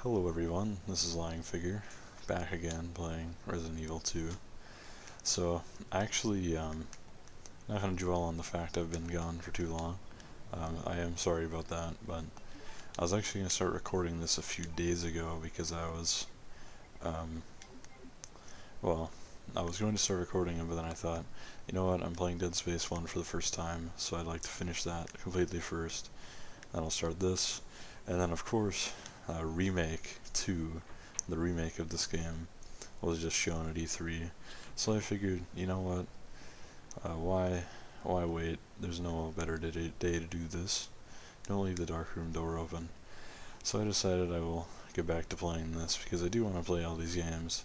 Hello everyone, this is LongDick, back again playing Resident Evil 2. So, not going to dwell on the fact I've been gone for too long. I am sorry about that, but I was actually going to start recording this a few days ago because I was going to start recording it, but then I thought, you know what, I'm playing Dead Space 1 for the first time, so I'd like to finish that completely first. Then I'll start this, and then of course, Remake 2, the remake of this game, was just shown at E3. So I figured, you know what, why wait? There's no better day to do this. Don't leave the darkroom door open. So I decided I will get back to playing this because I do want to play all these games.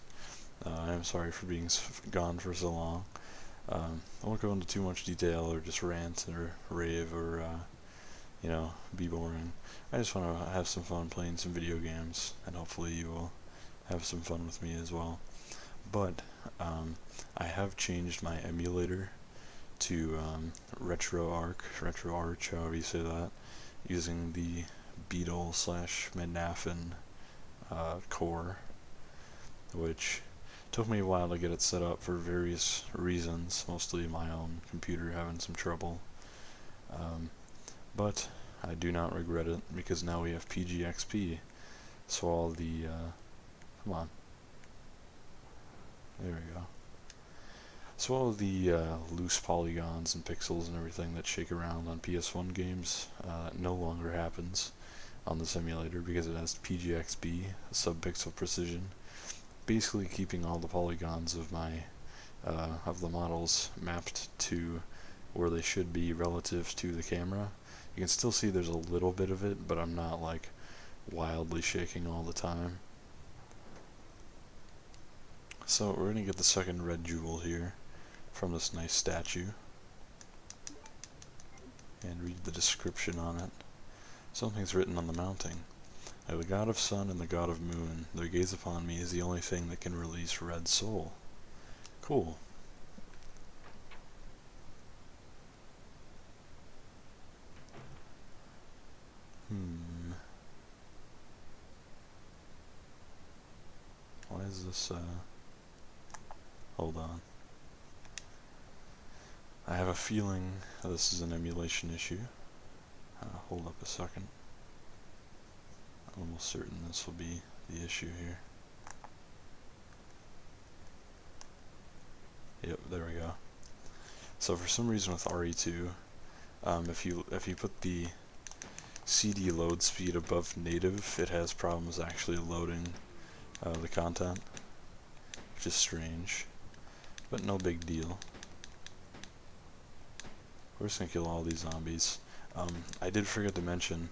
I am sorry for being gone for so long. I won't go into too much detail or just rant or rave or be boring. I just want to have some fun playing some video games, and hopefully you will have some fun with me as well. But I have changed my emulator to RetroArch, however you say that, using the Beetle/Mednafen core, which took me a while to get it set up for various reasons, mostly my own computer having some trouble. But I do not regret it, because now we have PGXP, so all the, come on, there we go. So all the loose polygons and pixels and everything that shake around on PS1 games no longer happens on this emulator because it has PGXP, sub-pixel precision, basically keeping all the polygons of the models mapped to where they should be relative to the camera. You can still see there's a little bit of it, but I'm not like wildly shaking all the time. So we're gonna get the second red jewel here from this nice statue and read the description on it. Something's written on the mounting. The god of sun and the god of moon, their gaze upon me is the only thing that can release red soul. Cool. Why is this, hold on. I have a feeling this is an emulation issue. Hold up a second. I'm almost certain this will be the issue here. Yep, there we go. So for some reason with RE2, if you put the CD load speed above native, it has problems actually loading the content, which is strange, but no big deal. We're just gonna kill all these zombies. I did forget to mention,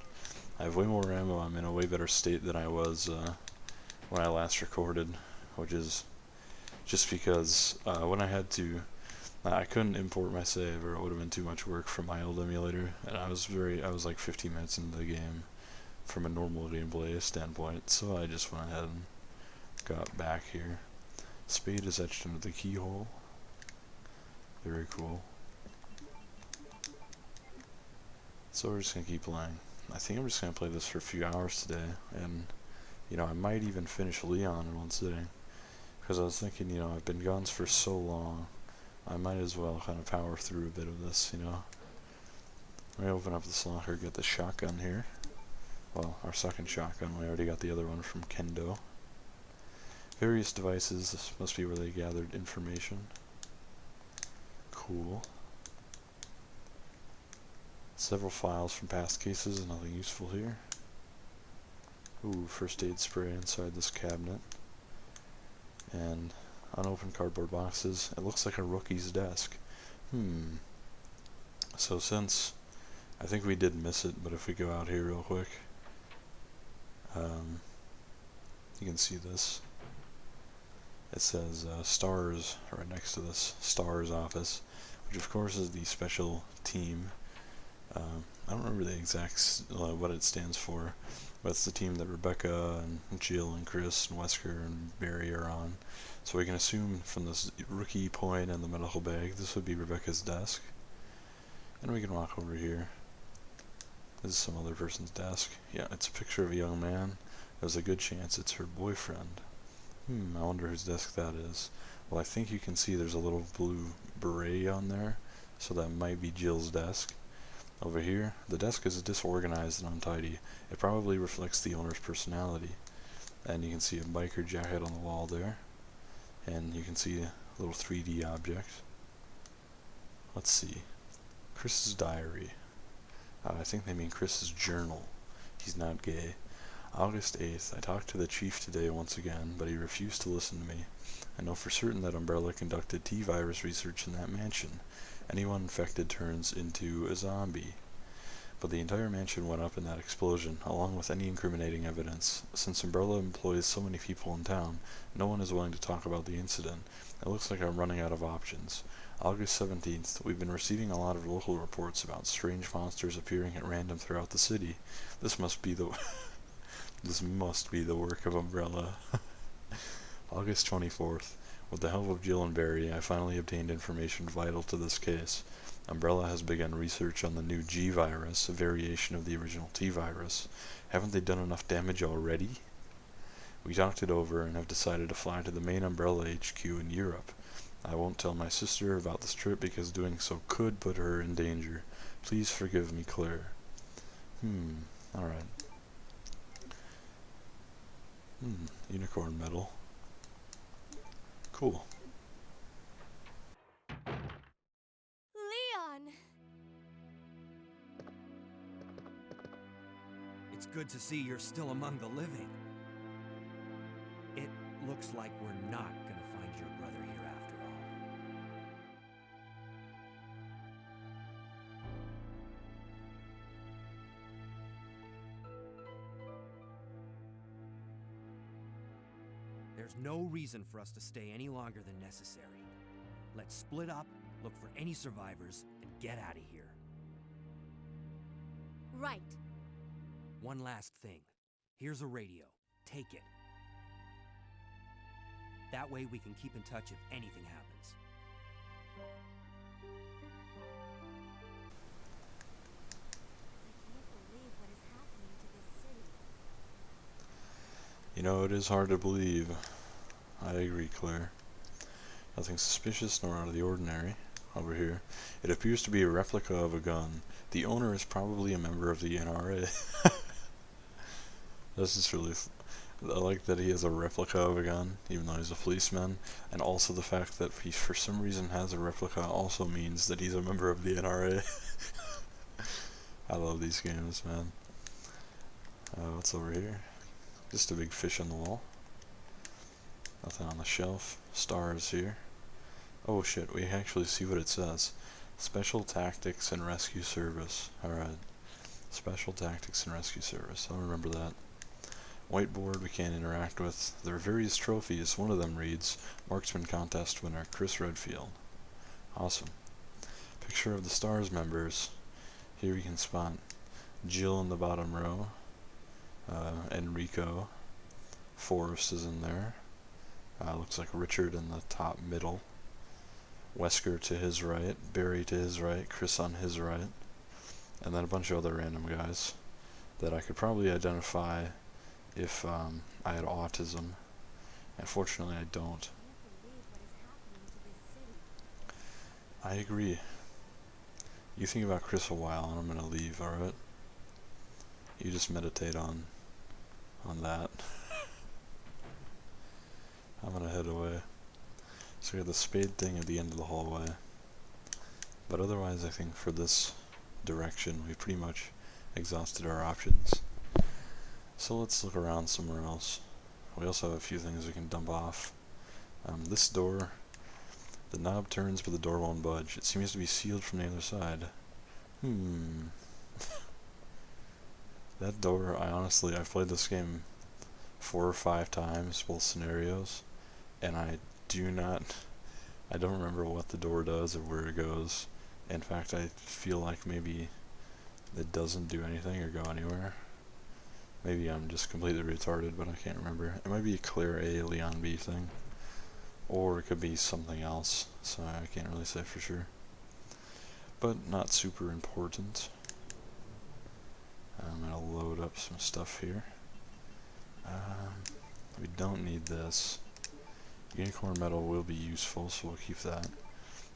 I have way more ammo. I'm in a way better state than I was when I last recorded, which is just because when I had to, I couldn't import my save, or it would have been too much work from my old emulator, and I was like 15 minutes into the game from a normal gameplay standpoint, so I just went ahead and got back here. Spade is etched into the keyhole. Very cool. So we're just gonna keep playing. I think I'm just gonna play this for a few hours today, and I might even finish Leon in one sitting, because I was thinking, I've been gone for so long, I might as well kind of power through a bit of this, Let me open up this locker, get the shotgun here. Well, our second shotgun, we already got the other one from Kendo. Various devices, this must be where they gathered information. Cool. Several files from past cases, nothing useful here. Ooh, first aid spray inside this cabinet. And unopened cardboard boxes. It looks like a rookie's desk. So since, I think we did miss it, but if we go out here real quick, you can see this. It says STARS right next to this, STARS office, which of course is the special team. I don't remember the exact what it stands for, but it's the team that Rebecca and Jill and Chris and Wesker and Barry are on. So we can assume from this rookie point and the medical bag, this would be Rebecca's desk. And we can walk over here. This is some other person's desk. Yeah, it's a picture of a young man There's a good chance it's her boyfriend. I wonder whose desk that is. Well, I think you can see there's a little blue beret on there, so that might be Jill's desk. Over here, the desk is disorganized and untidy. It probably reflects the owner's personality. And you can see a biker jacket on the wall there. And you can see a little 3D object. Let's see. Chris's diary. I think they mean Chris's journal. He's not gay. August 8th, I talked to the chief today once again, but he refused to listen to me. I know for certain that Umbrella conducted T-virus research in that mansion. Anyone infected turns into a zombie. But the entire mansion went up in that explosion, along with any incriminating evidence. Since Umbrella employs so many people in town, no one is willing to talk about the incident. It looks like I'm running out of options. August 17th, we've been receiving a lot of local reports about strange monsters appearing at random throughout the city. This must be the this must be the work of Umbrella. August 24th, with the help of Jill and Barry, I finally obtained information vital to this case. Umbrella has begun research on the new G virus, a variation of the original T virus. Haven't they done enough damage already? We talked it over and have decided to fly to the main Umbrella HQ in Europe. I won't tell my sister about this trip because doing so could put her in danger. Please forgive me, Claire. Alright. Unicorn medal. Cool. Leon! It's good to see you're still among the living. It looks like we're not gonna find your brother here after all. There's no reason for us to stay any longer than necessary. Let's split up, look for any survivors, and get out of here. Right. One last thing. Here's a radio. Take it. That way we can keep in touch if anything happens. I can't believe what is happening to this city. You know, it is hard to believe. I agree, Claire. Nothing suspicious nor out of the ordinary. Over here, it appears to be a replica of a gun. The owner is probably a member of the NRA. This is really... I like that he has a replica of a gun, even though he's a policeman, and also the fact that he for some reason has a replica also means that he's a member of the NRA. I love these games, man. What's over here? Just a big fish on the wall. Nothing on the shelf. Stars here. Oh shit, we actually see what it says. Special Tactics and Rescue Service. Alright. Special Tactics and Rescue Service. I'll remember that. Whiteboard we can't interact with. There are various trophies. One of them reads, Marksman Contest winner, Chris Redfield. Awesome. Picture of the STARS members. Here we can spot Jill in the bottom row. Enrico. Forrest is in there. Looks like Richard in the top middle. Wesker to his right, Barry to his right, Chris on his right, and then a bunch of other random guys that I could probably identify if I had autism. Unfortunately, I don't. I agree. You think about Chris a while, and I'm gonna leave. All right? You just meditate on that. I'm gonna head away. So we got the spade thing at the end of the hallway. But otherwise, I think for this direction, we've pretty much exhausted our options. So let's look around somewhere else. We also have a few things we can dump off. This door, the knob turns but the door won't budge. It seems to be sealed from the other side. That door, I've played this game 4 or 5 times, both scenarios, and I don't remember what the door does or where it goes. In fact, I feel like maybe it doesn't do anything or go anywhere. Maybe I'm just completely retarded, but I can't remember. It might be a Claire A, Leon B thing. Or it could be something else, so I can't really say for sure. But not super important. I'm gonna load up some stuff here. We don't need this. Unicorn metal will be useful, so we'll keep that.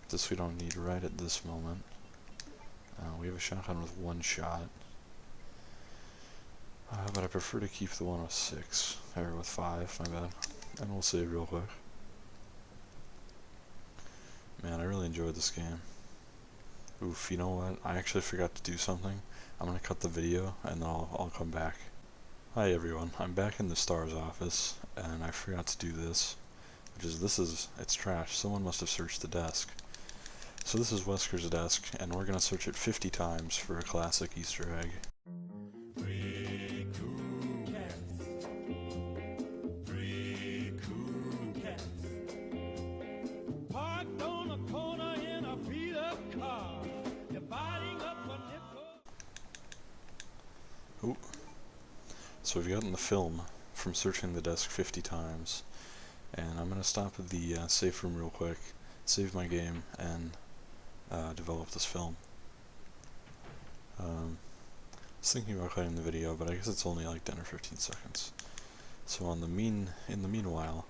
This we don't need right at this moment. We have a shotgun with 1 shot. But I prefer to keep the one with 6. Or with 5, my bad. And we'll save real quick. Man, I really enjoyed this game. Oof, you know what? I actually forgot to do something. I'm gonna cut the video, and then I'll come back. Hi everyone, I'm back in the STAR's office, and I forgot to do this. It's trash. Someone must have searched the desk. So this is Wesker's desk, and we're gonna search it 50 times for a classic Easter egg. Ooh. So we've gotten the film from searching the desk 50 times, and I'm gonna stop at the safe room real quick, save my game, and develop this film. I was thinking about cutting the video, but I guess it's only like 10 or 15 seconds. So in the meanwhile,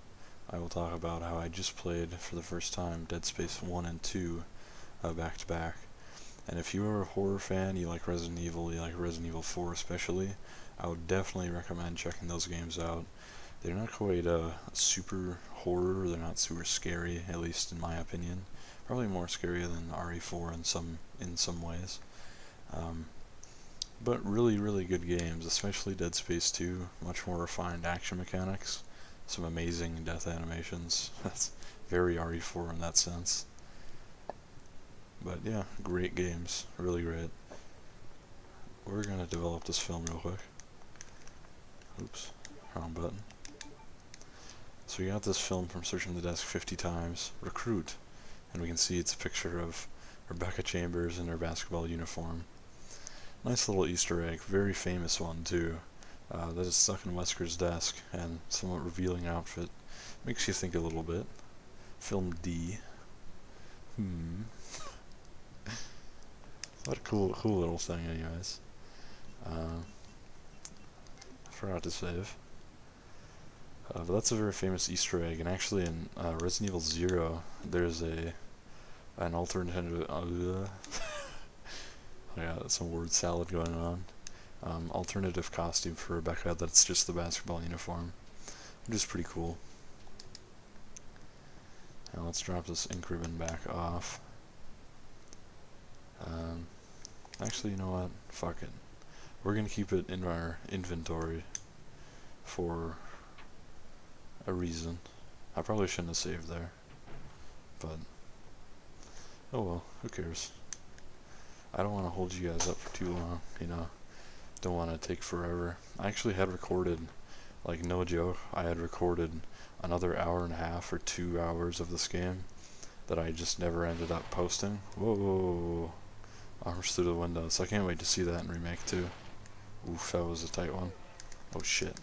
I will talk about how I just played for the first time Dead Space 1 and 2 back to back. And if you are a horror fan, you like Resident Evil, you like Resident Evil 4 especially, I would definitely recommend checking those games out. They're not quite super horror, they're not super scary, at least in my opinion. Probably more scary than RE4 in some ways. But really, really good games, especially Dead Space 2, much more refined action mechanics, some amazing death animations. That's very RE4 in that sense. But yeah, great games, really great. We're gonna develop this film real quick. Oops, wrong button. So we got this film from searching the desk 50 times, Recruit, and we can see it's a picture of Rebecca Chambers in her basketball uniform. Nice little Easter egg, very famous one too. That is stuck in Wesker's desk, and somewhat revealing outfit. Makes you think a little bit. Film D. What a cool little thing, anyways. I forgot to save. But that's a very famous Easter egg, and actually in Resident Evil 0, there's an alternative. Yeah, some word salad going on. Alternative costume for Rebecca that's just the basketball uniform, which is pretty cool. Now let's drop this ink ribbon back off. Actually, you know what? Fuck it. We're gonna keep it in our inventory for a reason. I probably shouldn't have saved there, but oh well, who cares? I don't want to hold you guys up for too long, you know. Don't want to take forever. I actually had recorded, like no joke, I had recorded another hour and a half or 2 hours of this game that I just never ended up posting. Whoa, arms through the windows. I can't wait to see that in Remake too. Oof, that was a tight one. Oh shit.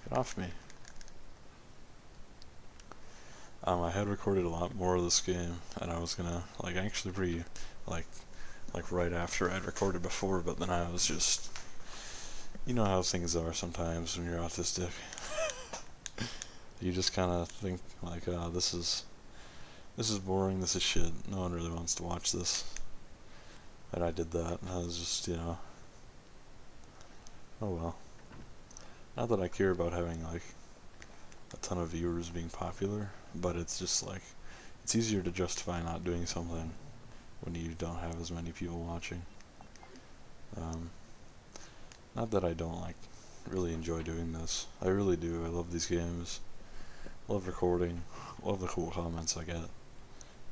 Get off me. I had recorded a lot more of this game, and I was gonna, like, actually pretty, like right after I'd recorded before, but then I was just, you know how things are sometimes when you're autistic. You just kind of think, like, this is boring, this is shit, no one really wants to watch this. And I did that, and I was just, you know, oh well. Not that I care about having, like, a ton of viewers being popular, but it's just, like, it's easier to justify not doing something when you don't have as many people watching. Not that I don't, like, really enjoy doing this. I really do. I love these games. Love recording. Love the cool comments I get.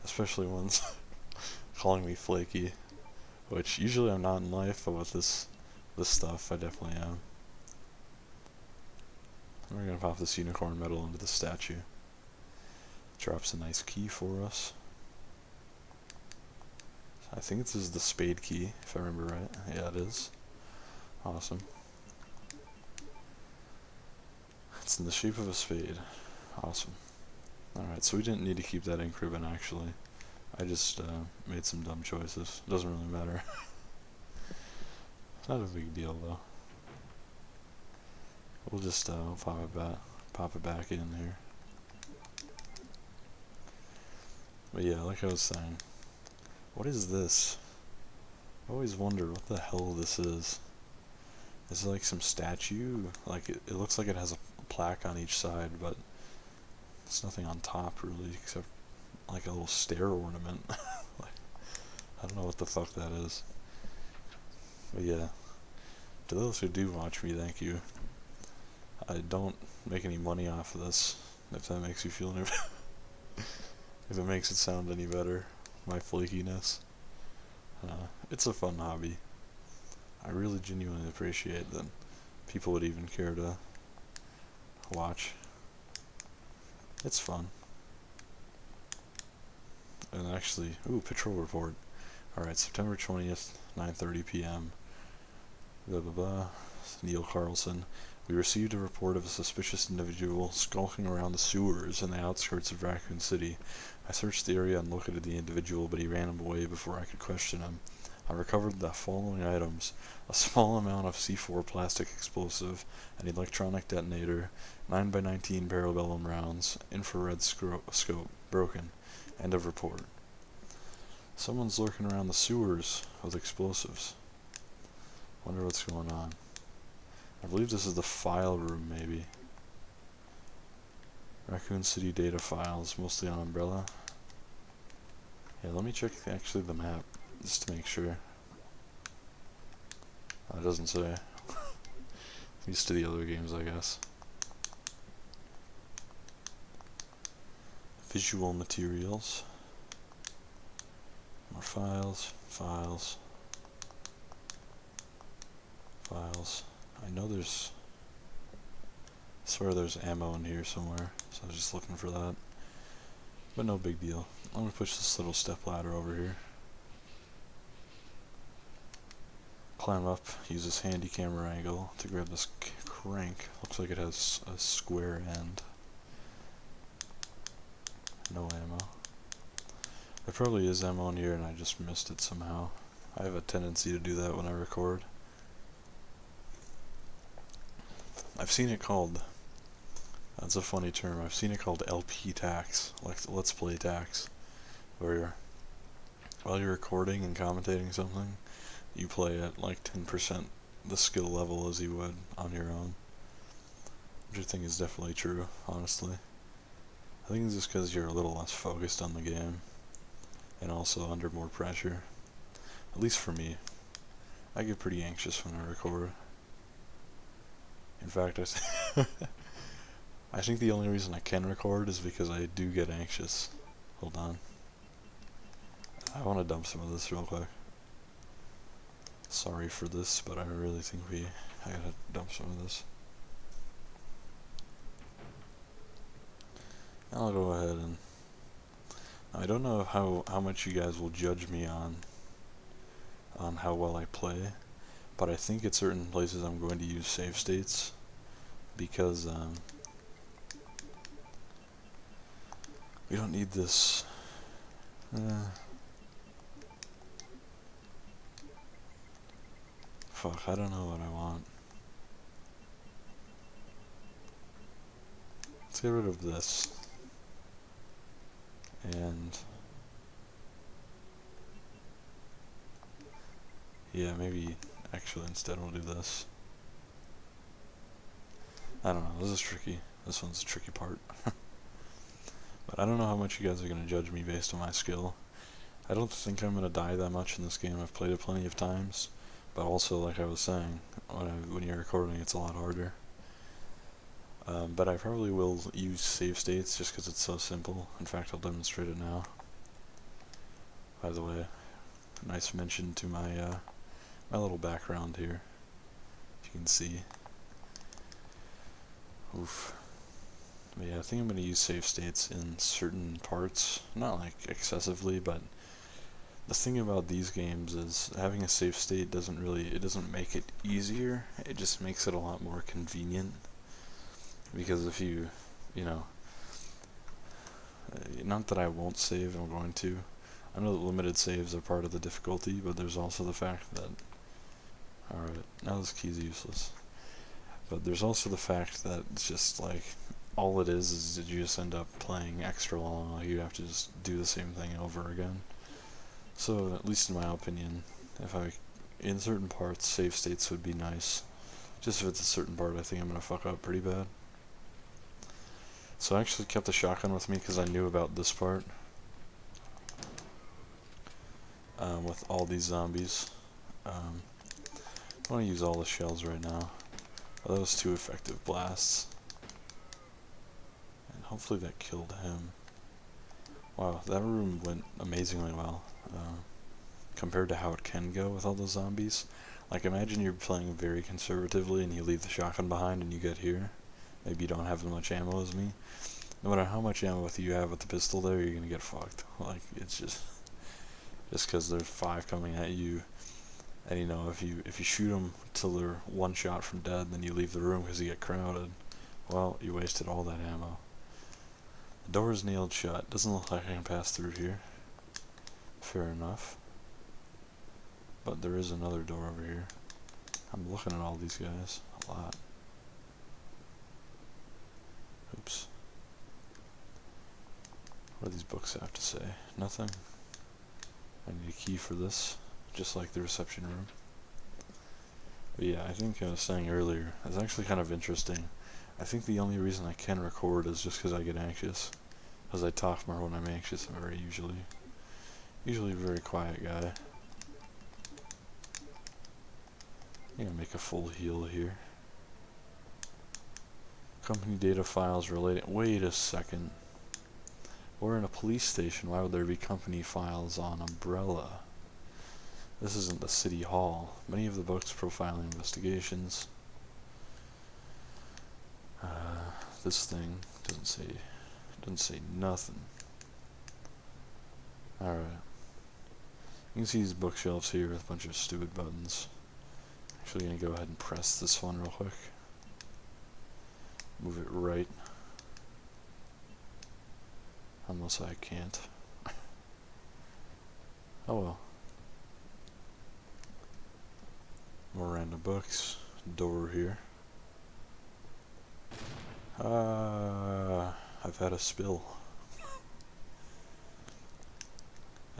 Especially ones calling me flaky, which usually I'm not in life, but with this stuff I definitely am. We're gonna pop this unicorn medal into the statue. Drops a nice key for us. I think this is the spade key, if I remember right. Yeah, it is. Awesome. It's in the shape of a spade. Awesome. Alright, so we didn't need to keep that ink ribbon, actually. I just made some dumb choices. Doesn't really matter. Not a big deal, though. We'll just pop it back in here. But yeah, like I was saying, what is this? I always wonder what the hell this is. Is it like some statue? Like it looks like it has a plaque on each side, but there's nothing on top really, except like a little stair ornament. Like, I don't know what the fuck that is. But yeah, to those who do watch me, thank you. I don't make any money off of this, if that makes you feel any if it makes it sound any better, my flakiness. It's a fun hobby. I really genuinely appreciate that people would even care to watch. It's fun. And actually, ooh, patrol report. Alright, September 20th, 9:30 p.m. Blah blah blah. Neil Carlson. We received a report of a suspicious individual skulking around the sewers in the outskirts of Raccoon City. I searched the area and located the individual, but he ran away before I could question him. I recovered the following items: a small amount of C4 plastic explosive, an electronic detonator, 9x19 parabellum rounds, infrared scope, broken. End of report. Someone's lurking around the sewers with explosives. Wonder what's going on. I believe this is the file room, maybe. Raccoon City data files, mostly on Umbrella. Yeah, let me check actually the map, just to make sure. It doesn't say. Used to the other games, I guess. Visual materials. More files, files, files. I know there's... I swear there's ammo in here somewhere, so I was just looking for that. But no big deal. I'm gonna push this little step ladder over here. Climb up, use this handy camera angle to grab this crank. Looks like it has a square end. No ammo. There probably is ammo in here and I just missed it somehow. I have a tendency to do that when I record. I've seen it called, that's a funny term, I've seen it called LP tax, like Let's Play tax, where while you're recording and commentating something, you play at like 10% the skill level as you would on your own. Which I think is definitely true, honestly. I think it's just because you're a little less focused on the game, and also under more pressure. At least for me. I get pretty anxious when I record. In fact, I think the only reason I can record is because I do get anxious. Hold on. I want to dump some of this real quick. Sorry for this, but I really think I gotta dump some of this. I'll go ahead and... I don't know how much you guys will judge me on how well I play, but I think at certain places I'm going to use save states, because we don't need this. Fuck, I don't know what I want. Let's get rid of this. And yeah, maybe actually instead we'll do this. I don't know, this is tricky. This one's the tricky part. But I don't know how much you guys are going to judge me based on my skill. I don't think I'm going to die that much in this game. I've played it plenty of times. But also, like I was saying, when you're recording it's a lot harder. But I probably will use save states just because it's so simple. In fact, I'll demonstrate it now. By the way, nice mention to my my little background here. You can see. Oof. But yeah, I think I'm going to use save states in certain parts. Not like excessively, but the thing about these games is having a save state doesn't make it easier. It just makes it a lot more convenient. Because if you know, not that I won't save, I'm going to. I know that limited saves are part of the difficulty, but there's also the fact that... Alright, now this key's useless. But there's also the fact that it's just like, all it is that you just end up playing extra long, like you have to just do the same thing over again. So, at least in my opinion, in certain parts, save states would be nice. Just if it's a certain part, I think I'm gonna fuck up pretty bad. So I actually kept the shotgun with me because I knew about this part. With all these zombies. I want to use all the shells right now. Well, that was 2 effective blasts. And hopefully that killed him. Wow, that room went amazingly well. Compared to how it can go with all those zombies. Like, imagine you're playing very conservatively and you leave the shotgun behind and you get here. Maybe you don't have as much ammo as me. No matter how much ammo you have with the pistol there, you're gonna get fucked. Like, it's just because there's 5 coming at you, and you know, if you shoot them till they're 1 shot from dead, then you leave the room because you get crowded. Well, you wasted all that ammo. The door is nailed shut. Doesn't look like I can pass through here. Fair enough. But there is another door over here. I'm looking at all these guys a lot. Oops. What do these books have to say? Nothing. I need a key for this, just like the reception room. But yeah, I think I was saying earlier, it's actually kind of interesting. I think the only reason I can record is just because I get anxious. Because I talk more when I'm anxious. I'm usually a very quiet guy. I'm gonna make a full heal here. Company data files related. Wait a second. We're in a police station. Why would there be company files on Umbrella? This isn't the city hall. Many of the books profiling investigations. This thing doesn't say nothing. All right. You can see these bookshelves here with a bunch of stupid buttons. Actually, gonna go ahead and press this one real quick. Move it right. Unless I can't. Oh well. More random books. Door here. I've had a spill.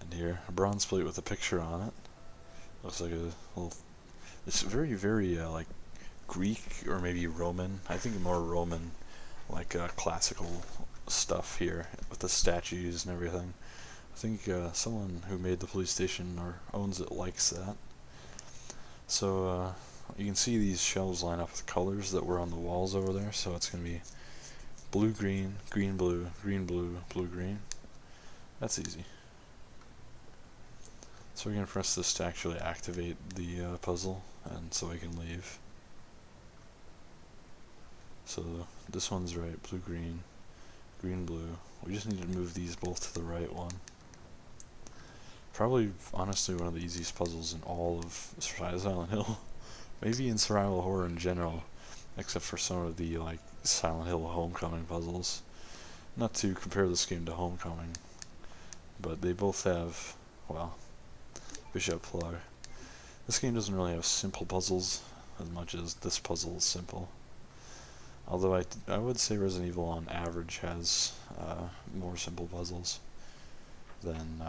And here, a bronze plate with a picture on it. Looks like a little. It's very, very like Greek or maybe Roman. I think more Roman, like classical stuff here with the statues and everything. I think someone who made the police station or owns it likes that. So you can see these shelves line up with colors that were on the walls over there. So it's going to be blue, green, green, blue, blue, green. That's easy. So we're going to press this to actually activate the puzzle, and so we can leave. So this one's right, blue, green, green, blue. We just need to move these both to the right one. Probably, honestly, one of the easiest puzzles in all of Silent Hill. Maybe in survival horror in general, except for some of the like Silent Hill Homecoming puzzles. Not to compare this game to Homecoming, but they both have, well, Bishop plug. This game doesn't really have simple puzzles as much as this puzzle is simple. Although I would say Resident Evil on average has more simple puzzles than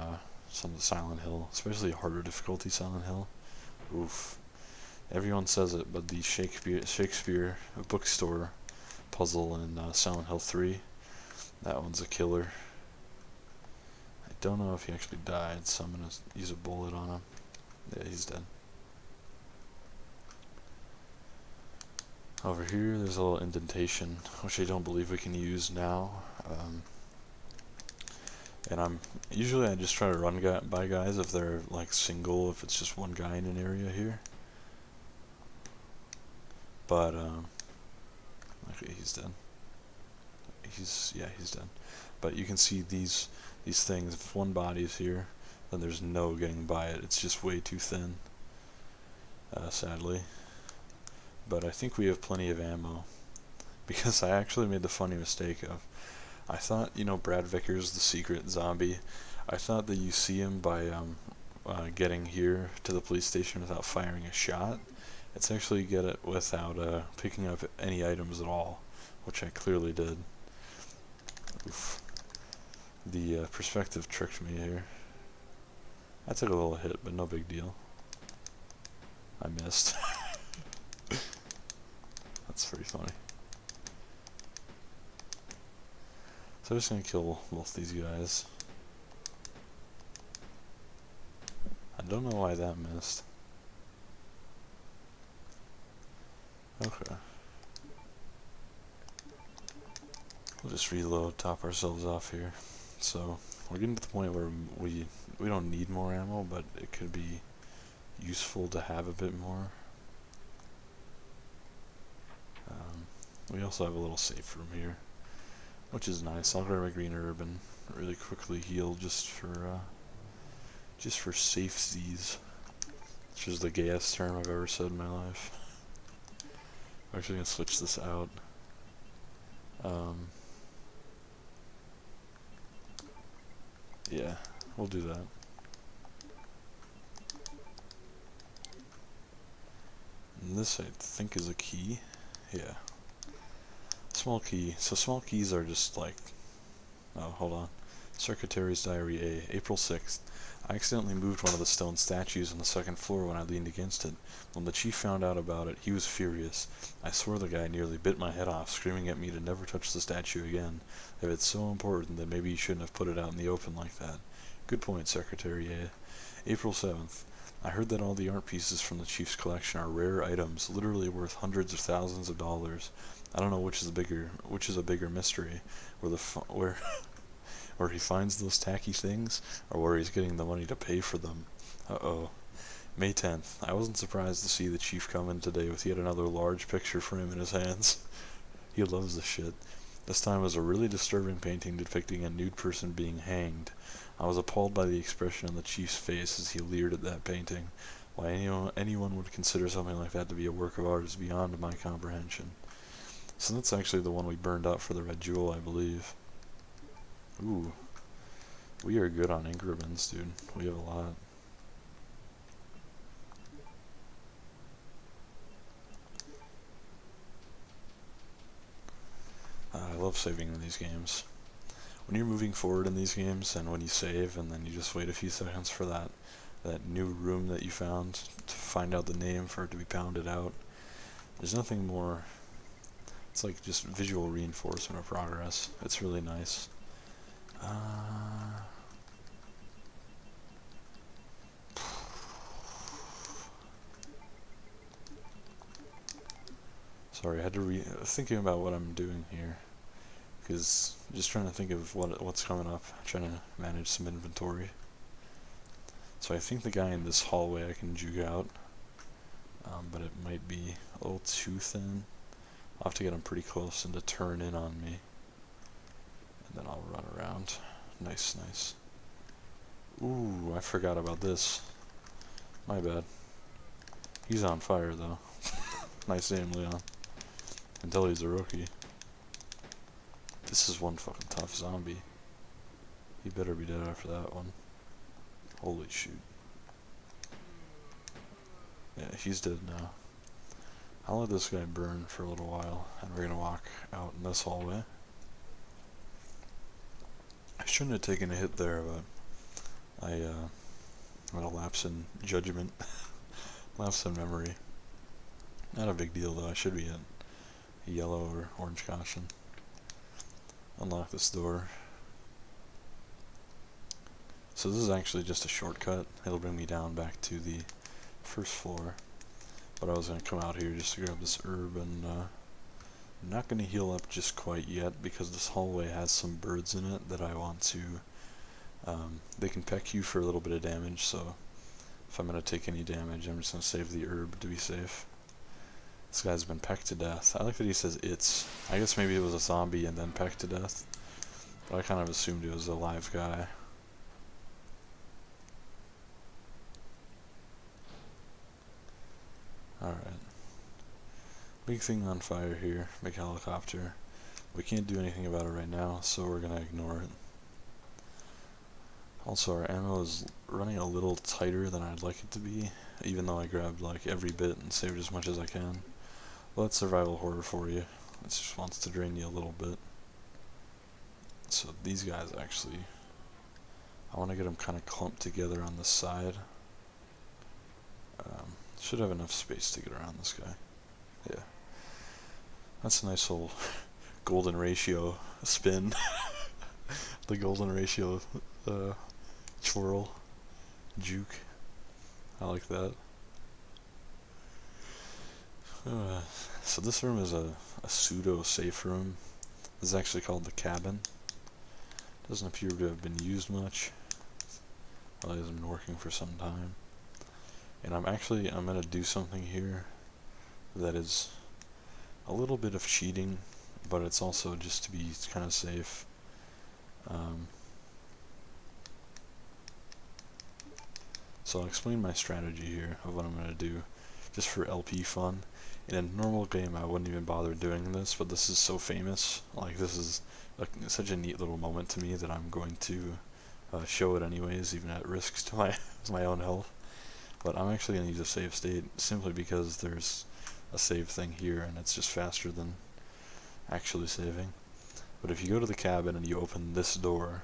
some of the Silent Hill, especially harder difficulty Silent Hill. Oof. Everyone says it, but the Shakespeare bookstore puzzle in Silent Hill 3, that one's a killer. I don't know if he actually died, so I'm going to use a bullet on him. Yeah, he's dead. Over here, there's a little indentation, which I don't believe we can use now. And I just try to run by guys if they're like single, if it's just one guy in an area here. But okay, he's dead. He's dead. But you can see these things. If one body is here, then there's no getting by it. It's just way too thin. Sadly. But I think we have plenty of ammo, because I actually made the funny mistake of, I thought, you know, Brad Vickers, the secret zombie, I thought that you see him by getting here to the police station without firing a shot, It's actually get it without picking up any items at all, which I clearly did. Oof. The perspective tricked me here. I took a little hit, but no big deal. I missed. That's pretty funny. So I'm just gonna kill both these guys. I don't know why that missed. Okay. We'll just reload, top ourselves off here. So we're getting to the point where we don't need more ammo, but it could be useful to have a bit more. We also have a little safe room here, which is nice. I'll grab my green herb and really quickly heal just for safeties, which is the gayest term I've ever said in my life. I'm actually gonna switch this out. Yeah, we'll do that. And this I think is a key. Yeah. Small key. So small keys are just like, oh, hold on. Secretary's Diary A, April 6th. I accidentally moved one of the stone statues on the second floor when I leaned against it. When the chief found out about it, he was furious. I swore the guy nearly bit my head off, screaming at me to never touch the statue again. If it's so important, then maybe you shouldn't have put it out in the open like that. Good point, Secretary A. April 7th. I heard that all the art pieces from the chief's collection are rare items, literally worth hundreds of thousands of dollars. I don't know which is a bigger mystery, where he finds those tacky things, or where he's getting the money to pay for them. Uh-oh. May 10th. I wasn't surprised to see the chief come in today with yet another large picture frame in his hands. He loves this shit. This time was a really disturbing painting depicting a nude person being hanged. I was appalled by the expression on the chief's face as he leered at that painting. Why anyone would consider something like that to be a work of art is beyond my comprehension. So that's actually the one we burned up for the red jewel, I believe. Ooh. We are good on ink ribbons, dude. We have a lot. I love saving in these games. When you're moving forward in these games, and when you save, and then you just wait a few seconds for that new room that you found to find out the name for it to be pounded out, there's nothing more. It's like just visual reinforcement of progress. It's really nice. Sorry, I had to thinking about what I'm doing here, because just trying to think of what's coming up, trying to manage some inventory. So I think the guy in this hallway I can juke out, but it might be a little too thin. I'll have to get him pretty close and to turn in on me, and then I'll run around. Nice, nice. Ooh, I forgot about this. My bad. He's on fire though. Nice aim, Leon. Until he's a rookie. This is one fucking tough zombie. He better be dead after that one. Holy shoot. Yeah, he's dead now. I'll let this guy burn for a little while, and we're gonna walk out in this hallway. I shouldn't have taken a hit there, but I had a lapse in judgment. Lapse in memory. Not a big deal though, I should be in yellow or orange caution. Unlock this door. So this is actually just a shortcut. It'll bring me down back to the first floor. But I was going to come out here just to grab this herb, and I'm not going to heal up just quite yet because this hallway has some birds in it that I want to... they can peck you for a little bit of damage, so if I'm going to take any damage, I'm just going to save the herb to be safe. This guy's been pecked to death. I like that he says it's. I guess maybe it was a zombie and then pecked to death. But I kind of assumed it was a live guy. Alright. Big thing on fire here. Big helicopter. We can't do anything about it right now, so we're gonna ignore it. Also, our ammo is running a little tighter than I'd like it to be, even though I grabbed like every bit and saved as much as I can. Well, that's survival horror for you. It just wants to drain you a little bit. So these guys actually, I want to get them kind of clumped together on the side. Should have enough space to get around this guy. Yeah. That's a nice little golden ratio spin. The golden ratio twirl. Juke. I like that. So this room is a pseudo safe room. This is actually called the cabin. Doesn't appear to have been used much. Well, it hasn't been working for some time. And I'm gonna do something here that is a little bit of cheating, but it's also just to be kind of safe. So I'll explain my strategy here of what I'm gonna do, just for LP fun. In a normal game, I wouldn't even bother doing this, but this is so famous. Like, this is such a neat little moment to me that I'm going to show it anyways, even at risk to my own health. But I'm actually going to use a save state simply because there's a save thing here, and it's just faster than actually saving. But if you go to the cabin and you open this door,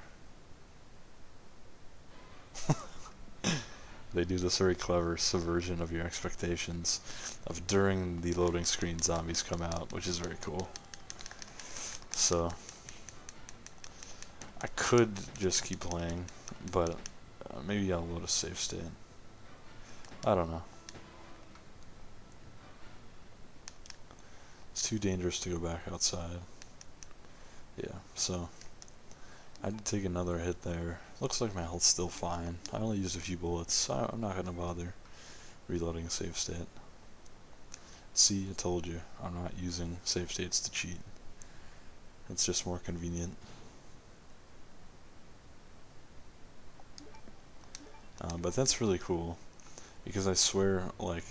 they do this very clever subversion of your expectations of during the loading screen zombies come out, which is very cool. So I could just keep playing, but maybe I'll load a save state. I don't know. It's too dangerous to go back outside. Yeah, so I did take another hit there. Looks like my health's still fine. I only used a few bullets, so I'm not gonna bother reloading a save state. See, I told you, I'm not using save states to cheat. It's just more convenient. But that's really cool, because I swear, like,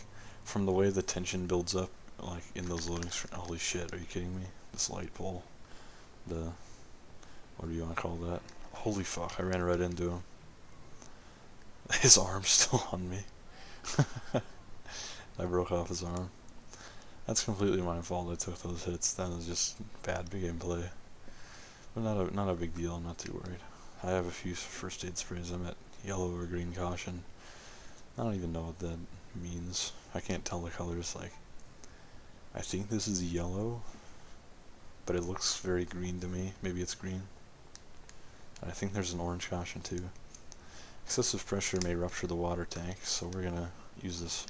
from the way the tension builds up, like, in those loading screens, holy shit, are you kidding me? This light pole, what do you want to call that? Holy fuck, I ran right into him. His arm's still on me. I broke off his arm. That's completely my fault, I took those hits. That was just bad gameplay. But not a big deal, I'm not too worried. I have a few first aid sprays. I'm at yellow or green caution. I don't even know what that means. I can't tell the colors. Like, I think this is yellow, but it looks very green to me. Maybe it's green. And I think there's an orange caution too. Excessive pressure may rupture the water tank, so we're gonna use this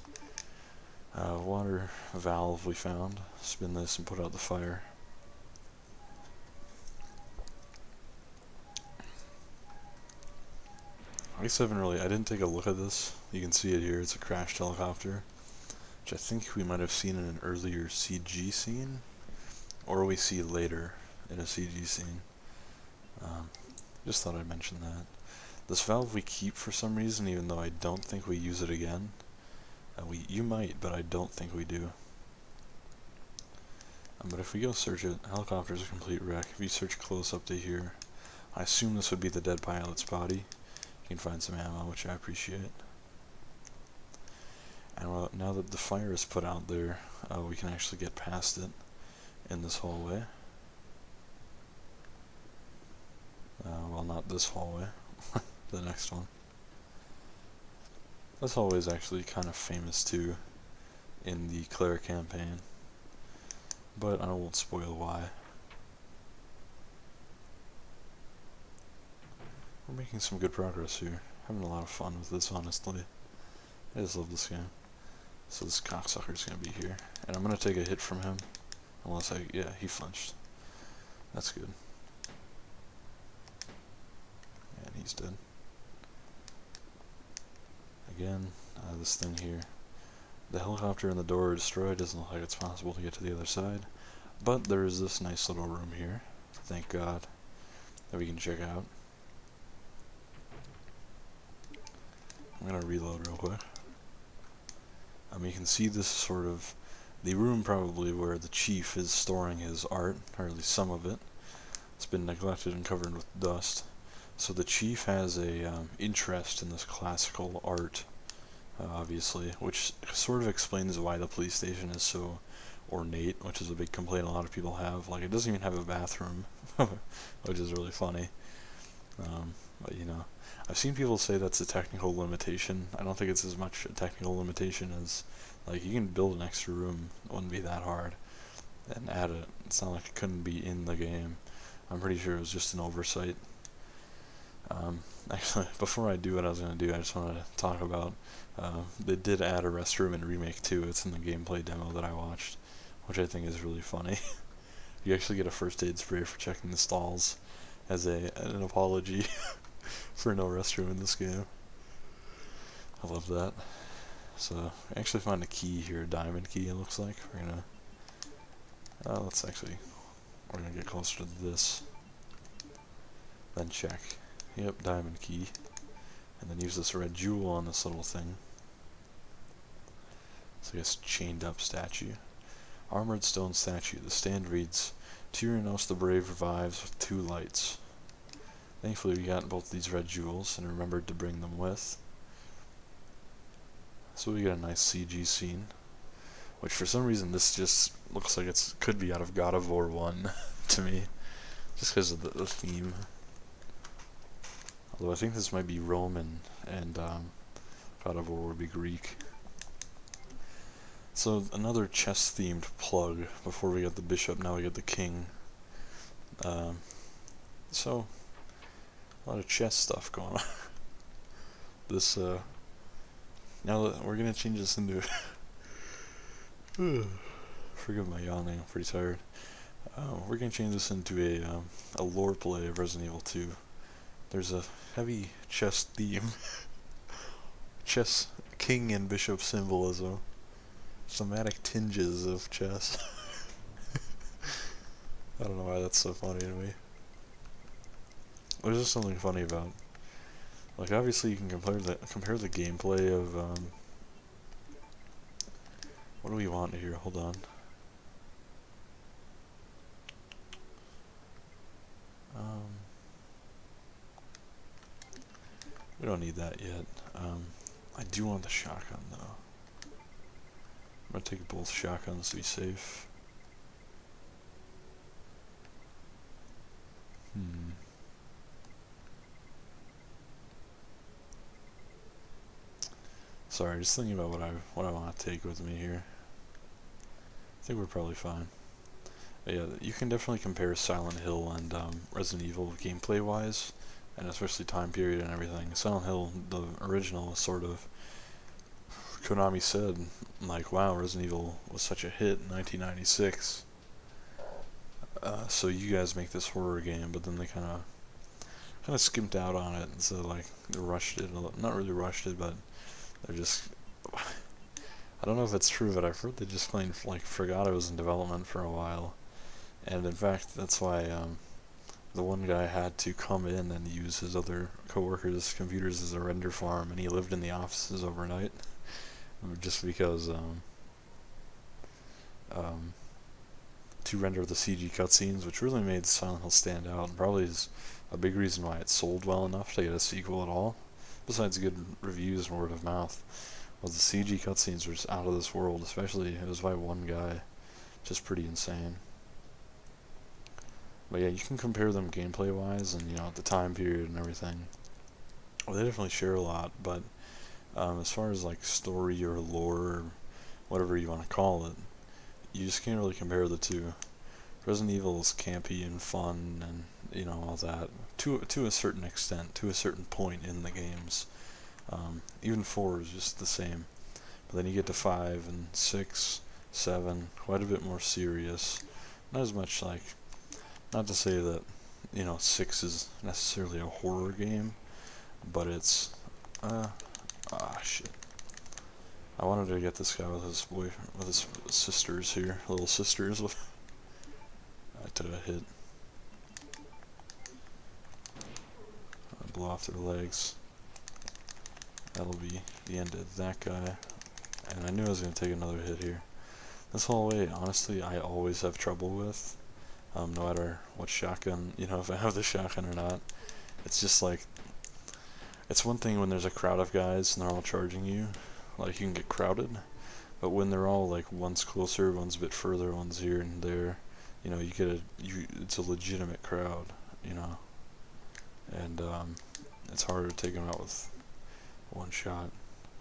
water valve we found. Spin this and put out the fire. I didn't take a look at this. You can see it here, it's a crashed helicopter, which I think we might have seen in an earlier CG scene, or we see later in a CG scene. Just thought I'd mention that. This valve we keep for some reason, even though I don't think we use it again. You might, but I don't think we do. But if we go search it, helicopter's a complete wreck. If you search close up to here, I assume this would be the dead pilot's body. You can find some ammo, which I appreciate. And now that the fire is put out there, we can actually get past it in this hallway. Well, not this hallway, the next one. This hallway is actually kind of famous too in the Claire campaign, but I won't spoil why. We're making some good progress here. Having a lot of fun with this, honestly. I just love this game. So this cocksucker's gonna be here, and I'm gonna take a hit from him, unless yeah, he flinched. That's good. And he's dead. Again, this thing here. The helicopter and the door are destroyed. Doesn't look like it's possible to get to the other side, but there is this nice little room here, thank God, that we can check out. I'm gonna reload real quick. You can see this sort of the room probably where the chief is storing his art, or at least some of it. It's been neglected and covered with dust. So the chief has a interest in this classical art, obviously, which sort of explains why the police station is so ornate, which is a big complaint a lot of people have. Like, it doesn't even have a bathroom, which is really funny. But you know, I've seen people say that's a technical limitation. I don't think it's as much a technical limitation as, like, you can build an extra room, it wouldn't be that hard, and add it. It's not like it couldn't be in the game. I'm pretty sure it was just an oversight. Actually, before I do what I was going to do, I just want to talk about, they did add a restroom in Remake 2. It's in the gameplay demo that I watched, which I think is really funny. You actually get a first aid spray for checking the stalls as an apology for no restroom in this game. I love that. So, I actually find a key here, a diamond key, it looks like. We're gonna, we're gonna get closer to this. Then check. Yep, diamond key. And then use this red jewel on this little thing. So I guess chained up statue. Armored stone statue. The stand reads, Tyrannos the Brave revives with 2 lights. Thankfully we got both these red jewels and remembered to bring them with. So we get a nice CG scene, which for some reason this just looks like it could be out of God of War 1 to me, just because of the theme. Although I think this might be Roman and God of War would be Greek. So another chess-themed plug. Before we got the bishop, now we get the king. So a lot of chess stuff going on. This now that we're gonna change this into forgive my yawning, I'm pretty tired. We're gonna change this into a lore play of Resident Evil 2. There's a heavy chess theme. Chess king and bishop symbolism. Somatic tinges of chess. I don't know why that's so funny to me. There's just something funny about, like, obviously you can compare the gameplay of what do we want here? Hold on. We don't need that yet. I do want the shotgun though. I'm gonna take both shotguns to be safe. Sorry, just thinking about what I want to take with me here. I think we're probably fine. But yeah, you can definitely compare Silent Hill and Resident Evil gameplay wise, and especially time period and everything. Silent Hill, the original, was sort of, Konami said, like, wow, Resident Evil was such a hit in 1996. So you guys make this horror game, but then they kind of skimped out on it, and so like they rushed it. Not really rushed it, but they're just, I don't know if it's true, but I've heard they just plain like forgot it was in development for a while. And in fact, that's why the one guy had to come in and use his other coworkers' computers as a render farm, and he lived in the offices overnight, just because to render the CG cutscenes, which really made Silent Hill stand out, and probably is a big reason why it sold well enough to get a sequel at all, besides good reviews and word of mouth. Well, the CG cutscenes were just out of this world, especially it was by one guy, just pretty insane. But yeah, you can compare them gameplay wise and, you know, the time period and everything. Well, they definitely share a lot, but as far as like story or lore or whatever you want to call it, you just can't really compare the two. Resident Evil is campy and fun and, you know, all that to a certain extent, to a certain point in the games. Even 4 is just the same, but then you get to 5 and 6, 7, quite a bit more serious. Not as much like, not to say that, you know, 6 is necessarily a horror game, but it's shit. I wanted to get this guy with his sisters here, little sisters. I took a hit. I blow off their legs. That'll be the end of that guy. And I knew I was going to take another hit here. This hallway, honestly, I always have trouble with. No matter what shotgun, you know, if I have the shotgun or not. It's just like, it's one thing when there's a crowd of guys and they're all charging you, like you can get crowded, but when they're all like one's closer, one's a bit further, one's here and there, you know, it's a legitimate crowd, you know, and it's harder to take them out with one shot.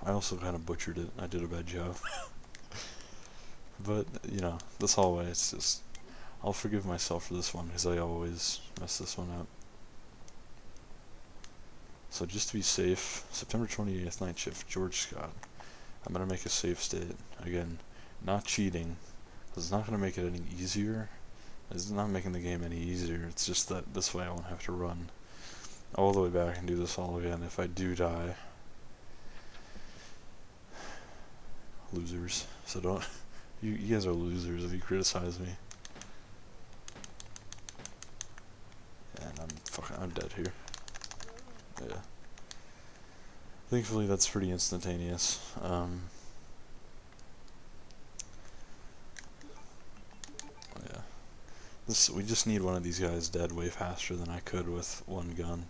I also kind of butchered it. I did a bad job. But, you know, this hallway, it's just, I'll forgive myself for this one because I always mess this one up. So just to be safe, September 28th night shift, George Scott. I'm going to make a save state. Again, not cheating. It's not going to make it any easier. It's not making the game any easier. It's just that this way I won't have to run all the way back and do this all again if I do die. Losers. So don't... You guys are losers if you criticize me. And I'm dead here. Yeah. Thankfully that's pretty instantaneous. Yeah. We just need one of these guys dead way faster than I could with one gun.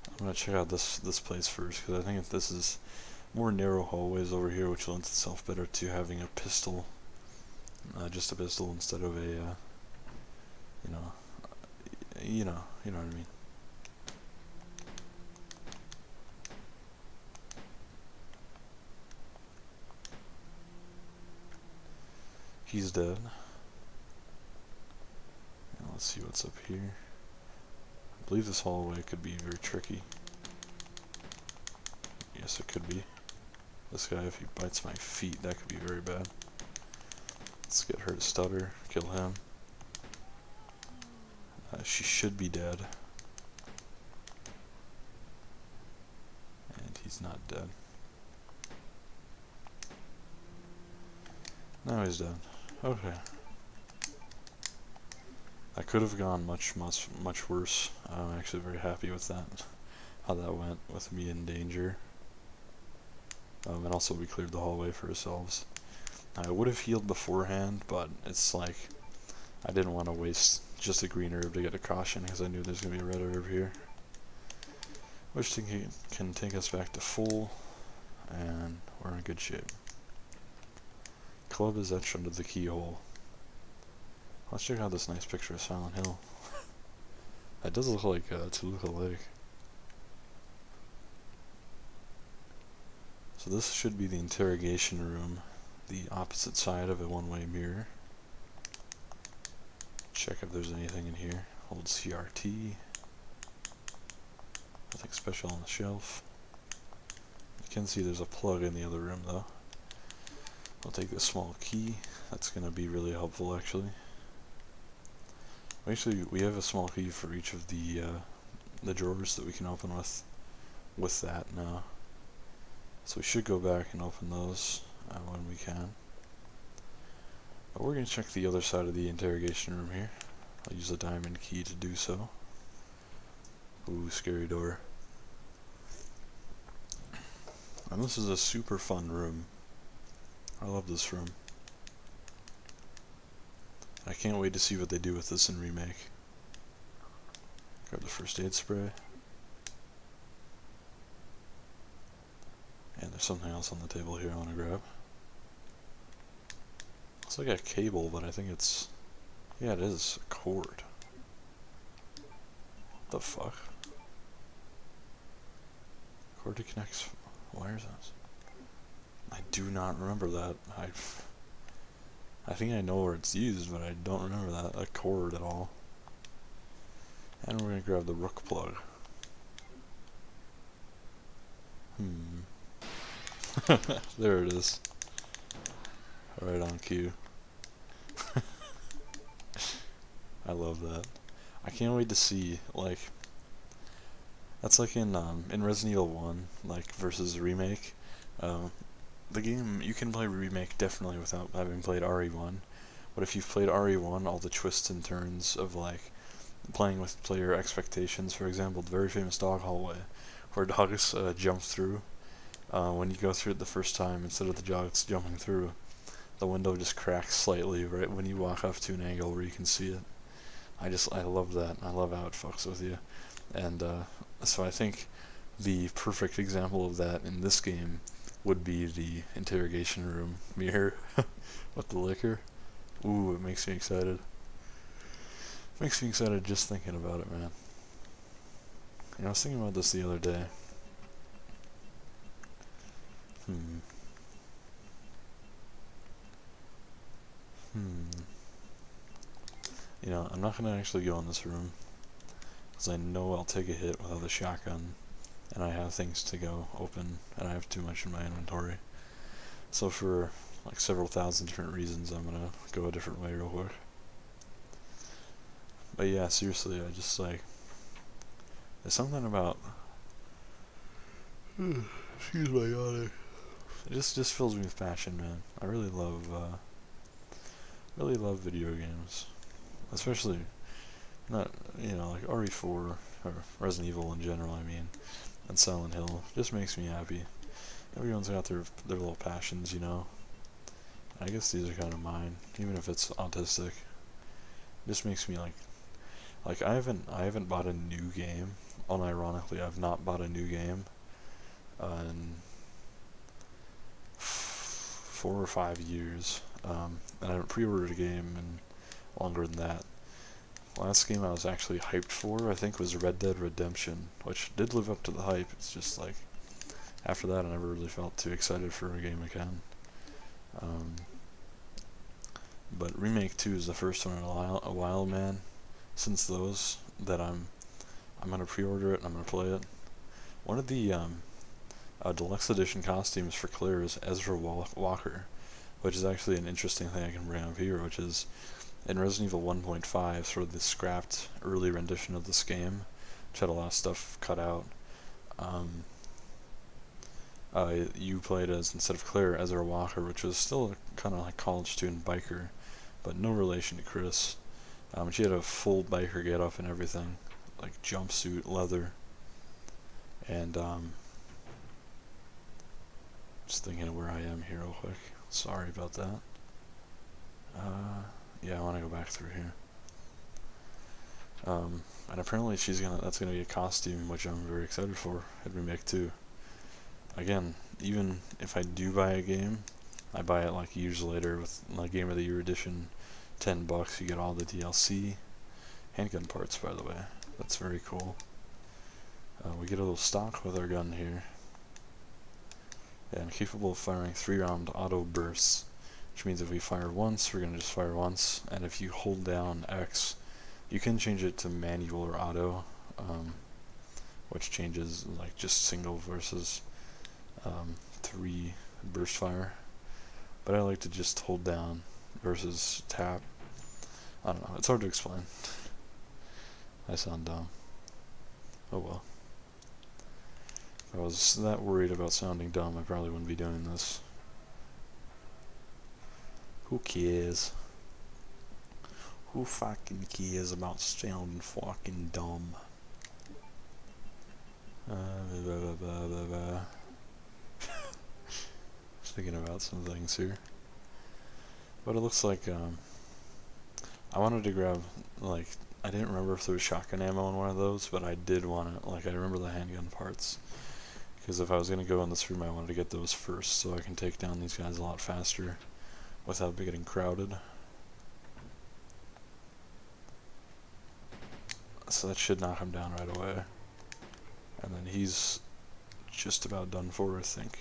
I'm gonna check out this place first because I think this is more narrow hallways over here, which lends itself better to having a pistol, just a pistol instead of a, you know what I mean. He's dead. Now let's see what's up here. I believe this hallway could be very tricky. Yes, it could be. This guy, if he bites my feet, that could be very bad. Let's get her to stutter, kill him. She should be dead. And he's not dead. Now he's dead. Okay. That could have gone much worse. I'm actually very happy with that. How that went with me in danger. And also we cleared the hallway for ourselves. I would have healed beforehand, but it's like I didn't want to waste just a green herb to get a caution because I knew there's going to be a red herb here. Which can take us back to full, and we're in good shape. Club is etched under the keyhole. Let's check out this nice picture of Silent Hill. That does look like Toluca Lake. So this should be the interrogation room, the opposite side of a one-way mirror. Check if there's anything in here. Hold CRT. Nothing special on the shelf. You can see there's a plug in the other room though. I'll take this small key. That's going to be really helpful actually. Actually, we have a small key for each of the drawers that we can open with that now. So we should go back and open those when we can. But we're going to check the other side of the interrogation room here. I'll use a diamond key to do so. Ooh, scary door. And this is a super fun room. I love this room. I can't wait to see what they do with this in Remake. Grab the first aid spray. And there's something else on the table here I want to grab. Looks like a cable, but I think it's... yeah, it is a cord. What the fuck? Cord to connect wires. I do not remember that. I think I know where it's used, but I don't remember that a cord at all. And we're gonna grab the rook plug. There it is. Right on cue. I love that. I can't wait to see, like, that's like in Resident Evil 1, like, versus Remake. The game, you can play Remake definitely without having played RE1, but if you've played RE1, all the twists and turns of, like, playing with player expectations, for example, the very famous dog hallway, where dogs jump through, when you go through it the first time, instead of the dogs jumping through, the window just cracks slightly right when you walk off to an angle where you can see it. I love that. I love how it fucks with you. And so I think the perfect example of that in this game would be the interrogation room mirror with the liquor. Ooh, it makes me excited. Makes me excited just thinking about it, man. You know, I was thinking about this the other day. Hmm. You know, I'm not gonna actually go in this room, because I know I'll take a hit without the shotgun, and I have things to go open, and I have too much in my inventory. So for like several thousand different reasons, I'm gonna go a different way real quick. But yeah, seriously, I just like, there's something about, excuse my yawning. It just fills me with passion, man. I really love video games, especially not, you know, like RE4 or Resident Evil in general. I mean, and Silent Hill just makes me happy. Everyone's got their little passions, you know. I guess these are kind of mine, even if it's autistic. It just makes me like I haven't bought a new game. Unironically, I've not bought a new game in 4 or 5 years, and I haven't pre-ordered a game in longer than that. Last game I was actually hyped for, I think, was Red Dead Redemption, which did live up to the hype. It's just like, after that I never really felt too excited for a game again. But Remake 2 is the first one in a while, man, since those, that I'm gonna pre-order it and I'm gonna play it. One of the deluxe edition costumes for Claire is Ezra Walker, which is actually an interesting thing I can bring up here, which is in Resident Evil 1.5, sort of the scrapped early rendition of this game, which had a lot of stuff cut out. You played as, instead of Claire, Ezra Walker, which was still a kind of like college student biker, but no relation to Chris. She had a full biker get-up and everything, like jumpsuit, leather, and just thinking of where I am here real quick. Sorry about that. Yeah, I want to go back through here. And apparently that's gonna be a costume, which I'm very excited for at Remake 2. Again, even if I do buy a game, I buy it like years later with my Game of the Year edition, $10. You get all the DLC, handgun parts, by the way. That's very cool. We get a little stock with our gun here, and capable of firing 3-round auto bursts, which means if we fire once, we're gonna just fire once, and if you hold down X, you can change it to manual or auto, which changes like just single versus 3 burst fire. But I like to just hold down versus tap. I don't know, it's hard to explain. I sound dumb. Oh well. If I was that worried about sounding dumb, I probably wouldn't be doing this. Who cares? Who fucking cares about sounding fucking dumb? Just thinking about some things here. But it looks like, I wanted to grab, like, I didn't remember if there was shotgun ammo in one of those, but I did want to, like, I remember the handgun parts. Because if I was going to go in this room, I wanted to get those first, so I can take down these guys a lot faster without getting crowded. So that should knock him down right away. And then he's just about done for, I think.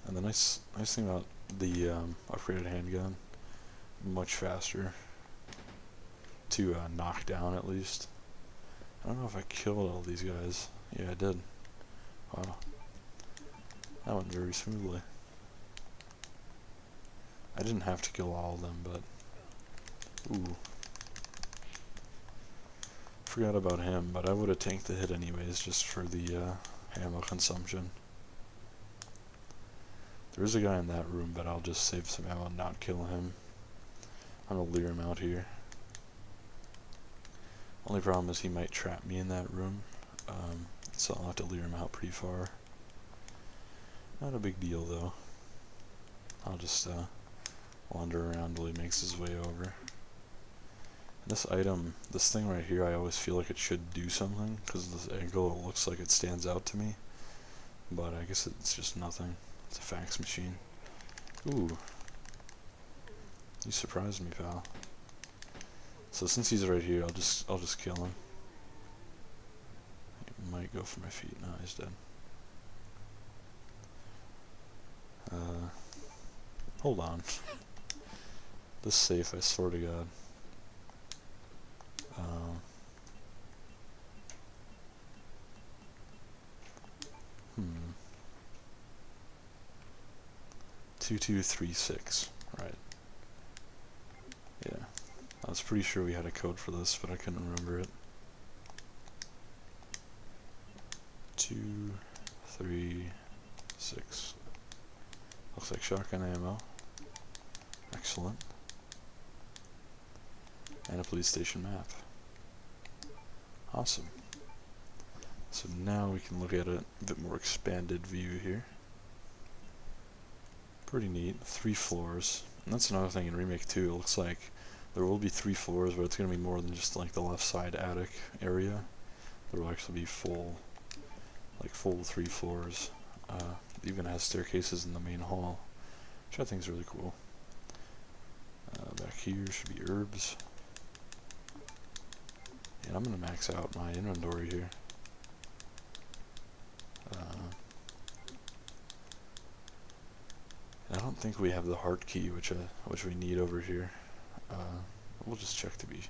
And the nice thing about the upgraded handgun, much faster to knock down, at least. I don't know if I killed all these guys. Yeah, I did. Wow. That went very smoothly. I didn't have to kill all of them, but... Ooh. Forgot about him, but I would have tanked the hit anyways, just for the ammo consumption. There is a guy in that room, but I'll just save some ammo and not kill him. I'm gonna lure him out here. Only problem is he might trap me in that room, so I'll have to lure him out pretty far. Not a big deal though. I'll just wander around till he makes his way over. This item, this thing right here, I always feel like it should do something, because this angle it looks like it stands out to me. But I guess it's just nothing. It's a fax machine. Ooh. You surprised me, pal. So since he's right here, I'll just kill him. He might go for my feet. No, he's dead. Hold on. This safe, I swear to God. 2236, right. Yeah. I was pretty sure we had a code for this, but I couldn't remember it. 236. Looks like shotgun ammo. Excellent. And a police station map. Awesome. So now we can look at it a bit more expanded view here. Pretty neat. 3 floors. And that's another thing in Remake 2. It looks like there will be 3 floors, but it's going to be more than just like the left side attic area. There will actually be full 3 floors. It even has staircases in the main hall, which I think is really cool. Back here should be herbs. And I'm going to max out my inventory here. I don't think we have the heart key, which we need over here. We'll just check to be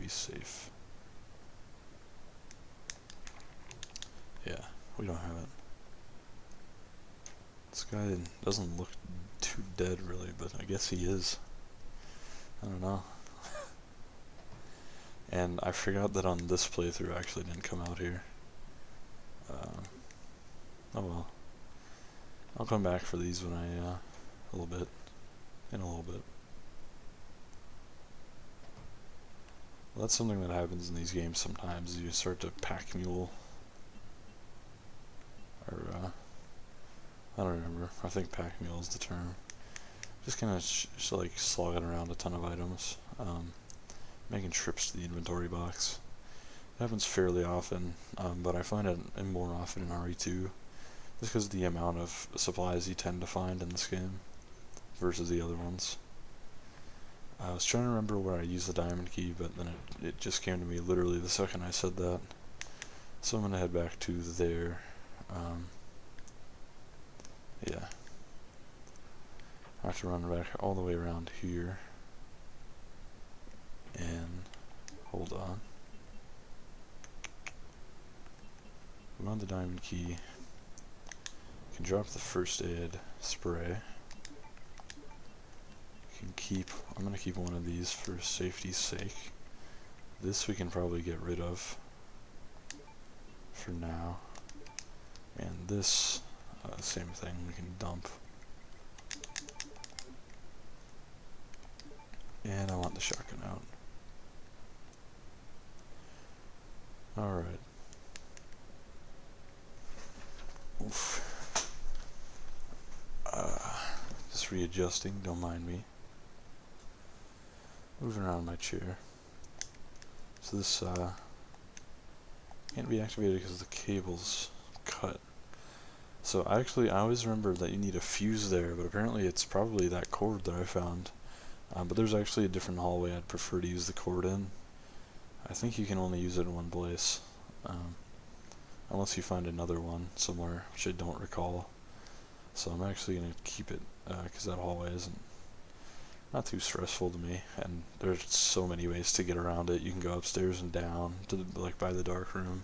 safe. Yeah, we don't have it. This guy doesn't look too dead, really, but I guess he is. I don't know. And I forgot that on this playthrough I actually didn't come out here. Oh well. I'll come back for these when in a little bit. Well, that's something that happens in these games sometimes. You start to pack mule. Or, I don't remember. I think pack mule is the term. Just kind of like slogging around a ton of items. Making trips to the inventory box. It happens fairly often, but I find it more often in RE2. Just because of the amount of supplies you tend to find in this game versus the other ones. I was trying to remember where I used the diamond key, but then it just came to me literally the second I said that. So I'm going to head back to there. Yeah. I have to run back all the way around here. And hold on. We want the diamond key. Can drop the first aid spray. I'm gonna keep one of these for safety's sake. This we can probably get rid of for now. And this, same thing, we can dump. And I want the shotgun out. Alright. Oof. Just readjusting, don't mind me. Moving around my chair. So this can't be activated because the cable's cut. So I always remember that you need a fuse there, but apparently it's probably that cord that I found. But there's actually a different hallway I'd prefer to use the cord in. I think you can only use it in one place. Unless you find another one somewhere, which I don't recall. So I'm actually going to keep it, because that hallway isn't not too stressful to me, and there's so many ways to get around it. You can go upstairs and down to by the dark room.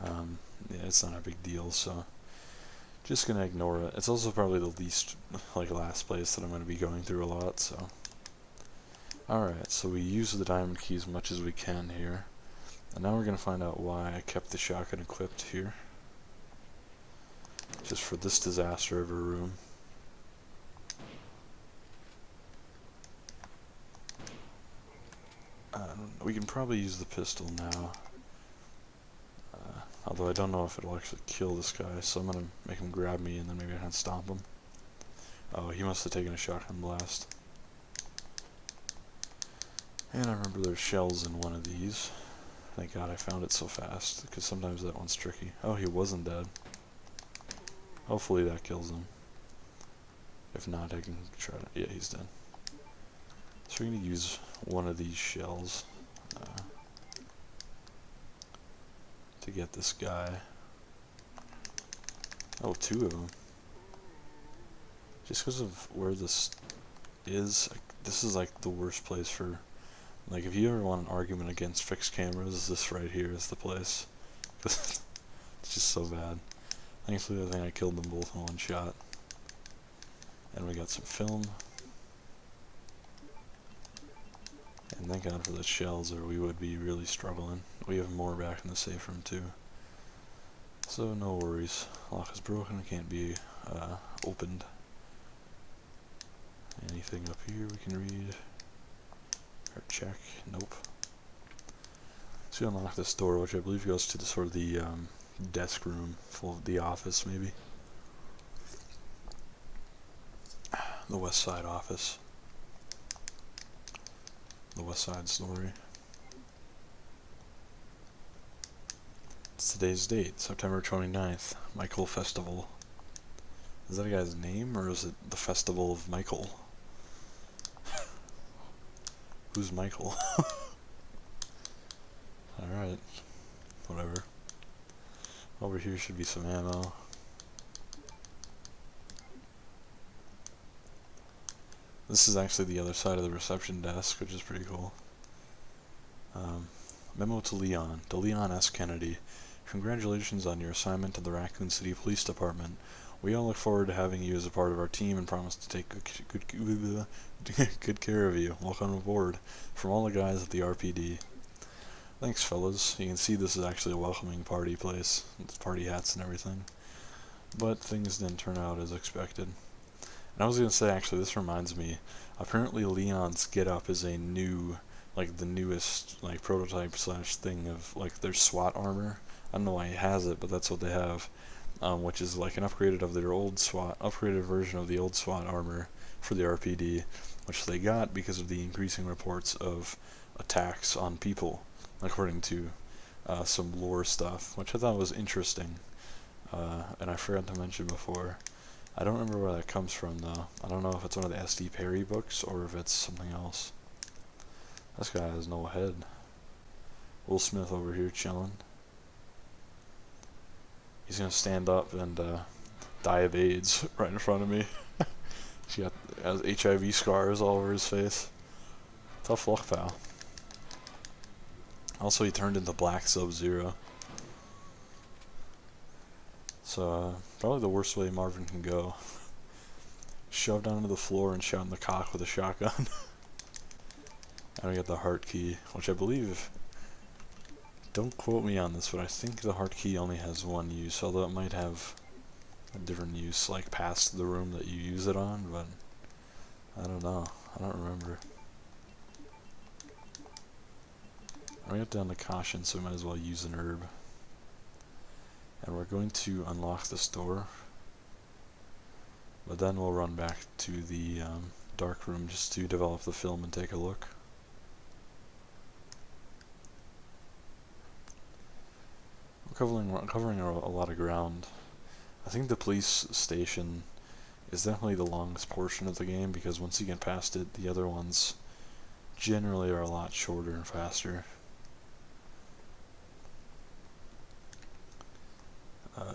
Yeah, it's not a big deal, so just gonna ignore it. It's also probably the least last place that I'm gonna be going through a lot, so. Alright, so we use the diamond key as much as we can here. And now we're gonna find out why I kept the shotgun equipped here. Just for this disaster of a room. We can probably use the pistol now. Although I don't know if it'll actually kill this guy, so I'm gonna make him grab me and then maybe I can stomp him. Oh, he must have taken a shotgun blast. And I remember there's shells in one of these. Thank God I found it so fast, because sometimes that one's tricky. Oh, he wasn't dead. Hopefully that kills him. If not, I can try to... Yeah, he's dead. So we're going to use one of these shells to get this guy. Oh, two of them. Just because of where this is, this is like the worst place for... Like, if you ever want an argument against fixed cameras, this right here is the place. It's just so bad. Thankfully, I think I killed them both in one shot. And we got some film. And thank God for the shells, or we would be really struggling. We have more back in the safe room, too. So, no worries. Lock is broken, can't be opened. Anything up here we can read? Or check? Nope. So we unlock this door, which I believe goes to the sort of the desk room, full of the office, maybe. The West Side office. The West Side story. It's today's date, September 29th, Michael Festival. Is that a guy's name, or is it the Festival of Michael? Who's Michael? Alright. Whatever. Over here should be some ammo. This is actually the other side of the reception desk, which is pretty cool. Memo to Leon S. Kennedy. Congratulations on your assignment to the Raccoon City Police Department. We all look forward to having you as a part of our team and promise to take good care of you. Welcome aboard. From all the guys at the RPD. Thanks, fellas. You can see this is actually a welcoming party place. It's party hats and everything. But things didn't turn out as expected. And I was going to say, actually, this reminds me. Apparently Leon's get-up is a new, like, the newest, like, prototype slash thing of, like, their SWAT armor. I don't know why he has it, but that's what they have. Which is like an upgraded version of the old SWAT armor for the RPD, which they got because of the increasing reports of attacks on people, according to some lore stuff, which I thought was interesting. And I forgot to mention before, I don't remember where that comes from though. I don't know if it's one of the S.D. Perry books or if it's something else. This guy has no head. Will Smith over here chilling. He's gonna stand up and die of AIDS right in front of me. He has HIV scars all over his face. Tough luck, pal. Also, he turned into Black Sub-Zero. So, probably the worst way Marvin can go. Shoved onto the floor and shot in the cock with a shotgun. And we got the heart key, which I believe... Don't quote me on this, but I think the heart key only has one use, although it might have a different use, like past the room that you use it on, but I don't know. I don't remember. We got down to caution, so we might as well use an herb. And we're going to unlock this door, but then we'll run back to the dark room just to develop the film and take a look. We're covering a lot of ground. I think the police station is definitely the longest portion of the game, because once you get past it, the other ones generally are a lot shorter and faster.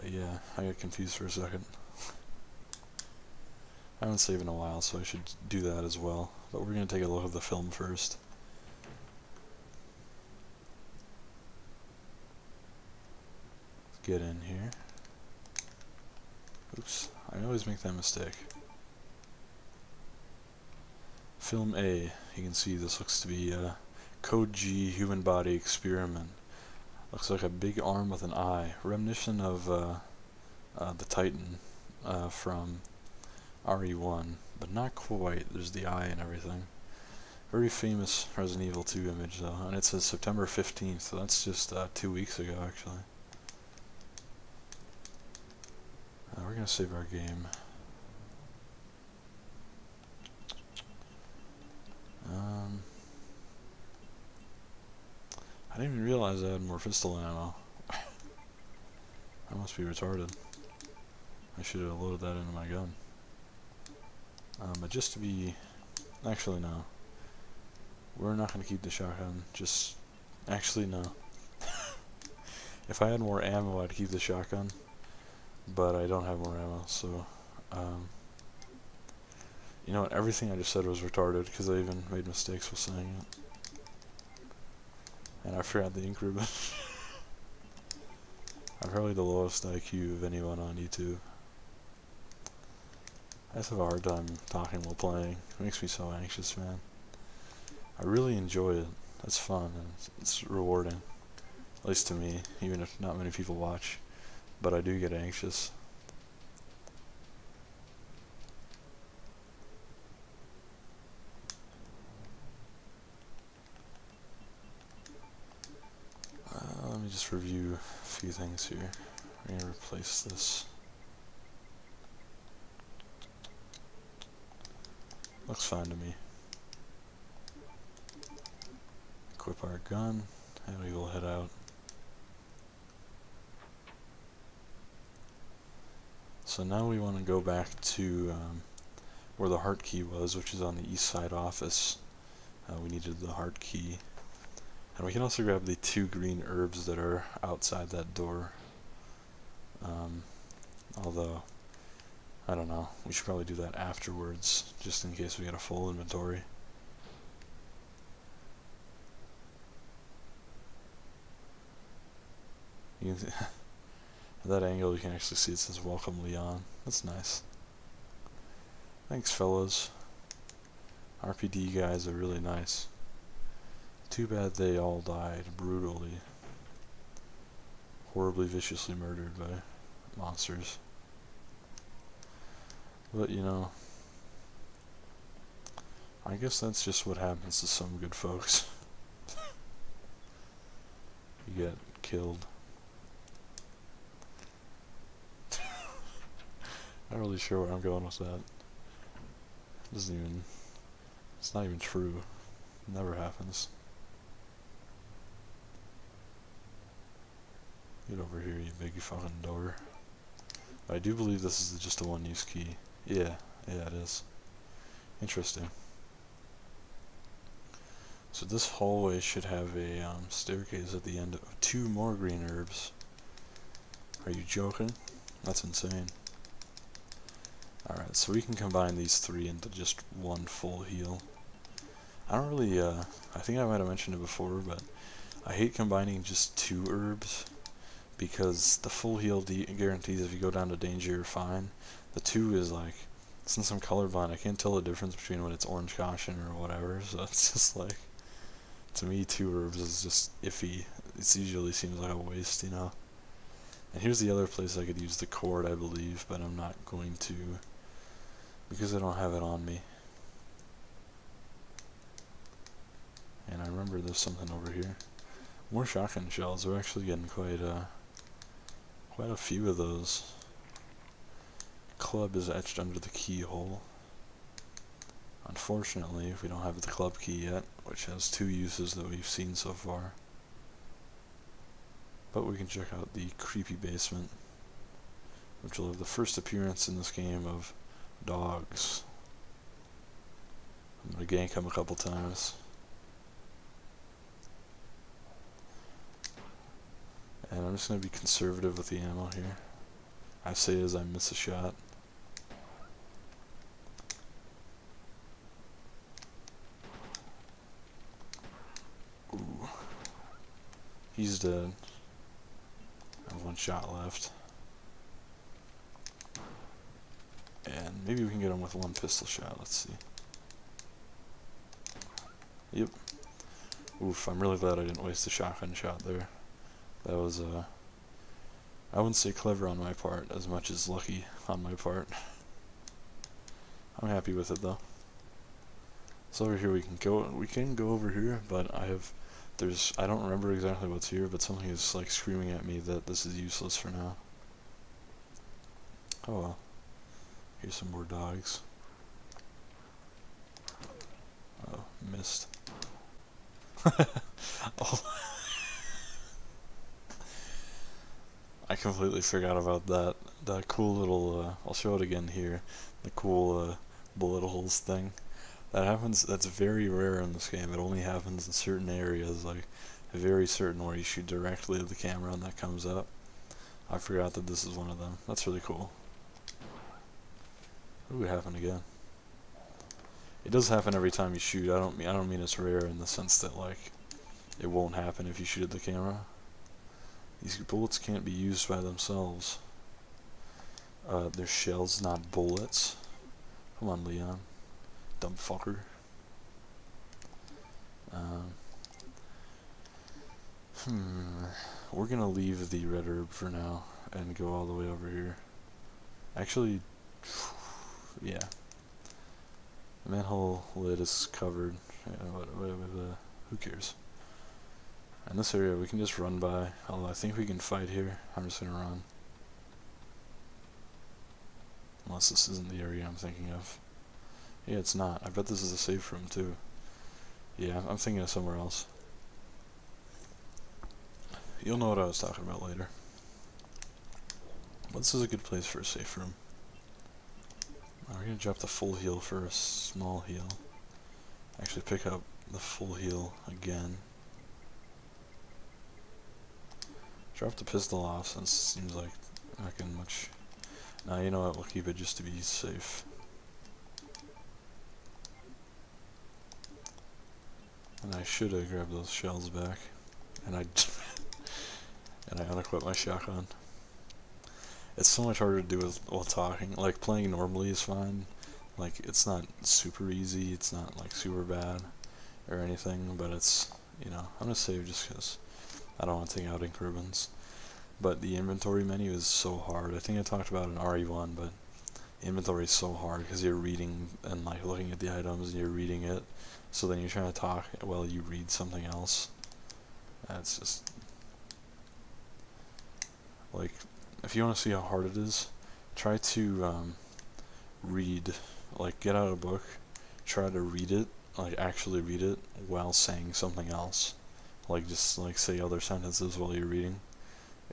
Yeah, I got confused for a second. I haven't saved in a while, so I should do that as well. But we're going to take a look at the film first. Get in here. Oops, I always make that mistake. Film A, you can see this looks to be a Code G human body experiment. Looks like a big arm with an eye, reminiscent of the Titan from RE1, but not quite. There's the eye and everything. Very famous Resident Evil 2 image though, and it says September 15th, so that's just 2 weeks ago actually. We're gonna save our game. didn't even realize I had more pistol ammo. I must be retarded. I should have loaded that into my gun. But just to be... Actually, no. We're not going to keep the shotgun. Just... Actually, no. If I had more ammo, I'd keep the shotgun. But I don't have more ammo, so... You know what? Everything I just said was retarded, because I even made mistakes with saying it. And I forgot the ink ribbon. I'm probably the lowest IQ of anyone on YouTube. I just have a hard time talking while playing. It makes me so anxious, man. I really enjoy it. It's fun, and it's rewarding. At least to me, even if not many people watch. But I do get anxious. Let me just review a few things here. We're going to replace this. Looks fine to me. Equip our gun, and we will head out. So now we want to go back to where the heart key was, which is on the east side office. We needed the heart key. And we can also grab the 2 green herbs that are outside that door. Although, I don't know, we should probably do that afterwards, just in case we get a full inventory. You can at that angle you can actually see it says "Welcome Leon." That's nice. Thanks, fellas. RPD guys are really nice. Too bad they all died brutally, horribly viciously murdered by monsters. But you know, I guess that's just what happens to some good folks. You get killed. Not really sure where I'm going with that. It's not even true. It never happens. Get over here, you big fucking door. I do believe this is just a one-use key. Yeah, it is. Interesting. So this hallway should have a staircase at the end of 2 more green herbs. Are you joking? That's insane. Alright, so we can combine these 3 into just 1 full heal. I don't really, I think I might have mentioned it before, but I hate combining just 2 herbs, because the full heal guarantees if you go down to danger you're fine. The 2 is like, since I'm colorblind, I can't tell the difference between when it's orange caution or whatever, so it's just like, to me 2 herbs is just iffy. It usually seems like a waste, you know. And here's the other place I could use the cord, I believe, but I'm not going to, because I don't have it on me. And I remember there's something over here. More shotgun shells. We're actually getting quite a few of those. Club is etched under the keyhole. Unfortunately, we don't have the club key yet, which has 2 uses that we've seen so far. But we can check out the creepy basement, which will have the first appearance in this game of dogs. I'm gonna gank him a couple times. And I'm just gonna be conservative with the ammo here. I say as I miss a shot. Ooh. He's dead. I have 1 shot left. And maybe we can get him with 1 pistol shot, let's see. Yep. Oof, I'm really glad I didn't waste a shotgun shot there. That was, I wouldn't say clever on my part as much as lucky on my part. I'm happy with it though. So over here we can go over here, but I don't remember exactly what's here, but something is like screaming at me that this is useless for now. Oh well. Here's some more dogs. Oh, missed. Oh. I completely forgot about that cool little, I'll show it again here, the cool bullet holes thing. That happens, that's very rare in this game. It only happens in certain areas, like very certain, where you shoot directly at the camera and that comes up. I forgot that this is one of them. That's really cool. Ooh, it happened again. It does happen every time you shoot. I don't mean it's rare in the sense that like it won't happen if you shoot at the camera. These bullets can't be used by themselves. They're shells, not bullets. Come on, Leon. Dumb fucker. We're gonna leave the red herb for now and go all the way over here. Actually, yeah. The manhole lid is covered. Who cares? In this area we can just run by, although I think we can fight here. I'm just gonna run. Unless this isn't the area I'm thinking of. Yeah, it's not. I bet this is a safe room too. Yeah, I'm thinking of somewhere else. You'll know what I was talking about later. But this is a good place for a safe room. We're gonna drop the full heal for a small heal. Actually pick up the full heal again. Drop the pistol off since it seems like not getting much. Nah, you know what, we'll keep it just to be safe. And I should have grabbed those shells back. And I unequipped my shotgun. It's so much harder to do while talking. Like, playing normally is fine. Like, it's not super easy, it's not like super bad or anything, but it's, you know, I'm gonna save just because I don't want to take out ink ribbons. But the inventory menu is so hard. I think I talked about it in RE1, but inventory is so hard because you're reading and like looking at the items and you're reading it. So then you're trying to talk while you read something else. That's just like, if you want to see how hard it is, try to read, like get out a book, try to read it, like actually read it while saying something else. Like just like say other sentences while you're reading.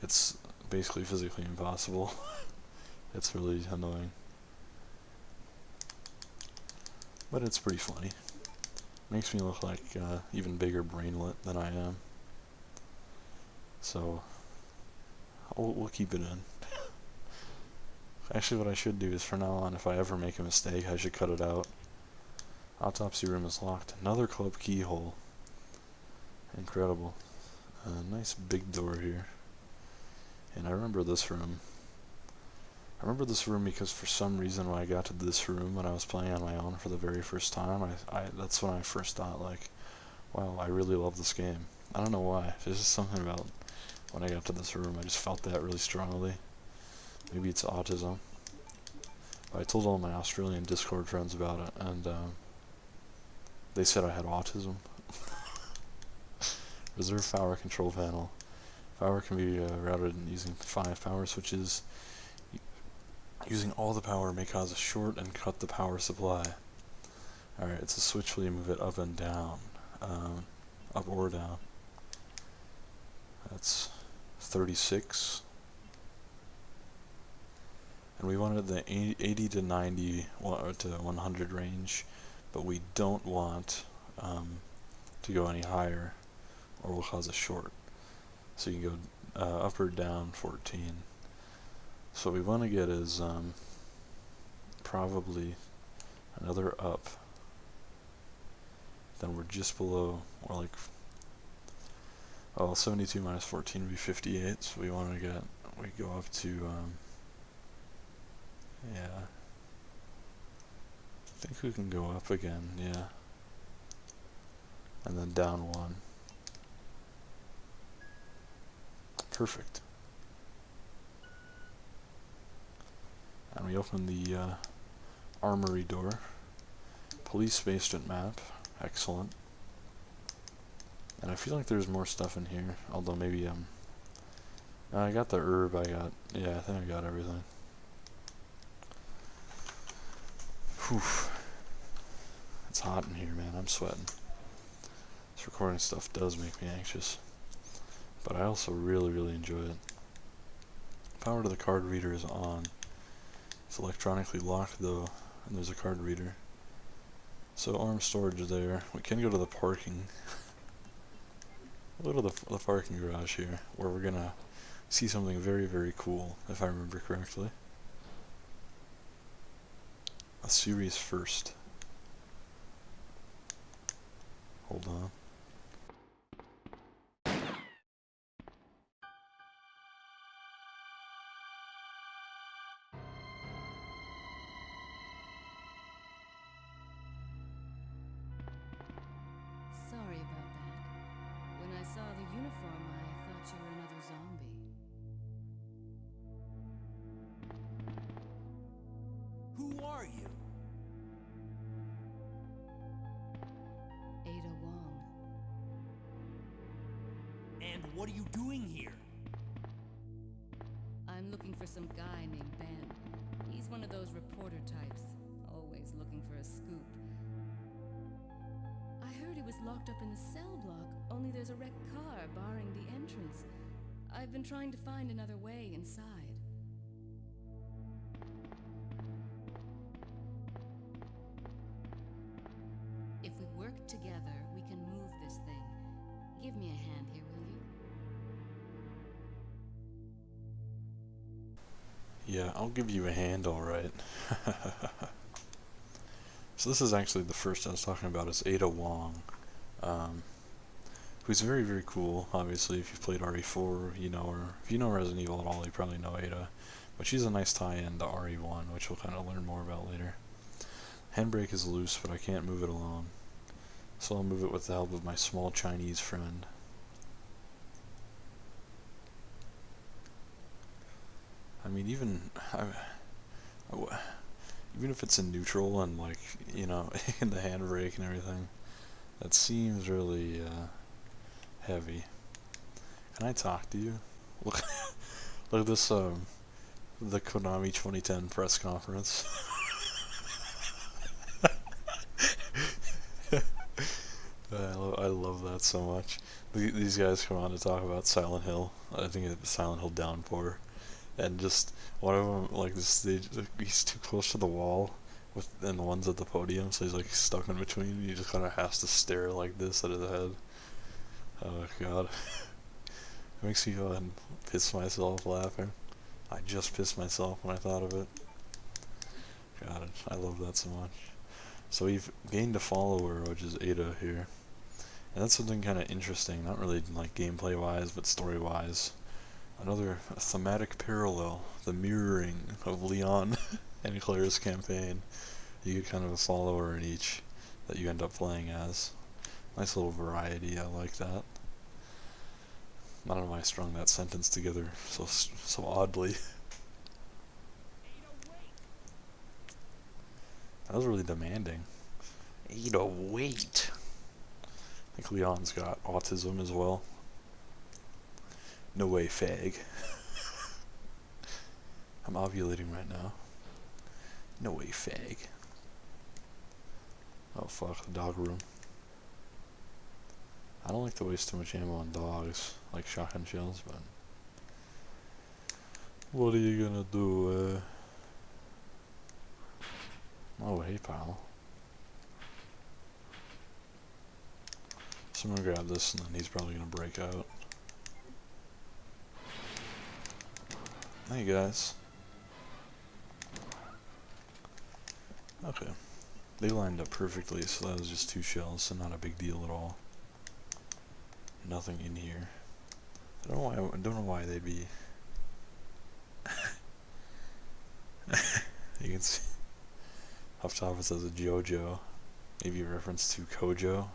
It's basically physically impossible. It's really annoying. But it's pretty funny. Makes me look like even bigger brainlet than I am. So we'll keep it in. Actually, what I should do is from now on, if I ever make a mistake, I should cut it out. Autopsy room is locked. Another club keyhole. Incredible. Nice big door here. And I remember this room. I remember this room because for some reason when I got to this room when I was playing on my own for the very first time, that's when I first thought like, wow, I really love this game. I don't know why. There's just something about when I got to this room, I just felt that really strongly. Maybe it's autism. But I told all my Australian Discord friends about it, and they said I had autism. Reserve power control panel. Power can be routed using 5 power switches. Using all the power may cause a short and cut the power supply. Alright, it's a switch where you move it up and down. Up or down. That's 36. And we wanted the 80 to 90 to 100 range, but we don't want to go any higher or we'll cause a short. So you can go up or down 14. So what we want to get is probably another up. Then we're just below, or like, oh, 72 minus 14 would be 58, so we want to get, we go up to, yeah, I think we can go up again, yeah, and then down 1. Perfect. And we open the armory door. Police basement map. Excellent. And I feel like there's more stuff in here, although maybe I got the herb, yeah, I think I got everything. Whew. It's hot in here, man, I'm sweating. This recording stuff does make me anxious. But I also really, really enjoy it. power to the card reader is on. It's electronically locked though, and there's a card reader. So arm storage there. We can go to the parking. We'll go to the parking garage here, where we're gonna see something very, very cool, if I remember correctly. A series first. Hold on. Sorry about that. When I saw the uniform, I thought you were another zombie. Who are you? Ada Wong. And what are you doing here? I'm looking for some guy named Ben. He's one of those reporter types, always looking for a scoop. I heard he was locked up in the cell block, only there's a wrecked car barring the entrance. I've been trying to find another way inside. If we work together, we can move this thing. Give me a hand here, will you? Yeah, I'll give you a hand, alright. So this is actually the first I was talking about, is Ada Wong. Who's very, very cool, obviously. If you've played RE4, you know her. If you know Resident Evil at all, you probably know Ada. But she's a nice tie-in to RE1, which we'll kind of learn more about later. Handbrake is loose, but I can't move it alone. So I'll move it with the help of my small Chinese friend. I mean, even if it's in neutral and, like, you know, in the handbrake and everything, that seems really heavy. Can I talk to you? Look, look at this, the Konami 2010 press conference. I love that so much. These guys come on to talk about Silent Hill. I think it's Silent Hill Downpour. And just one of them, like, this stage, he's too close to the wall, and the one's at the podium, so he's like stuck in between. And he just kind of has to stare like this at his head. Oh god, it makes me go ahead and piss myself laughing. I just pissed myself when I thought of it. God, I love that so much. So we've gained a follower, which is Ada here, and that's something kind of interesting. Not really like gameplay wise, but story wise. Another thematic parallel, the mirroring of Leon and Claire's campaign. You get kind of a follower in each that you end up playing as. Nice little variety, I like that. I don't know why I strung that sentence together so oddly. That was really demanding. Ada, wait! I think Leon's got autism as well. No way, fag. I'm ovulating right now. No way, fag. Oh fuck, the dog room. I don't like to waste too much ammo on dogs, like shotgun shells, but what are you gonna do, Oh, hey, pal. So I'm gonna grab this, and then he's probably gonna break out. Hey, guys. Okay. They lined up perfectly, so that was just 2 shells, so not a big deal at all. Nothing in here. I don't know why they'd be. You can see up top it says a JoJo, maybe a reference to Kojo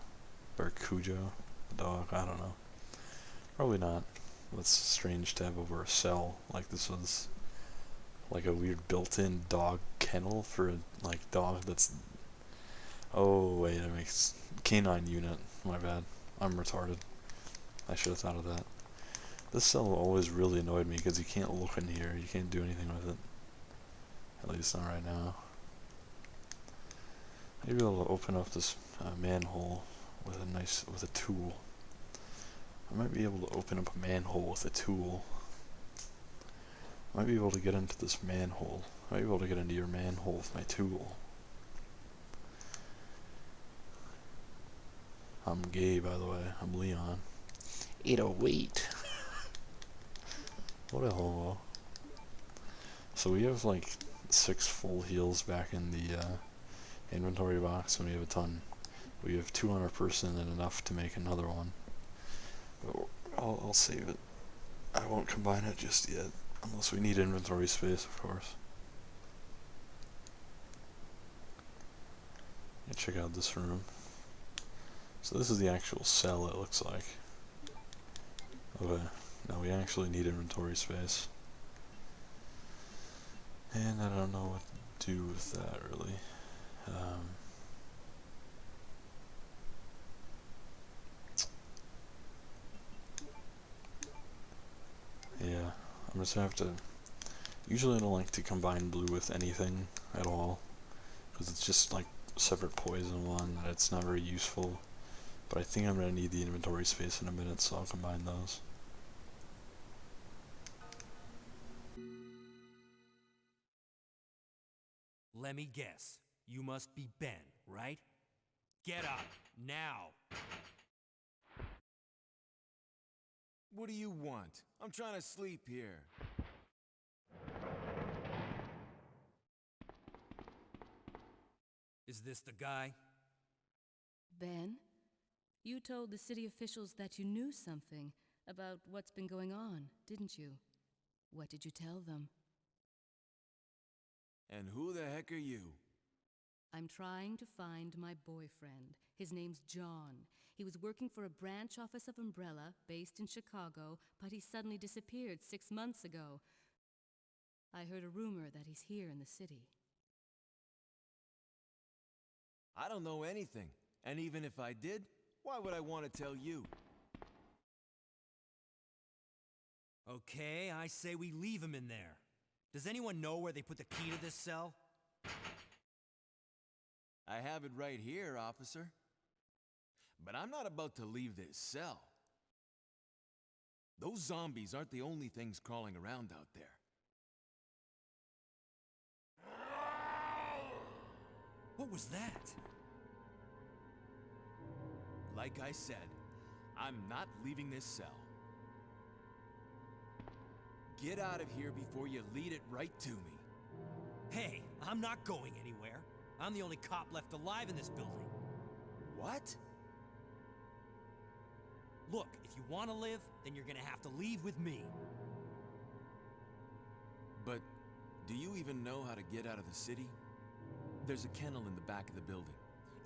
or Cujo, the dog. I don't know. Probably not. That's strange to have over a cell. Like this was like a weird built-in dog kennel for a dog that's. Oh wait, it makes canine unit. My bad. I'm retarded. I should have thought of that. This cell always really annoyed me because you can't look in here. You can't do anything with it. At least not right now. Maybe I'll open up this manhole with a tool. I might be able to open up a manhole with a tool. I might be able to get into this manhole. I might be able to get into your manhole with my tool. I'm gay, by the way. I'm Leon. 808. What a homo. So we have like 6 full heals back in the inventory box, and we have a ton. We have 2 on our person and enough to make another one. But I'll save it. I won't combine it just yet, unless we need inventory space, of course. Yeah, check out this room. So this is the actual cell, it looks like. Okay, now we actually need inventory space. And I don't know what to do with that, really. Yeah, I'm just gonna have to... Usually I don't like to combine blue with anything at all, because it's just like separate poison one, that it's not very useful. But I think I'm gonna need the inventory space in a minute, so I'll combine those. Let me guess. You must be Ben, right? Get up, now! What do you want? I'm trying to sleep here. Is this the guy? Ben, you told the city officials that you knew something about what's been going on, didn't you? What did you tell them? And who the heck are you? I'm trying to find my boyfriend. His name's John. He was working for a branch office of Umbrella, based in Chicago, but he suddenly disappeared 6 months ago. I heard a rumor that he's here in the city. I don't know anything. And even if I did, why would I want to tell you? Okay, I say we leave him in there. Does anyone know where they put the key to this cell? I have it right here, officer. But I'm not about to leave this cell. Those zombies aren't the only things crawling around out there. What was that? Like I said, I'm not leaving this cell. Get out of here before you lead it right to me. Hey, I'm not going anywhere. I'm the only cop left alive in this building. What? Look, if you want to live, then you're gonna have to leave with me. But do you even know how to get out of the city? There's a kennel in the back of the building.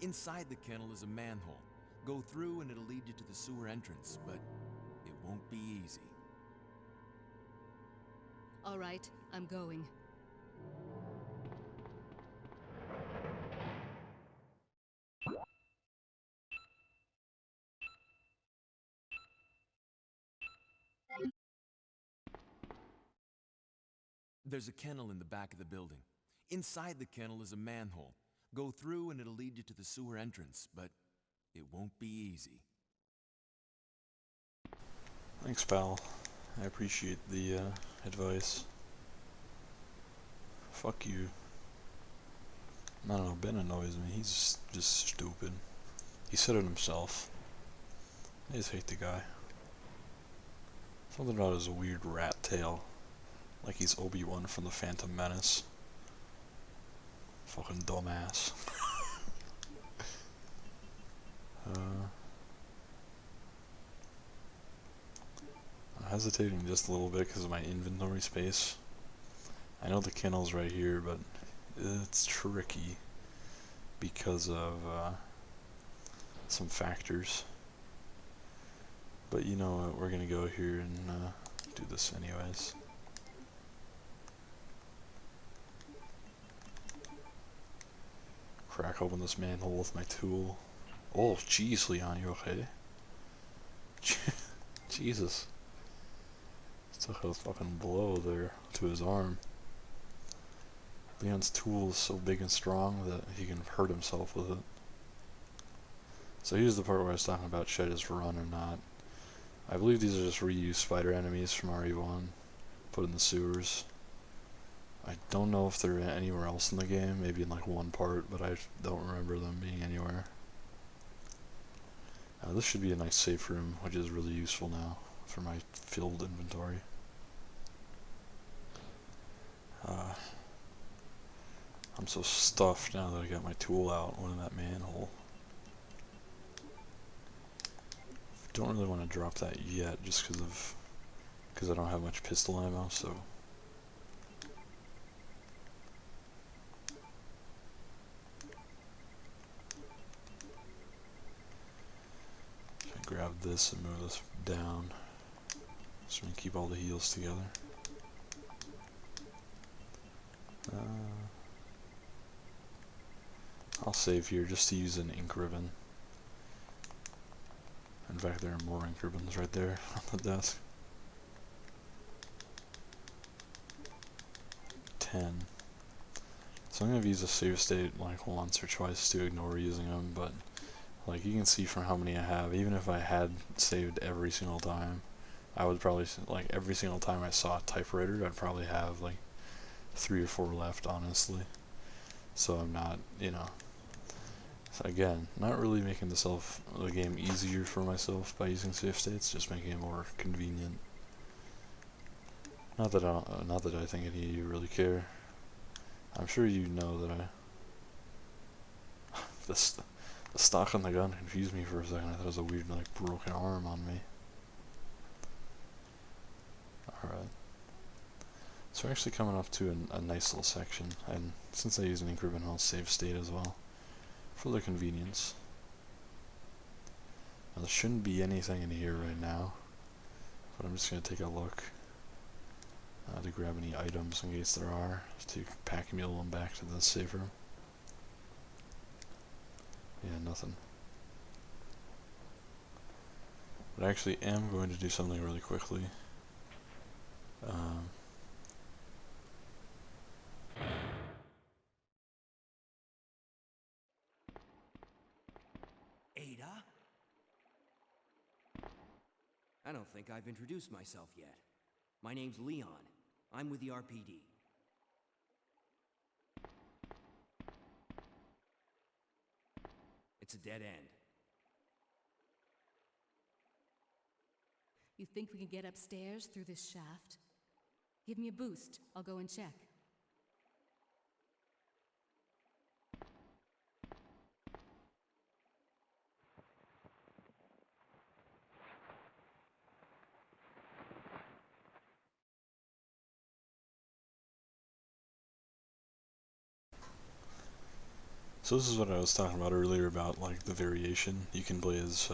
Inside the kennel is a manhole. Go through and it'll lead you to the sewer entrance, but it won't be easy. All right, I'm going. There's a kennel in the back of the building. Inside the kennel is a manhole. Go through and it'll lead you to the sewer entrance, but it won't be easy. Thanks, pal. I appreciate the advice. Fuck you. I don't know, Ben annoys me. He's just stupid. He said it himself. I just hate the guy. Something about his weird rat tail. Like he's Obi-Wan from the Phantom Menace. Fucking dumbass. I'm hesitating just a little bit because of my inventory space. I know the kennel's right here, but it's tricky because of some factors. But you know what, we're gonna go here and do this anyways. Crack open this manhole with my tool. Oh, jeez, Leon, you okay? Jesus. Took a fucking blow there to his arm. Leon's tool is so big and strong that he can hurt himself with it. So here's the part where I was talking about should I just run or not. I believe these are just reused spider enemies from RE1, put in the sewers. I don't know if they're anywhere else in the game, maybe in like one part, but I don't remember them being anywhere. This should be a nice safe room, which is really useful now for my filled inventory. I'm so stuffed now that I got my tool out, one in that manhole. Don't really want to drop that yet, just because I don't have much pistol ammo, so. Grab this and move this down. Just gonna keep all the heals together. I'll save here just to use an ink ribbon. In fact, there are more ink ribbons right there on the desk. 10. So I'm gonna use a save state like once or twice to ignore using them, but like you can see from how many I have, even if I had saved every single time, I would probably, like every single time I saw a typewriter, I'd probably have like 3 or 4 left, honestly. So I'm not, you know, again, not really making the game easier for myself by using save states, just making it more convenient. Not that I think any of you really care. I'm sure you know that the stock on the gun confused me for a second. I thought it was a weird, like, broken arm on me. Alright. So we're actually coming up to a nice little section, and since I use an ink ribbon, I'll save state as well, for the convenience. Now there shouldn't be anything in here right now, but I'm just going to take a look to grab any items in case there are, to pack mule them back to the safe room. Yeah, nothing. But I actually am going to do something really quickly. Ada? I don't think I've introduced myself yet. My name's Leon. I'm with the RPD. It's a dead end. You think we can get upstairs through this shaft? Give me a boost. I'll go and check. So this is what I was talking about earlier about, like, the variation. You can play as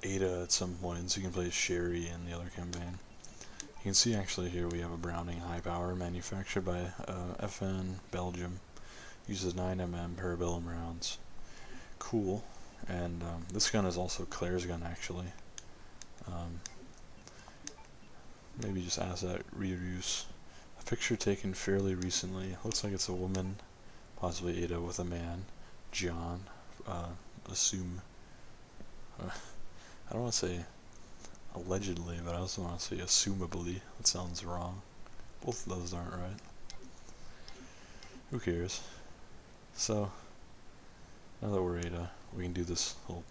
Ada at some points, you can play as Sherry in the other campaign. You can see actually here we have a Browning high power manufactured by FN Belgium. Uses 9mm parabellum rounds. Cool. And this gun is also Claire's gun actually. Maybe just asset reuse. A picture taken fairly recently. Looks like it's a woman, possibly Ada, with a man, John. Assume. I don't want to say allegedly, but I also want to say assumably. That sounds wrong. Both of those aren't right. Who cares? So, now that we're Ada, we can do this whole.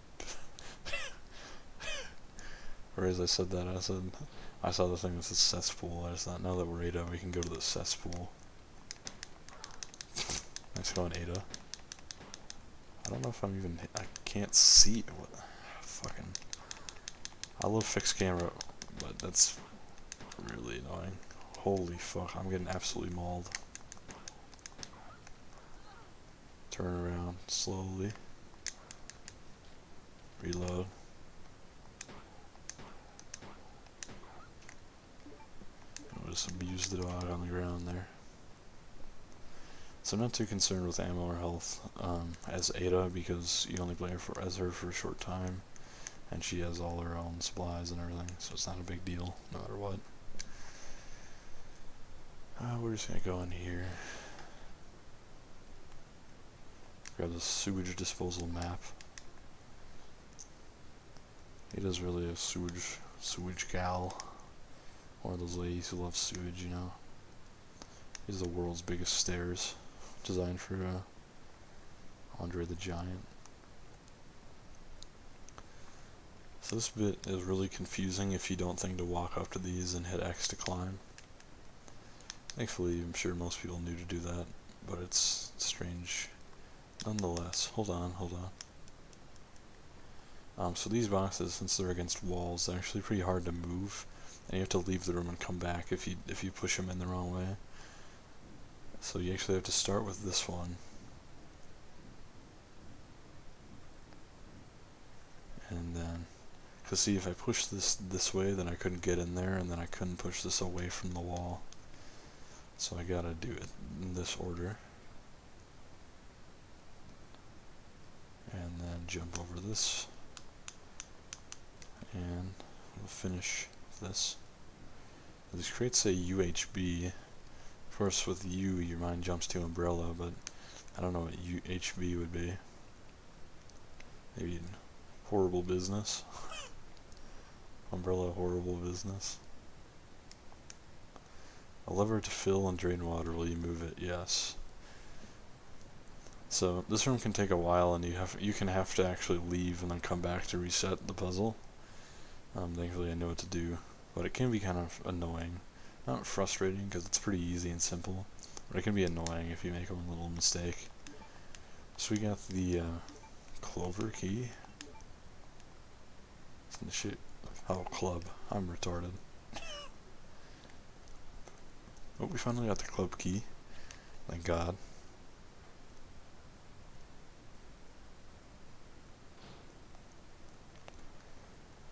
Or as I said that, I saw the thing with the cesspool. I just thought, now that we're Ada, we can go to the cesspool. Nice going, Ada. I don't know if I'm even. I can't see. What? Fucking. I love fixed camera, but that's really annoying. Holy fuck, I'm getting absolutely mauled. Turn around slowly. Reload. I'll just abuse the dog on the ground there. So I'm not too concerned with ammo or health as Ada, because you only play her as her for a short time, and she has all her own supplies and everything, so it's not a big deal no matter what. We're just gonna go in here. Grab the sewage disposal map. Ada's really a sewage gal. One of those ladies who loves sewage, you know. These are the world's biggest stairs, designed for Andre the Giant. So this bit is really confusing if you don't think to walk up to these and hit X to climb. Thankfully, I'm sure most people knew to do that, but it's strange nonetheless. Hold on. So these boxes, since they're against walls, they're actually pretty hard to move, and you have to leave the room and come back if you push them in the wrong way. So you actually have to start with this one, and then, cause see, if I push this way, then I couldn't get in there, and then I couldn't push this away from the wall. So I gotta do it in this order, and then jump over this, and we'll finish this. These crates say UHB. Of course, with U, your mind jumps to umbrella, but I don't know what UHB would be. Maybe horrible business. Umbrella horrible business. A lever to fill and drain water. Will you move it? Yes. So this room can take a while, and you can have to actually leave and then come back to reset the puzzle. Thankfully, I know what to do, but it can be kind of annoying. Not frustrating, because it's pretty easy and simple, but it can be annoying if you make a little mistake. So we got the clover key. It's in the shape of oh, club. I'm retarded. Oh, we finally got the club key. Thank God.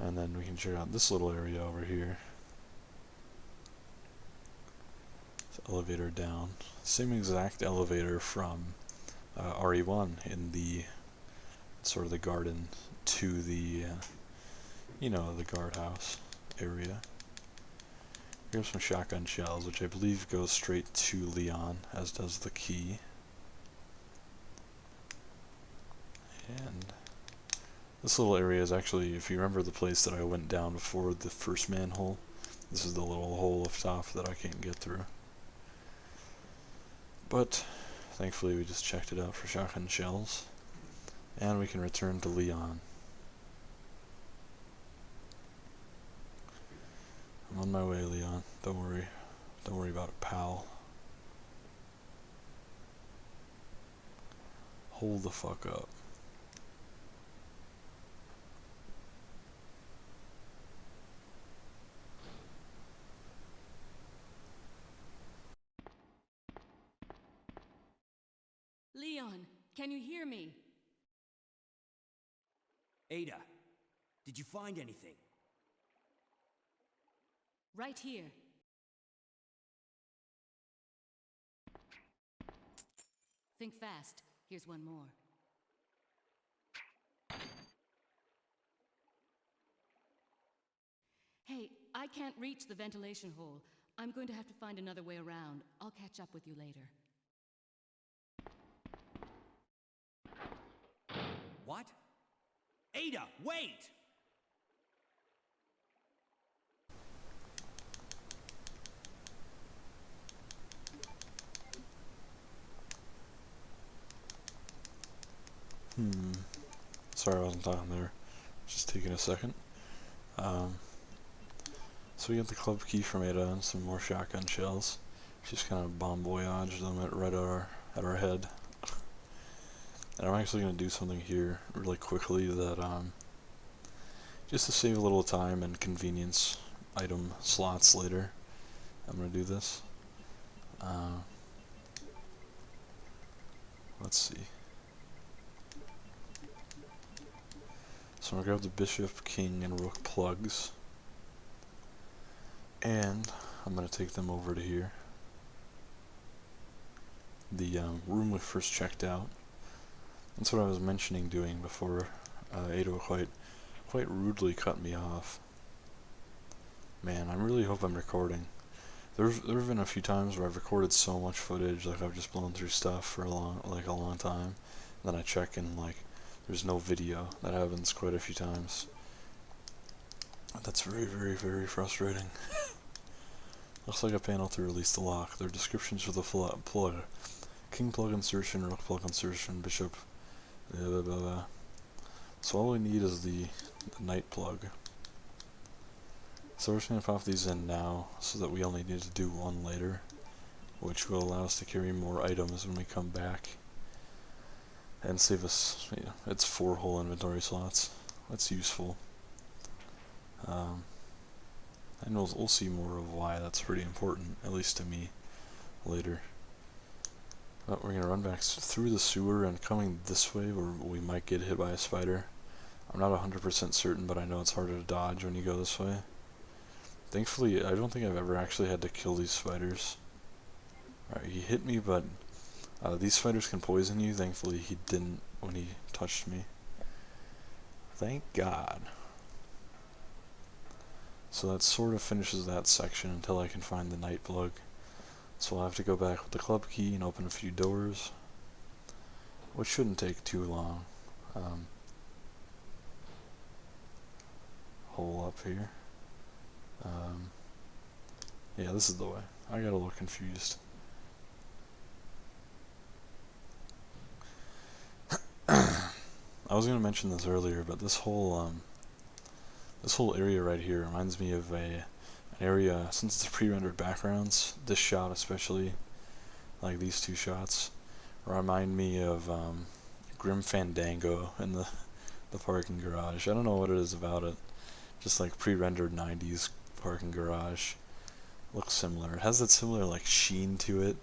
And then we can check out this little area over here. Elevator down. Same exact elevator from RE1 in the sort of the garden to the, you know, the guardhouse area. Here's some shotgun shells, which I believe goes straight to Leon, as does the key. And this little area is actually, if you remember the place that I went down before, the first manhole, this is the little hole up top that I can't get through. But thankfully we just checked it out for shotgun shells, and we can return to Leon. I'm on my way, Leon. Don't worry. Don't worry about it, pal. Hold the fuck up. Leon, can you hear me? Ada, did you find anything? Right here. Think fast. Here's one more. Hey, I can't reach the ventilation hole. I'm going to have to find another way around. I'll catch up with you later. What? Ada, wait! Sorry I wasn't talking there. Just taking a second. So we got the club key from Ada and some more shotgun shells. Just kind of bon voyage them right at our head. And I'm actually going to do something here really quickly that, just to save a little time and convenience item slots later, I'm going to do this. Let's see. So I'm going to grab the bishop, king, and rook plugs. And I'm going to take them over to here. The room we first checked out. That's what I was mentioning doing before Ada quite rudely cut me off. Man, I really hope I'm recording. There have been a few times where I've recorded so much footage, like I've just blown through stuff for a long time. Then I check and like there's no video. That happens quite a few times. That's very, very, very frustrating. Looks like a panel to release the lock. There are descriptions for the plug. King plug insertion, rook plug insertion, bishop, blah blah blah blah. So all we need is the knight plug. So we're just going to pop these in now, so that we only need to do one later, which will allow us to carry more items when we come back, and save us, it's 4 whole inventory slots. That's useful. And we'll see more of why that's pretty important, at least to me, later. But we're going to run back through the sewer and coming this way where we might get hit by a spider. I'm not 100% certain, but I know it's harder to dodge when you go this way. Thankfully, I don't think I've ever actually had to kill these spiders. Alright, he hit me, but these spiders can poison you. Thankfully, he didn't when he touched me. Thank God. So that sort of finishes that section until I can find the night plug. So I'll have to go back with the club key and open a few doors, which shouldn't take too long. Hole up here. Yeah, this is the way. I got a little confused. I was going to mention this earlier, but this whole area right here reminds me of an area, since it's pre-rendered backgrounds, this shot especially, like these two shots, remind me of Grim Fandango in the parking garage. I don't know what it is about it, just like pre-rendered 90s parking garage. Looks similar. It has that similar like sheen to it.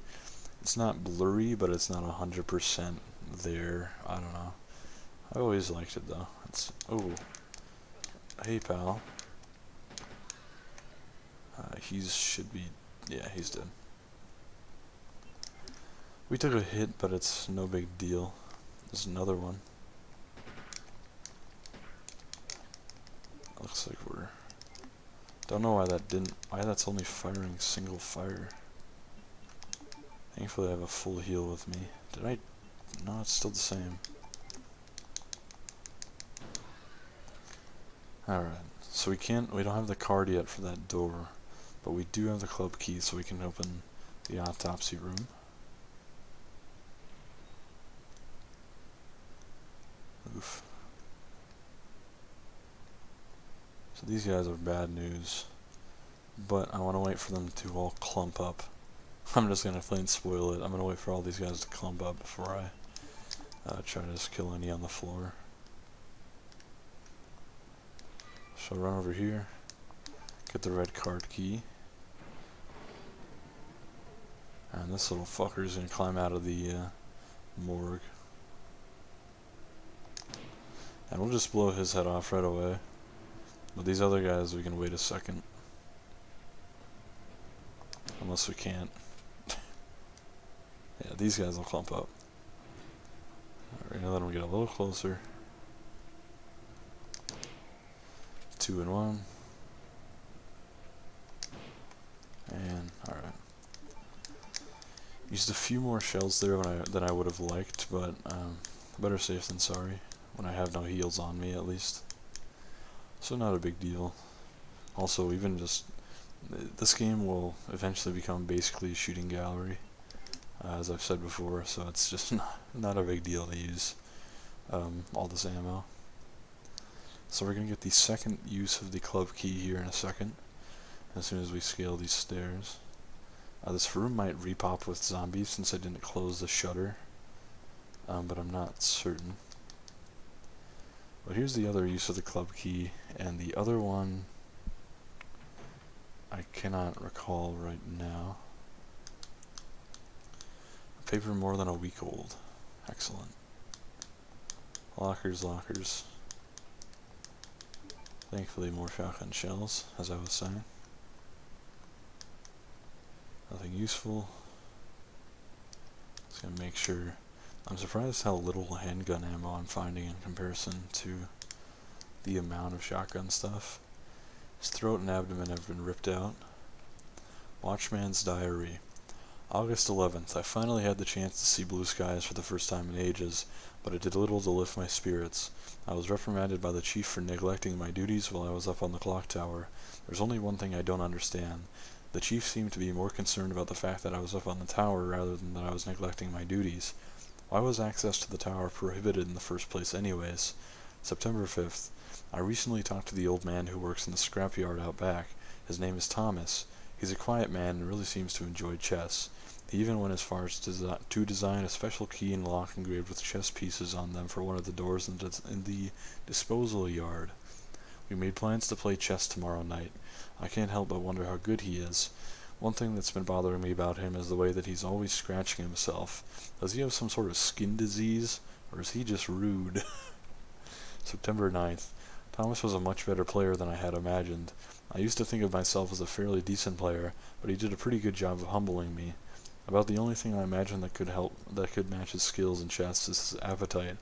It's not blurry, but it's not 100% there. I don't know. I always liked it though. It's hey pal. Should be, yeah, he's dead. We took a hit, but it's no big deal. There's another one. Looks like we're, don't know why that's only firing single fire. Thankfully I have a full heal with me. No, it's still the same. Alright, so we don't have the card yet for that door, but we do have the club key, so we can open the autopsy room. Oof. So these guys are bad news, but I want to wait for them to all clump up. I'm just going to plain spoil it. I'm going to wait for all these guys to clump up before I try to just kill any on the floor. So run over here, get the red card key, and this little fucker is going to climb out of the morgue. And we'll just blow his head off right away. But these other guys, we can wait a second. Unless we can't. Yeah, these guys will clump up. Alright, now let them get a little closer. 2 and 1. And, alright. Used a few more shells there than I would have liked, but better safe than sorry. When I have no heals on me, at least. So not a big deal. Also, even just, this game will eventually become basically a shooting gallery, as I've said before, so it's just not a big deal to use all this ammo. So we're going to get the second use of the club key here in a second, as soon as we scale these stairs. This room might repop with zombies since I didn't close the shutter, but I'm not certain. But here's the other use of the club key, and the other one I cannot recall right now. Paper more than a week old. Excellent. Lockers, lockers. Thankfully more shotgun shells, as I was saying. Nothing useful. Just gonna make sure. I'm surprised how little handgun ammo I'm finding in comparison to the amount of shotgun stuff. His throat and abdomen have been ripped out. Watchman's Diary. August 11th. I finally had the chance to see blue skies for the first time in ages, but it did little to lift my spirits. I was reprimanded by the chief for neglecting my duties while I was up on the clock tower. There's only one thing I don't understand. The chief seemed to be more concerned about the fact that I was up on the tower rather than that I was neglecting my duties. Why was access to the tower prohibited in the first place anyways? September 5th. I recently talked to the old man who works in the scrapyard out back. His name is Thomas. He's a quiet man and really seems to enjoy chess. He even went as far as to design a special key and lock engraved with chess pieces on them for one of the doors in the disposal yard. We made plans to play chess tomorrow night. I can't help but wonder how good he is. One thing that's been bothering me about him is the way that he's always scratching himself. Does he have some sort of skin disease, or is he just rude? September 9th. Thomas was a much better player than I had imagined. I used to think of myself as a fairly decent player, but he did a pretty good job of humbling me. About the only thing I imagine that could match his skills in chess is his appetite.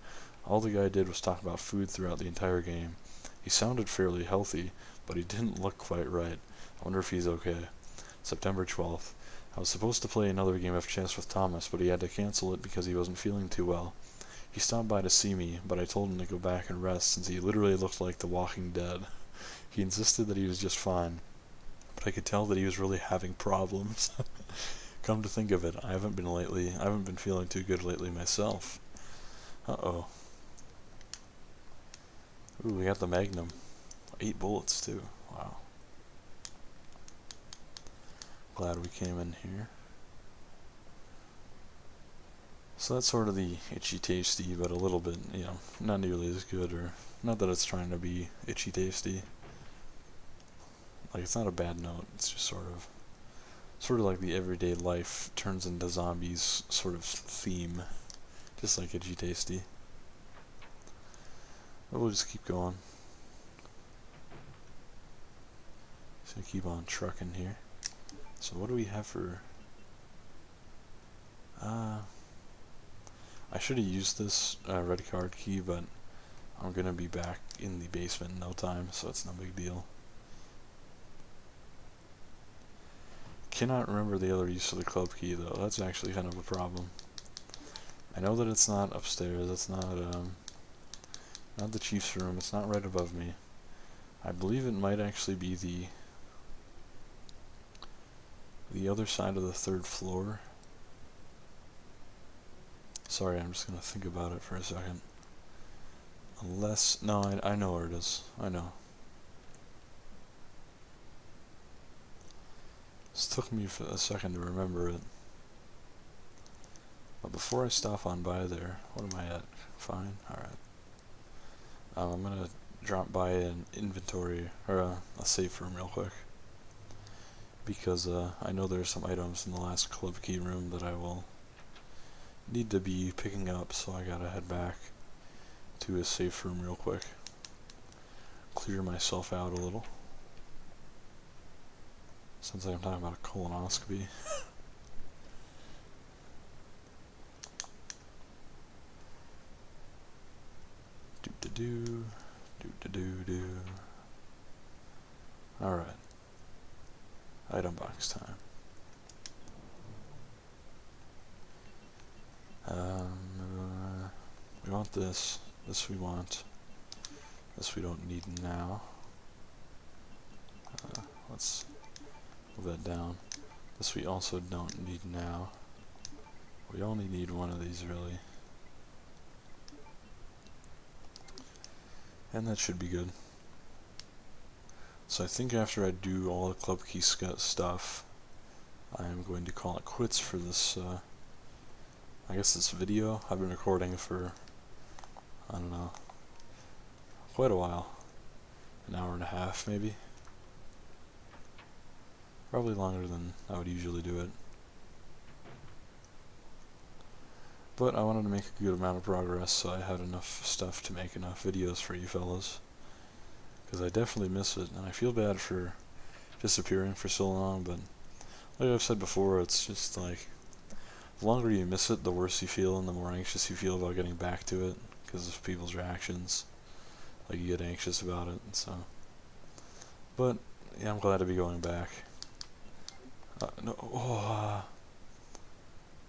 All the guy did was talk about food throughout the entire game. He sounded fairly healthy, but he didn't look quite right. I wonder if he's okay. September 12th. I was supposed to play another game of chess with Thomas, but he had to cancel it because he wasn't feeling too well. He stopped by to see me, but I told him to go back and rest since he literally looked like the Walking Dead. He insisted that he was just fine, but I could tell that he was really having problems. Come to think of it, I haven't been feeling too good lately myself. Uh-oh. Ooh, we got the Magnum. 8 bullets, too. Wow. Glad we came in here. So that's sort of the itchy tasty, but a little bit, not nearly as good, or not that it's trying to be itchy tasty. Like, it's not a bad note, it's just sort of like the everyday life turns into zombies sort of theme. Just like itchy tasty. But we'll just keep going. So keep on trucking here. So what do we have for... I should have used this red card key, but I'm gonna be back in the basement in no time, so it's no big deal. Cannot remember the other use of the club key though. That's actually kind of a problem. I know that it's not upstairs. It's not the chief's room. It's not right above me. I believe it might actually be the other side of the 3rd floor. Sorry, I'm just gonna think about it for a second. Unless, no, I know where it is. I know. This took me for a second to remember it. But before I stop on by there, what am I at? Fine? Alright. I'm gonna drop by an inventory, or a safe room real quick. Because I know there's some items in the last club key room that I will need to be picking up, so I gotta head back to a safe room real quick. Clear myself out a little. Sounds like I'm talking about a colonoscopy. Do. Alright. Item box time. We want this. This we want. This we don't need now. Let's move that down. This we also don't need now. We only need one of these really. And that should be good. So I think after I do all the club key stuff, I am going to call it quits for this, I guess this video. I've been recording for, I don't know, quite a while. An hour and a half, maybe. Probably longer than I would usually do it. But I wanted to make a good amount of progress, so I had enough stuff to make enough videos for you fellas. Because I definitely miss it, and I feel bad for disappearing for so long, but like I've said before, it's just like, the longer you miss it, the worse you feel, and the more anxious you feel about getting back to it, because of people's reactions. Like, you get anxious about it, and so. But, yeah, I'm glad to be going back.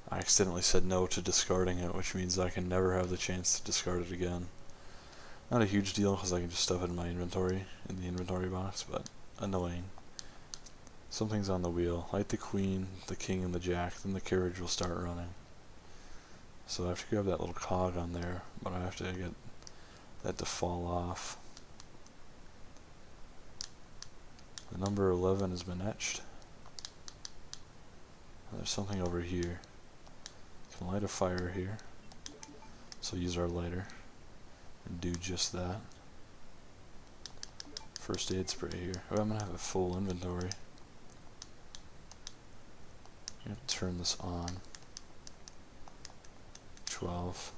I accidentally said no to discarding it, which means I can never have the chance to discard it again. Not a huge deal, because I can just stuff it in my inventory, in the inventory box, but annoying. Something's on the wheel. Light the queen, the king, and the jack, then the carriage will start running. So I have to grab that little cog on there, but I have to get that to fall off. The number 11 has been etched. There's something over here. You can light a fire here. So use our lighter and do just that. First aid spray here. Oh, I'm gonna have a full inventory. I'm gonna turn this on. 12.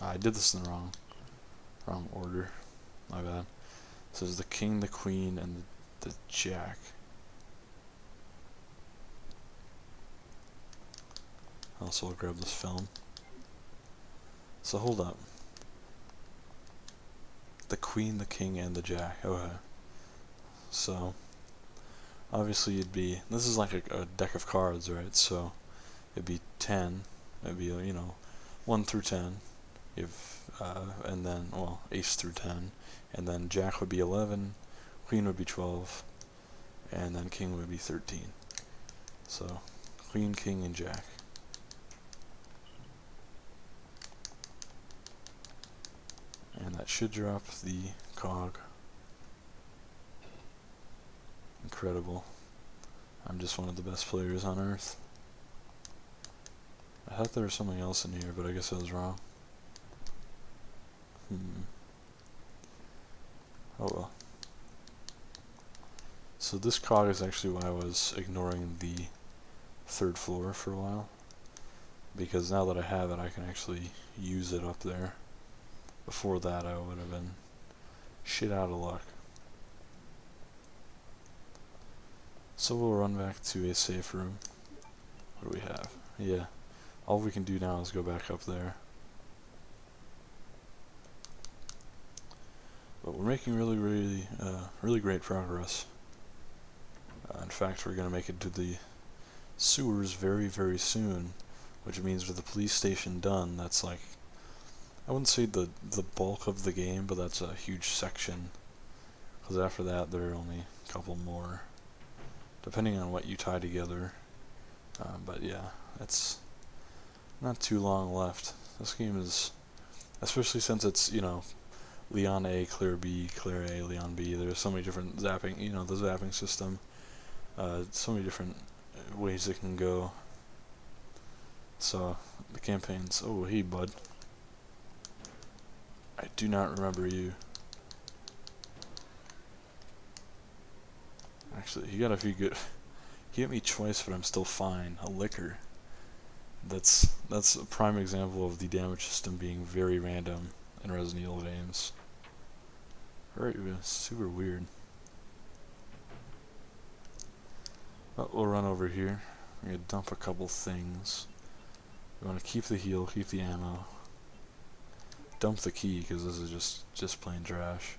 I did this in the wrong order. My bad. So there's the king, the queen, and the jack. Also, I'll grab this film. So hold up. The queen, the king, and the jack. Okay. So obviously it'd be, this is like a deck of cards, right? So it'd be 10. It'd be, you know, 1 through 10. If and then, well, ace through 10, and then jack would be 11, queen would be 12, and then king would be 13. So queen, king, and jack. And that should drop the cog. Incredible. I'm just one of the best players on earth. I thought there was something else in here, but I guess I was wrong. Oh well. So this cog is actually why I was ignoring the 3rd floor for a while. Because now that I have it, I can actually use it up there. Before that, I would have been shit out of luck. So we'll run back to a safe room. What do we have? Yeah. All we can do now is go back up there. But we're making really great progress. In fact, we're going to make it to the sewers very, very soon, which means with the police station done, that's like, I wouldn't say the bulk of the game, but that's a huge section. Because after that, there are only a couple more, depending on what you tie together. But yeah, it's not too long left. This game is, especially since it's, you know, Leon A, Claire B, Claire A, Leon B. There's so many different zapping, you know, the zapping system. So many different ways it can go. So the campaigns. Oh, hey, bud. I do not remember you. Actually, he got a few good. He hit me twice, but I'm still fine. A liquor. That's a prime example of the damage system being very random in Resident Evil games. Very super weird. But we'll run over here. We're gonna dump a couple things. We want to keep the heal, keep the ammo. Dump the key because this is just plain trash.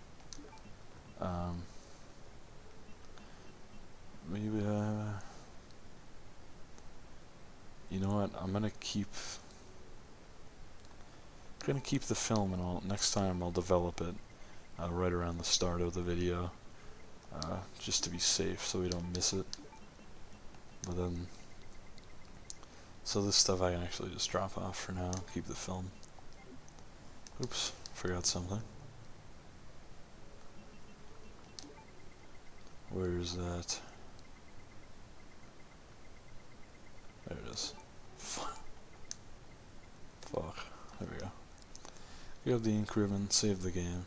Maybe you know what? I'm gonna keep the film, and next time I'll develop it right around the start of the video, just to be safe so we don't miss it. But then, so this stuff I can actually just drop off for now. Keep the film. Oops, forgot something. Where's that? There it is. Fuck. There we go. We have the ink ribbon, save the game.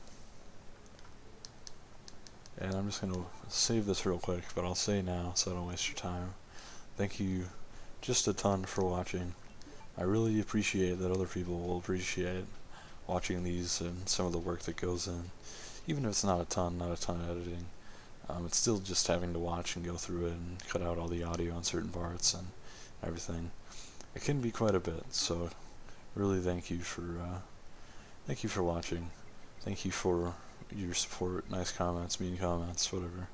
And I'm just gonna save this real quick, but I'll say now so I don't waste your time. Thank you just a ton for watching. I really appreciate that other people will appreciate watching these and some of the work that goes in. Even if it's not a ton of editing. It's still just having to watch and go through it and cut out all the audio on certain parts and everything. It can be quite a bit, so really thank you for watching. Thank you for your support, nice comments, mean comments, whatever.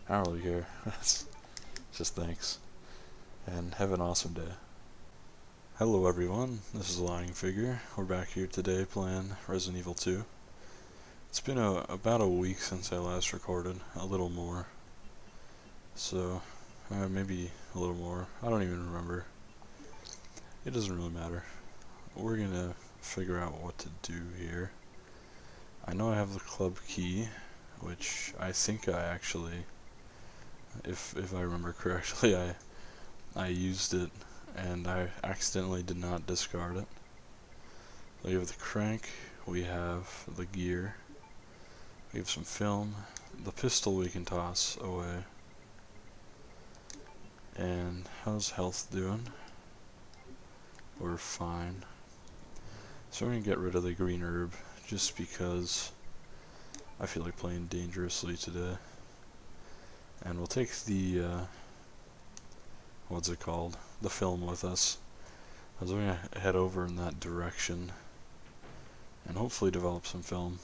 I don't really care. Just thanks. And have an awesome day. Hello everyone, this is Lying Figure. We're back here today playing Resident Evil 2. It's been about a week since I last recorded, a little more. So, maybe a little more. I don't even remember. It doesn't really matter. We're gonna figure out what to do here. I know I have the club key, which I think I actually, if I remember correctly, I used it and I accidentally did not discard it. We have the crank, we have the gear, we have some film, the pistol we can toss away. And how's health doing? We're fine. So we're gonna get rid of the green herb just because I feel like playing dangerously today. And we'll take the what's it called? The film with us. So we're gonna head over in that direction and hopefully develop some film.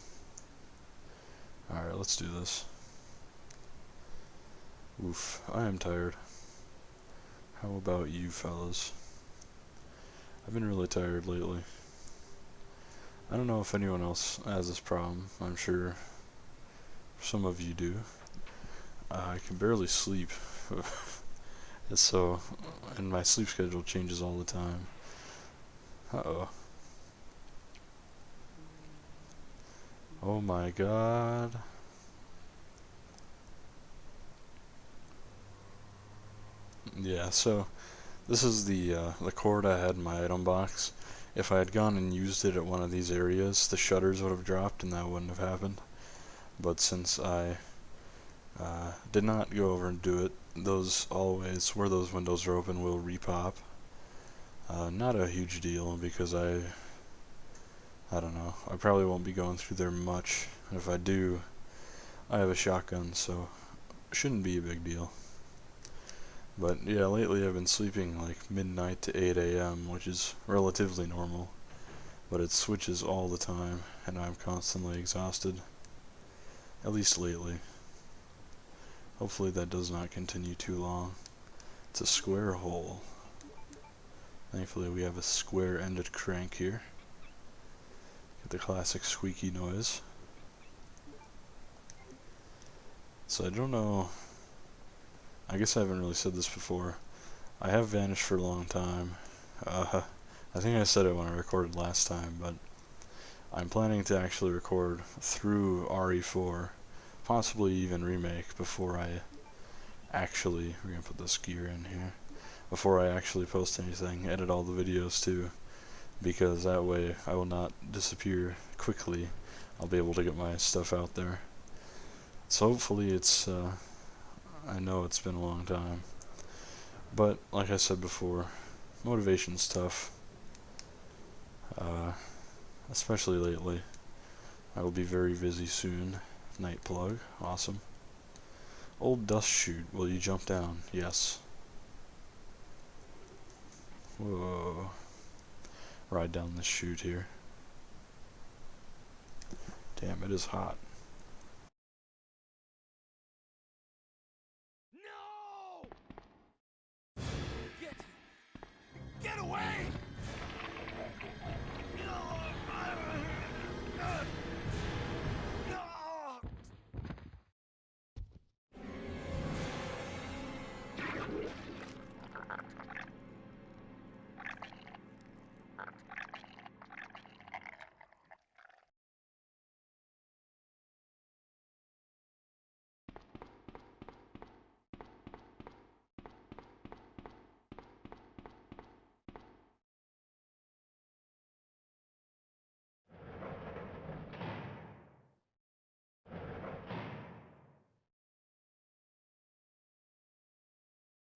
Alright, let's do this. Oof, I am tired. How about you fellas? I've been really tired lately. I don't know if anyone else has this problem. I'm sure some of you do. I can barely sleep. So, and my sleep schedule changes all the time. Uh-oh. Oh my god. Yeah, so this is the cord I had in my item box. If I had gone and used it at one of these areas, the shutters would have dropped and that wouldn't have happened. But since I did not go over and do it, those always, where those windows are open, will repop. Not a huge deal because I don't know, I probably won't be going through there much. And if I do, I have a shotgun, so it shouldn't be a big deal. But yeah, lately I've been sleeping like midnight to 8 a.m., which is relatively normal. But it switches all the time, and I'm constantly exhausted. At least lately. Hopefully that does not continue too long. It's a square hole. Thankfully we have a square-ended crank here. Get the classic squeaky noise. So I don't know, I guess I haven't really said this before. I have vanished for a long time. I think I said it when I recorded last time, but I'm planning to actually record through RE4, possibly even remake, before I actually, we're gonna put this gear in here, before I actually post anything, edit all the videos too, because that way I will not disappear quickly. I'll be able to get my stuff out there. So hopefully it's, I know it's been a long time, but like I said before, motivation's tough, especially lately. I will be very busy soon. Night plug, awesome. Old dust chute, will you jump down? Yes. Whoa. Ride down this chute here. Damn, it is hot. No! Get away!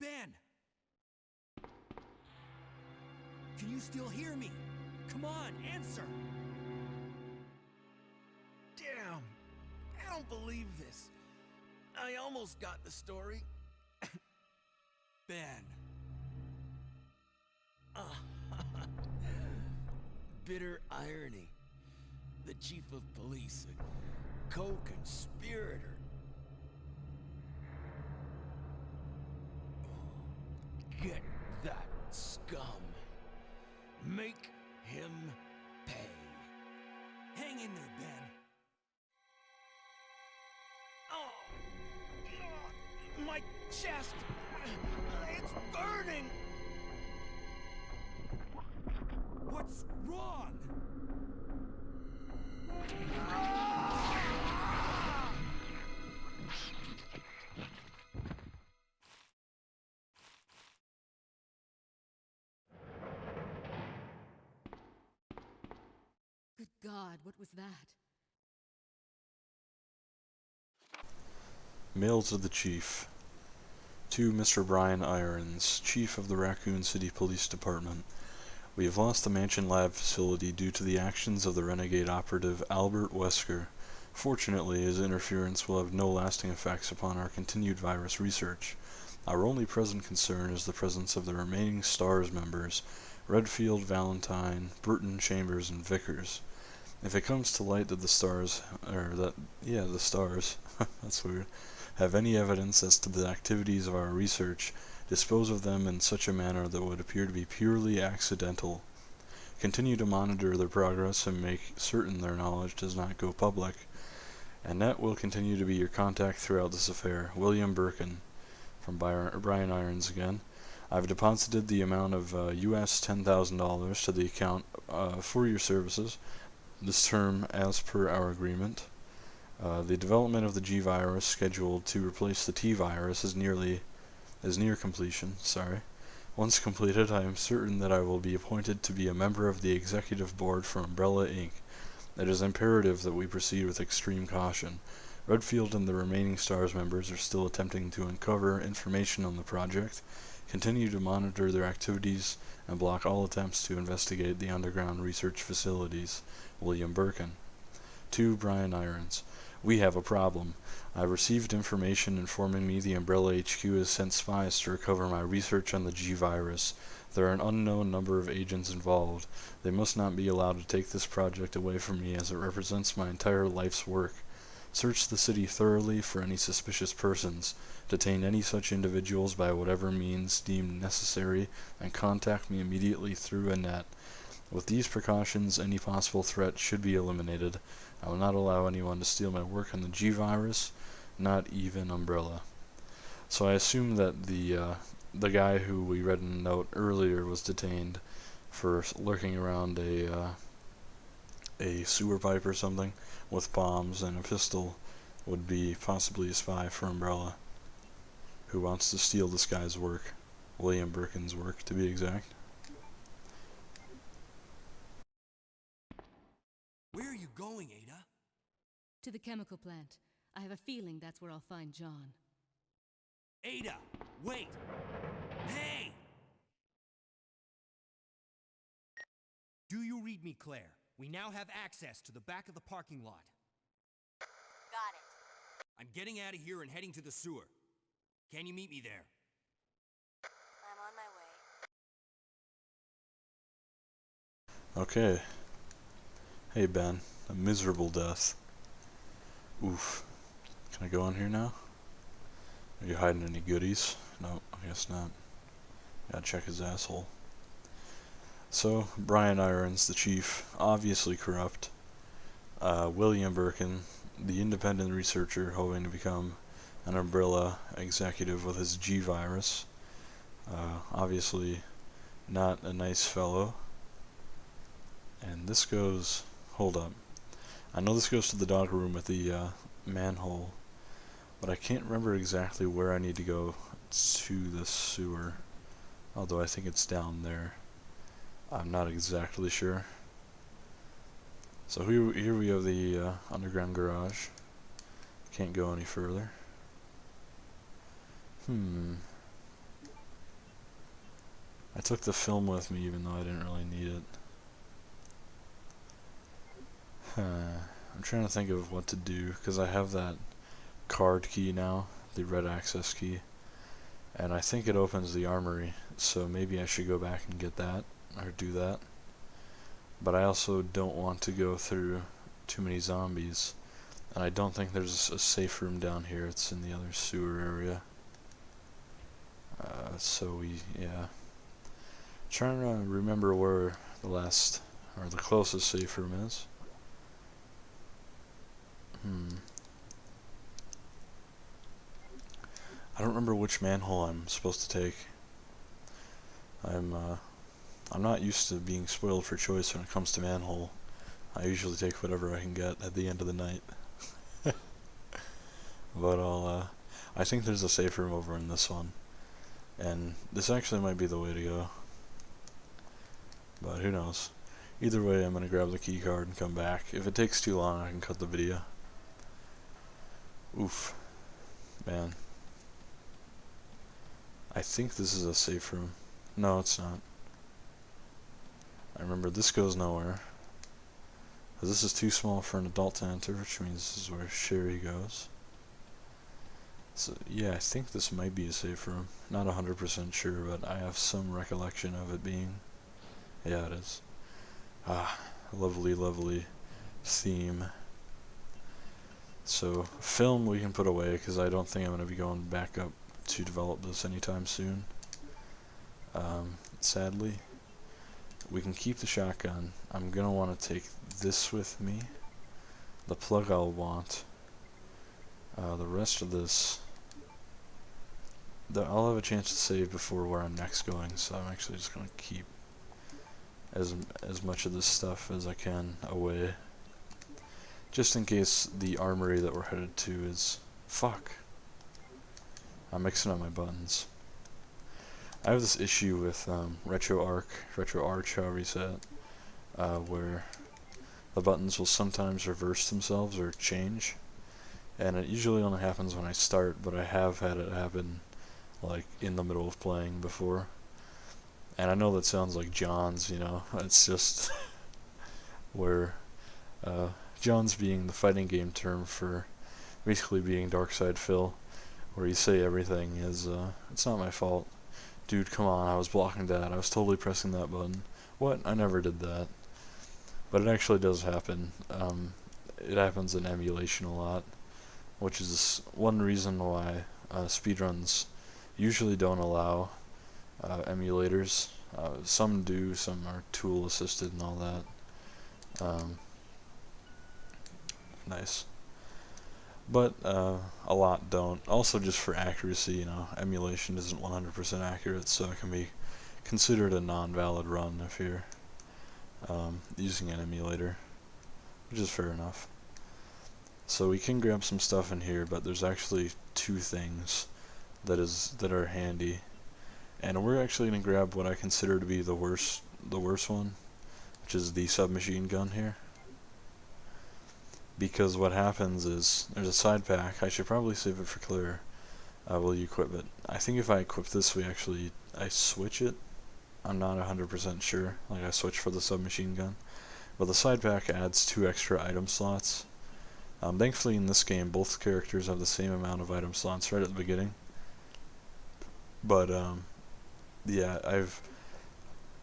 Ben! Can you still hear me? Come on, answer! Damn! I don't believe this. I almost got the story. Ben. Bitter irony. The chief of police, a co-conspirator. Get that scum. Make him pay. Hang in there, Ben. Oh, my chest! It's burning! What's wrong? Good God, what was that? Mail to the Chief. To Mr. Brian Irons, Chief of the Raccoon City Police Department. We have lost the Mansion Lab facility due to the actions of the renegade operative Albert Wesker. Fortunately, his interference will have no lasting effects upon our continued virus research. Our only present concern is the presence of the remaining STARS members, Redfield, Valentine, Burton, Chambers, and Vickers. If it comes to light that the STARS, that's weird, have any evidence as to the activities of our research, dispose of them in such a manner that would appear to be purely accidental. Continue to monitor their progress and make certain their knowledge does not go public. Annette will continue to be your contact throughout this affair. William Birkin. From Brian Irons again. I've deposited the amount of US $10,000 to the account for your services this term as per our agreement. The development of the G virus scheduled to replace the T virus is near completion. Once completed, I am certain that I will be appointed to be a member of the executive board for Umbrella Inc. It is imperative that we proceed with extreme caution. Redfield and the remaining STARS members are still attempting to uncover information on the project. Continue to monitor their activities and block all attempts to investigate the underground research facilities. William Birkin. To Brian Irons. We have a problem. I received information informing me the Umbrella HQ has sent spies to recover my research on the G virus. There are an unknown number of agents involved. They must not be allowed to take this project away from me as it represents my entire life's work. Search the city thoroughly for any suspicious persons. Detain any such individuals by whatever means deemed necessary and contact me immediately through Annette. With these precautions, any possible threat should be eliminated. I will not allow anyone to steal my work on the G virus, not even Umbrella. So I assume that the guy who we read in the note earlier was detained for lurking around a sewer pipe or something with bombs and a pistol would be possibly a spy for Umbrella who wants to steal this guy's work, William Birkin's work to be exact. Where are you going, Ada? To the chemical plant. I have a feeling that's where I'll find John. Ada, wait! Hey! Do you read me, Claire? We now have access to the back of the parking lot. Got it. I'm getting out of here and heading to the sewer. Can you meet me there? I'm on my way. Okay. Hey Ben, a miserable death. Oof. Can I go on here now? Are you hiding any goodies? No, I guess not. Gotta check his asshole. So, Brian Irons, the chief, obviously corrupt. William Birkin, the independent researcher hoping to become an Umbrella executive with his G virus. Obviously not a nice fellow. And this goes... Hold up. I know this goes to the dog room with the manhole, but I can't remember exactly where I need to go to the sewer. Although I think it's down there. I'm not exactly sure. So here we have the underground garage. Can't go any further. I took the film with me even though I didn't really need it. I'm trying to think of what to do, because I have that card key now, the red access key, and I think it opens the armory, so maybe I should go back and get that, or do that. But I also don't want to go through too many zombies, and I don't think there's a safe room down here. It's in the other sewer area. Trying to remember where the closest safe room is. I don't remember which manhole I'm supposed to take. I'm not used to being spoiled for choice when it comes to manhole. I usually take whatever I can get at the end of the night. But I think there's a safe room over in this one. And this actually might be the way to go. But who knows. Either way, I'm going to grab the key card and come back. If it takes too long, I can cut the video. Oof. Man. I think this is a safe room. No, it's not. I remember this goes nowhere. This is too small for an adult to enter, which means this is where Sherry goes. So, yeah, I think this might be a safe room. Not 100% sure, but I have some recollection of it being. Yeah, it is. Ah, lovely, lovely theme. So, film we can put away, because I don't think I'm going to be going back up to develop this anytime soon. Sadly. We can keep the shotgun. I'm going to want to take this with me. The plug I'll want. The rest of this... I'll have a chance to save before where I'm next going, so I'm actually just going to keep as much of this stuff as I can away. Just in case the armory that we're headed to is... Fuck. I'm mixing up my buttons. I have this issue with RetroArch, however you say it, where the buttons will sometimes reverse themselves or change. And it usually only happens when I start, but I have had it happen like in the middle of playing before. And I know that sounds like John's, you know, it's just where John's being the fighting game term for basically being Darkside Phil, where you say everything is, it's not my fault. Dude, come on, I was blocking that, I was totally pressing that button. What? I never did that. But it actually does happen. It happens in emulation a lot, which is one reason why speedruns usually don't allow emulators. Some do, some are tool assisted and all that. Nice. But a lot don't. Also just for accuracy, you know, emulation isn't 100% accurate, so it can be considered a non-valid run if you're using an emulator, which is fair enough. So we can grab some stuff in here, but there's actually two things that are handy, and we're actually going to grab what I consider to be the worst one, which is the submachine gun here. Because what happens is there's a side pack. I should probably save it for Claire. Will you equip it? I think if I equip this, I switch it. I'm not 100% sure. Like I switch for the submachine gun, but the side pack adds 2 extra item slots. Thankfully, in this game, both characters have the same amount of item slots right at the beginning. But yeah, I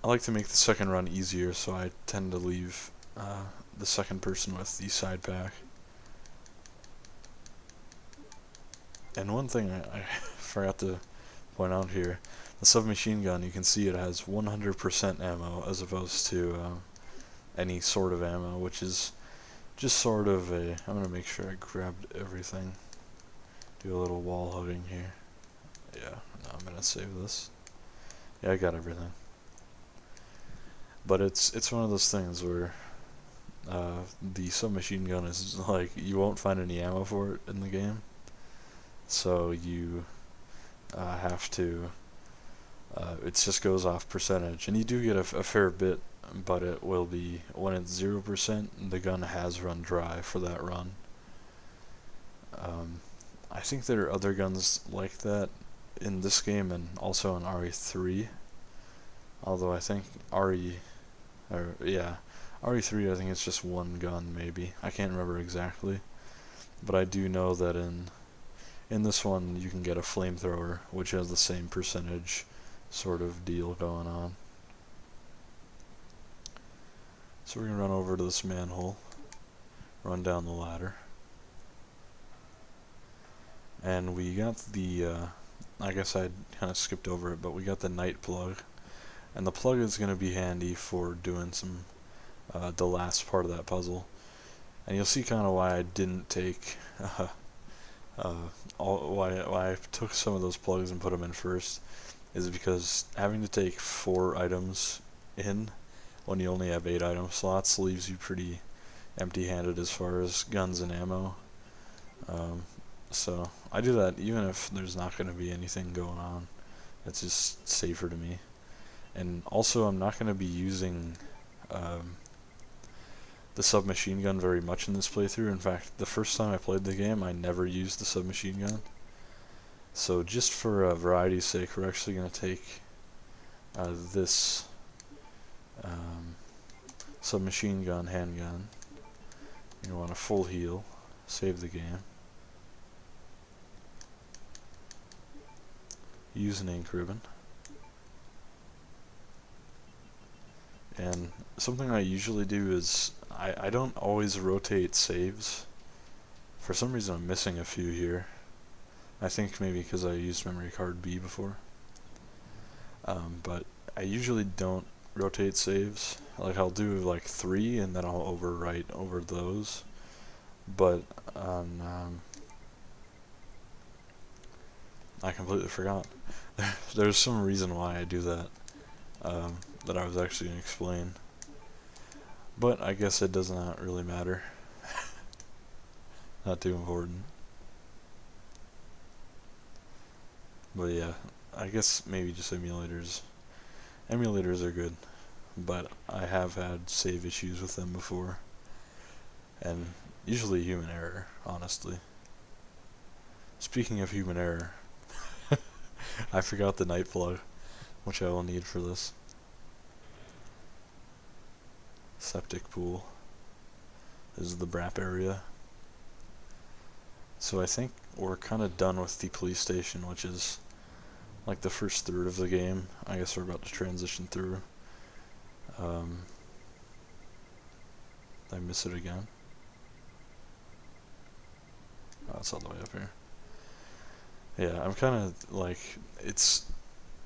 like to make the second run easier, so I tend to leave the second person with the side pack. And one thing I forgot to point out here, the submachine gun, you can see it has 100% ammo as opposed to any sort of ammo, which is just sort of a... I'm going to make sure I grabbed everything. Do a little wall hugging here. Yeah, no, I'm going to save this. Yeah, I got everything. But it's one of those things where the submachine gun is like, you won't find any ammo for it in the game. So you have to... it just goes off percentage. And you do get a fair bit, but it will be... when it's 0%, the gun has run dry for that run. I think there are other guns like that in this game and also in RE3. Although I think RE3 I think it's just one gun maybe. I can't remember exactly. But I do know that in this one you can get a flamethrower, which has the same percentage sort of deal going on. So we're going to run over to this manhole, run down the ladder. And we got the, I guess I kind of skipped over it, but we got the night plug. And the plug is going to be handy for doing some, the last part of that puzzle. And you'll see kind of why I didn't take Why I took some of those plugs and put them in first is because having to take 4 items in when you only have 8 item slots leaves you pretty empty-handed as far as guns and ammo. So I do that even if there's not going to be anything going on. It's just safer to me. And also, I'm not going to be using the submachine gun very much in this playthrough. In fact, the first time I played the game, I never used the submachine gun. So just for variety's sake, we're actually going to take this submachine gun handgun. You want a full heal. Save the game. Use an ink ribbon. And something I usually do is I don't always rotate saves. For some reason I'm missing a few here. I think maybe because I used memory card B before. But I usually don't rotate saves. Like I'll do like 3 and then I'll overwrite over those. But on I completely forgot. There's some reason why I do that. That I was actually going to explain. But I guess it does not really matter. Not too important. But yeah, I guess maybe just emulators. Emulators are good, but I have had save issues with them before. And usually human error, honestly. Speaking of human error, I forgot the night plug, which I will need for this. Septic pool. This is the BRAP area. So I think we're kind of done with the police station, which is like the first third of the game. I guess we're about to transition through. Did I miss it again? Oh, it's all the way up here. Yeah, I'm kind of like,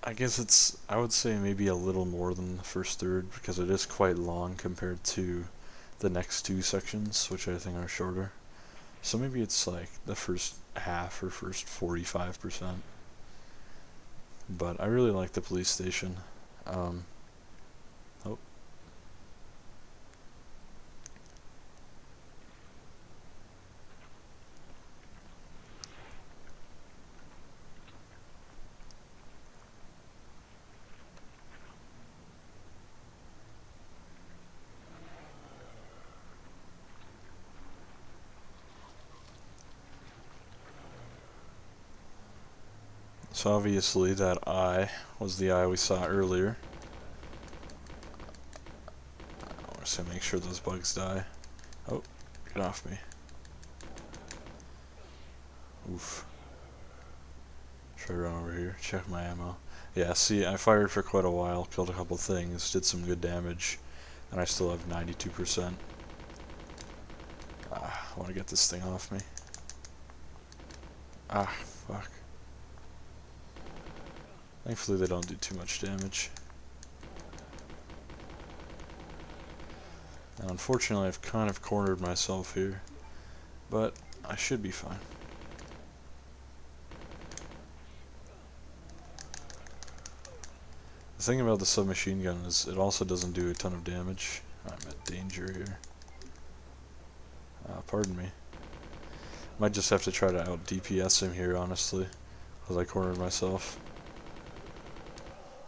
I guess I would say maybe a little more than the first third, because it is quite long compared to the next 2 sections, which I think are shorter. So maybe it's like the first half or first 45%. But I really like the police station. Oh. So obviously that eye was the eye we saw earlier. I want to make sure those bugs die. Oh, get off me. Oof. Try to run over here, check my ammo. Yeah, see, I fired for quite a while, killed a couple things, did some good damage, and I still have 92%. I want to get this thing off me. Ah, fuck. Thankfully they don't do too much damage. And unfortunately I've kind of cornered myself here, but I should be fine. The thing about the submachine gun is it also doesn't do a ton of damage. I'm at danger here. Pardon me. Might just have to try to out DPS him here, honestly, because I cornered myself.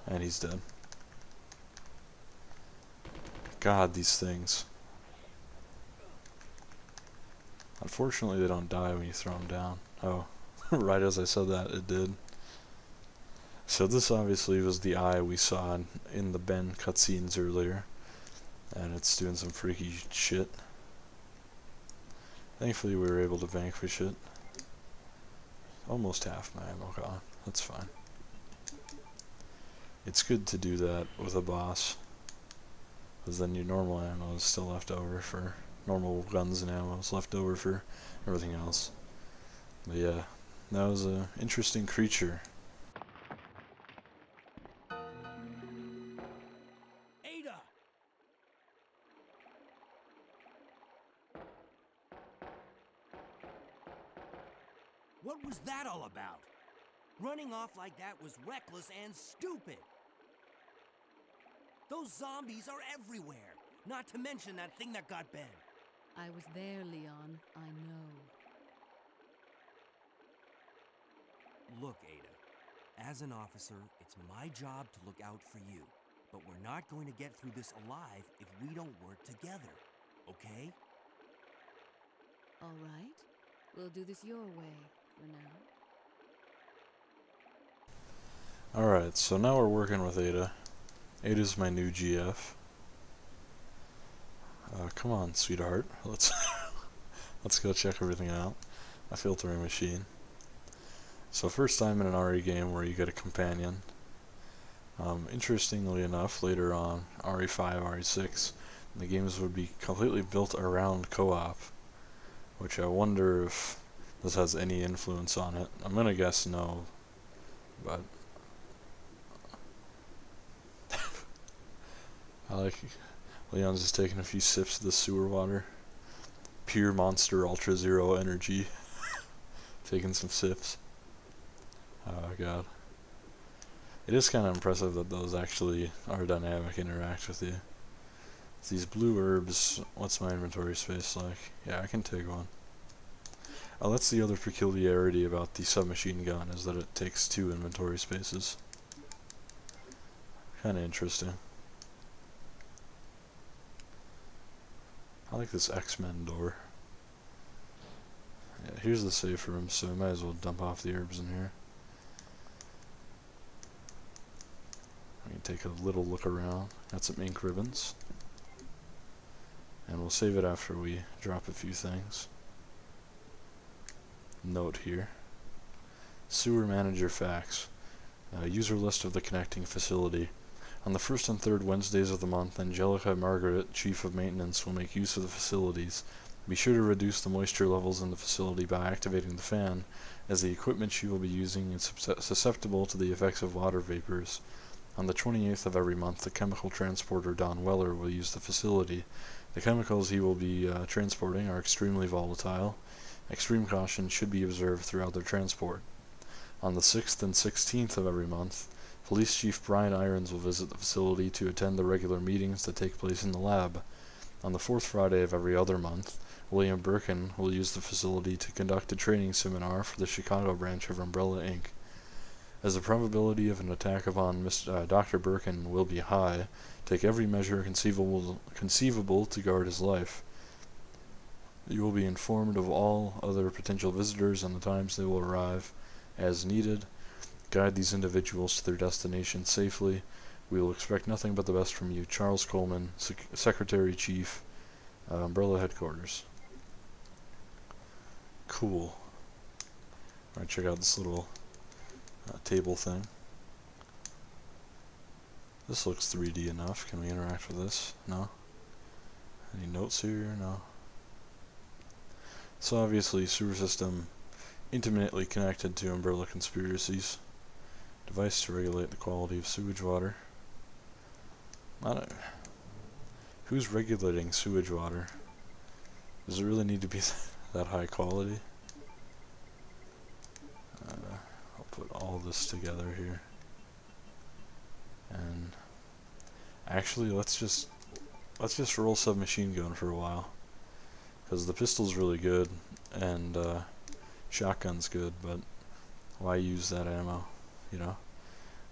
And he's dead. God, these things. Unfortunately, they don't die when you throw them down. Oh, right as I said that, it did. So this obviously was the eye we saw in the Ben cutscenes earlier. And it's doing some freaky shit. Thankfully we were able to vanquish it. Almost half my ammo gone. That's fine. It's good to do that with a boss, because then your normal ammo is still left over for normal guns and ammo is left over for everything else. But yeah, that was an interesting creature. Ada! What was that all about? Running off like that was reckless and stupid. Those zombies are everywhere. Not to mention that thing that got Ben. I was there, Leon. I know. Look, Ada. As an officer, it's my job to look out for you. But we're not going to get through this alive if we don't work together. Okay? All right. We'll do this your way for now. Alright, so now we're working with Ada. Ada's my new GF. Come on, sweetheart. Let's go check everything out. My filtering machine. So first time in an RE game where you get a companion. Interestingly enough, later on, RE5, RE6, the games would be completely built around co-op, which I wonder if this has any influence on it. I'm gonna guess no, but I like Leon's just taking a few sips of the sewer water. Pure Monster Ultra Zero energy. Taking some sips. Oh god. It is kind of impressive that those actually are dynamic, interact with you. These blue herbs, what's my inventory space like? Yeah, I can take one. Oh, that's the other peculiarity about the submachine gun, is that it takes 2 inventory spaces. Kinda interesting. I like this X-Men door. Yeah, here's the safe room, so I might as well dump off the herbs in here. We can take a little look around. Got some ink ribbons. And we'll save it after we drop a few things. Note here. Sewer manager facts. User list of the connecting facility. On the first and third Wednesdays of the month, Angelica Margaret, Chief of Maintenance, will make use of the facilities. Be sure to reduce the moisture levels in the facility by activating the fan, as the equipment she will be using is susceptible to the effects of water vapors. On the 28th of every month, the chemical transporter Don Weller will use the facility. The chemicals he will be transporting are extremely volatile. Extreme caution should be observed throughout their transport. On the 6th and 16th of every month, Police Chief Brian Irons will visit the facility to attend the regular meetings that take place in the lab. On the 4th Friday of every other month, William Birkin will use the facility to conduct a training seminar for the Chicago branch of Umbrella Inc. As the probability of an attack upon Dr. Birkin will be high, take every measure conceivable to guard his life. You will be informed of all other potential visitors and the times they will arrive. As needed, guide these individuals to their destination safely. We will expect nothing but the best from you. Charles Coleman, Secretary Chief, Umbrella Headquarters. Cool. Alright, check out this little table thing. This looks 3D enough. Can we interact with this? No? Any notes here? No. So obviously, sewer system intimately connected to Umbrella conspiracies. Device to regulate the quality of sewage water. Who's regulating sewage water? Does it really need to be that high quality? I'll put all this together here. And actually, let's just roll submachine gun for a while, because the pistol's really good and shotgun's good, but why use that ammo? You know,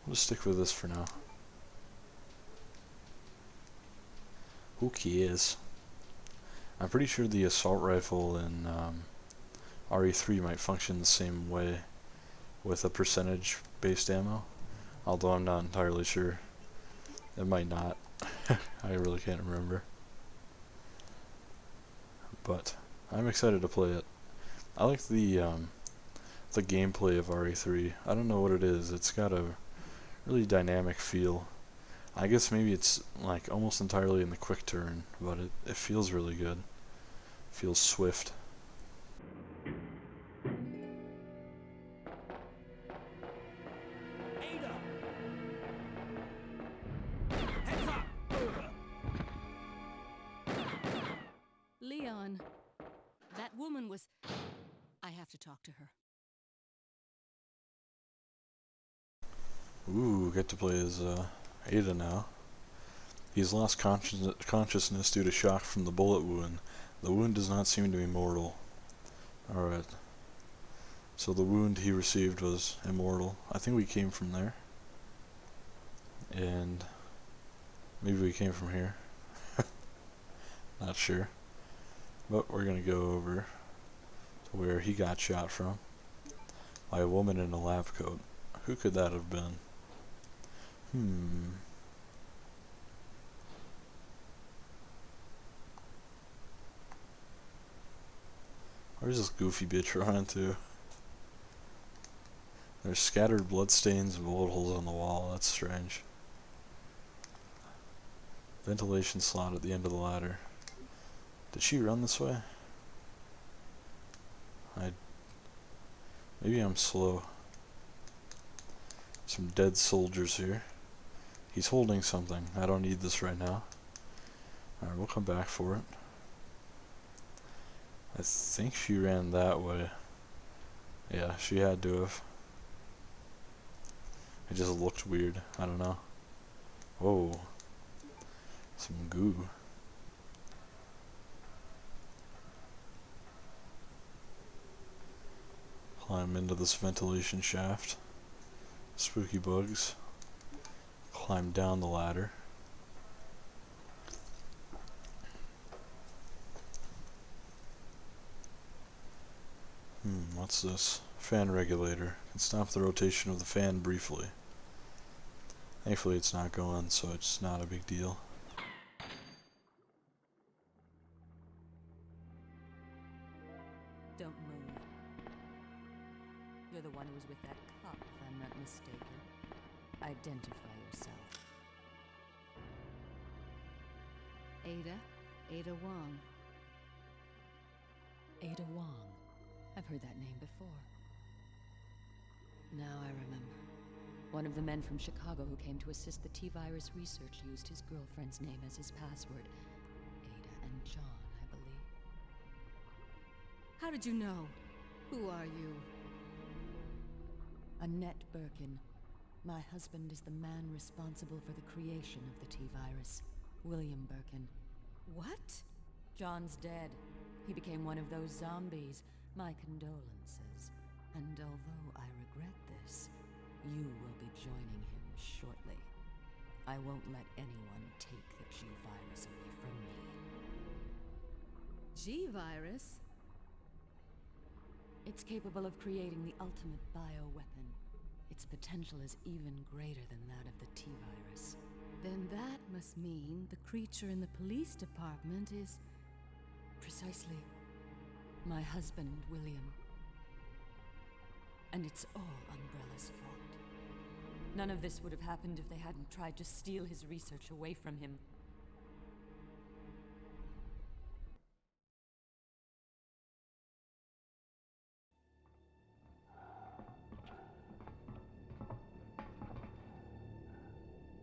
we'll just stick with this for now. Who cares? I'm pretty sure the assault rifle in RE3 might function the same way, with a percentage-based ammo, although I'm not entirely sure. It might not. I really can't remember. But I'm excited to play it. I like the gameplay of RE3. I don't know what it is. It's got a really dynamic feel. I guess maybe it's like almost entirely in the quick turn, but it feels really good. It feels swift. Ada! Heads up! Leon, that woman was... I have to talk to her. Ooh, get to play as Ada now. He's lost consciousness due to shock from the bullet wound. The wound does not seem to be mortal. Alright. So the wound he received was immortal. I think we came from there. And maybe we came from here. Not sure. But we're gonna go over to where he got shot from. By a woman in a lab coat. Who could that have been? Where's this goofy bitch running to? There's scattered bloodstains and bullet holes on the wall. That's strange. Ventilation slot at the end of the ladder. Did she run this way? Maybe I'm slow. Some dead soldiers here. He's holding something. I don't need this right now. Alright, we'll come back for it. I think she ran that way. Yeah, she had to have. It just looked weird. I don't know. Whoa. Some goo. Climb into this ventilation shaft. Spooky bugs. Climb down the ladder. What's this? Fan regulator. Can stop the rotation of the fan briefly. Thankfully it's not going, so it's not a big deal. Don't move. You're the one who was with that cop, if I'm not mistaken. Identify yourself. Ada Wong. Ada Wong. I've heard that name before. Now I remember. One of the men from Chicago who came to assist the T-virus research used his girlfriend's name as his password. Ada and John, I believe. How did you know? Who are you? Annette Birkin. My husband is the man responsible for the creation of the T-virus. William Birkin. What? John's dead. He became one of those zombies. My condolences. And although I regret this, you will be joining him shortly. I won't let anyone take the G-virus away from me. G-virus? It's capable of creating the ultimate bioweapon. Its potential is even greater than that of the T-virus. Then that must mean the creature in the police department is... Precisely. My husband, William. And it's all Umbrella's fault. None of this would have happened if they hadn't tried to steal his research away from him.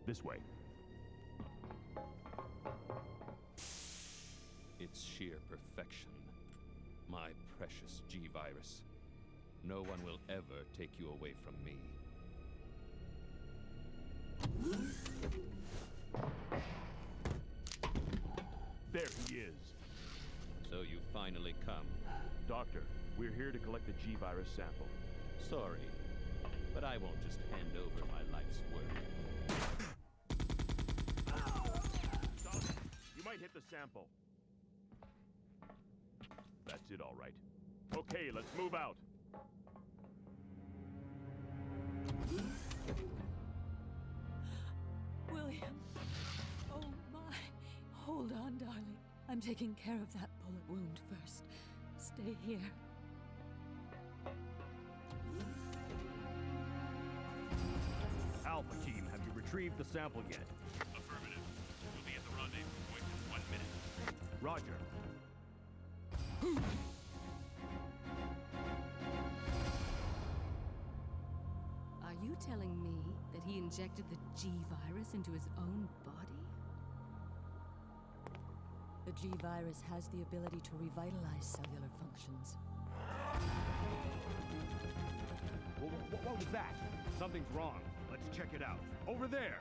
This way. It's sheer perfection. My precious G-virus. No one will ever take you away from me. There he is. So you finally come. Doctor, we're here to collect the G-virus sample. Sorry, but I won't just hand over my life's work. Stop! You might hit the sample. That's it, all right. Okay, let's move out. William! Oh my! Hold on, darling. I'm taking care of that bullet wound first. Stay here. Alpha team, have you retrieved the sample yet? Affirmative. We'll be at the rendezvous point in 1 minute. Roger. Are you telling me that he injected the G-virus into his own body? The G-virus has the ability to revitalize cellular functions. What was that? Something's wrong. Let's check it out. Over there.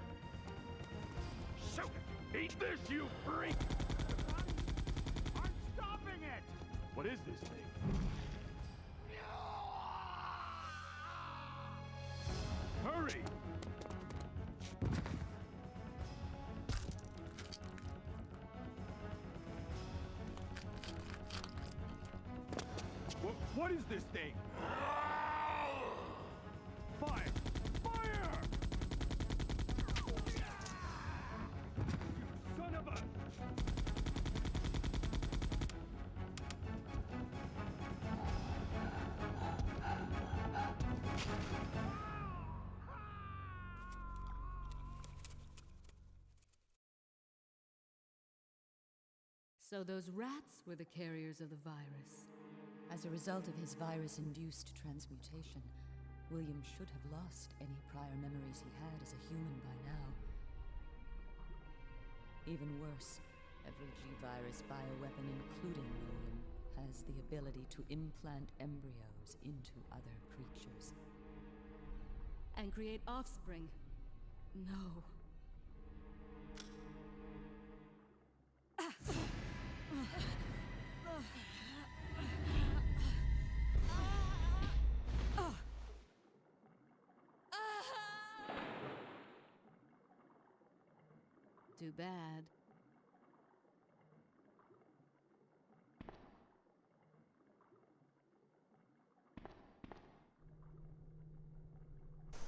Shoot it! Eat this, you freak! I'm stopping it! What is this thing? Hurry! What is this thing? Fire! Fire! You son of a... So those rats were the carriers of the virus. As a result of his virus-induced transmutation, William should have lost any prior memories he had as a human by now. Even worse, every G-virus bioweapon, including William, has the ability to implant embryos into other creatures. And create offspring. No. Too bad.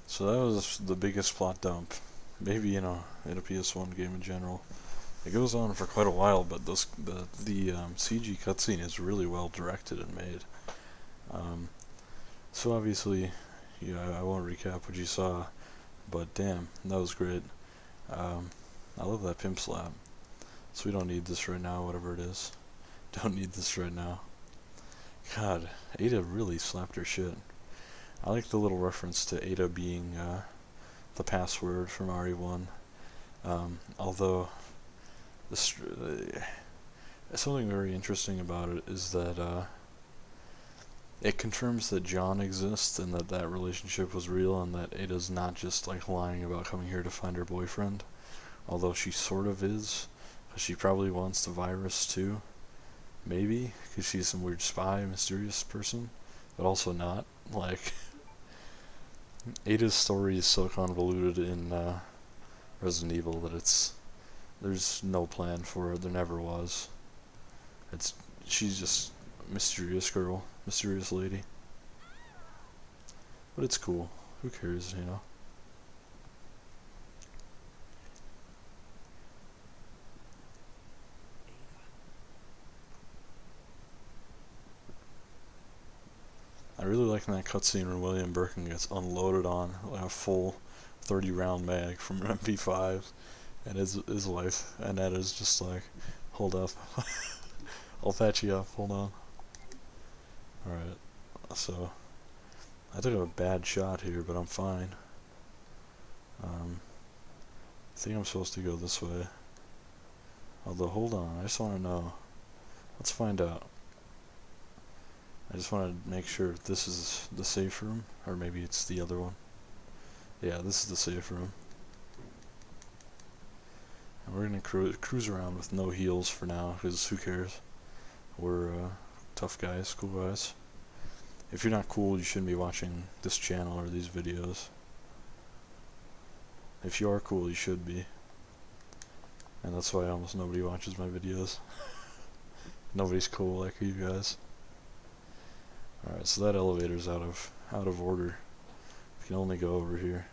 So that was the biggest plot dump, maybe in a PS1 game in general. It goes on for quite a while, but the CG cutscene is really well directed and made. So obviously, yeah, I won't recap what you saw, but damn, that was great. I love that pimp slap. So we don't need this right now, whatever it is. Don't need this right now. God, Ada really slapped her shit. I like the little reference to Ada being the password from RE1. Although, something very interesting about it is that it confirms that John exists and that relationship was real, and that Ada's not just like lying about coming here to find her boyfriend. Although she sort of is, because she probably wants the virus too. Maybe, because she's some weird spy, mysterious person, but also not. Like, Ada's story is so convoluted in Resident Evil that there's no plan for it. There never was. She's just a mysterious girl, mysterious lady. But it's cool. Who cares, you know? I really like in that cutscene when William Birkin gets unloaded on like a full 30-round mag from an MP5, and his wife Annetta's just like, hold up, I'll patch you up, hold on. Alright, so I took a bad shot here, but I'm fine. I think I'm supposed to go this way. Although, hold on, I just want to know. Let's find out. I just want to make sure if this is the safe room, or maybe it's the other one. Yeah, this is the safe room. And we're going to cruise around with no heals for now, because who cares? We're tough guys, cool guys. If you're not cool, you shouldn't be watching this channel or these videos. If you are cool, you should be. And that's why almost nobody watches my videos. Nobody's cool like you guys. Alright, so that elevator's out of order. We can only go over here.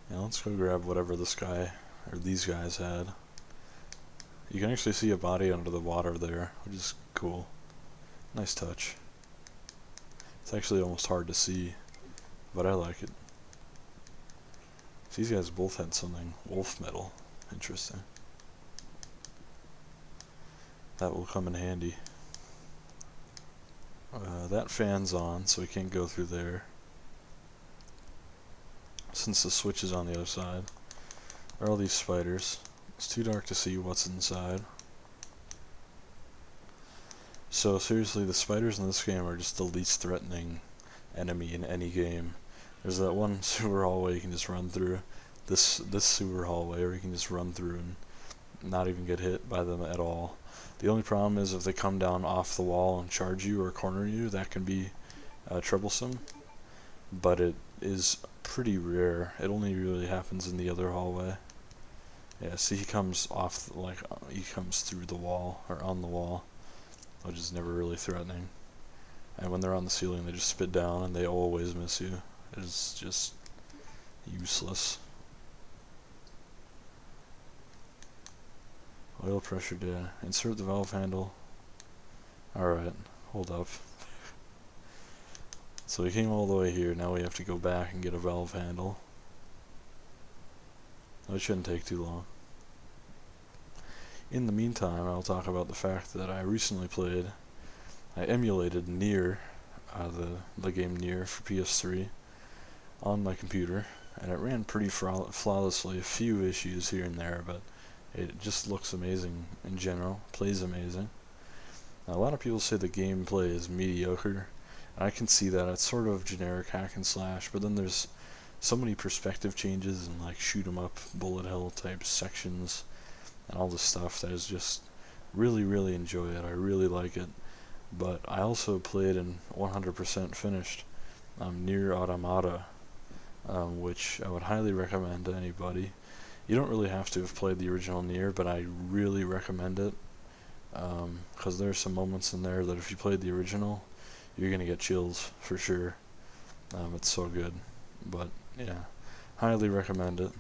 Yeah, let's go grab whatever this guy, or these guys had. You can actually see a body under the water there, which is cool. Nice touch. It's actually almost hard to see, but I like it. These guys both had something. Wolf metal. Interesting. That will come in handy. That fan's on, so we can't go through there. Since the switch is on the other side. There are all these spiders. It's too dark to see what's inside. So seriously, the spiders in this game are just the least threatening enemy in any game. There's that one sewer hallway you can just run through. This sewer hallway where you can just run through and not even get hit by them at all. The only problem is if they come down off the wall and charge you or corner you, that can be troublesome. But it is pretty rare. It only really happens in the other hallway. Yeah, see, he comes off, like, he comes through the wall, or on the wall, which is never really threatening. And when they're on the ceiling, they just spit down, and they always miss you. It's just useless. Oil pressure data. Insert the valve handle. Alright, hold up. So we came all the way here, now we have to go back and get a valve handle. It shouldn't take too long. In the meantime, I'll talk about the fact that I recently I emulated Nier, the game Nier for PS3, on my computer, and it ran pretty flawlessly. A few issues here and there, but it just looks amazing in general, plays amazing. Now, a lot of people say the gameplay is mediocre, and I can see that. It's sort of generic hack and slash, but then there's so many perspective changes and like shoot 'em up, bullet hell type sections, and all this stuff that is just really enjoy it. I really like it. But I also played and 100% finished Nier Automata, which I would highly recommend to anybody. You don't really have to have played the original Nier, but I really recommend it, because there's some moments in there that if you played the original, you're gonna get chills for sure. It's so good. But yeah, highly recommend it.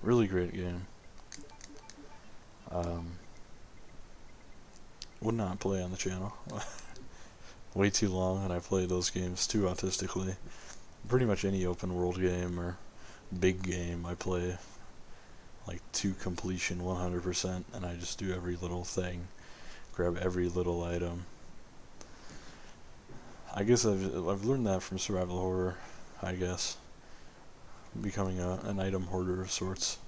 Really great game. Would not play on the channel. Way too long, and I play those games too autistically. Pretty much any open world game or big game I play like to completion 100%, and I just do every little thing, grab every little item. I guess I've learned that from survival horror, I guess. Becoming an item hoarder of sorts.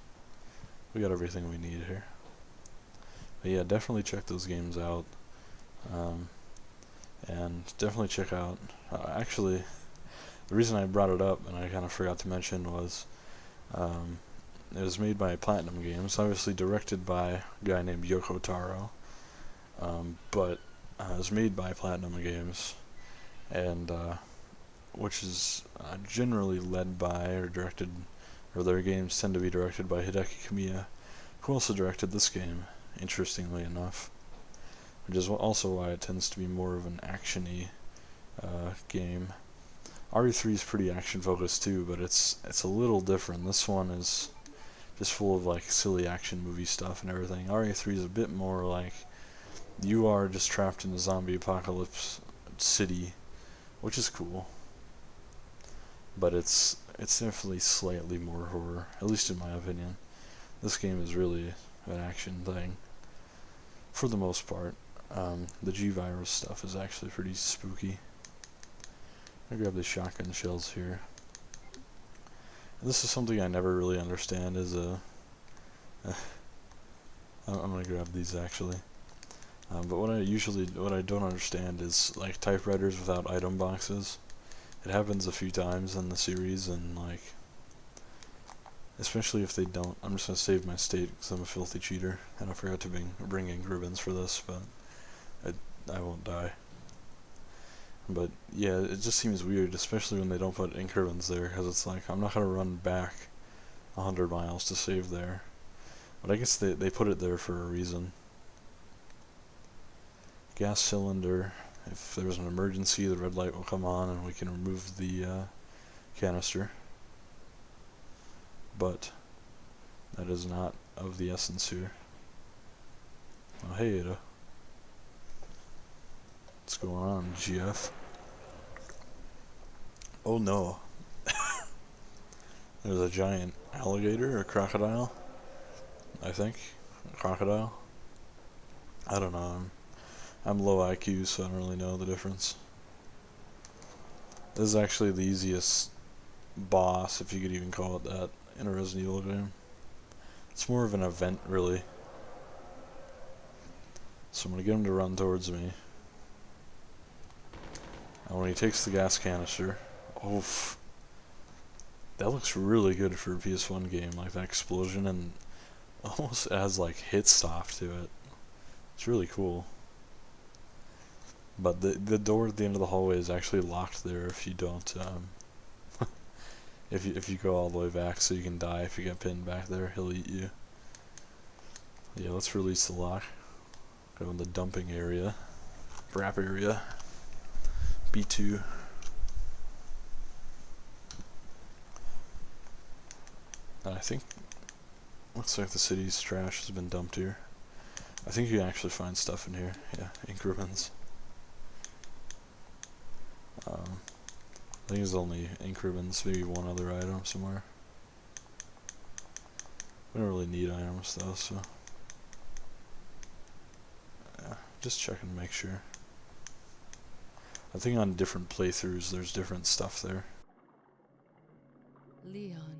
We got everything we need here. But yeah, definitely check those games out. And definitely check out, actually, the reason I brought it up and I kind of forgot to mention was, it was made by Platinum Games, obviously directed by a guy named Yoko Taro, but it was made by Platinum Games, and which is generally led by or directed, or their games tend to be directed by Hideki Kamiya, who also directed this game, interestingly enough, which is also why it tends to be more of an action-y game. RE3 is pretty action focused too, but it's a little different. This one is just full of like silly action movie stuff and everything. RE3 is a bit more like you are just trapped in a zombie apocalypse city, which is cool. But it's definitely slightly more horror, at least in my opinion. This game is really an action thing, for the most part. The G-Virus stuff is actually pretty spooky. I grab the shotgun shells here. And this is something I never really understand is I'm gonna grab these actually. But what I don't understand is like typewriters without item boxes. It happens a few times in the series, and like, especially if they don't. I'm just gonna save my state because I'm a filthy cheater, and I forgot to bring ink ribbons for this, but I won't die. But yeah, it just seems weird, especially when they don't put ink ribbons there, because it's like, I'm not going to run back 100 miles to save there. But I guess they put it there for a reason. Gas cylinder. If there's an emergency, the red light will come on and we can remove the canister. But that is not of the essence here. Oh, hey, Ada. What's going on, GF? Oh no. There's a giant alligator or crocodile, I think. A crocodile. I don't know. I'm low IQ, so I don't really know the difference. This is actually the easiest boss, if you could even call it that, in a Resident Evil game. It's more of an event, really. So I'm going to get him to run towards me. And when he takes the gas canister, oof. That looks really good for a PS1 game, like that explosion, and almost has like hit stop to it. It's really cool. But the door at the end of the hallway is actually locked there if you don't if you go all the way back, so you can die if you get pinned back there. He'll eat you. Yeah, let's release the lock. Go in the dumping area, wrap area, B2. And I think looks like the city's trash has been dumped here. I think you can actually find stuff in here. Yeah, ink ribbons. I think there's only ink ribbons, maybe one other item somewhere. We don't really need items though, so yeah, just checking to make sure. I think on different playthroughs there's different stuff there. Leon,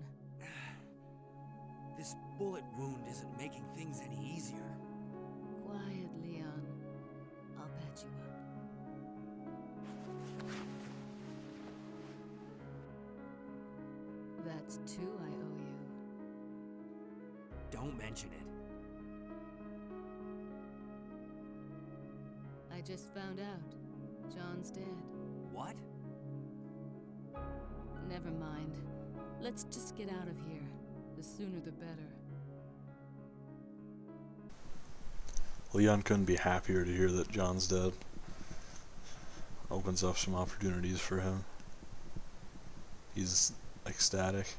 This bullet wound isn't making things any easier. quiet, Leon. I'll patch you up. That's 2 I owe you. Don't mention it. I just found out. John's dead. What? Never mind. Let's just get out of here. The sooner the better. Leon couldn't be happier to hear that John's dead. Opens up some opportunities for him. He's ecstatic.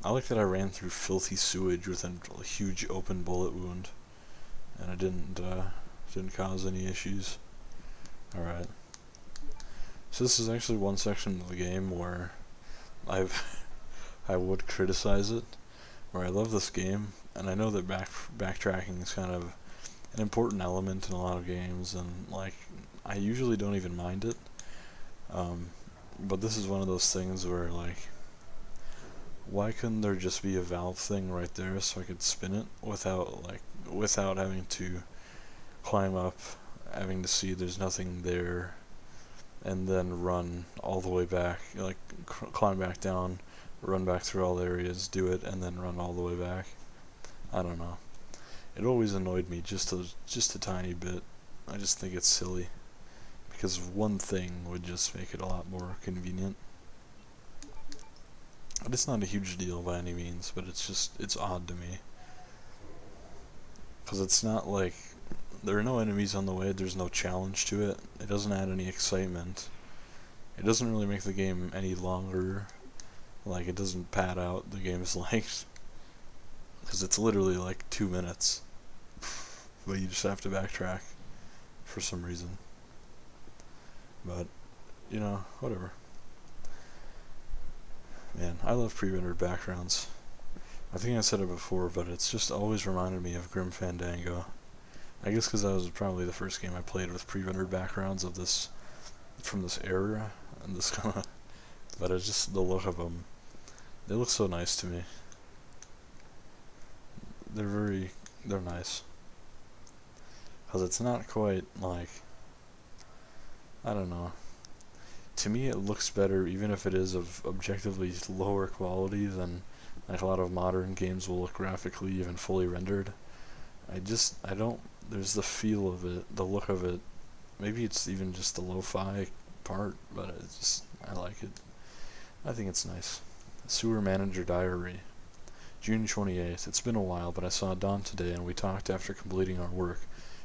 I like that I ran through filthy sewage with a huge open bullet wound, and I didn't cause any issues. Alright. So this is actually one section of the game where I would criticize it, where I love this game, and I know that backtracking is kind of an important element in a lot of games, and like I usually don't even mind it. But this is one of those things where like, why couldn't there just be a valve thing right there so I could spin it without having to climb up, having to see there's nothing there, and then run all the way back, like climb back down, run back through all the areas, do it, and then run all the way back. I don't know. It always annoyed me just a tiny bit. I just think it's silly, because one thing would just make it a lot more convenient. But it's not a huge deal by any means, but it's odd to me. Because it's not like, there are no enemies on the way, there's no challenge to it, it doesn't add any excitement. It doesn't really make the game any longer, like it doesn't pad out the game's length. Because it's literally like 2 minutes. But you just have to backtrack for some reason. But, you know, whatever. Man, I love pre-rendered backgrounds. I think I said it before, but it's just always reminded me of Grim Fandango. I guess because that was probably the first game I played with pre-rendered backgrounds of this, from this era, and this kind of, but it's just the look of them. They look so nice to me. They're nice. Because it's not quite like, I don't know. To me it looks better even if it is of objectively lower quality than like a lot of modern games will look graphically even fully rendered. I don't, there's the feel of it, the look of it. Maybe it's even just the lo-fi part, but I like it. I think it's nice. Sewer Manager Diary. June 28th. It's been a while, but I saw Don today and we talked after completing our work.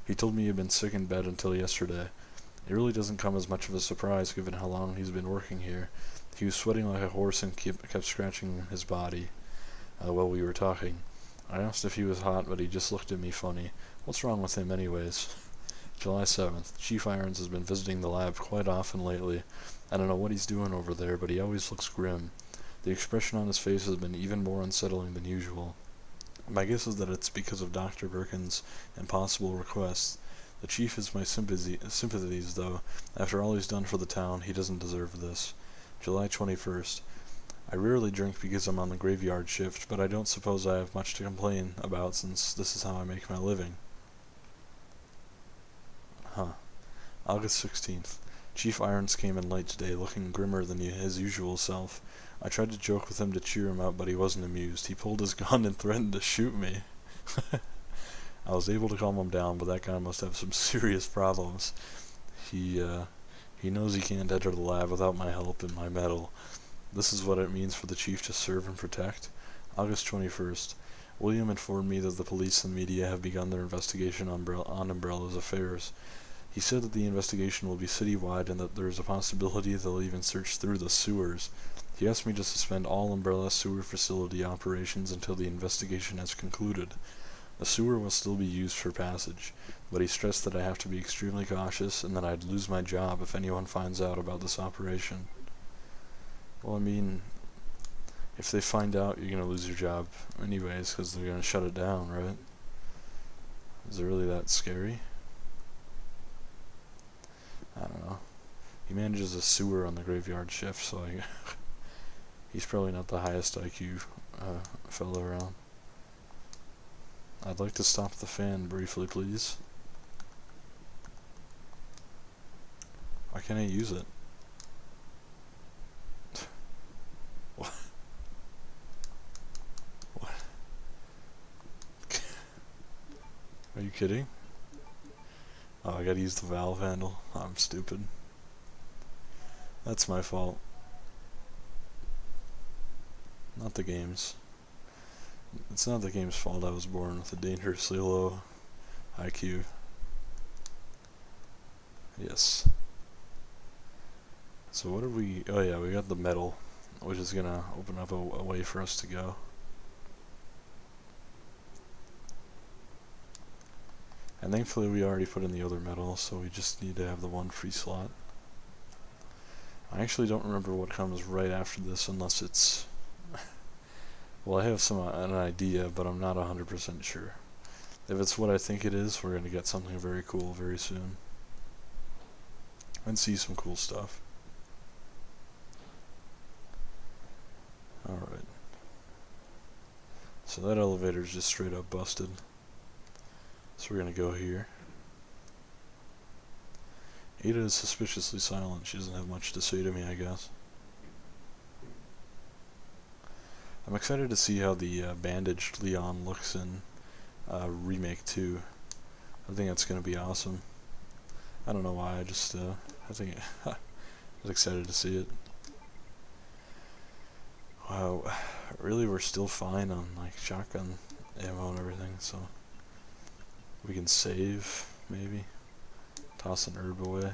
He told me he had been sick in bed until yesterday. It really doesn't come as much of a surprise given how long he's been working here. He was sweating like a horse and kept scratching his body while we were talking. I asked if he was hot, but he just looked at me funny. What's wrong with him anyways? July 7th. Chief Irons has been visiting the lab quite often lately. I don't know what he's doing over there, but he always looks grim. The expression on his face has been even more unsettling than usual. My guess is that it's because of Dr. Birkin's impossible requests. The chief has my sympathies, though. After all he's done for the town, he doesn't deserve this. July 21st. I rarely drink because I'm on the graveyard shift, but I don't suppose I have much to complain about since this is how I make my living. Huh. August 16th. Chief Irons came in late today, looking grimmer than his usual self. I tried to joke with him to cheer him up, but he wasn't amused. He pulled his gun and threatened to shoot me. I was able to calm him down, but that guy must have some serious problems. He knows he can't enter the lab without my help and my medal. This is what it means for the chief to serve and protect. August 21st. William informed me that the police and media have begun their investigation on Umbrella's affairs. He said that the investigation will be citywide and that there is a possibility they'll even search through the sewers. He asked me to suspend all Umbrella sewer facility operations until the investigation has concluded. The sewer will still be used for passage, but he stressed that I have to be extremely cautious and that I'd lose my job if anyone finds out about this operation. Well, I mean, if they find out, you're going to lose your job anyways, because they're going to shut it down, right? Is it really that scary? I don't know. He manages a sewer on the graveyard shift, so he's probably not the highest IQ fellow around. I'd like to stop the fan briefly, please. Why can't I use it? What? What? Are you kidding? Oh, I gotta use the valve handle. I'm stupid. That's my fault. Not the game's. It's not the game's fault I was born with a dangerously low IQ. Yes. So what did we... Oh yeah, we got the medal, which is gonna open up a way for us to go. And thankfully we already put in the other medal, so we just need to have the one free slot. I actually don't remember what comes right after this unless it's... Well, I have an idea, but I'm not 100% sure. If it's what I think it is, we're going to get something very cool very soon. And see some cool stuff. Alright. So that elevator's just straight up busted. So we're going to go here. Ada is suspiciously silent. She doesn't have much to say to me, I guess. I'm excited to see how the bandaged Leon looks in Remake 2. I think that's going to be awesome. I don't know why, I think I was excited to see it. Wow, really we're still fine on like shotgun ammo and everything, so we can save, maybe. Toss an herb away.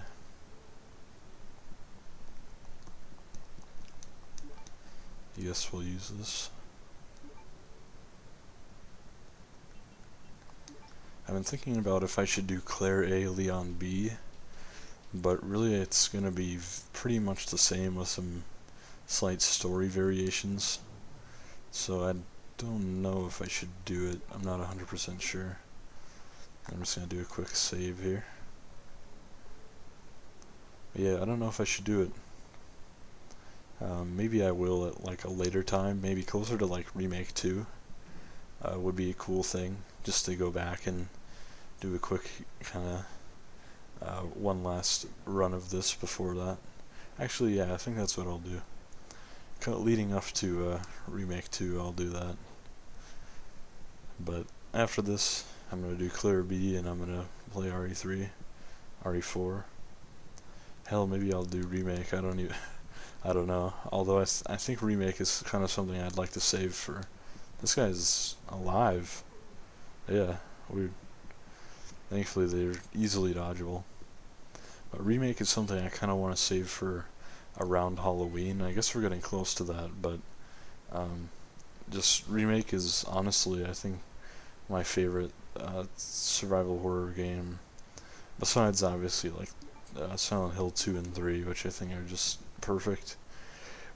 Yes, we'll use this. I've been thinking about if I should do Claire A, Leon B, but really it's gonna be pretty much the same with some slight story variations. So I don't know if I should do it. I'm not 100% sure. I'm just gonna do a quick save here. But yeah, I don't know if I should do it. Maybe I will at like a later time, maybe closer to like Remake 2 would be a cool thing, just to go back and do a quick kind of one last run of this before that. Actually, yeah, I think that's what I'll do. Leading up to Remake 2, I'll do that. But after this, I'm going to do Clear B and I'm going to play RE3, RE4. Hell, maybe I'll do Remake, I don't know. Although I think Remake is kind of something I'd like to save for... This guy's alive. Yeah, weird. Thankfully they're easily dodgeable. But Remake is something I kind of want to save for around Halloween. I guess we're getting close to that, but just Remake is honestly, I think, my favorite survival horror game. Besides, obviously, like Silent Hill 2 and 3, which I think are just perfect.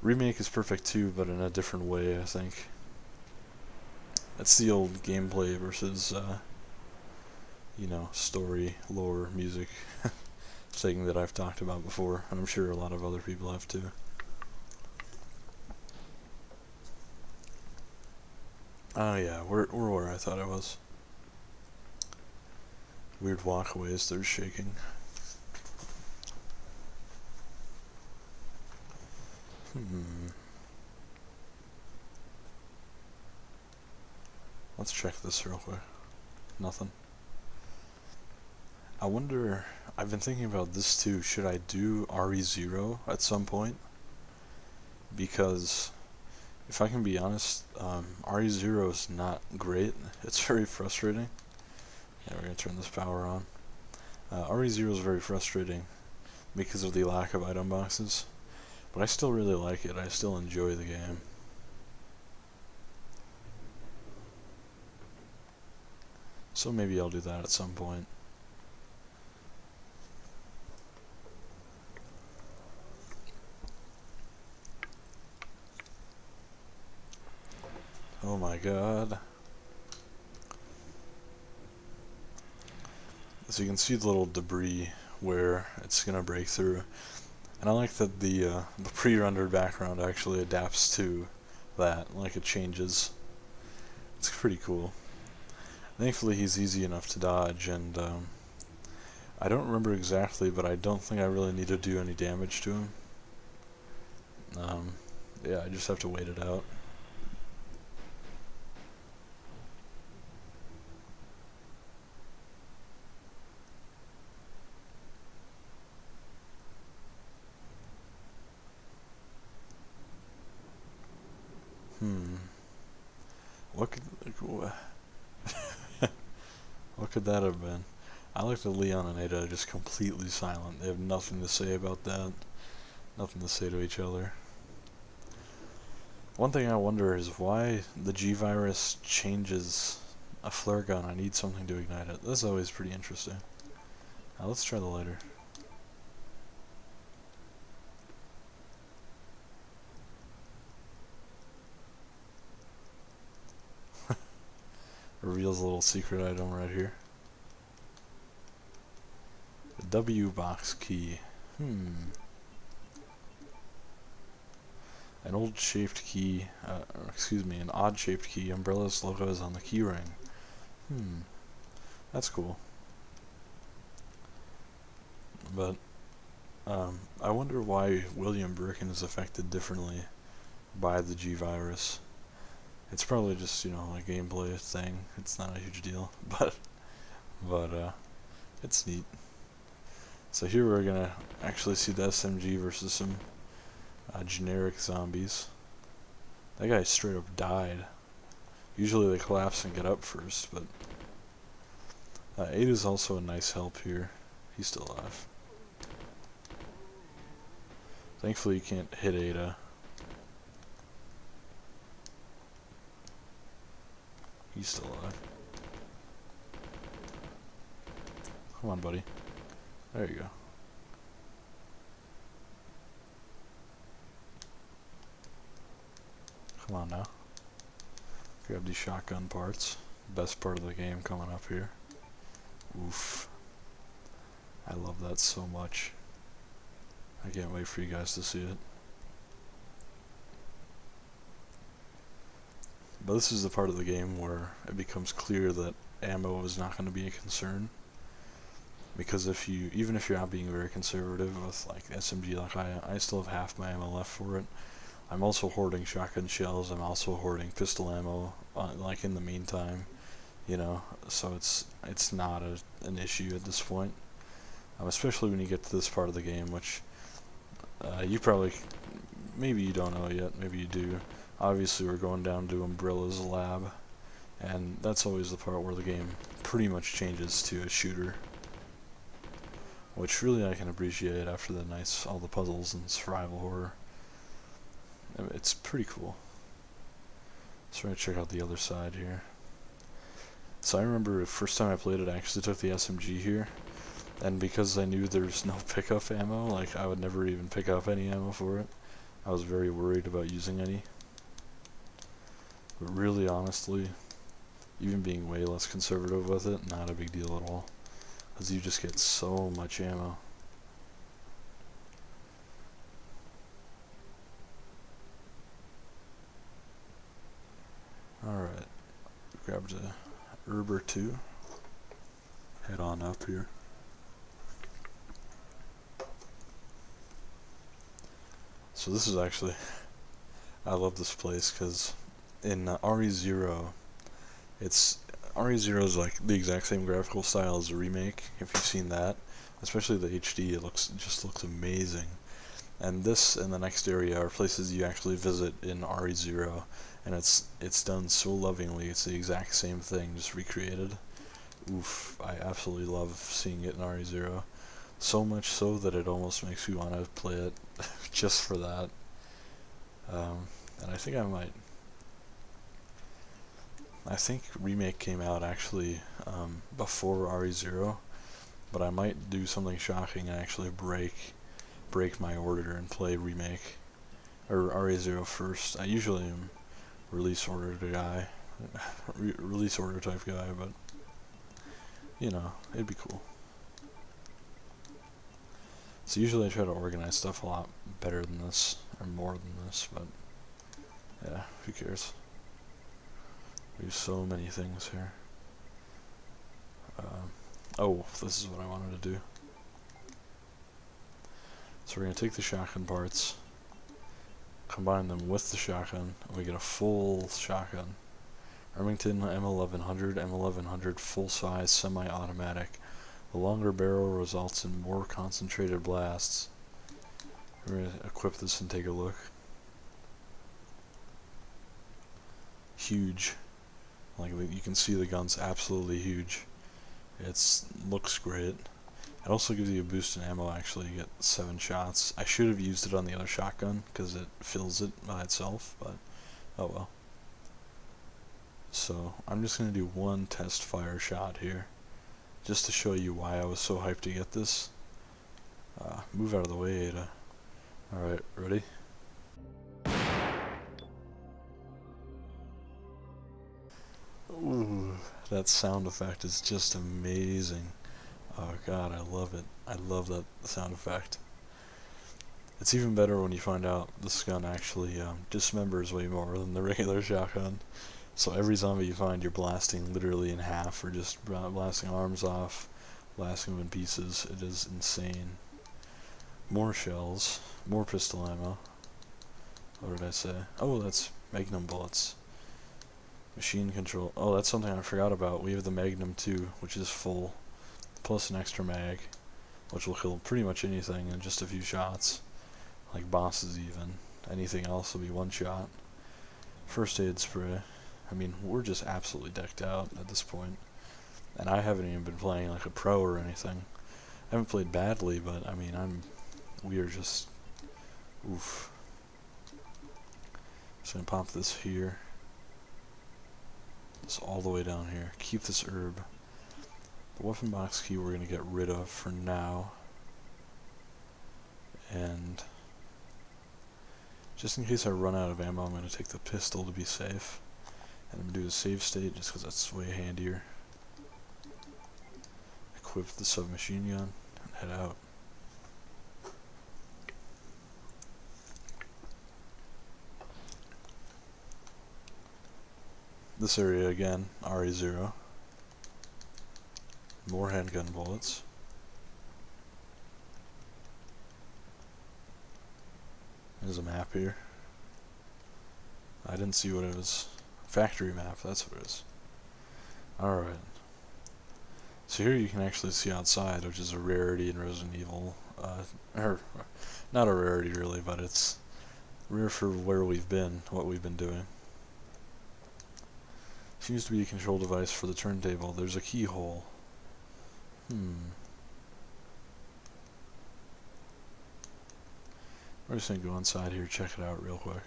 Remake is perfect too, but in a different way, I think. It's the old gameplay versus, you know, story, lore, music thing that I've talked about before, and I'm sure a lot of other people have too. Oh yeah, we're where I thought I was. Weird walkways, they're shaking. Let's check this real quick. Nothing. I wonder, I've been thinking about this too, should I do RE0 at some point? Because, if I can be honest, RE0 is not great. It's very frustrating. Yeah, we're gonna turn this power on. RE0 is very frustrating because of the lack of item boxes, but I still really like it. I still enjoy the game. So maybe I'll do that at some point. Oh my god. So you can see the little debris where it's gonna break through. And I like that the pre-rendered background actually adapts to that, like it changes. It's pretty cool. Thankfully he's easy enough to dodge, and I don't remember exactly, but I don't think I really need to do any damage to him. Yeah, I just have to wait it out. What could what could that have been? I like that Leon and Ada are just completely silent. They have nothing to say about that. Nothing to say to each other. One thing I wonder is why the G-Virus changes a flare gun. I need something to ignite it. That's always pretty interesting. Let's try the lighter. Reveals a little secret item right here. The W box key. An odd shaped key, an odd shaped key. Umbrella's logo is on the key ring. That's cool. But, I wonder why William Birkin is affected differently by the G-Virus. It's probably just, you know, a gameplay thing. It's not a huge deal, but it's neat. So here we're gonna actually see the SMG versus some generic zombies. That guy straight up died. Usually they collapse and get up first, but Ada's also a nice help here. He's still alive. Thankfully you can't hit Ada. He's still alive. Come on, buddy. There you go. Come on now. Grab these shotgun parts. Best part of the game coming up here. Oof. I love that so much. I can't wait for you guys to see it. But this is the part of the game where it becomes clear that ammo is not going to be a concern. Because even if you're not being very conservative with like SMG, like I still have half my ammo left for it. I'm also hoarding shotgun shells. I'm also hoarding pistol ammo, like in the meantime, you know. So it's not an issue at this point, especially when you get to this part of the game, which you probably, maybe you don't know yet, maybe you do. Obviously, we're going down to Umbrella's lab, and that's always the part where the game pretty much changes to a shooter, which really I can appreciate after all the puzzles and survival horror. It's pretty cool. So we're gonna check out the other side here. So I remember the first time I played it, I actually took the SMG here, and because I knew there's no pickup ammo, like I would never even pick up any ammo for it, I was very worried about using any. But really, honestly, even being way less conservative with it, not a big deal at all, because you just get so much ammo. Alright, grabbed a herb or two. head on up here. So this is actually, I love this place because in RE0, RE0 is like the exact same graphical style as the remake. If you've seen that, especially the HD, it just looks amazing. And this and the next area are places you actually visit in RE0, and it's done so lovingly. It's the exact same thing, just recreated. Oof, I absolutely love seeing it in RE0. So much so that it almost makes me want to play it just for that. And I think I think Remake came out actually before RE0, but I might do something shocking and actually break my order and play Remake or RE0 first. I usually am release order guy, release order type guy, but you know, it'd be cool. So usually I try to organize stuff a lot better than this, or more than this, but yeah, who cares? There's so many things here. Oh, this is what I wanted to do. So we're going to take the shotgun parts, combine them with the shotgun, and we get a full shotgun. Remington M1100 full-size semi-automatic. The longer barrel results in more concentrated blasts. We're going to equip this and take a look. Huge. Like, you can see the gun's absolutely huge. It looks great. It also gives you a boost in ammo. Actually, you get 7 shots. I should have used it on the other shotgun because it fills it by itself, but oh well. So I'm just going to do one test fire shot here, just to show you why I was so hyped to get this. Move out of the way, Ada. Alright, ready? Ooh, that sound effect is just amazing. Oh god, I love it. I love that sound effect. It's even better when you find out this gun actually dismembers way more than the regular shotgun. So every zombie you find, you're blasting literally in half, or just blasting arms off, blasting them in pieces. It is insane. More shells, more pistol ammo. What did I say? Oh, that's Magnum bullets. Machine control. Oh, that's something I forgot about. We have the Magnum 2, which is full, plus an extra mag, which will kill pretty much anything in just a few shots. Like bosses even. Anything else will be one shot. First aid spray. I mean, we're just absolutely decked out at this point. And I haven't even been playing like a pro or anything. I haven't played badly, but I mean, we are just, oof. Just gonna pop this here. This all the way down here. Keep this herb. The weapon box key we're gonna get rid of for now. And just in case I run out of ammo, I'm gonna take the pistol to be safe. And I'm gonna do the save state just because that's way handier. Equip the submachine gun and head out. This area again, RE0. More handgun bullets. There's a map here. I didn't see what it was. Factory map, that's what it is. Alright. So here you can actually see outside, which is a rarity in Resident Evil. Or, not a rarity really, but it's rare for where we've been, what we've been doing. Seems to be a control device for the turntable. There's a keyhole. We're just gonna go inside here, check it out real quick.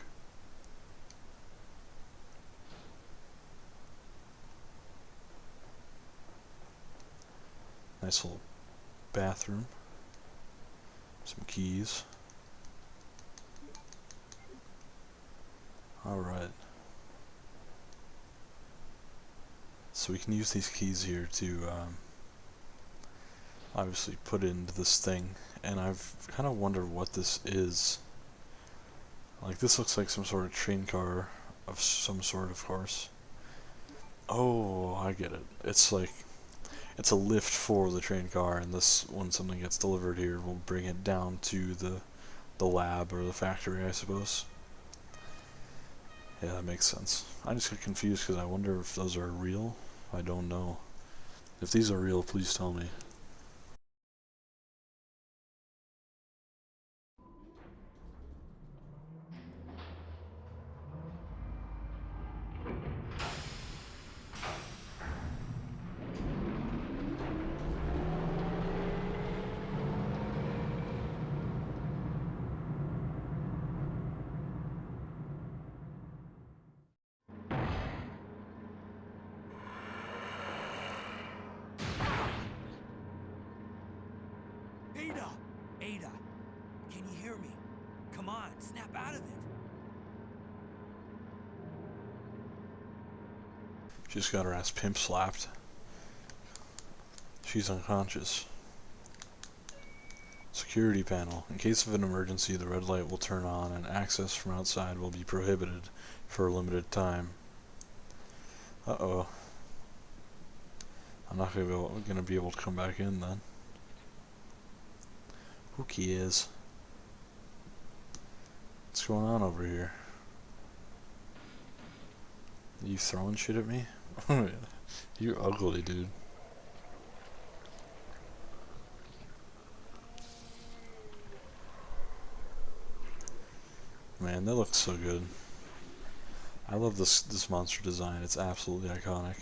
Nice little bathroom. Some keys. Alright. So we can use these keys here to obviously put into this thing. And I've kind of wondered what this is. Like, this looks like some sort of train car of some sort, of course. Oh, I get it. It's like, it's a lift for the train car, and this, when something gets delivered here, will bring it down to the lab or the factory, I suppose. Yeah, that makes sense. I just get confused because I wonder if those are real. I don't know. If these are real, please tell me. Ada! Ada! Can you hear me? Come on, snap out of it! She just got her ass pimp slapped. She's unconscious. Security panel. In case of an emergency, the red light will turn on and access from outside will be prohibited for a limited time. Uh-oh. I'm not gonna be able to come back in then. Who cares? What's going on over here? Are you throwing shit at me? You ugly, dude. Man, that looks so good. I love this monster design. It's absolutely iconic.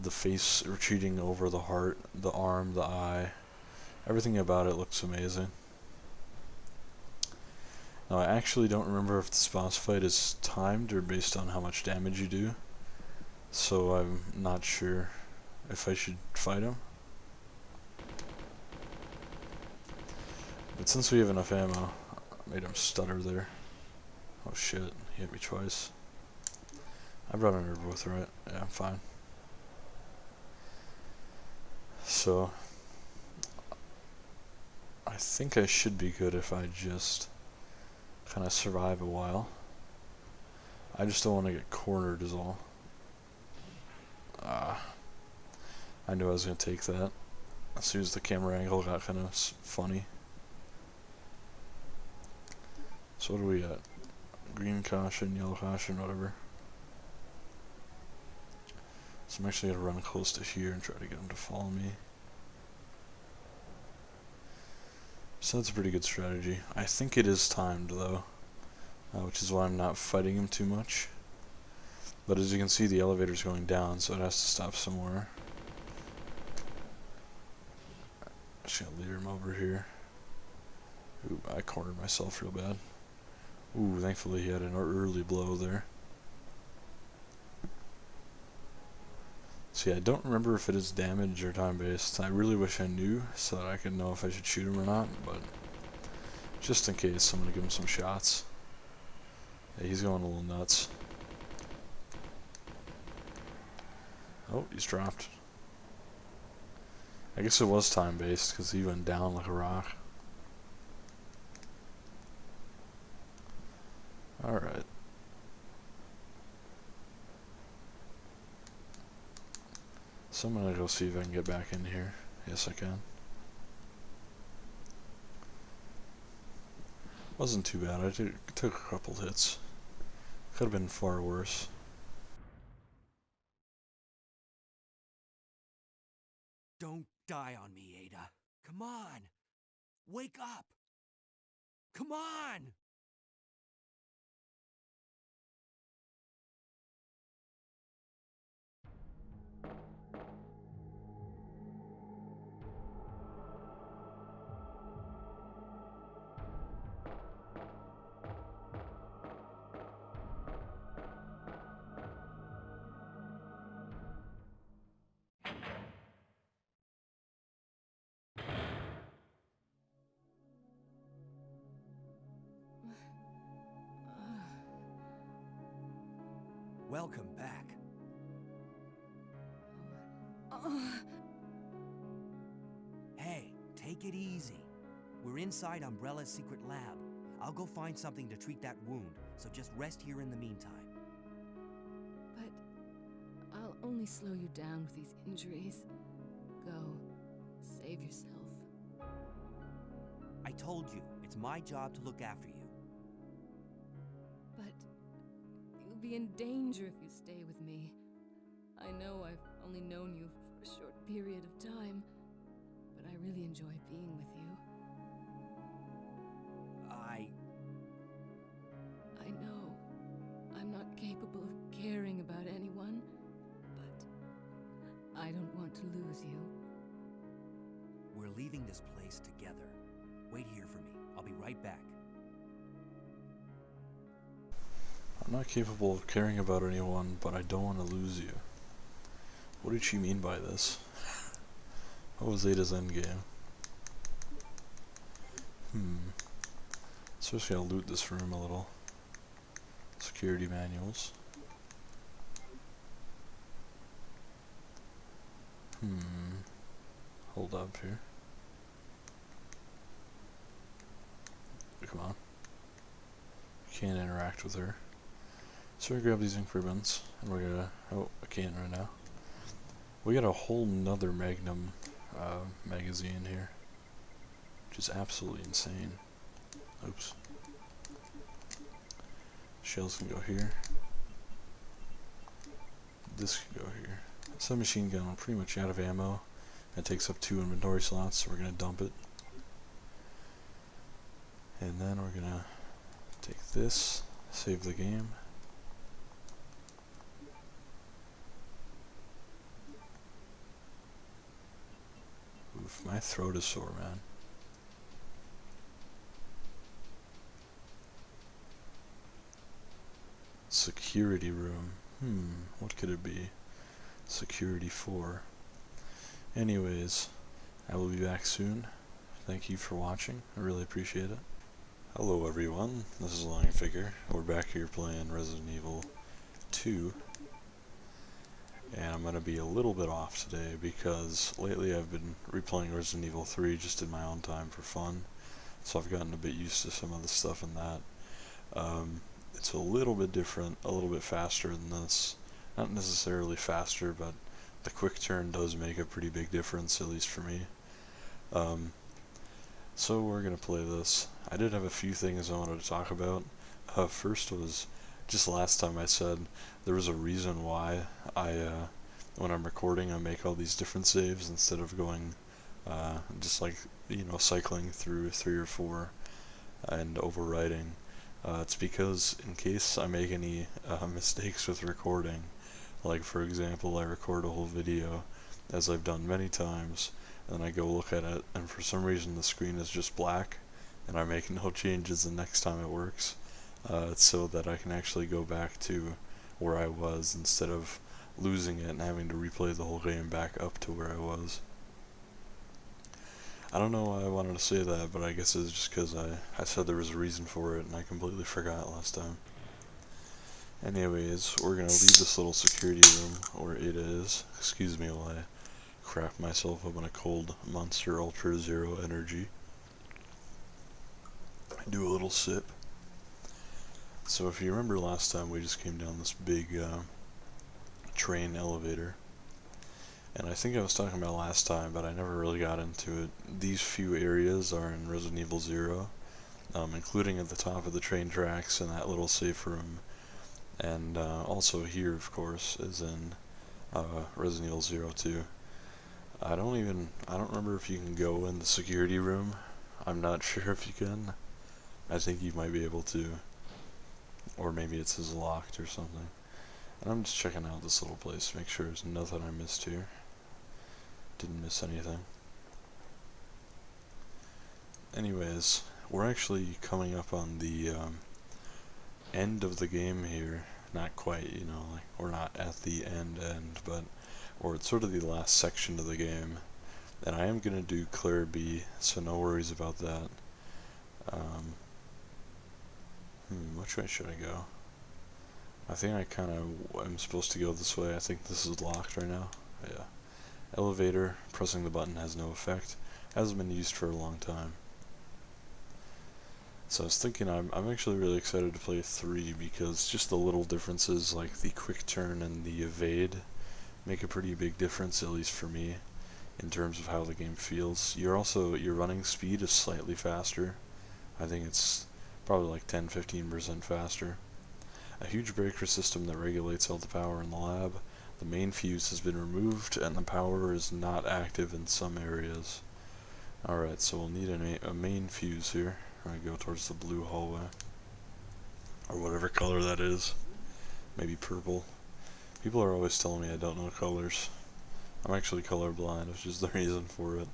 The face retreating over the heart, the arm, the eye. Everything about it looks amazing. Now, I actually don't remember if this boss fight is timed or based on how much damage you do. So I'm not sure if I should fight him. But since we have enough ammo, I made him stutter there. Oh shit, he hit me twice. I brought an herb with, right? Yeah, I'm fine. So, I think I should be good if I just kind of survive a while. I just don't want to get cornered is all. I knew I was going to take that. As soon as the camera angle got kind of funny. So what do we got? Green caution, yellow caution, whatever. So I'm actually going to run close to here and try to get him to follow me. So that's a pretty good strategy. I think it is timed though, which is why I'm not fighting him too much. But as you can see, the elevator's going down, so it has to stop somewhere. Just gonna lead him over here. Ooh, I cornered myself real bad. Ooh, thankfully he had an early blow there. So yeah, I don't remember if it is damage or time based. I really wish I knew so that I could know if I should shoot him or not, but just in case, I'm gonna give him some shots. Yeah, he's going a little nuts. Oh, he's dropped. I guess it was time based because he went down like a rock. Alright. So I'm gonna go see if I can get back in here. Yes, I can. Wasn't too bad. I took a couple hits. Could have been far worse. Don't die on me, Ada. Come on! Wake up! Come on! Welcome back. Hey, take it easy. We're inside Umbrella's secret lab. I'll go find something to treat that wound, so just rest here in the meantime. But I'll only slow you down with these injuries. Go. Save yourself. I told you, it's my job to look after you. But you'll be in danger if you stay with me. I know I've only known you for a short period of time, but I really enjoy being with you. I know I'm not capable of caring about anyone, but I don't want to lose you. We're leaving this place together. Wait here for me. I'll be right back. I'm not capable of caring about anyone, but I don't want to lose you. What did she mean by this? What was Ada's endgame? So just gonna loot this room a little. Security manuals. Hold up here. Come on. Can't interact with her. So we're gonna grab these ink ribbons, and we're gonna... Oh, I can't right now. We got a whole nother Magnum magazine here, which is absolutely insane. Oops. Shells can go here. This can go here. Submachine gun, I'm pretty much out of ammo. It takes up 2 inventory slots, so we're gonna dump it. And then we're gonna take this, save the game. Oof, my throat is sore, man. Security room. What could it be? Security 4. Anyways, I will be back soon. Thank you for watching. I really appreciate it. Hello everyone, this is LongDick. We're back here playing Resident Evil 2. And I'm going to be a little bit off today because lately I've been replaying Resident Evil 3 just in my own time for fun. So I've gotten a bit used to some of the stuff in that. It's a little bit different, a little bit faster than this. Not necessarily faster, but the quick turn does make a pretty big difference, at least for me. So we're going to play this. I did have a few things I wanted to talk about. First was, just last time I said there was a reason why when I'm recording I make all these different saves instead of going just like, cycling through 3 or 4 and overwriting. It's because in case I make any mistakes with recording, like for example I record a whole video, as I've done many times, and I go look at it and for some reason the screen is just black and I make no changes the next time it works. It's so that I can actually go back to where I was instead of losing it and having to replay the whole game back up to where I was. I don't know why I wanted to say that, but I guess it's just because I said there was a reason for it and I completely forgot last time. Anyways, we're going to leave this little security room where Ada is. Excuse me while I crap myself up in a cold Monster Ultra Zero energy. Do a little sip. So if you remember last time, we just came down this big train elevator. And I think I was talking about last time, but I never really got into it. These few areas are in Resident Evil 0, including at the top of the train tracks and that little safe room. And also here, of course, is in Resident Evil 0 2. I don't remember if you can go in the security room. I'm not sure if you can. I think you might be able to. Or maybe it's as locked or something. And I'm just checking out this little place to make sure there's nothing I missed here. Didn't miss anything. Anyways, we're actually coming up on the end of the game here. Not quite, like we're not at the end, but or it's sort of the last section of the game. And I am going to do Claire B, so no worries about that. Which way should I go? I think I kind of am supposed to go this way. I think this is locked right now. Yeah. Elevator, pressing the button has no effect. Hasn't been used for a long time. So I was thinking I'm actually really excited to play 3 because just the little differences like the quick turn and the evade make a pretty big difference, at least for me. in terms of how the game feels. Your running speed is slightly faster. I think it's probably like 10-15% faster. A huge breaker system that regulates all the power in the lab. The main fuse has been removed and the power is not active in some areas. Alright, so we'll need a main fuse here. We're going to go towards the blue hallway. Or whatever color that is. Maybe purple. People are always telling me I don't know colors. I'm actually colorblind, which is the reason for it.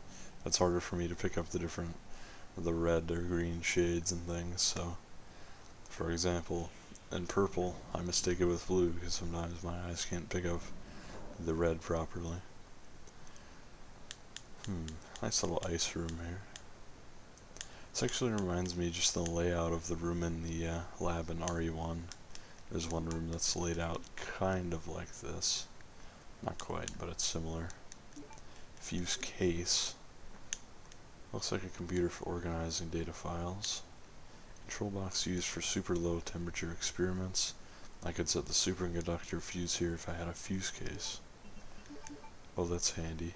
It's harder for me to pick up the red or green shades and things, so for example, in purple, I mistake it with blue because sometimes my eyes can't pick up the red properly. Nice little ice room here. This actually reminds me just the layout of the room in the lab in RE1. There's one room that's laid out kind of like this. Not quite, but it's similar. Fuse case. Looks like a computer for organizing data files. Control box used for super low temperature experiments. I could set the superconductor fuse here if I had a fuse case. Oh, that's handy.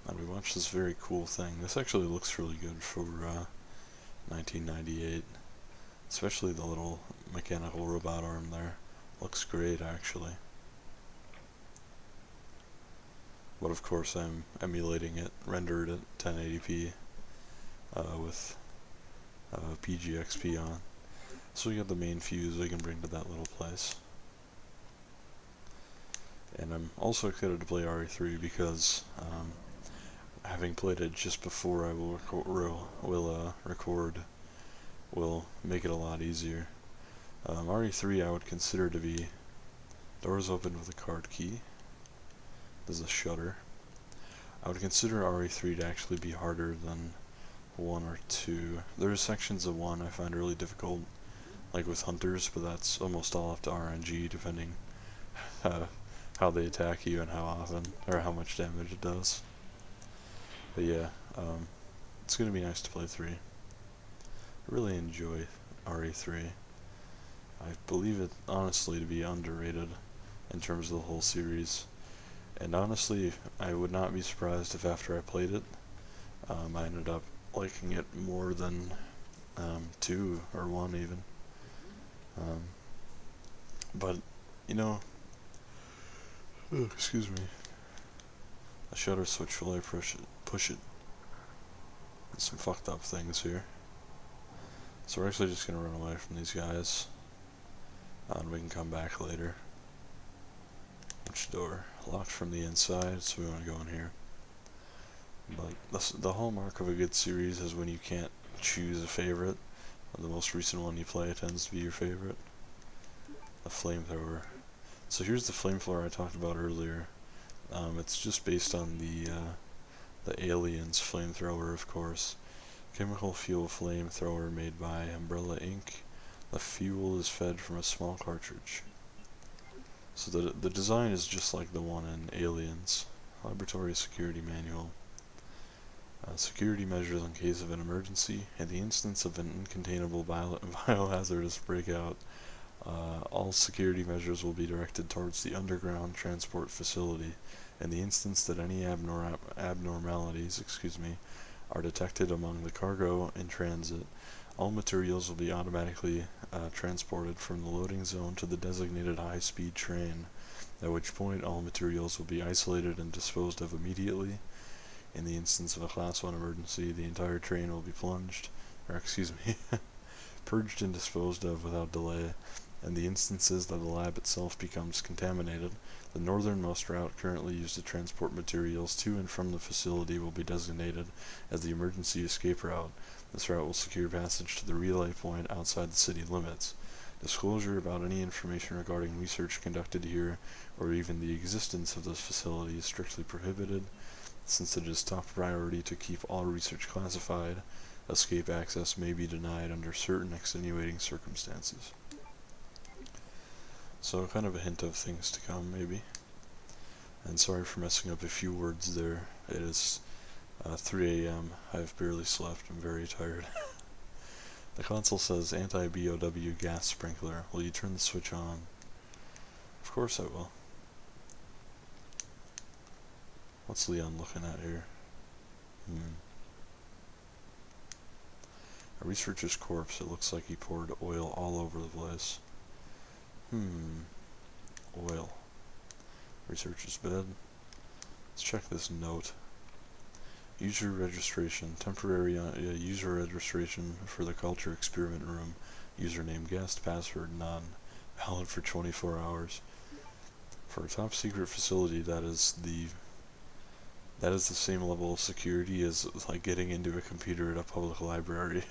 And we watched this very cool thing. This actually looks really good for 1998. Especially the little mechanical robot arm there. Looks great, actually. But of course I'm emulating it, rendered at 1080p with PGXP on. So we got the main fuse we can bring to that little place. And I'm also excited to play RE3 because having played it just before I will record will make it a lot easier. RE3 I would consider to be doors open with a card key. There's a shutter. I would consider RE3 to actually be harder than 1 or 2. There are sections of 1 I find really difficult, like with hunters, but that's almost all up to RNG depending how they attack you and how often, or how much damage it does. But yeah, it's going to be nice to play 3. I really enjoy RE3. I believe it honestly to be underrated in terms of the whole series. And honestly, I would not be surprised if after I played it, I ended up liking it more than 2 or 1 even. But, you know, excuse me, the shutter switch, will I push it? There's some fucked up things here. So we're actually just going to run away from these guys, and we can come back later. Which door? Locked from the inside, so we want to go in here. But the hallmark of a good series is when you can't choose a favorite. The most recent one you play tends to be your favorite. The flamethrower. So here's the flamethrower I talked about earlier. It's just based on the Aliens flamethrower, of course. Chemical fuel flamethrower made by Umbrella Inc. The fuel is fed from a small cartridge. So the design is just like the one in Aliens. Laboratory security manual. Security measures in case of an emergency. In the instance of an incontainable biohazardous breakout, all security measures will be directed towards the underground transport facility. In the instance that any abnormalities, are detected among the cargo in transit, all materials will be automatically transported from the loading zone to the designated high-speed train, at which point all materials will be isolated and disposed of immediately. In the instance of a Class 1 emergency, the entire train will be purged and disposed of without delay. In the instances that the lab itself becomes contaminated, the northernmost route currently used to transport materials to and from the facility will be designated as the emergency escape route. This route will secure passage to the relay point outside the city limits. Disclosure about any information regarding research conducted here, or even the existence of this facility, is strictly prohibited, since it is top priority to keep all research classified. Escape access may be denied under certain extenuating circumstances. So kind of a hint of things to come, maybe. And sorry for messing up a few words there. It is 3 AM. I've barely slept. I'm very tired. The console says anti-BOW gas sprinkler. Will you turn the switch on? Of course I will. What's Leon looking at here? A researcher's corpse. It looks like he poured oil all over the place. Oil. Researcher's bed. Let's check this note. User registration. Temporary user registration for the culture experiment room. Username guest. Password none. Valid for 24 hours. For a top secret facility, that is the same level of security as like getting into a computer at a public library.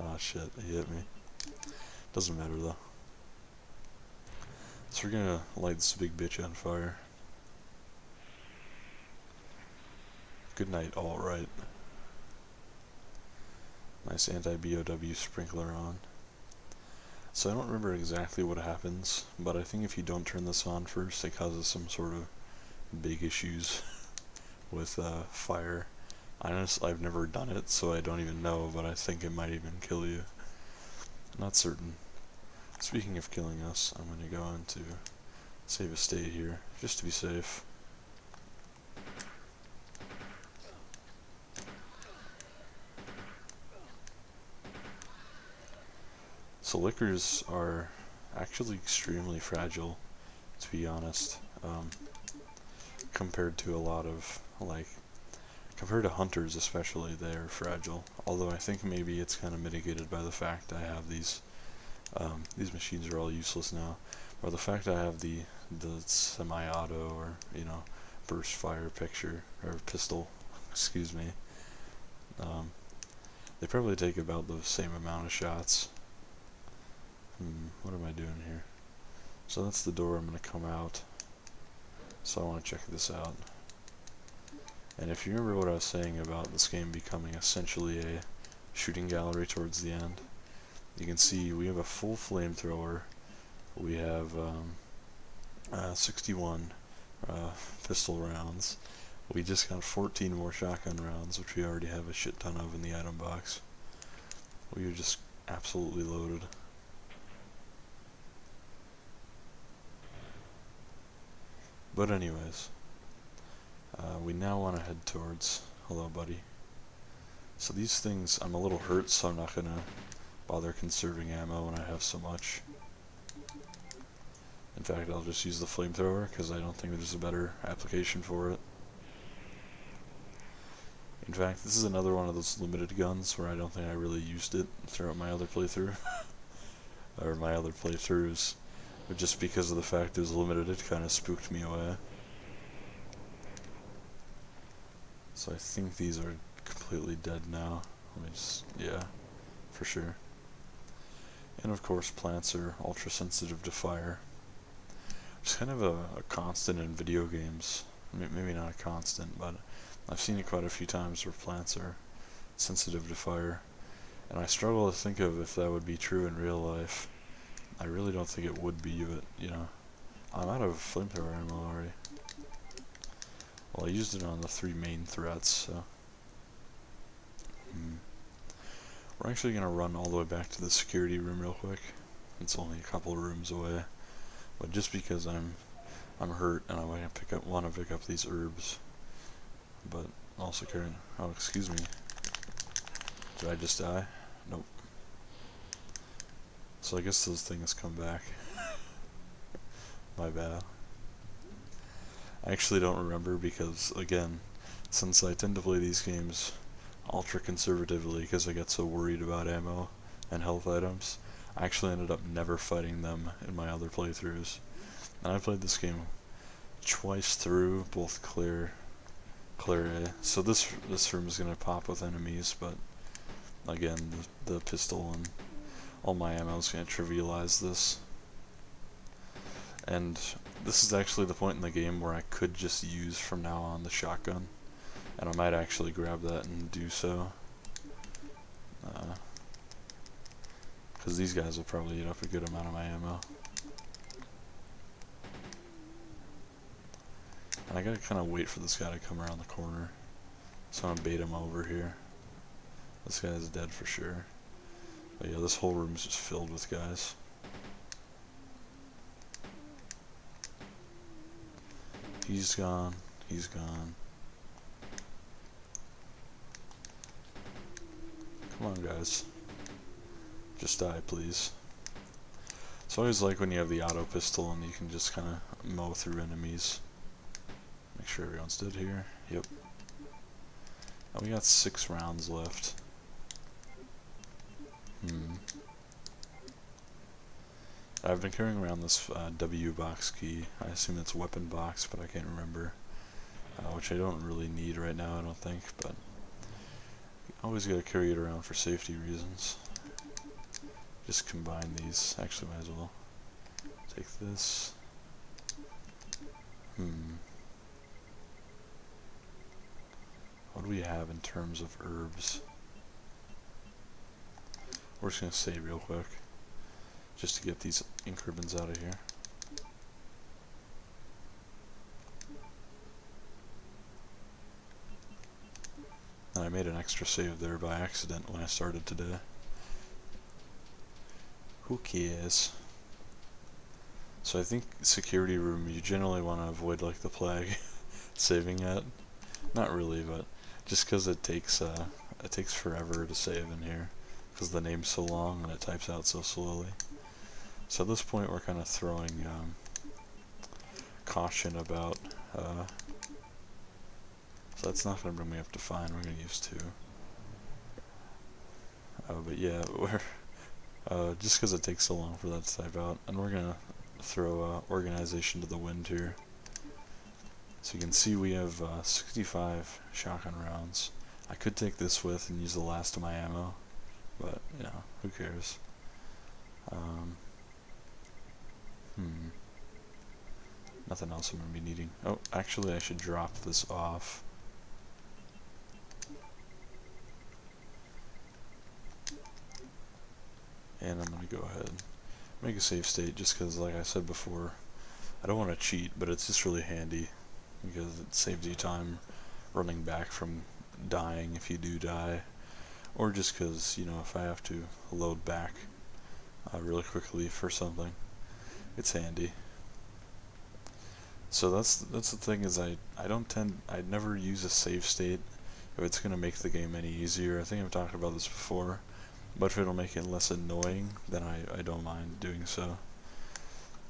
Ah, shit, he hit me. Doesn't matter though. So we're gonna light this big bitch on fire. Good night, alright. Nice anti-BOW sprinkler on. So I don't remember exactly what happens, but I think if you don't turn this on first, it causes some sort of big issues with fire. I've never done it, so I don't even know, but I think it might even kill you. Not certain. Speaking of killing us, I'm going to go into save a state here, just to be safe. So liquors are actually extremely fragile, to be honest, compared to a lot of, like, compared to hunters especially, they're fragile. Although I think maybe it's kind of mitigated by the fact I have these machines are all useless now, or the fact I have the semi-auto, or, you know, burst fire picture, or pistol, excuse me. They probably take about the same amount of shots. What am I doing here? So that's the door I'm going to come out. So I want to check this out. And if you remember what I was saying about this game becoming essentially a shooting gallery towards the end, you can see we have a full flamethrower. We have 61 pistol rounds. We just got 14 more shotgun rounds, which we already have a shit ton of in the item box. We are just absolutely loaded. But anyways, we now want to head towards... Hello, buddy. So these things, I'm a little hurt, so I'm not going to bother conserving ammo when I have so much. In fact, I'll just use the flamethrower, because I don't think there's a better application for it. In fact, this is another one of those limited guns where I don't think I really used it throughout my other playthrough. Or my other playthroughs. But just because of the fact it was limited, it kind of spooked me away. So I think these are completely dead now. Let me just, yeah, for sure. And of course, plants are ultra sensitive to fire. It's kind of a constant in video games. Maybe not a constant, but I've seen it quite a few times where plants are sensitive to fire. And I struggle to think of if that would be true in real life. I really don't think it would be, but, you know, I'm out of flamethrower ammo already. Well, I used it on the 3 main threats, so... We're actually going to run all the way back to the security room real quick. It's only a couple rooms away. But just because I'm hurt and I want to pick up these herbs. But also carrying... Oh, excuse me. Did I just die? Nope. So I guess those things come back. My bad. I actually don't remember because, again, since I tend to play these games ultra conservatively because I get so worried about ammo and health items, I actually ended up never fighting them in my other playthroughs. And I played this game twice through, both clear A. So this room is going to pop with enemies, but again, the pistol and all my ammo is going to trivialize this. And this is actually the point in the game where I could just use from now on the shotgun. And I might actually grab that and do so. Because these guys will probably eat up a good amount of my ammo. And I gotta kind of wait for this guy to come around the corner. So I'm gonna bait him over here. This guy's dead for sure. But yeah, this whole room's just filled with guys. He's gone. He's gone. Come on, guys. Just die, please. It's always like when you have the auto pistol and you can just kind of mow through enemies. Make sure everyone's dead here. Yep. And we got 6 rounds left. I've been carrying around this W box key. I assume it's weapon box, but I can't remember. Which I don't really need right now, I don't think, but always gotta carry it around for safety reasons. Just combine these. Actually, might as well take this. What do we have in terms of herbs? We're just gonna save real quick, just to get these ink ribbons out of here. And I made an extra save there by accident when I started today. Who cares? So I think security room, you generally want to avoid like the plague saving it. Not really, but just because it takes forever to save in here, because the name's so long and it types out so slowly. So at this point we're kind of throwing caution about, so that's not going to bring me up to fine, we're going to use 2. But yeah, we're, just because it takes so long for that to type out, and we're going to throw organization to the wind here. So you can see we have 65 shotgun rounds. I could take this with and use the last of my ammo, but you know, who cares? Nothing else I'm going to be needing. Oh, actually I should drop this off. And I'm going to go ahead and make a save state just because, like I said before, I don't want to cheat, but it's just really handy because it saves you time running back from dying if you do die, or just because, you know, if I have to load back really quickly for something, it's handy. So that's the thing, is I never use a save state if it's going to make the game any easier. I think I've talked about this before, but if it'll make it less annoying, then I don't mind doing so,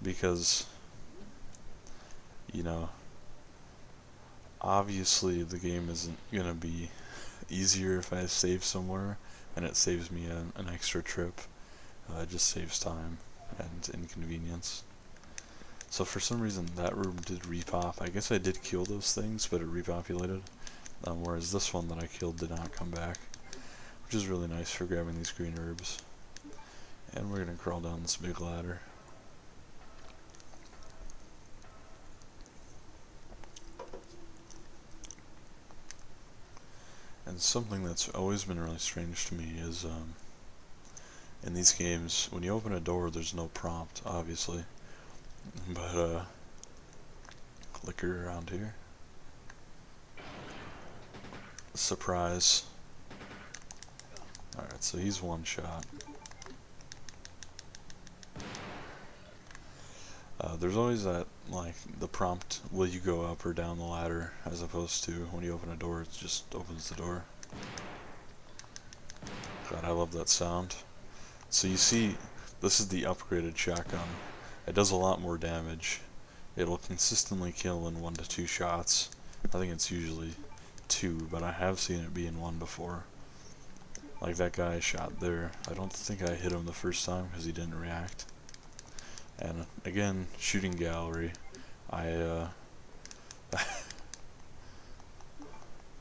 because, you know, obviously the game isn't gonna be easier if I save somewhere and it saves me an extra trip. It just saves time and inconvenience. So for some reason that room did repop. I guess I did kill those things, but it repopulated, whereas this one that I killed did not come back, which is really nice for grabbing these green herbs. And we're gonna crawl down this big ladder. And something that's always been really strange to me is, in these games, when you open a door, there's no prompt, obviously. But, clicker around here. Surprise. Alright, so he's one shot. There's always that, like, the prompt, will you go up or down the ladder, as opposed to when you open a door, it just opens the door. God, I love that sound. So you see, this is the upgraded shotgun. It does a lot more damage. It'll consistently kill in 1 to 2 shots. I think it's usually 2, but I have seen it be in 1 before. Like that guy I shot there, I don't think I hit him the first time because he didn't react. And again, shooting gallery, I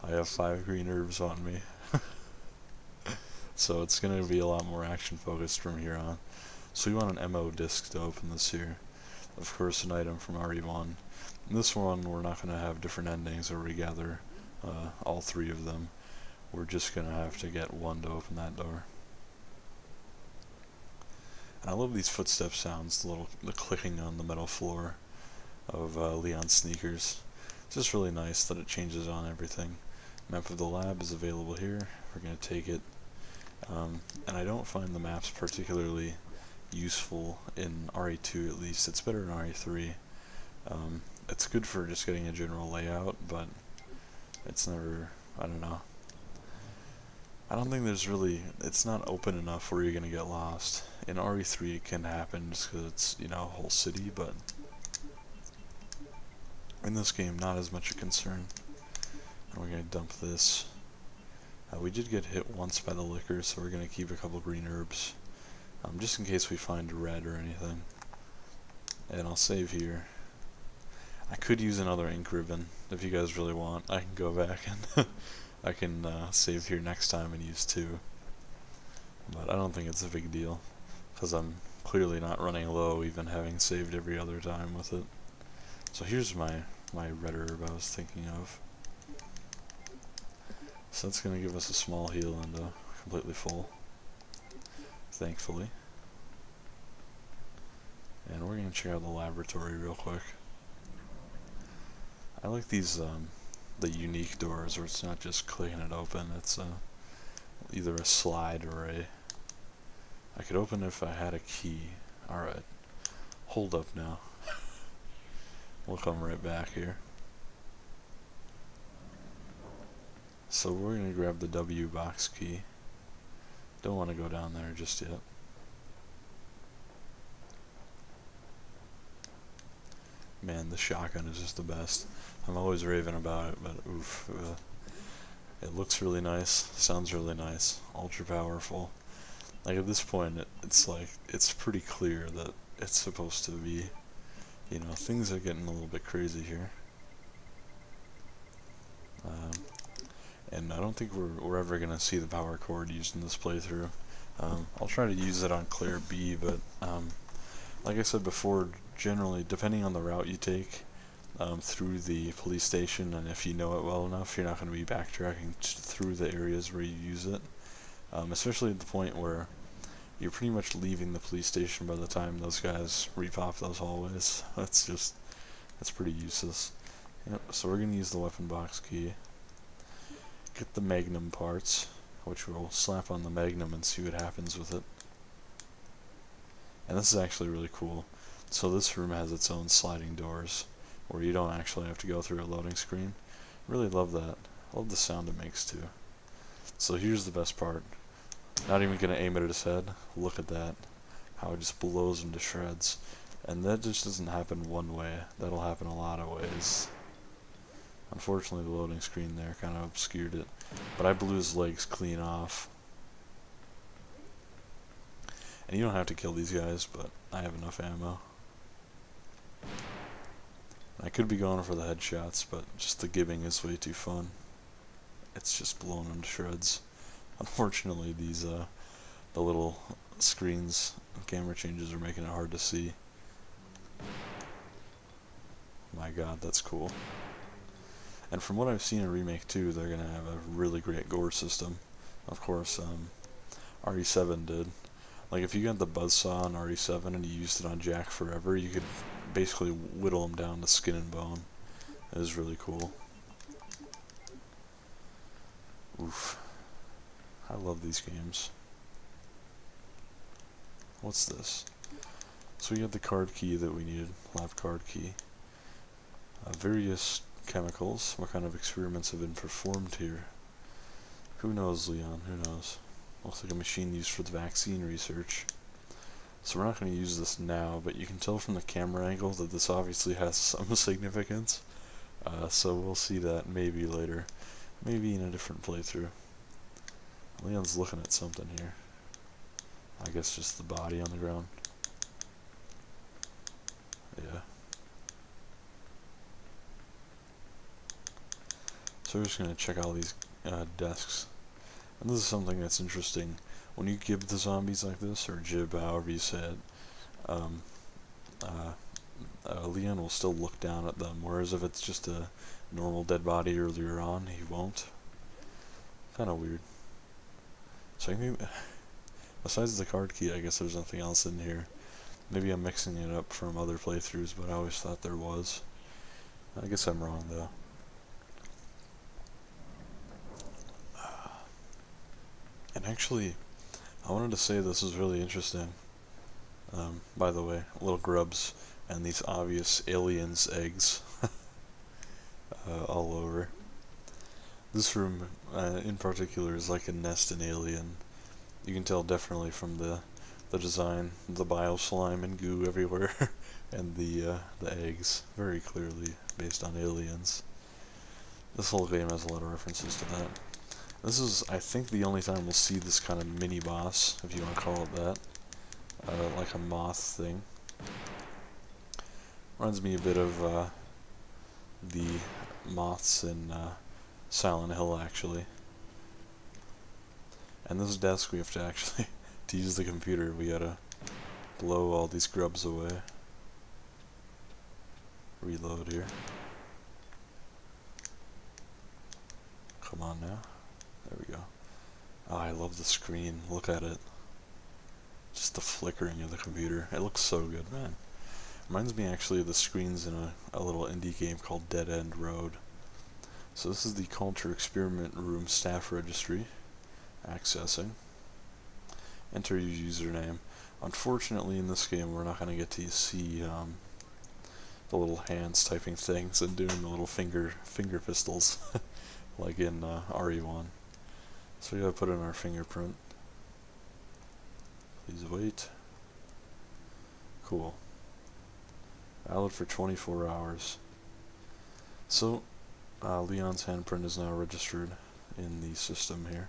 have 5 green herbs on me. So it's going to be a lot more action focused from here on. So we want an MO disc to open this here. Of course, an item from RE1. In this one, we're not going to have different endings where we gather all 3 of them. We're just going to have to get 1 to open that door. And I love these footstep sounds, the clicking on the metal floor of Leon's sneakers. It's just really nice that it changes on everything. Map of the lab is available here. We're going to take it. And I don't find the maps particularly useful in RE2, at least. It's better in RE3. it's good for just getting a general layout, but it's never, I don't know. I don't think there's really, it's not open enough where you're gonna get lost. In RE3 it can happen just because it's, you know, a whole city, but in this game, not as much a concern. And we're gonna dump this. We did get hit once by the liquor, so we're gonna keep a couple green herbs, just in case we find red or anything. And I'll save here. I could use another ink ribbon if you guys really want. I can go back and I can save here next time and use 2. But I don't think it's a big deal, because I'm clearly not running low, even having saved every other time with it. So here's my red herb I was thinking of. So that's going to give us a small heal and completely full, thankfully. And we're going to check out the laboratory real quick. I like these, the unique doors where it's not just clicking it open, it's either a slide or I could open if I had a key. Alright, hold up now. We'll come right back here. So we're going to grab the W box key. Don't want to go down there just yet. Man, the shotgun is just the best. I'm always raving about it, but oof. It looks really nice, sounds really nice, ultra powerful. Like at this point, it's like, it's pretty clear that it's supposed to be, you know, things are getting a little bit crazy here. And I don't think we're ever going to see the power cord used in this playthrough. I'll try to use it on Claire B, but like I said before, generally, depending on the route you take through the police station, and if you know it well enough, you're not going to be backtracking through the areas where you use it. Especially at the point where you're pretty much leaving the police station by the time those guys repop those hallways. That's pretty useless. Yep, so we're going to use the weapon box key. Get the magnum parts, which we'll slap on the magnum and see what happens with it. And this is actually really cool. So this room has its own sliding doors, where you don't actually have to go through a loading screen. Really love that. I love the sound it makes too. So here's the best part. Not even going to aim it at his head. Look at that. How it just blows him to shreds. And that just doesn't happen one way. That'll happen a lot of ways. Unfortunately, the loading screen there kind of obscured it. But I blew his legs clean off. And you don't have to kill these guys, but I have enough ammo. I could be going for the headshots, but just the gibbing is way too fun. It's just blowing them to shreds. Unfortunately, these the little screens and camera changes are making it hard to see. My god, that's cool. And from what I've seen in Remake 2, they're going to have a really great gore system. Of course, RE7 did. Like, if you got the buzzsaw on RE7 and you used it on Jack forever, you could basically whittle him down to skin and bone. It was really cool. Oof. I love these games. What's this? So we got the card key that we needed, lab card key. Various chemicals. What kind of experiments have been performed here? Who knows, Leon? Who knows? Looks like a machine used for the vaccine research. So we're not going to use this now, but you can tell from the camera angle that this obviously has some significance. So we'll see that maybe later. Maybe in a different playthrough. Leon's looking at something here. I guess just the body on the ground. Yeah. So we're just going to check out these desks. And this is something that's interesting. When you gib the zombies like this, or jib, however you say it, Leon will still look down at them, whereas if it's just a normal dead body earlier on, he won't. Kind of weird. So I think, besides the card key, I guess there's nothing else in here. Maybe I'm mixing it up from other playthroughs, but I always thought there was. I guess I'm wrong, though. And actually, I wanted to say this is really interesting. By the way, little grubs. and these obvious aliens' eggs all over. This room in particular is like a nest in Alien. You can tell definitely from the design, the bio slime and goo everywhere, and the eggs, very clearly based on Aliens. This whole game has a lot of references to that. This is, I think, the only time we'll see this kind of mini-boss, if you want to call it that. Like a moth thing. Reminds me a bit of the moths in Silent Hill, actually. And this desk, we have to actually, to use the computer, we gotta blow all these grubs away. Reload here. Come on now. There we go. Oh, I love the screen. Look at it. Just the flickering of the computer. It looks so good, man. Reminds me actually of the screens in a little indie game called Dead End Road. So this is the Culture Experiment Room staff registry. Accessing. Enter your username. Unfortunately, in this game, we're not going to get to see the little hands typing things and doing the little finger pistols like in RE1. So we gotta put in our fingerprint. Please wait. Cool. Valid for 24 hours. So, Leon's handprint is now registered in the system here.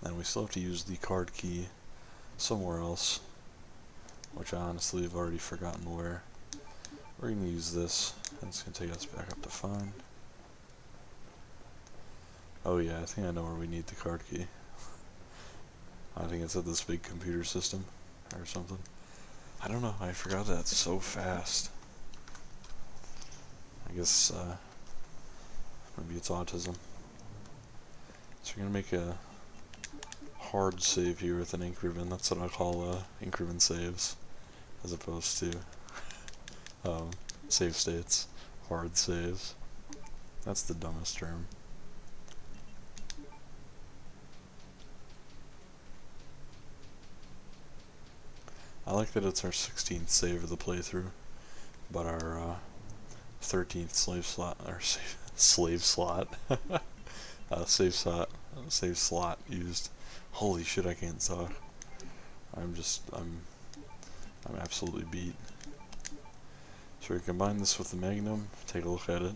And we still have to use the card key somewhere else, which I honestly have already forgotten where. We're going to use this, and it's going to take us back up to find. Oh yeah, I think I know where we need the card key. I think it's at this big computer system, or something. I don't know, I forgot that so fast. I guess, maybe it's autism. So we're going to make a hard save here with an ink ribbon. That's what I call ink ribbon saves, as opposed to save states. Hard saves. That's the dumbest term. I like that it's our 16th save of the playthrough, but our 13th slave slot, or slave slot, save slot used. Holy shit, I can't talk. I'm absolutely beat. So we combine this with the Magnum, take a look at it.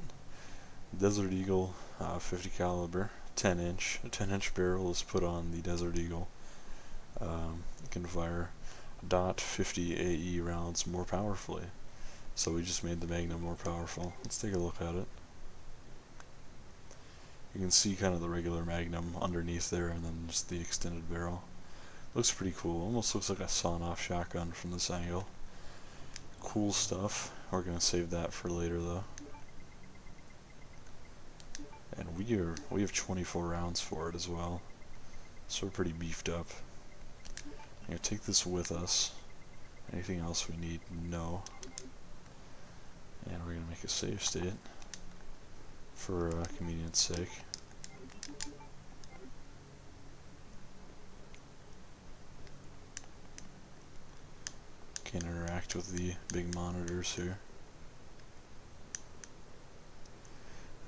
Desert Eagle, 50 caliber, 10 inch. A 10-inch barrel is put on the Desert Eagle. It can fire .50 AE rounds more powerfully. So we just made the Magnum more powerful. Let's take a look at it. You can see kind of the regular Magnum underneath there, and then just the extended barrel. Looks pretty cool. Almost looks like a sawn-off shotgun from this angle. Cool stuff. We're gonna save that for later though. And we have 24 rounds for it as well, so we're pretty beefed up. I'm gonna take this with us. Anything else we need? No. And we're gonna make a save state for convenience sake. Can interact with the big monitors here.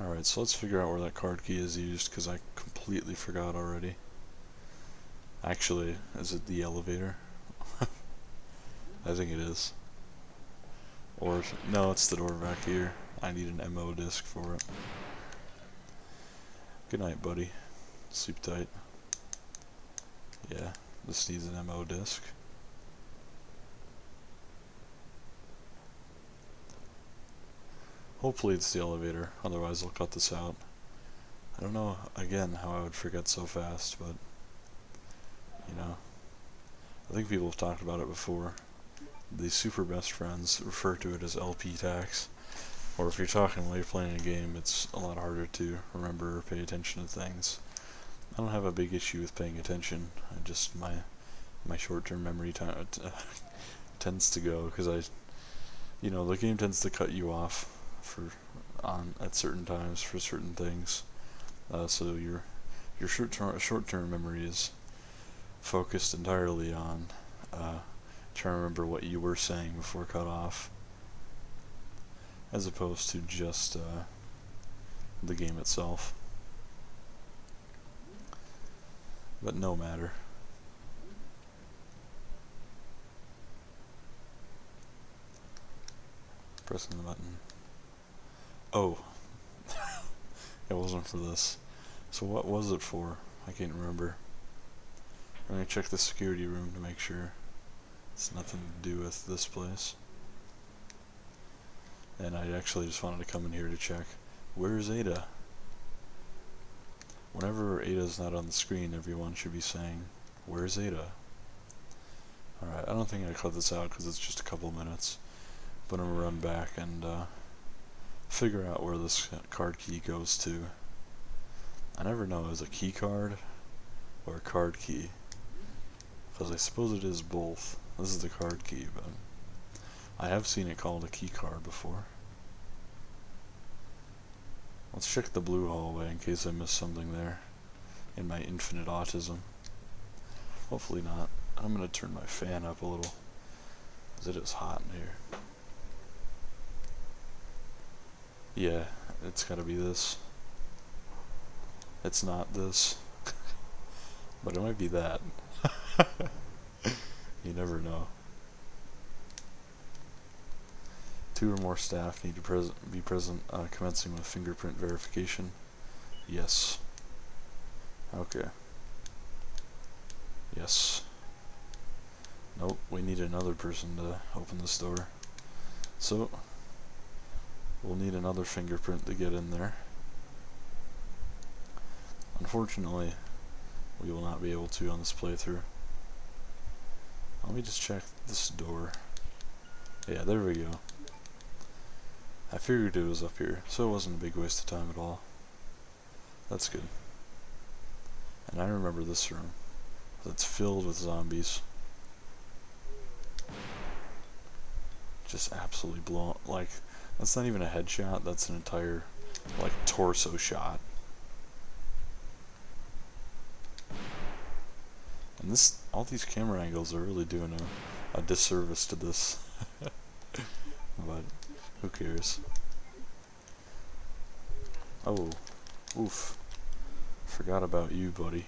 Alright, so let's figure out where that card key is used, because I completely forgot already. Actually, is it the elevator? I think it is. Or, no, it's the door back here. I need an MO disc for it. Good night, buddy. Sleep tight. Yeah, this needs an MO disc. Hopefully it's the elevator, otherwise I'll cut this out. I don't know, again, how I would forget so fast, but, you know, I think people have talked about it before. The super best friends refer to it as LP tax, or if you're talking while you're playing a game, it's a lot harder to remember or pay attention to things. I don't have a big issue with paying attention, I just, my short-term memory time tends to go, because you know, the game tends to cut you off at certain times for certain things, so your short-term memory is focused entirely on trying to remember what you were saying before cut off, as opposed to just the game itself. But no matter. Pressing the button. Oh. It wasn't for this. So what was it for? I can't remember. I'm gonna check the security room to make sure it's nothing to do with this place. And I actually just wanted to come in here to check. Where's Ada? Whenever Ada's not on the screen, everyone should be saying, "Where's Ada?" Alright, I don't think I cut this out because it's just a couple minutes. But I'm gonna run back and figure out where this card key goes to. I never know, is it a key card or a card key? Because I suppose it is both. This is the card key, but I have seen it called a key card before. Let's check the blue hallway in case I missed something there in my infinite autism. Hopefully not. I'm gonna turn my fan up a little because it is hot in here. Yeah, it's gotta be this. It's not this. But it might be that. You never know. 2 or more staff need to be present, commencing with fingerprint verification. Yes. Okay. Yes. Nope, we need another person to open this door. So, we'll need another fingerprint to get in there. Unfortunately, we will not be able to on this playthrough. Let me just check this door. Yeah, there we go. I figured it was up here, so it wasn't a big waste of time at all. That's good. And I remember this room. It's filled with zombies. Just absolutely blown. Like, that's not even a headshot, that's an entire, like, torso shot. And this, all these camera angles are really doing a disservice to this. But who cares? Oh, oof. Forgot about you, buddy.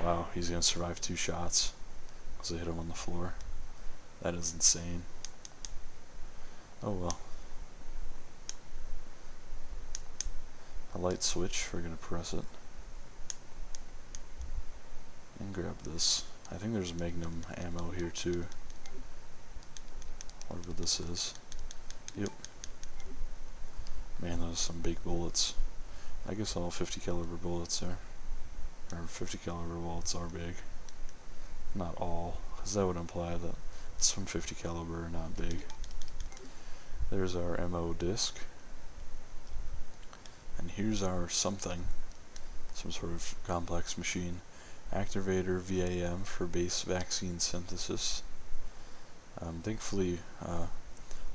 Wow, he's gonna survive 2 shots because I hit him on the floor. That is insane. Oh well. A light switch, we're gonna press it. And grab this. I think there's Magnum ammo here too. Whatever this is. Yep. Man, those are some big bullets. I guess all 50 caliber bullets are, or 50 caliber bullets are big. Not all, because that would imply that some 50 caliber are not big. There's our MO disc. And here's our something. Some sort of complex machine. Activator VAM for base vaccine synthesis. Thankfully,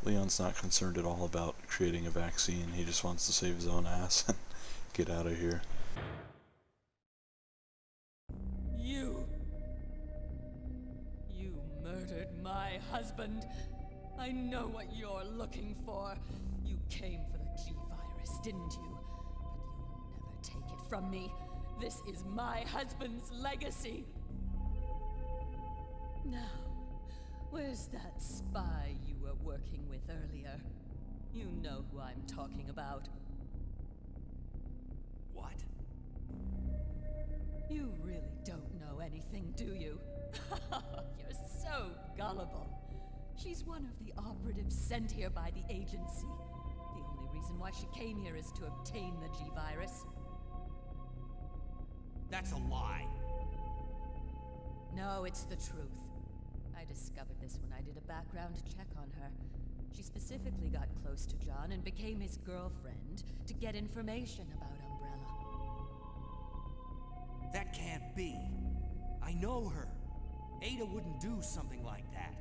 Leon's not concerned at all about creating a vaccine. He just wants to save his own ass and get out of here. You murdered my husband. I know what you're looking for. You came for the G-Virus, didn't you? But you'll never take it from me. This is my husband's legacy. Now, where's that spy you were working with earlier? You know who I'm talking about. What? You really don't know anything, do you? You're so gullible. She's one of the operatives sent here by the agency. The only reason why she came here is to obtain the G-Virus. That's a lie. No, it's the truth. I discovered this when I did a background check on her. She specifically got close to John and became his girlfriend to get information about Umbrella. That can't be. I know her. Ada wouldn't do something like that.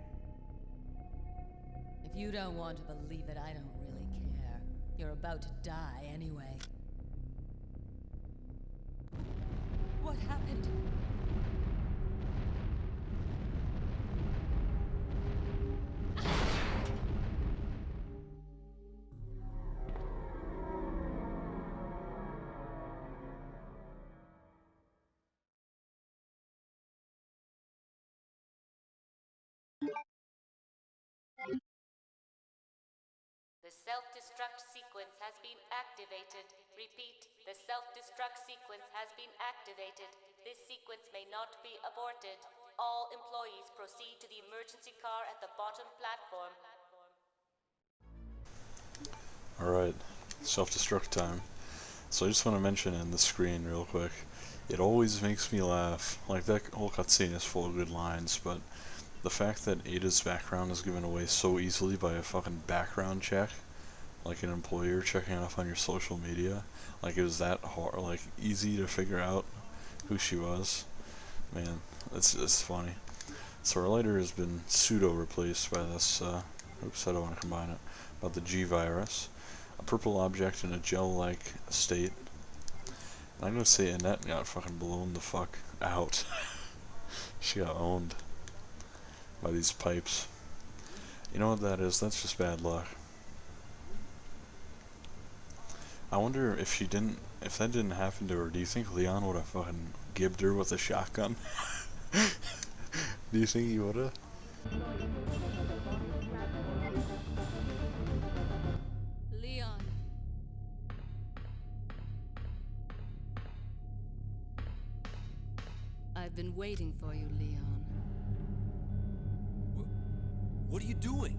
If you don't want to believe it, I don't really care. You're about to die anyway. What happened? self-destruct sequence has been activated. Repeat, the self-destruct sequence has been activated. This sequence may not be aborted. All employees proceed to the emergency car at the bottom platform. Alright, self-destruct time. So I just want to mention in the screen real quick, it always makes me laugh. Like, that whole cutscene is full of good lines, but the fact that Ada's background is given away so easily by a fucking background check, like an employer checking off on your social media, like it was that hard, like easy to figure out who she was. Man, it's funny. So our lighter has been pseudo replaced by this, oops, I don't want to combine it, about the G virus. A purple object in a gel-like state. And I'm gonna say Annette got fucking blown the fuck out. She got owned by these pipes. You know what that is? That's just bad luck. I wonder if that didn't happen to her, do you think Leon would have fucking gibbed her with a shotgun? Do you think he would've? Leon. I've been waiting for you, Leon. What are you doing?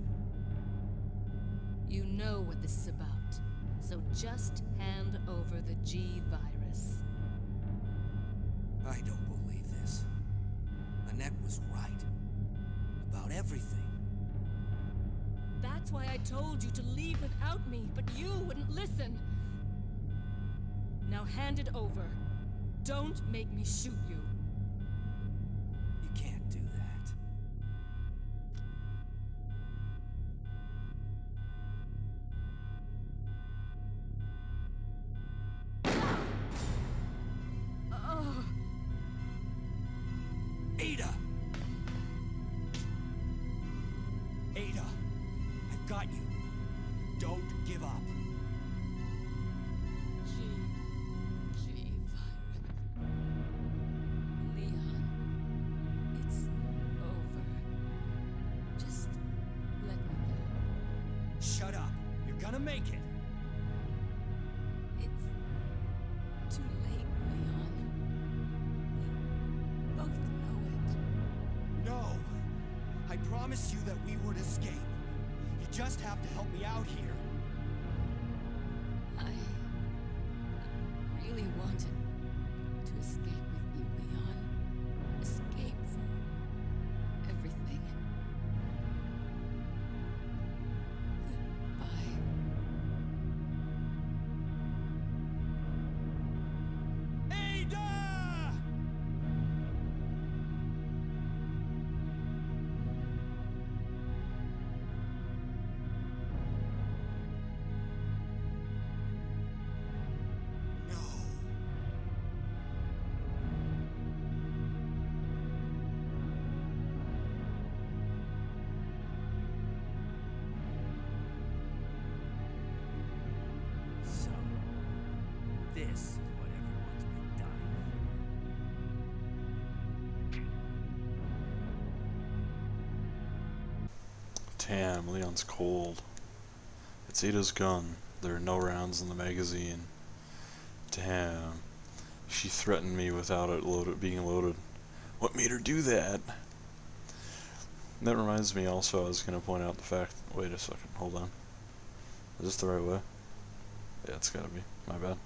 You know what this is about, so just hand over the G virus. I don't believe this. Annette was right. About everything. That's why I told you to leave without me, but you wouldn't listen. Now hand it over. Don't make me shoot you. You can't do that. Ada! Ada! I've got you. Don't give up. G virus. Leon, it's over. Just let me go. Shut up. You're gonna make it. It's too late, Leon. We both know it. No! I promised you that we would escape. You just have to help me out here. I really wanted to escape with you, Leon. Escape from everything. Goodbye. Ada! No. So, this is what everyone's been dying for. Damn, Leon's cold. It's Ada's gun. There are no rounds in the magazine. Damn. She threatened me without it being loaded. What made her do that? That reminds me also, I was going to point out the fact... Wait a second, hold on. Is this the right way? Yeah, it's gotta be. My bad.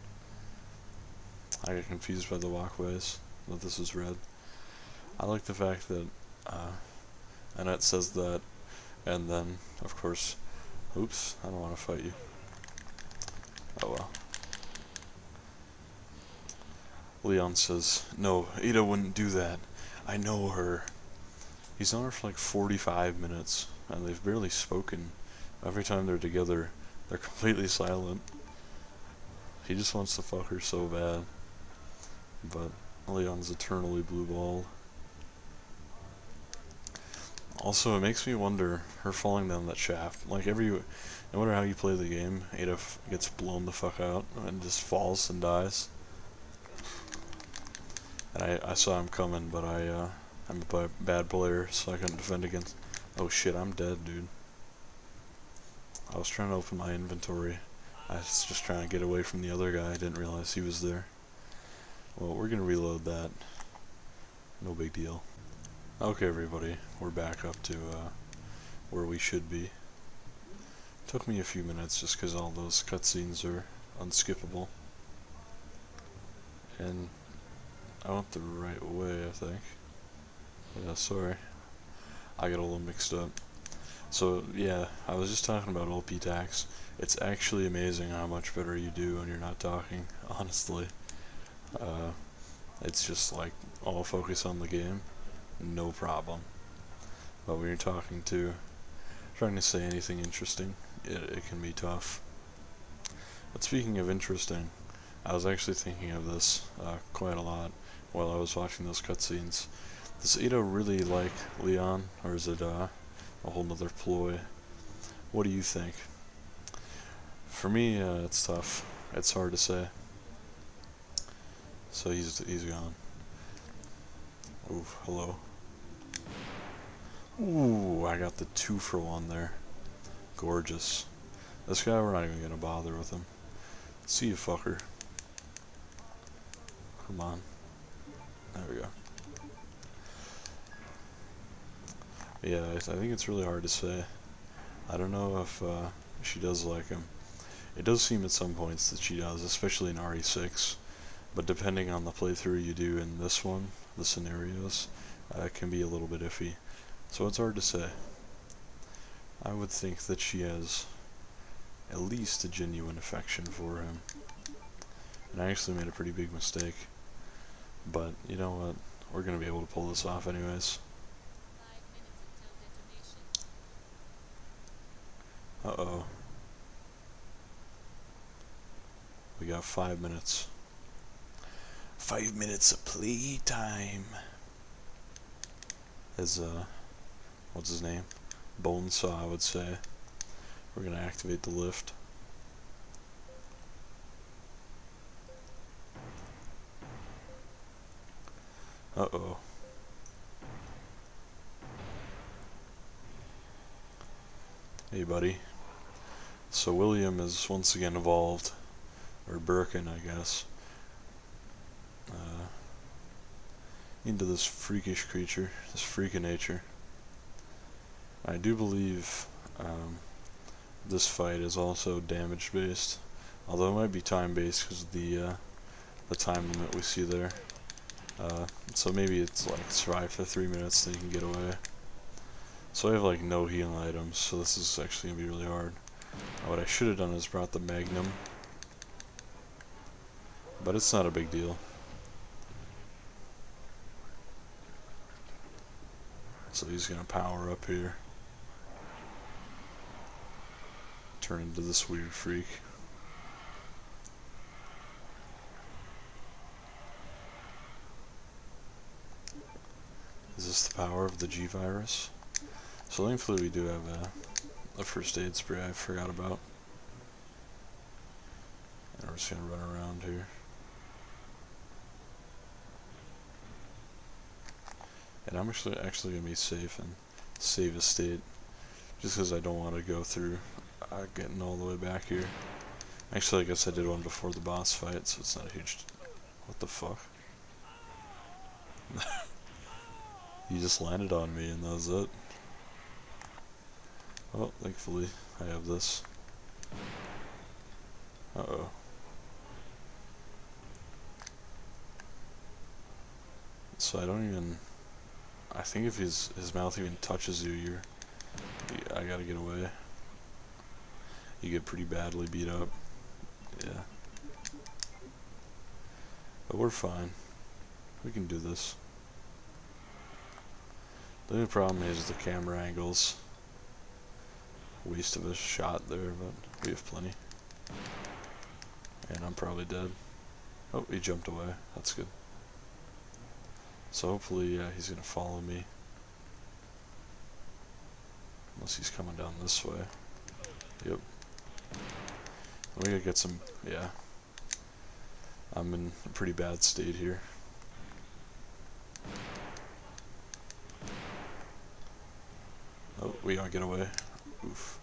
I get confused by the walkways, that this is red. I like the fact that Annette says that, and then, of course, oops, I don't want to fight you. Oh well. Leon says, no, Ada wouldn't do that. I know her. He's known her for like 45 minutes, and they've barely spoken. Every time they're together, they're completely silent. He just wants to fuck her so bad. But Leon's eternally blue-balled. Also, it makes me wonder, her falling down that shaft. Like, no matter how you play the game, Ada gets blown the fuck out and just falls and dies. And I saw him coming, but I'm a bad player, so I couldn't defend against... Oh shit, I'm dead, dude. I was trying to open my inventory. I was just trying to get away from the other guy. I didn't realize he was there. Well, we're gonna reload that. No big deal. Okay, everybody, we're back up to where we should be. Took me a few minutes just because all those cutscenes are unskippable. And I went the right way, I think. Yeah, sorry. I got a little mixed up. So, yeah, I was just talking about LP tax. It's actually amazing how much better you do when you're not talking, honestly. It's just like all focus on the game, no problem. But when you're talking to, trying to say anything interesting, it can be tough. But speaking of interesting, I was actually thinking of this quite a lot while I was watching those cutscenes. Does Ada really like Leon, or is it a whole nother ploy? What do you think? For me, it's tough. It's hard to say. So he's gone. Ooh, hello. Ooh, I got the 2-for-1 there. Gorgeous. This guy, we're not even gonna bother with him. See you, fucker. Come on. There we go. Yeah, I think it's really hard to say. I don't know if she does like him. It does seem at some points that she does, especially in RE6. But depending on the playthrough you do in this one, the scenarios, it can be a little bit iffy. So it's hard to say. I would think that she has at least a genuine affection for him. And I actually made a pretty big mistake. But you know what? We're gonna be able to pull this off anyways. 5 minutes until detonation. Uh-oh. We got 5 minutes. 5 minutes of playtime. As, what's his name? Bonesaw, I would say. We're gonna activate the lift. Uh-oh. Hey, buddy. So William is once again evolved. Or Birkin, I guess. Into this freakish creature. This freak of nature. I do believe this fight is also damage based. Although it might be time based because of the time limit we see there. So maybe it's like survive for 3 minutes, then you can get away. So I have like no healing items, so this is actually gonna be really hard. What I should have done is brought the Magnum, but it's not a big deal. So he's gonna power up here, turn into this weird freak. Is this the power of the G virus? So thankfully we do have a first aid spray I forgot about. And we're just gonna run around here. And I'm actually gonna be safe and save a state, just because I don't want to go through getting all the way back here. Actually, I guess I did one before the boss fight, so it's not a huge. What the fuck? You just landed on me, and that was it. Well, thankfully I have this. Uh-oh. So I don't even. I think if his mouth even touches you, I gotta get away. You get pretty badly beat up. Yeah. But we're fine. We can do this. The only problem is the camera angles. Waste of a shot there, but we have plenty. And I'm probably dead. Oh, he jumped away. That's good. So hopefully he's gonna follow me. Unless he's coming down this way. Yep. We gotta get some, yeah. I'm in a pretty bad state here. Oh, we gotta get away. Oof.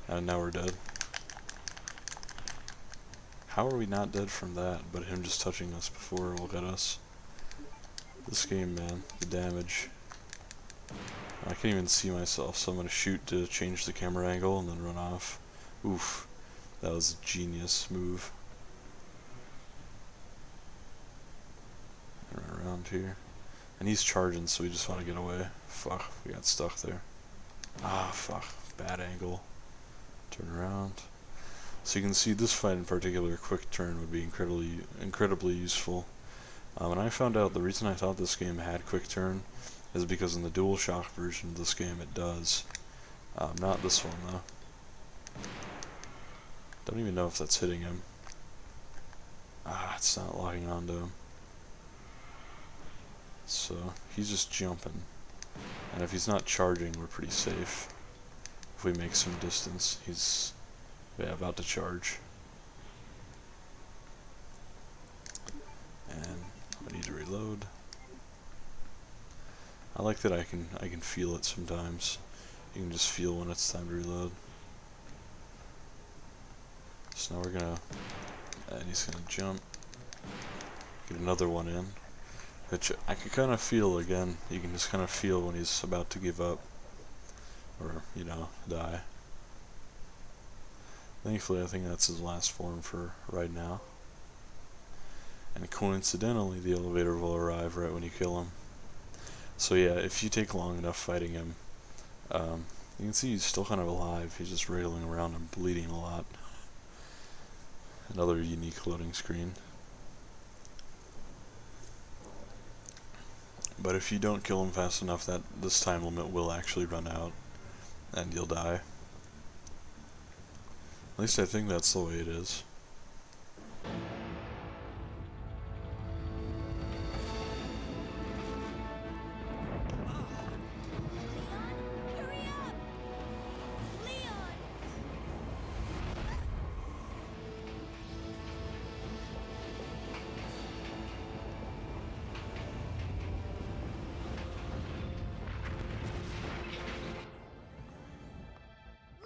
And now we're dead. How are we not dead from that, but him just touching us before will get us? This game, man, the damage. I can't even see myself, so I'm gonna shoot to change the camera angle and then run off. Oof, that was a genius move. Run around here. And he's charging, so we just want to get away. Fuck, we got stuck there. Ah, fuck, bad angle. Turn around. So you can see this fight in particular, quick turn would be incredibly useful. And I found out the reason I thought this game had quick turn is because in the DualShock version of this game it does. Not this one though. Don't even know if that's hitting him. Ah, it's not locking onto him. So he's just jumping. And if he's not charging, we're pretty safe. If we make some distance, he's about to charge. And I need to reload. I like that I can feel it sometimes. You can just feel when it's time to reload. So now we're gonna, and he's gonna jump, get another one in, which I can kind of feel again. You can just kind of feel when he's about to give up, or you know, die. Thankfully, I think that's his last form for right now. And coincidentally, the elevator will arrive right when you kill him. So yeah, if you take long enough fighting him, you can see he's still kind of alive. He's just wriggling around and bleeding a lot. Another unique loading screen. But if you don't kill him fast enough, this time limit will actually run out, and you'll die. At least I think that's the way it is. Hurry up!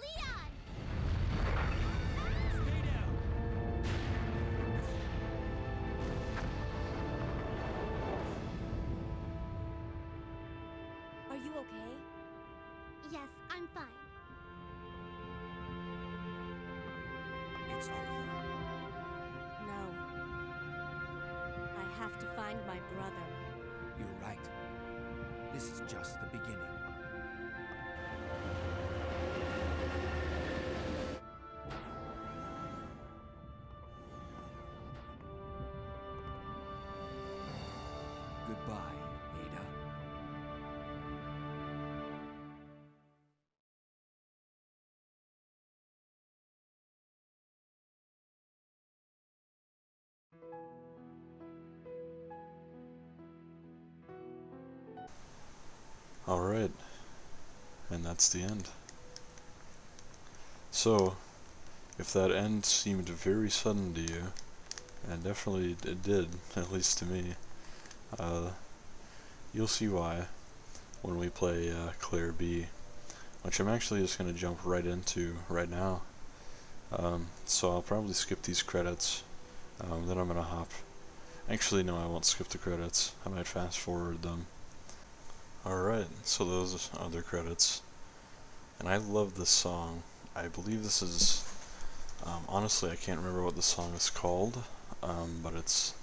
Leon! Leon! Are you okay? Yes, I'm fine. It's over. No. I have to find my brother. You're right. This is just the beginning. Goodbye, Ada. Alright, and that's the end. So, if that end seemed very sudden to you, and definitely it did, at least to me, you'll see why when we play Claire B, which I'm actually just going to jump right into right now. So I'll probably skip these credits, then I'm going to hop. Actually, no, I won't skip the credits. I might fast forward them. Alright, so those are the credits. And I love this song. I believe this is, honestly I can't remember what the song is called, but it's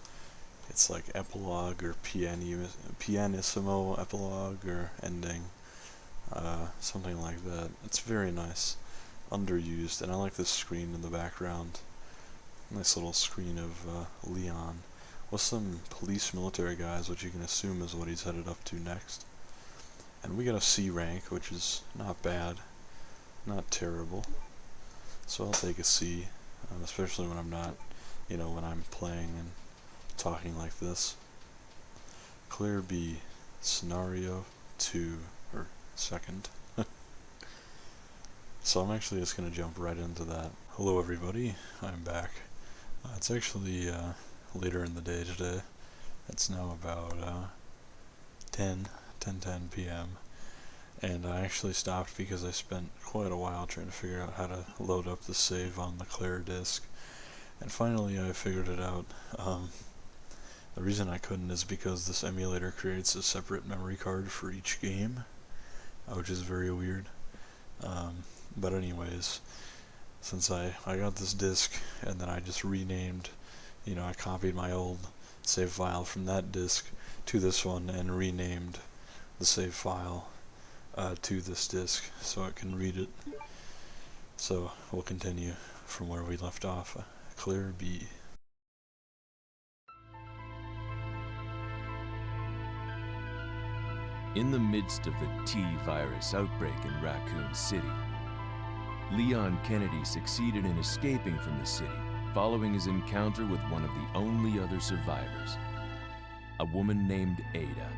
like epilogue or pianissimo epilogue or ending, something like that. It's very nice, underused, and I like this screen in the background. Nice little screen of Leon with some police military guys, which you can assume is what he's headed up to next. And we got a C rank, which is not bad, not terrible. So I'll take a C, especially when I'm not, you know, when I'm playing and talking like this. Claire B, scenario 2, or second. So I'm actually just going to jump right into that. Hello everybody, I'm back. It's actually later in the day today. It's now about 10 p.m. and I actually stopped because I spent quite a while trying to figure out how to load up the save on the Claire disk, and finally I figured it out. The reason I couldn't is because this emulator creates a separate memory card for each game, which is very weird. But anyways, since I got this disk, and then I just renamed, I copied my old save file from that disk to this one and renamed the save file to this disk so I can read it. So we'll continue from where we left off. Claire B. In the midst of the T-virus outbreak in Raccoon City, Leon Kennedy succeeded in escaping from the city following his encounter with one of the only other survivors, a woman named Ada,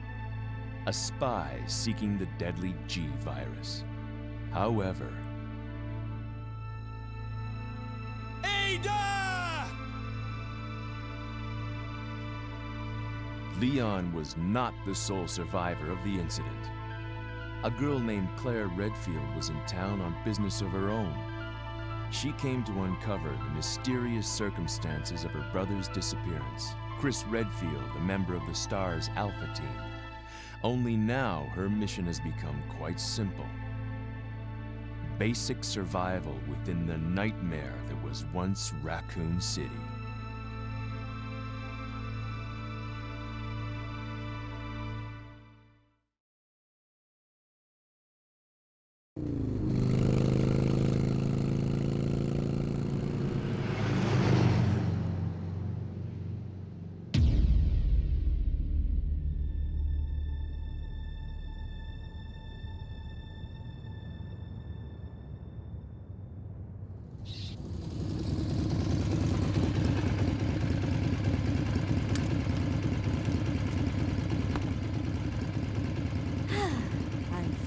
a spy seeking the deadly G-virus. However... Ada! Leon was not the sole survivor of the incident. A girl named Claire Redfield was in town on business of her own. She came to uncover the mysterious circumstances of her brother's disappearance. Chris Redfield, a member of the STARS Alpha team. Only now her mission has become quite simple. Basic survival within the nightmare that was once Raccoon City.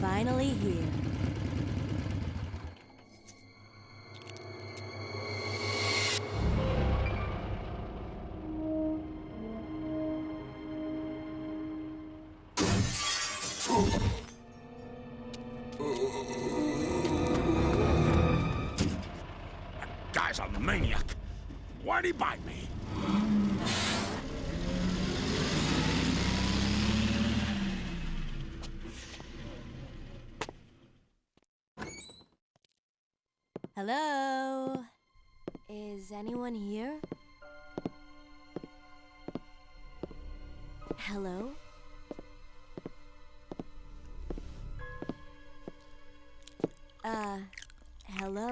Finally here. That guy's a maniac. Why'd he bite me? Hello? Is anyone here? Hello? Hello?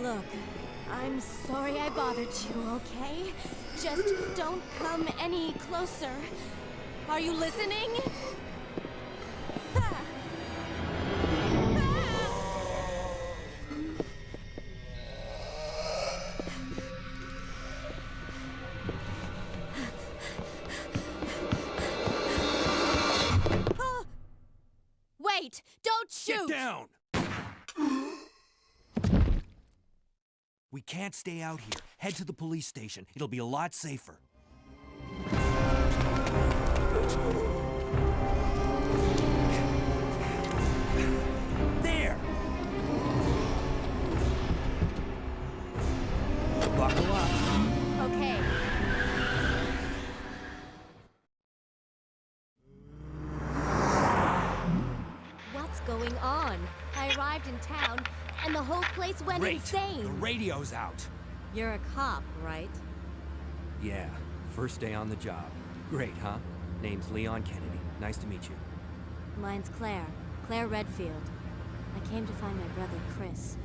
Look, I'm sorry I bothered you, okay? Just don't come any closer. Are you listening? Wait! Don't shoot! Get down! We can't stay out here. Head to the police station. It'll be a lot safer. There! Buckle up. Okay. What's going on? I arrived in town, and the whole place went Great. insane. The radio's out. You're a cop, right? Yeah, first day on the job. Great, huh? Name's Leon Kennedy. Nice to meet you. Mine's Claire. Claire Redfield. I came to find my brother, Chris.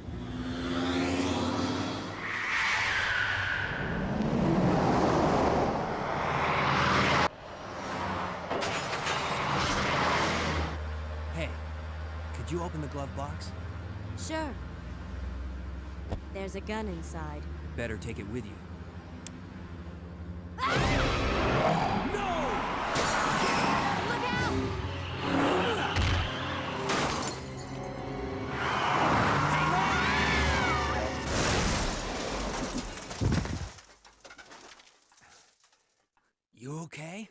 Hey, could you open the glove box? Sure. There's a gun inside. Better take it with you. Look out! You okay?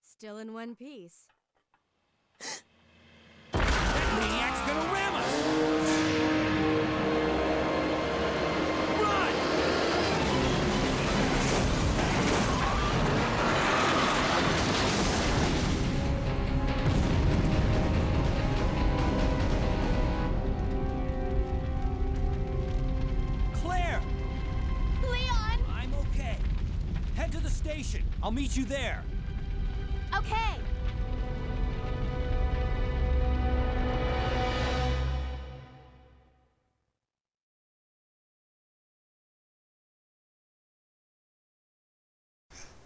Still in one piece. That maniac's gonna ram us! Run! Claire! Leon! I'm okay. Head to the station. I'll meet you there. Okay.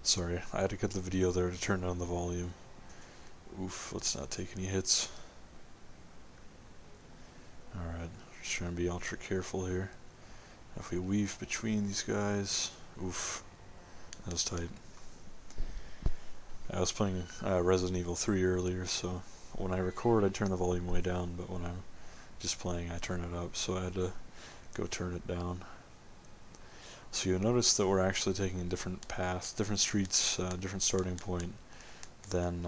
Sorry, I had to cut the video there to turn down the volume. Oof, let's not take any hits. Alright, just trying to be ultra careful here. If we weave between these guys, oof, that was tight. I was playing Resident Evil 3 earlier, so when I record I turn the volume way down, but when I'm just playing I turn it up, so I had to go turn it down. So you'll notice that we're actually taking a different path, different streets, different starting point than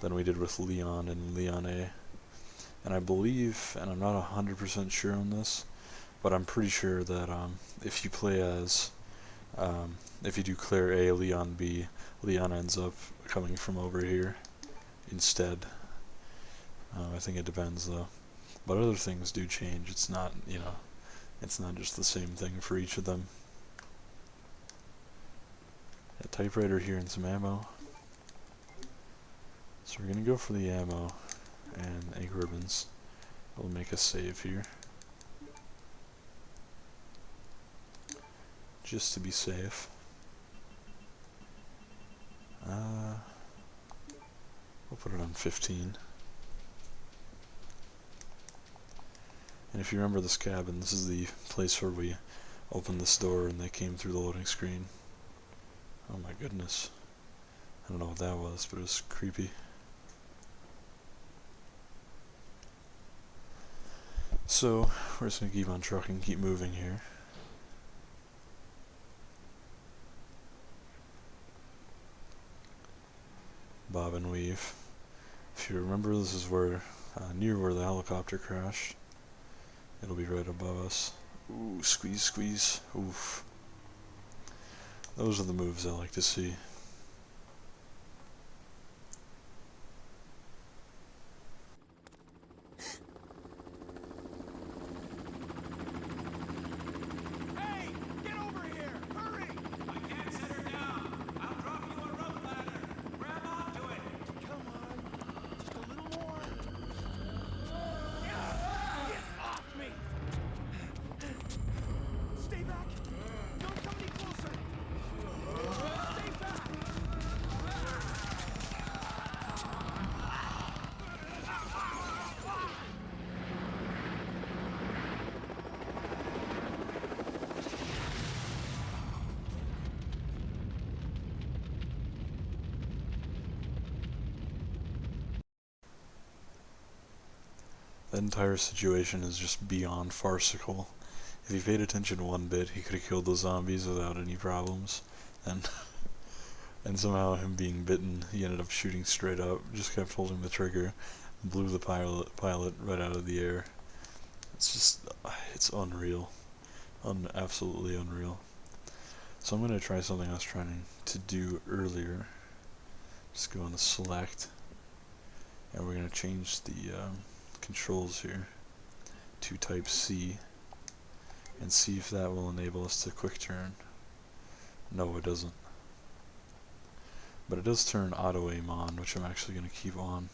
we did with Leon and Leon A. And I believe, and I'm not 100% sure on this, but I'm pretty sure that if you play as, if you do Claire A, Leon B, Leon ends up coming from over here instead. I think it depends though. But other things do change. It's not, you know, it's not just the same thing for each of them. A typewriter here and some ammo. So we're gonna go for the ammo and egg ribbons. We'll make a save here, just to be safe. We'll put it on 15. And if you remember this cabin, this is the place where we opened this door and they came through the loading screen. Oh my goodness. I don't know what that was, but it was creepy. So, we're just going to keep on trucking, keep moving here. Bob and weave. If you remember, this is where, near where the helicopter crashed. It'll be right above us. Ooh, squeeze, squeeze. Oof. Those are the moves I like to see. Hey! Get over here! Hurry! I can't set her down. I'll drop you a rope ladder. Grab onto it. Come on! Just a little more! Get off me! Stay back! Don't come any closer! Stay back! The entire situation is just beyond farcical. If he paid attention one bit, he could have killed those zombies without any problems. And somehow him being bitten, he ended up shooting straight up, just kept holding the trigger, blew the pilot right out of the air. It's just, it's unreal. Absolutely unreal. So I'm going to try something I was trying to do earlier. Just go into select, and we're going to change the controls here to type C, and see if that will enable us to quick turn. No, it doesn't. But it does turn auto aim on, which I'm actually going to keep on,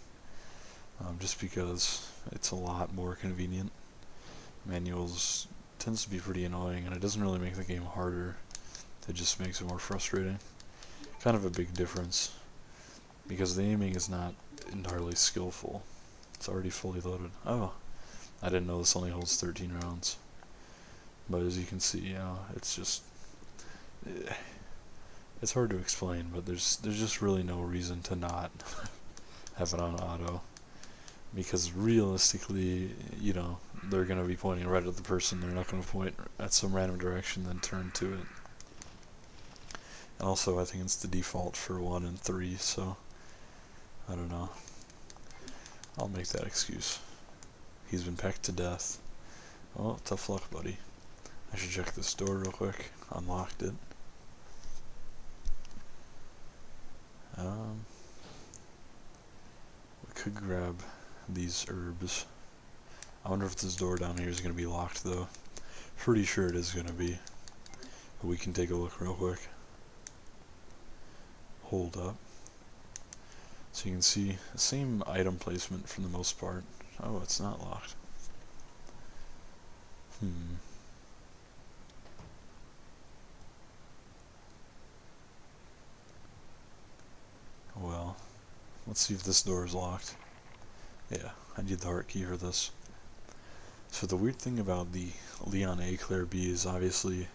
just because it's a lot more convenient. Manuals tends to be pretty annoying, and it doesn't really make the game harder. It just makes it more frustrating. Kind of a big difference, because the aiming is not entirely skillful. It's already fully loaded. Oh, I didn't know this only holds 13 rounds. But as you can see, you know, it's just, it's hard to explain, but there's just really no reason to not have it on auto, because realistically, you know, they're going to be pointing right at the person. They're not going to point at some random direction then turn to it. And also, I think it's the default for 1 and 3, so I don't know. I'll make that excuse. He's been pecked to death. Well, tough luck, buddy. I should check this door real quick. Unlocked it. We could grab these herbs. I wonder if this door down here is going to be locked, though. Pretty sure it is going to be. But we can take a look real quick. Hold up. So you can see the same item placement for the most part. Oh, it's not locked. Well, let's see if this door is locked. Yeah, I need the heart key for this. So the weird thing about the Leon A, Claire B is obviously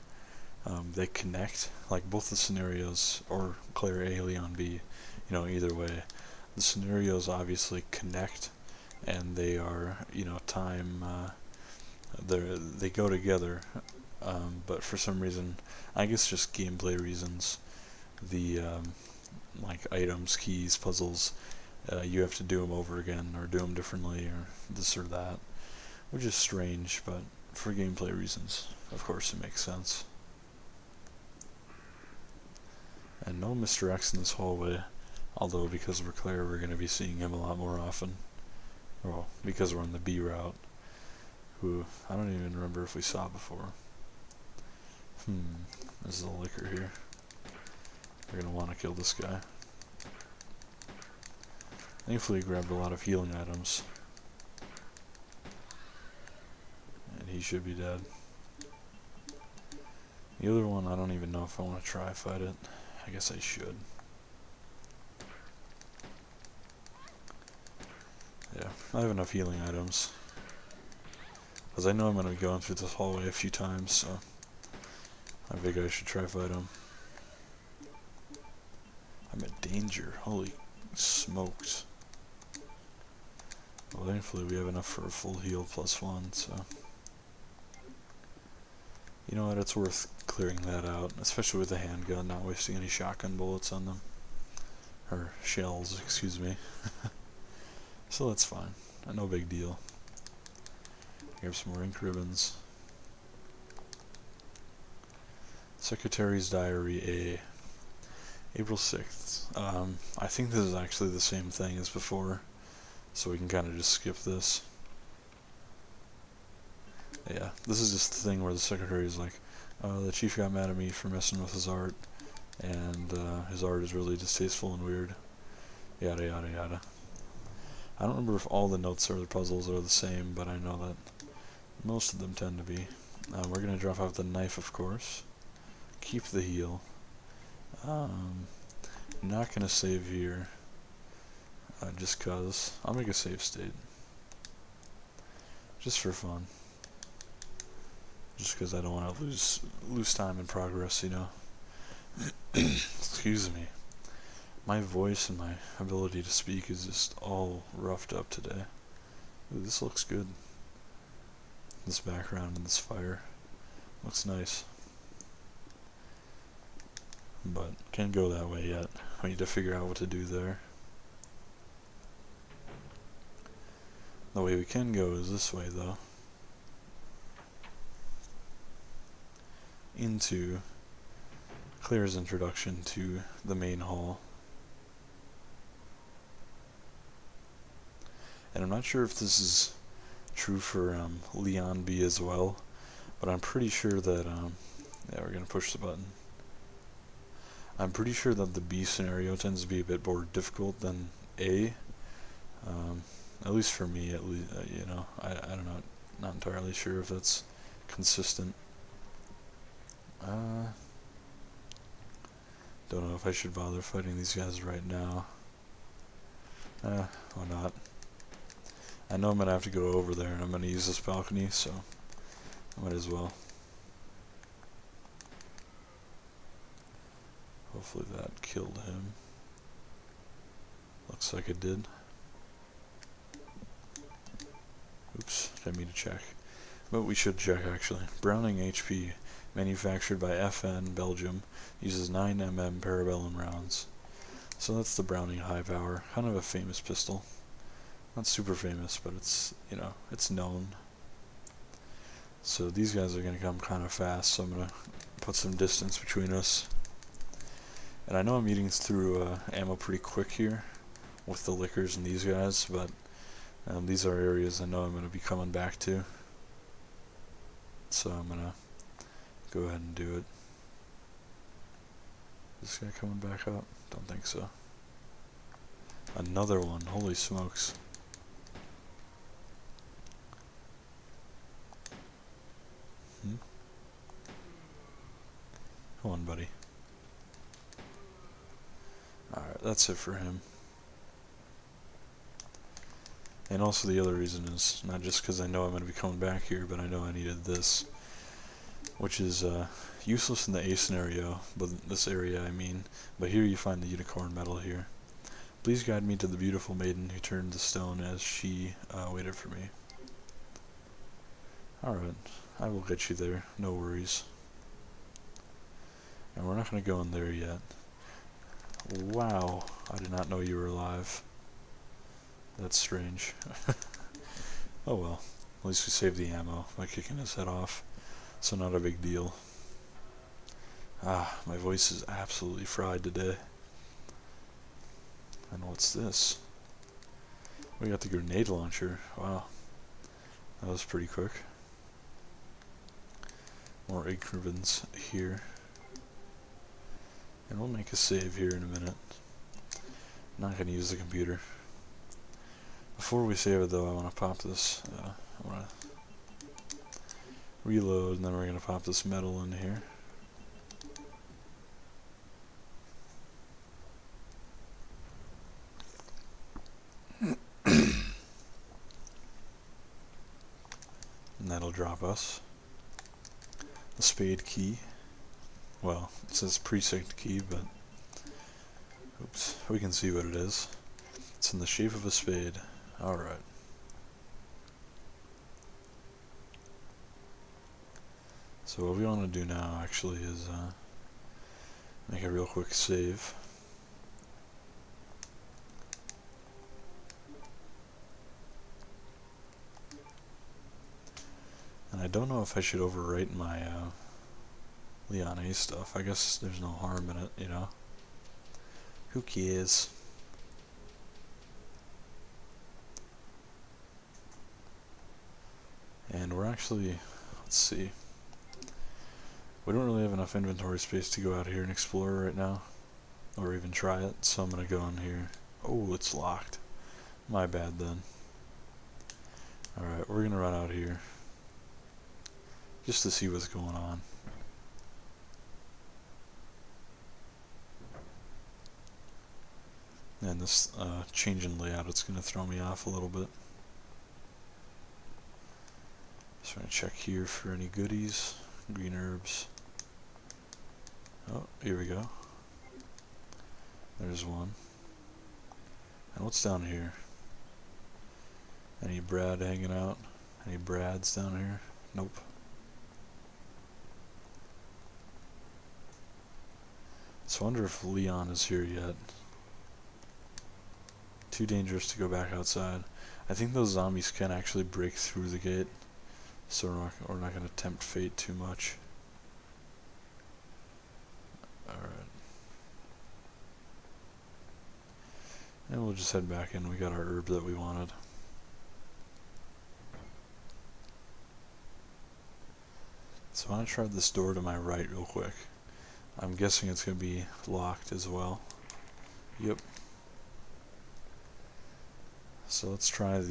they connect, like both the scenarios, or Claire A, Leon B, you know, either way. The scenarios obviously connect, and they are, you know, they go together, but for some reason, I guess just gameplay reasons, the like items, keys, puzzles, you have to do them over again, or do them differently, or this or that, which is strange, but for gameplay reasons, of course it makes sense. And no Mr. X in this hallway, although because we're Claire, we're going to be seeing him a lot more often. Well, because we're on the B route, who I don't even remember if we saw before. There's a liquor here. We're going to want to kill this guy. Thankfully, he grabbed a lot of healing items. And he should be dead. The other one, I don't even know if I want to try fight it. I guess I should. Yeah, I have enough healing items. Because I know I'm going to be going through this hallway a few times, so I think I should try fight him. I'm in danger. Holy smokes. Well, thankfully we have enough for a full heal +1, so... You know what, it's worth clearing that out, especially with the handgun, not wasting any shotgun bullets on them. Or shells, excuse me. So that's fine. No big deal. Grab some more ink ribbons. Secretary's Diary A. April 6th. I think this is actually the same thing as before, so we can kind of just skip this. Yeah, this is just the thing where the secretary is like, the chief got mad at me for messing with his art, and his art is really distasteful and weird. Yada yada yada. I don't remember if all the notes or the puzzles are the same, but I know that most of them tend to be. We're going to drop out the knife, of course. Keep the heal. Not going to save here, just cause. I'll make a save state. Just for fun. Just because I don't want to lose time in progress, you know. Excuse me. My voice and my ability to speak is just all roughed up today. Ooh, this looks good. This background and this fire looks nice. But can't go that way yet. We need to figure out what to do there. The way we can go is this way, though. Into Claire's introduction to the main hall. And I'm not sure if this is true for Leon B as well, but I'm pretty sure that, yeah, we're going to push the button. I'm pretty sure that the B scenario tends to be a bit more difficult than A, at least for me, at least, you know, I don't know, not entirely sure if that's consistent. Don't know if I should bother fighting these guys right now. Or not. I know I'm going to have to go over there, and I'm going to use this balcony, so I might as well. Hopefully that killed him. Looks like it did. Oops, didn't mean to check. But we should check actually. Browning HP, manufactured by FN, Belgium, uses 9mm parabellum rounds. So that's the Browning high power, kind of a famous pistol. Not super famous, but it's, you know, it's known. So these guys are going to come kind of fast, so I'm going to put some distance between us. And I know I'm eating through ammo pretty quick here with the liquors and these guys, but these are areas I know I'm going to be coming back to. So I'm going to go ahead and do it. Is this guy coming back up? Don't think so. Another one, holy smokes. Come on, buddy. Alright, that's it for him. And also the other reason is not just because I know I'm going to be coming back here, but I know I needed this, which is useless in the A scenario, but this area I mean. But here you find the unicorn medal here. Please guide me to the beautiful maiden who turned the stone as she waited for me. Alright, I will get you there, no worries. And we're not going to go in there yet. Wow, I did not know you were alive. That's strange. Oh well, at least we saved the ammo by kicking his head off, so not a big deal. Ah, my voice is absolutely fried today. And what's this? We got the grenade launcher. Wow, that was pretty quick. More egg ribbons here. And we'll make a save here in a minute. Not going to use the computer. Before we save it though, I want to pop this. I want to reload, and then we're going to pop this metal in here. And that'll drop us the spade key. Well, it says precinct key, but oops, we can see what it is. It's in the shape of a spade. Alright. So what we want to do now actually is make a real quick save. And I don't know if I should overwrite my Leon A stuff. I guess there's no harm in it, you know? Who cares? And we're actually, let's see. We don't really have enough inventory space to go out here and explore right now. Or even try it, so I'm gonna go in here. Oh, it's locked. My bad then. Alright, we're gonna run out here. Just to see what's going on. And this change in layout, it's going to throw me off a little bit. So I'm going to check here for any goodies. Green herbs. Oh, here we go. There's one. And what's down here? Any Brad hanging out? Any Brads down here? Nope. So I wonder if Leon is here yet. Too dangerous to go back outside. I think those zombies can actually break through the gate, so we're not going to tempt fate too much. Alright. And we'll just head back in. We got our herb that we wanted. So I want to try this door to my right real quick. I'm guessing it's going to be locked as well. Yep. So let's try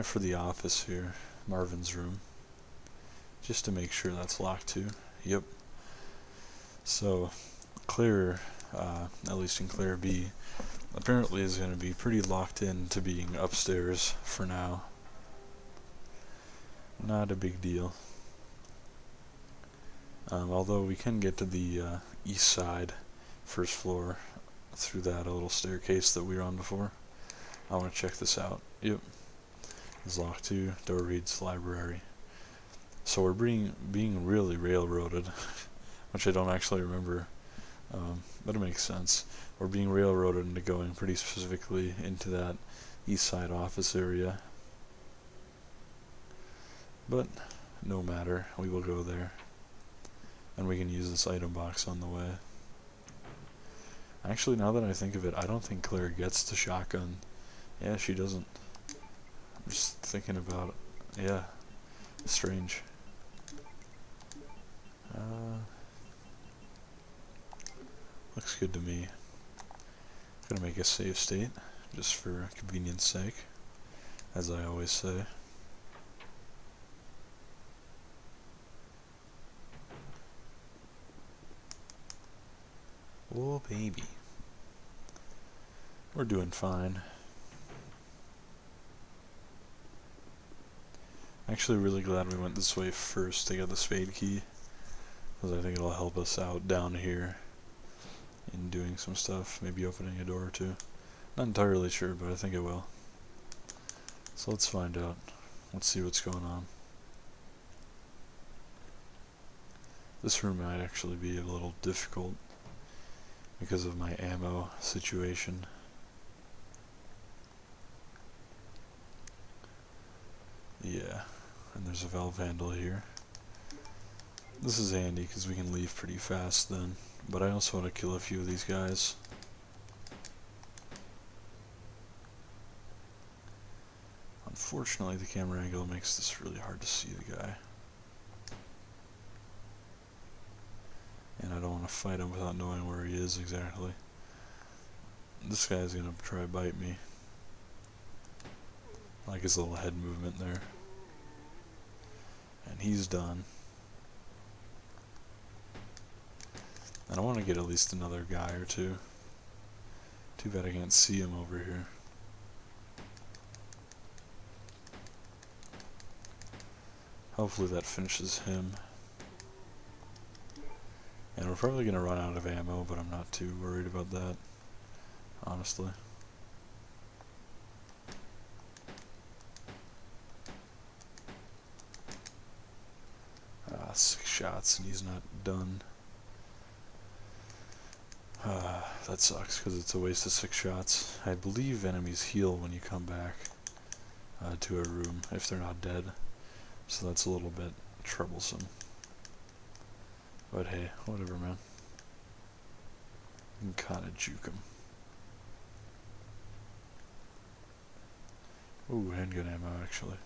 for the office here, Marvin's room, just to make sure that's locked too. Yep. So Claire, at least in Claire B, apparently is going to be pretty locked in to being upstairs for now. Not a big deal. Although we can get to the east side, first floor, through that little staircase that we were on before. I want to check this out. Yep. is locked too. Door reads library. So we're being really railroaded, which I don't actually remember, but it makes sense. We're being railroaded into going pretty specifically into that east side office area. But no matter, we will go there. And we can use this item box on the way. Actually, now that I think of it, I don't think Claire gets the shotgun. Yeah, she doesn't. I'm just thinking about it. Yeah, strange. Looks good to me. Gonna make a save state, just for convenience sake, as I always say. Oh baby. We're doing fine. Actually really glad we went this way first to get the spade key, because I think it'll help us out down here in doing some stuff, maybe opening a door or two. Not entirely sure, but I think it will. So let's find out. Let's see what's going on. This room might actually be a little difficult because of my ammo situation. Yeah, and there's a valve handle here. This is handy because we can leave pretty fast then, but I also want to kill a few of these guys. Unfortunately, the camera angle makes this really hard to see the guy. And I don't want to fight him without knowing where he is exactly. This guy's gonna try to bite me. I like his little head movement there. And he's done. And I want to get at least another guy or two. Too bad I can't see him over here. Hopefully that finishes him. And we're probably going to run out of ammo, but I'm not too worried about that, honestly. Ah, 6 shots and he's not done. That sucks because it's a waste of 6 shots. I believe enemies heal when you come back to a room if they're not dead. So that's a little bit troublesome. But hey, whatever, man. You can kinda juke him. Ooh, handgun ammo, actually.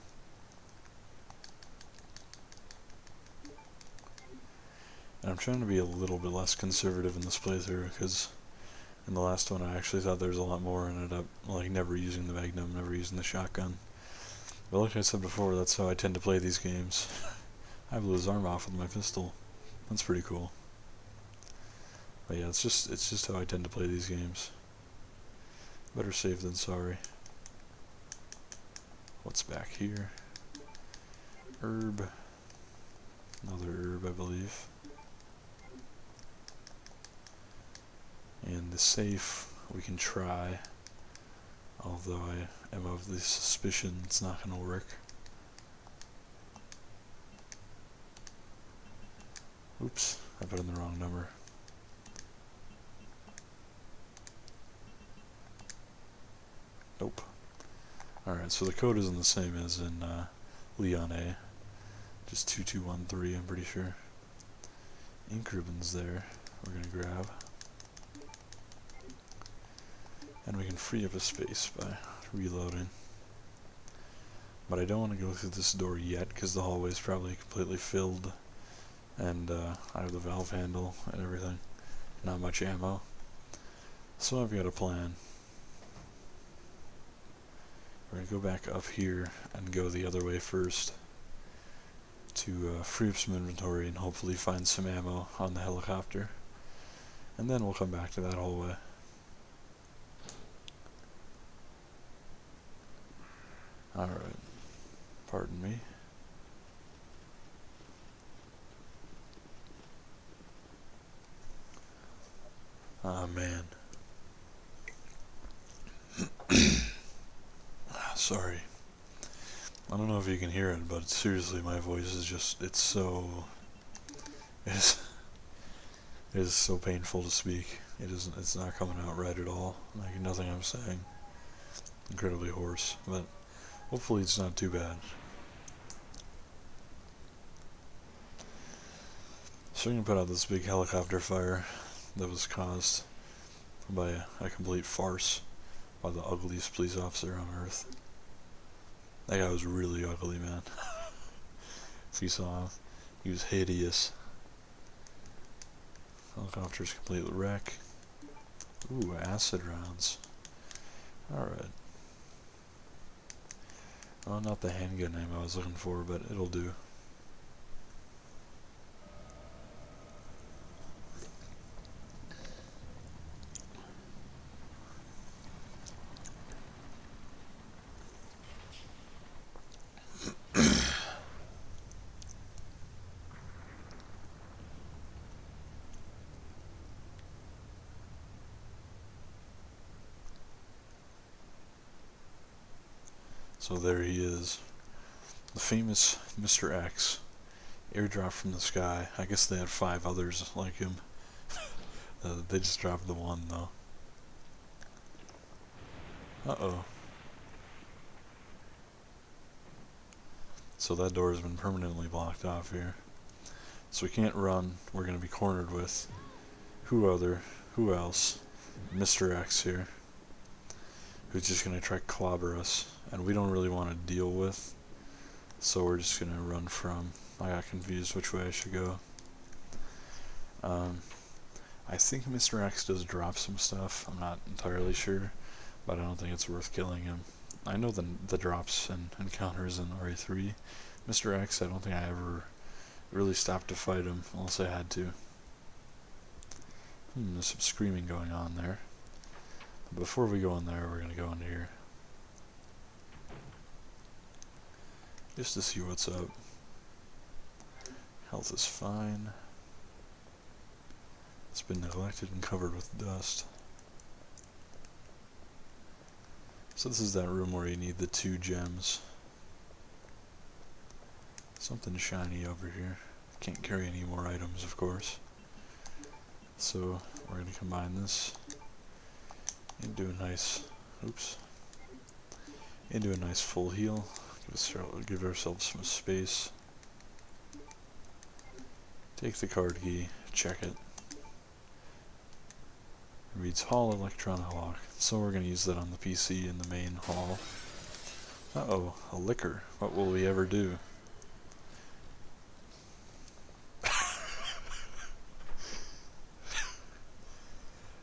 And I'm trying to be a little bit less conservative in this playthrough, because in the last one I actually thought there was a lot more and ended up like never using the Magnum, never using the shotgun. But like I said before, that's how I tend to play these games. I blew his arm off with my pistol. That's pretty cool. But yeah, it's just how I tend to play these games. Better safe than sorry. What's back here? Herb. Another herb, I believe. And the safe we can try, although I am of the suspicion it's not going to work. Oops, I put in the wrong number. Nope. Alright, so the code isn't the same as in Leon A. Just 2213, I'm pretty sure. Ink ribbons there, we're going to grab. And we can free up a space by reloading. But I don't want to go through this door yet, because the hallway is probably completely filled. And I have the valve handle and everything. Not much ammo. So I've got a plan. We're going to go back up here and go the other way first. To free up some inventory and hopefully find some ammo on the helicopter. And then we'll come back to that hallway. Alright. Pardon me. Ah, man. Sorry. I don't know if you can hear it, but seriously, my voice is just, it's so, it is so painful to speak. It's not coming out right at all. Like, nothing I'm saying. Incredibly hoarse, but hopefully it's not too bad. So we can put out this big helicopter fire that was caused by a complete farce by the ugliest police officer on earth. That guy was really ugly, man. If you saw him, he was hideous. Helicopter's complete wreck. Ooh, acid rounds. Alright. Well, not the handgun name I was looking for, but it'll do. So there he is. The famous Mr. X. Airdrop from the sky. I guess they had 5 others like him. They just dropped the one though. Uh-oh. So that door has been permanently blocked off here. So we can't run. We're going to be cornered with who else? Mr. X here. Who's just going to try to clobber us. And we don't really want to deal with. So we're just going to run from. I got confused which way I should go. I think Mr. X does drop some stuff. I'm not entirely sure. But I don't think it's worth killing him. I know the drops and encounters in RE3. Mr. X, I don't think I ever really stopped to fight him unless I had to. There's some screaming going on there. Before we go in there, we're going to go in here. Just to see what's up. Health is fine. It's been neglected and covered with dust. So this is that room where you need the 2 gems. Something shiny over here. Can't carry any more items, of course. So we're going to combine this into a nice, into a nice full heal. Give ourselves some space. Take the card key, check it. It reads Hall Electronic Lock, so we're going to use that on the PC in the main hall. Uh-oh, a liquor. What will we ever do?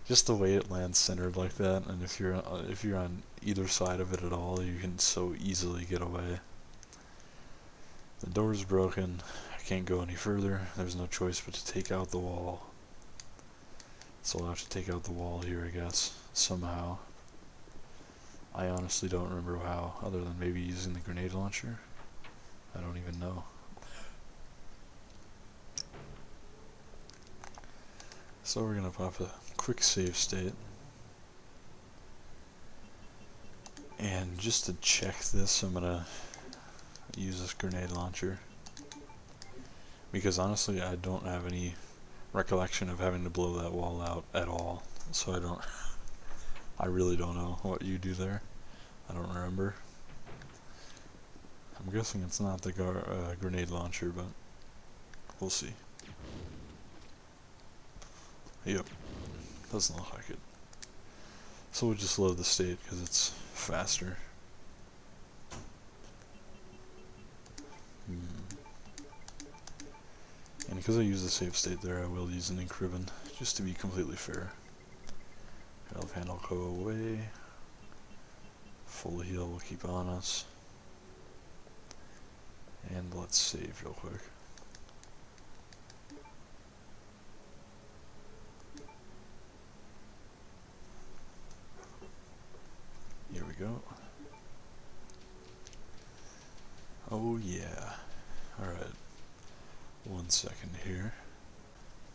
Just the way it lands centered like that, and if you're on either side of it at all, you can so easily get away. The door's broken. I can't go any further. There's no choice but to take out the wall. So I'll have to take out the wall here, I guess, somehow. I honestly don't remember how, other than maybe using the grenade launcher. I don't even know. So we're gonna pop a quick save state. And just to check this, I'm gonna use this grenade launcher. Because honestly, I don't have any recollection of having to blow that wall out at all. So I really don't know what you do there. I don't remember. I'm guessing it's not the grenade launcher, but we'll see. Yep, doesn't look like it. So we'll just load the state because it's faster. And because I use the save state there, I will use an ink ribbon, just to be completely fair. Valve handle go away. Full heal will keep on us. And let's save real quick. Here we go. Oh yeah. Alright. 1 second here.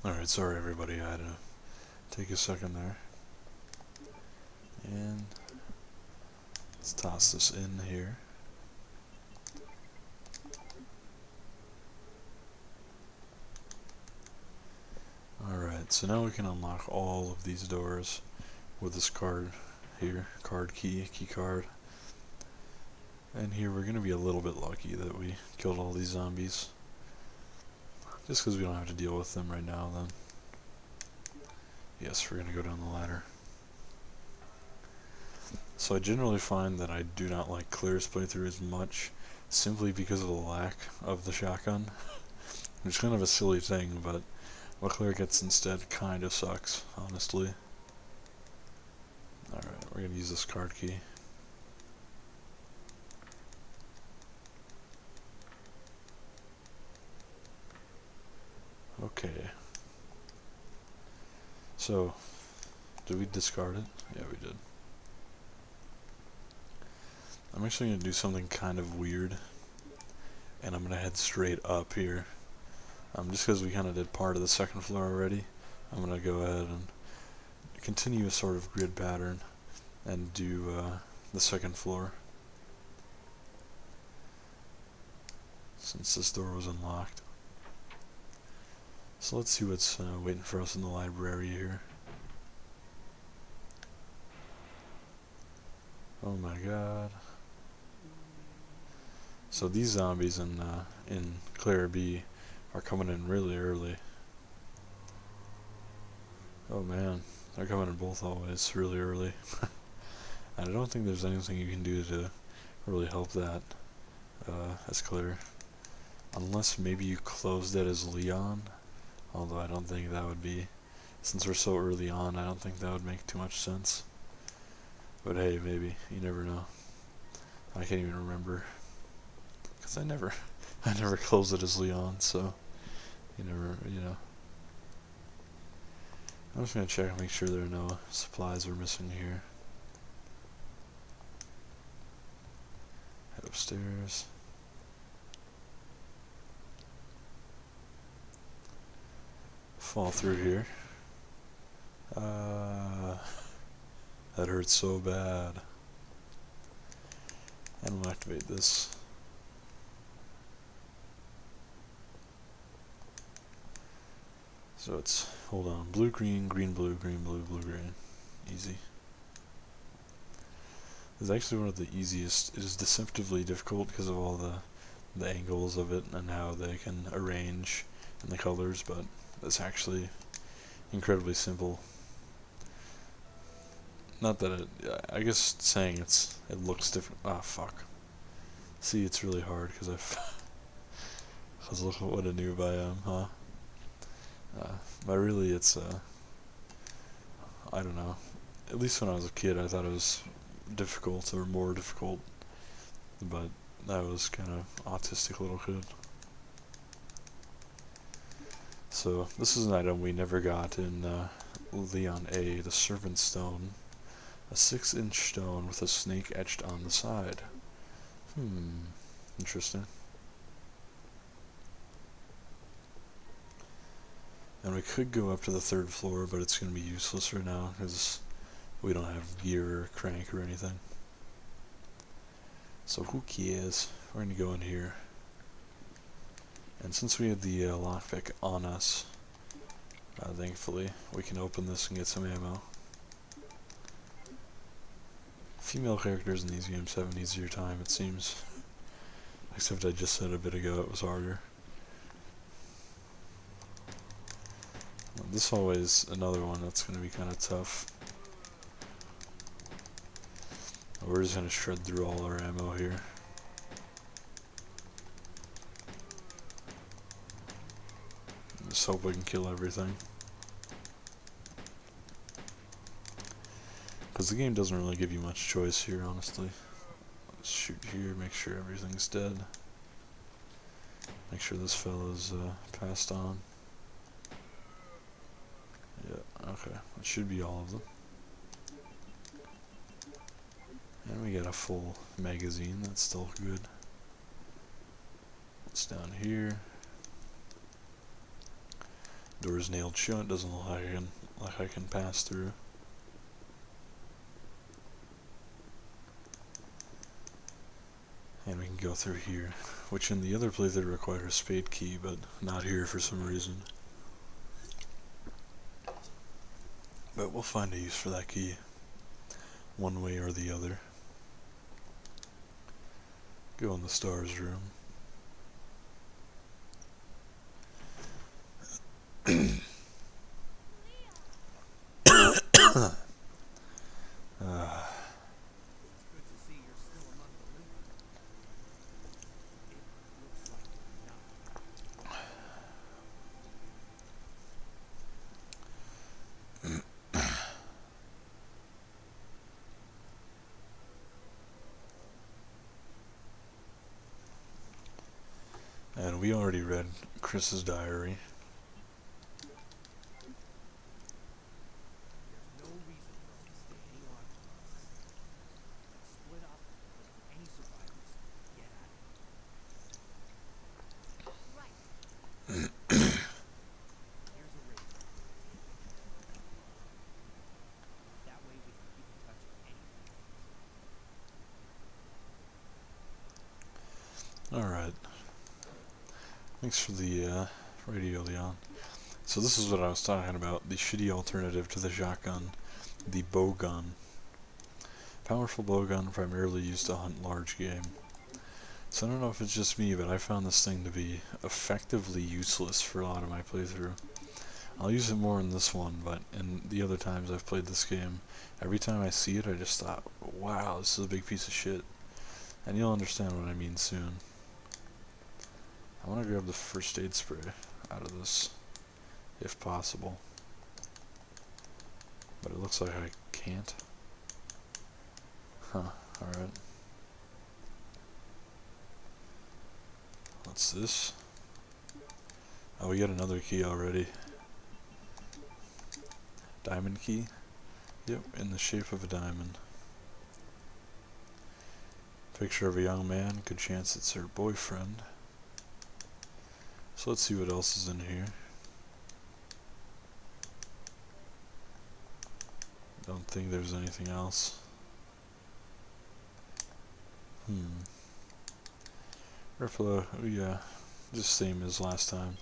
Alright, sorry everybody, I had to take a second there. And let's toss this in here. Alright, so now we can unlock all of these doors with this card here, card key card. And here we're going to be a little bit lucky that we killed all these zombies. Just because we don't have to deal with them right now then. Yes, we're going to go down the ladder. So I generally find that I do not like Claire's playthrough as much, simply because of the lack of the shotgun. Which is kind of a silly thing, but what Claire gets instead kind of sucks, honestly. Alright, we're going to use this card key. Okay. So, did we discard it? Yeah, we did. I'm actually going to do something kind of weird, and I'm going to head straight up here. Just because we kind of did part of the second floor already, I'm going to go ahead and continue a sort of grid pattern and do the second floor. Since this door was unlocked. So let's see what's waiting for us in the library here. Oh my god. So these zombies in Claire B are coming in really early. Oh man, they're coming in both hallways really early. And I don't think there's anything you can do to really help that as Claire. Unless maybe you closed it as Leon. Although I don't think that would be, since we're so early on, I don't think that would make too much sense. But hey, maybe, you never know. I can't even remember. Because I never closed it as Leon, so you know. I'm just gonna check and make sure there are no supplies we're missing here. Head upstairs. Fall through here. That hurts so bad. And we'll activate this. So it's, hold on, blue, green, green, blue, green, blue, blue, green. Easy. It's actually one of the easiest. It is deceptively difficult because of all the angles of it and how they can arrange and the colors, but it's actually incredibly simple. Not that it, I guess saying it looks different. Ah, fuck. See, it's really hard because because look at what a noob I am, huh? But really, it's I don't know. At least when I was a kid, I thought it was difficult or more difficult. But I was kind of autistic little kid. So this is an item we never got in Leon A, the Servant Stone. A 6-inch stone with a snake etched on the side. Interesting. And we could go up to the 3rd floor, but it's going to be useless right now because we don't have gear or crank or anything. So who cares? We're going to go in here. And since we have the lockpick on us, thankfully, we can open this and get some ammo. Female characters in these games have an easier time, it seems. Except I just said a bit ago it was harder. Well, this hallway is another one that's going to be kind of tough. We're just going to shred through all our ammo here. Just hope we can kill everything. Because the game doesn't really give you much choice here, honestly. Let's shoot here, make sure everything's dead. Make sure this fella's passed on. Yeah, okay. That should be all of them. And we got a full magazine, that's still good. It's down here. Door's nailed shut, doesn't look like I can pass through. And we can go through here, which in the other playthrough requires a spade key, but not here for some reason. But we'll find a use for that key, one way or the other. Go in the stars room. And we already read Chris's diary. There's no reason for us to stay any longer in this facility. Let's split up and look for any survivors and get out of here. Right. Here's a radio. Take it. That way we can keep in touch if anything happens. Alright. Thanks for the radio, Leon. So this is what I was talking about, the shitty alternative to the shotgun, the bow gun. Powerful bow gun primarily used to hunt large game. So I don't know if it's just me, but I found this thing to be effectively useless for a lot of my playthrough. I'll use it more in this one, but in the other times I've played this game, every time I see it I just thought, wow, this is a big piece of shit. And you'll understand what I mean soon. I want to grab the first aid spray out of this, if possible. But it looks like I can't. Huh, alright. What's this? Oh, we got another key already. Diamond key? Yep, in the shape of a diamond. Picture of a young man, good chance it's her boyfriend. So let's see what else is in here. Don't think there's anything else. Replica, oh yeah, just same as last time.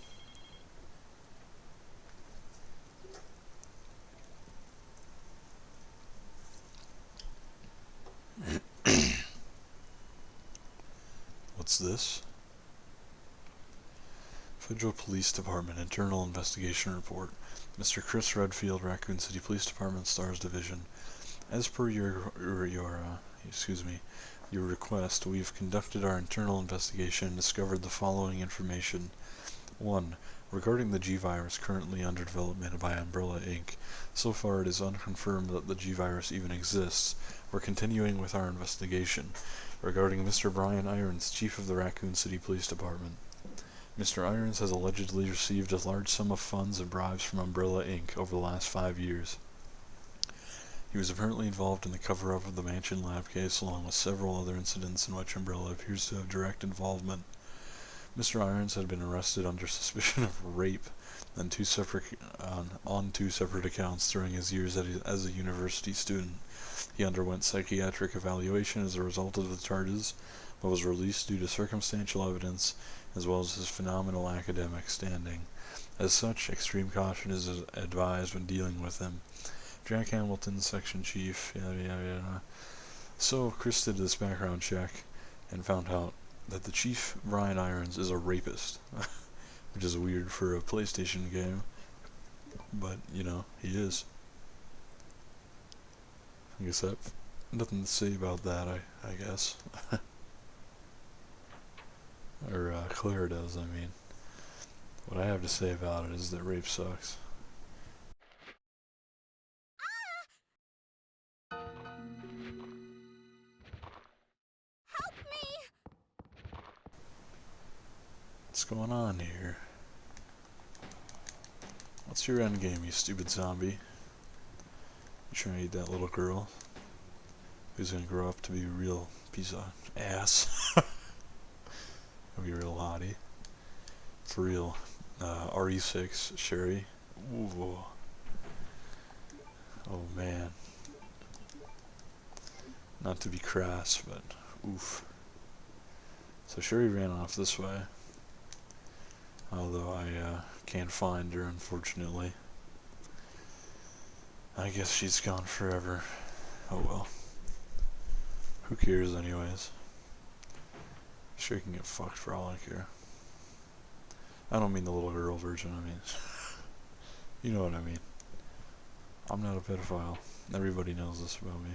What's this? Federal Police Department Internal Investigation Report. Mr. Chris Redfield, Raccoon City Police Department, Stars Division. As per your request, we've conducted our internal investigation and discovered the following information. 1. Regarding the G-Virus currently under development by Umbrella Inc., so far it is unconfirmed that the G-Virus even exists. We're continuing with our investigation. Regarding Mr. Brian Irons, Chief of the Raccoon City Police Department. Mr. Irons has allegedly received a large sum of funds and bribes from Umbrella Inc. over the last 5 years. He was apparently involved in the cover-up of the Mansion Lab case, along with several other incidents in which Umbrella appears to have direct involvement. Mr. Irons had been arrested under suspicion of rape on two separate accounts during his years as a university student. He underwent psychiatric evaluation as a result of the charges, but was released due to circumstantial evidence as well as his phenomenal academic standing. As such, extreme caution is advised when dealing with him. Jack Hamilton, Section Chief, yada yada yada. So, Chris did this background check and found out that the Chief, Brian Irons, is a rapist. Which is weird for a PlayStation game. But, you know, he is. I guess I have nothing to say about that, I guess. Or, Claire does, I mean. What I have to say about it is that rape sucks. Help me! What's going on here? What's your end game, you stupid zombie? You trying to eat that little girl? Who's gonna grow up to be a real piece of ass? Gonna be a real hottie. For real. RE6, Sherry. Ooh. Oh man. Not to be crass, but oof. So Sherry ran off this way. Although I can't find her, unfortunately. I guess she's gone forever. Oh well. Who cares anyways? Sure can get fucked for all I care. I don't mean the little girl version, I mean... you know what I mean. I'm not a pedophile. Everybody knows this about me.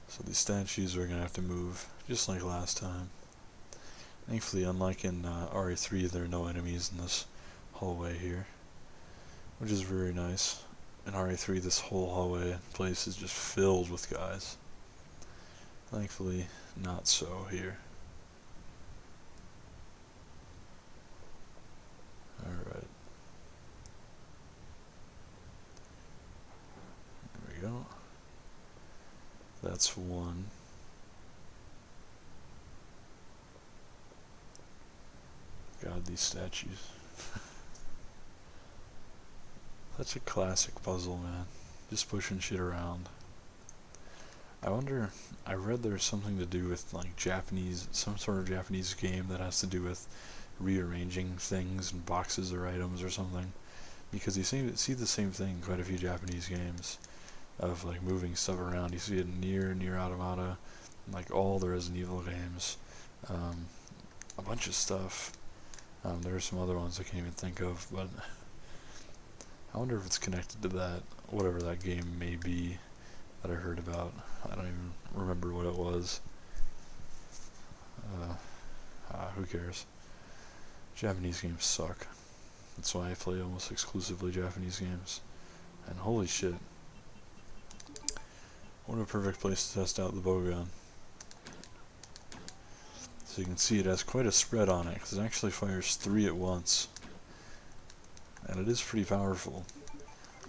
So these statues are gonna have to move, just like last time. Thankfully, unlike in RE3, there are no enemies in this hallway here, which is very nice. In RE3, this whole hallway place is just filled with guys. Thankfully, not so here. Alright. There we go. That's one. God, these statues. Such a classic puzzle, man. Just pushing shit around. I wonder, I read there's something to do with like Japanese, some sort of Japanese game that has to do with rearranging things and boxes or items or something. Because you see the same thing in quite a few Japanese games of like moving stuff around. You see it in Nier Automata, like all the Resident Evil games, a bunch of stuff. There are some other ones I can't even think of, but I wonder if it's connected to that, whatever that game may be that I heard about. I don't even remember what it was. Who cares? Japanese games suck. That's why I play almost exclusively Japanese games. And holy shit. What a perfect place to test out the bowgun. So you can see it has quite a spread on it, because it actually fires 3 at once. And it is pretty powerful.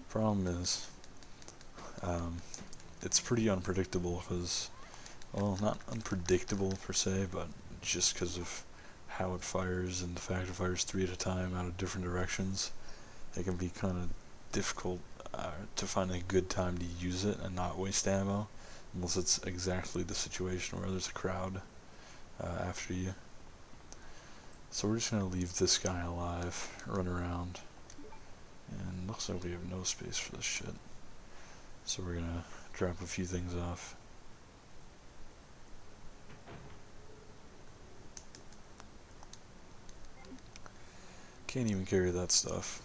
Problem is, it's pretty unpredictable, because, well, not unpredictable per se, but just because of how it fires and the fact it fires 3 at a time out of different directions, it can be kind of difficult to find a good time to use it and not waste ammo, unless it's exactly the situation where there's a crowd after you. So we're just going to leave this guy alive, run around, and looks like we have no space for this shit. So we're going to drop a few things off. Can't even carry that stuff.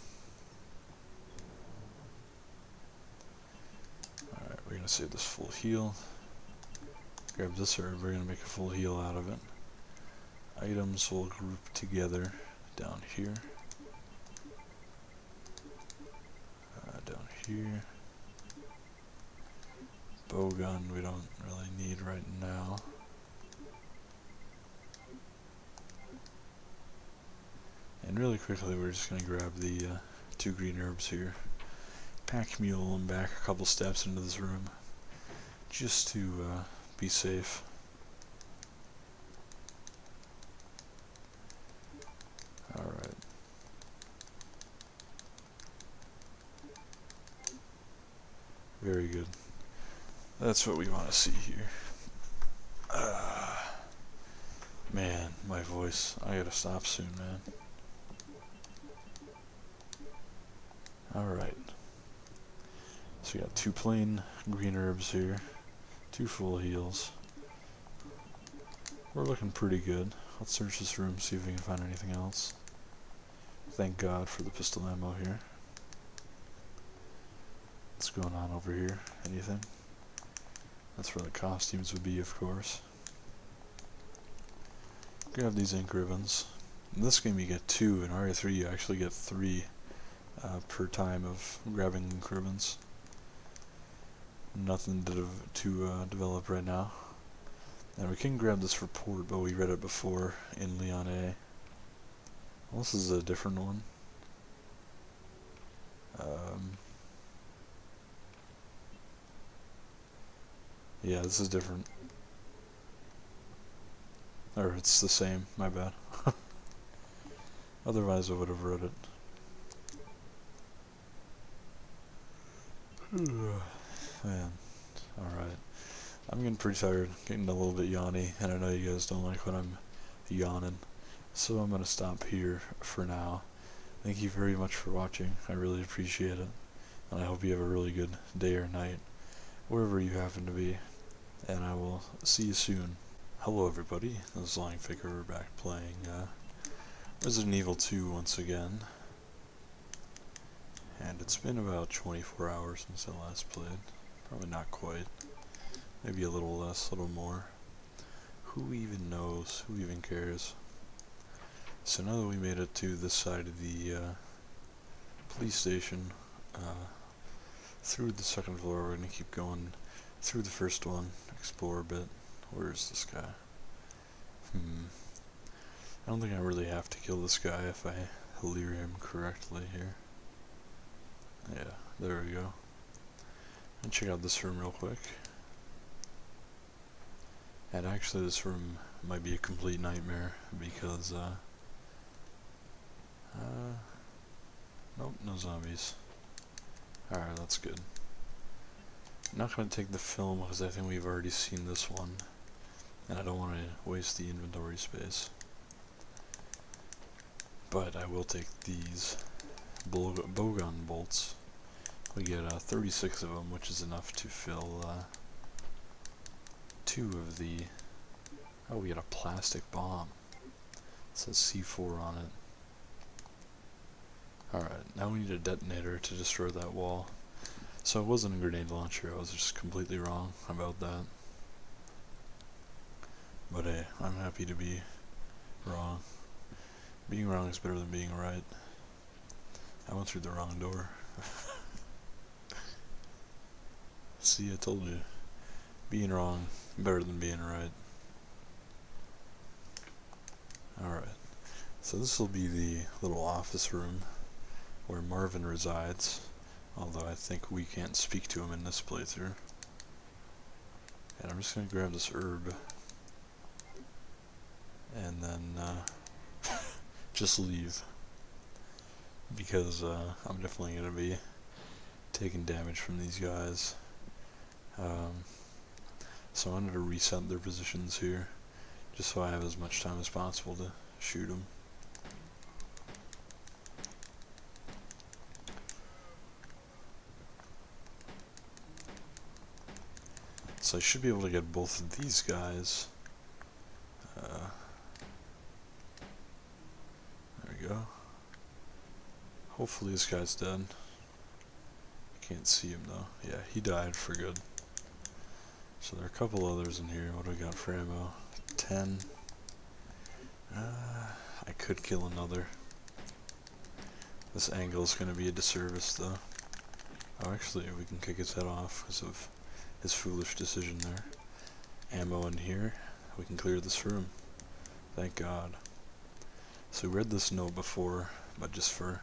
Alright, we're going to save this full heal. Grab this herb, we're going to make a full heal out of it. Items will group together down here. Down here. Bowgun we don't really need right now. And really quickly we're just going to grab the 2 green herbs here. Pack mule them back a couple steps into this room. Just to be safe. Alright. Very good. That's what we want to see here. Man, my voice. I gotta stop soon, man. Alright. So we got 2 plain green herbs here. 2 full heals. We're looking pretty good. Let's search this room, see if we can find anything else. Thank God for the pistol ammo here. What's going on over here? Anything? That's where the costumes would be, of course. Grab these ink ribbons. In this game you get 2, in RE3 you actually get 3 per time of grabbing ink ribbons. Nothing to develop right now. And we can grab this report, but we read it before in Leon A. Well, this is a different one. Yeah, this is different. Or it's the same, my bad. Otherwise I would have read it. Man, alright. I'm getting pretty tired, getting a little bit yawny, and I know you guys don't like when I'm yawning. So I'm going to stop here for now. thank you very much for watching. I really appreciate it. And I hope you have a really good day or night, wherever you happen to be. And I will see you soon. Hello everybody, this is LongDick. We're back playing Resident Evil 2 once again. And it's been about 24 hours since I last played. Probably not quite. Maybe a little less, a little more. Who even knows? Who even cares? So now that we made it to this side of the police station, through the second floor, we're going to keep going through the first one, explore a bit. Where is this guy? I don't think I really have to kill this guy if I lure him correctly here. Yeah, there we go. And check out this room real quick. And actually this room might be a complete nightmare because nope, no zombies. Alright, that's good. I'm not going to take the film because I think we've already seen this one. And I don't want to waste the inventory space. But I will take these bowgun bolts. We get 36 of them, which is enough to fill 2 of the... Oh, we got a plastic bomb. It says C4 on it. Alright, now we need a detonator to destroy that wall. So it wasn't a grenade launcher, I was just completely wrong about that. But hey, I'm happy to be wrong. Being wrong is better than being right. I went through the wrong door. See, I told you. Being wrong, better than being right. Alright, so this will be the little office room where Marvin resides, although I think we can't speak to him in this playthrough. And I'm just going to grab this herb, and then just leave, because I'm definitely going to be taking damage from these guys. So I wanted to reset their positions here, just so I have as much time as possible to shoot them. So I should be able to get both of these guys. There we go. Hopefully this guy's dead. Can't see him though. Yeah, he died for good. So there are a couple others in here. What do we got for ammo? 10. I could kill another. This angle is going to be a disservice though. Oh, actually, we can kick his head off because of his foolish decision there. Ammo in here. We can clear this room. Thank God. So we read this note before, but just for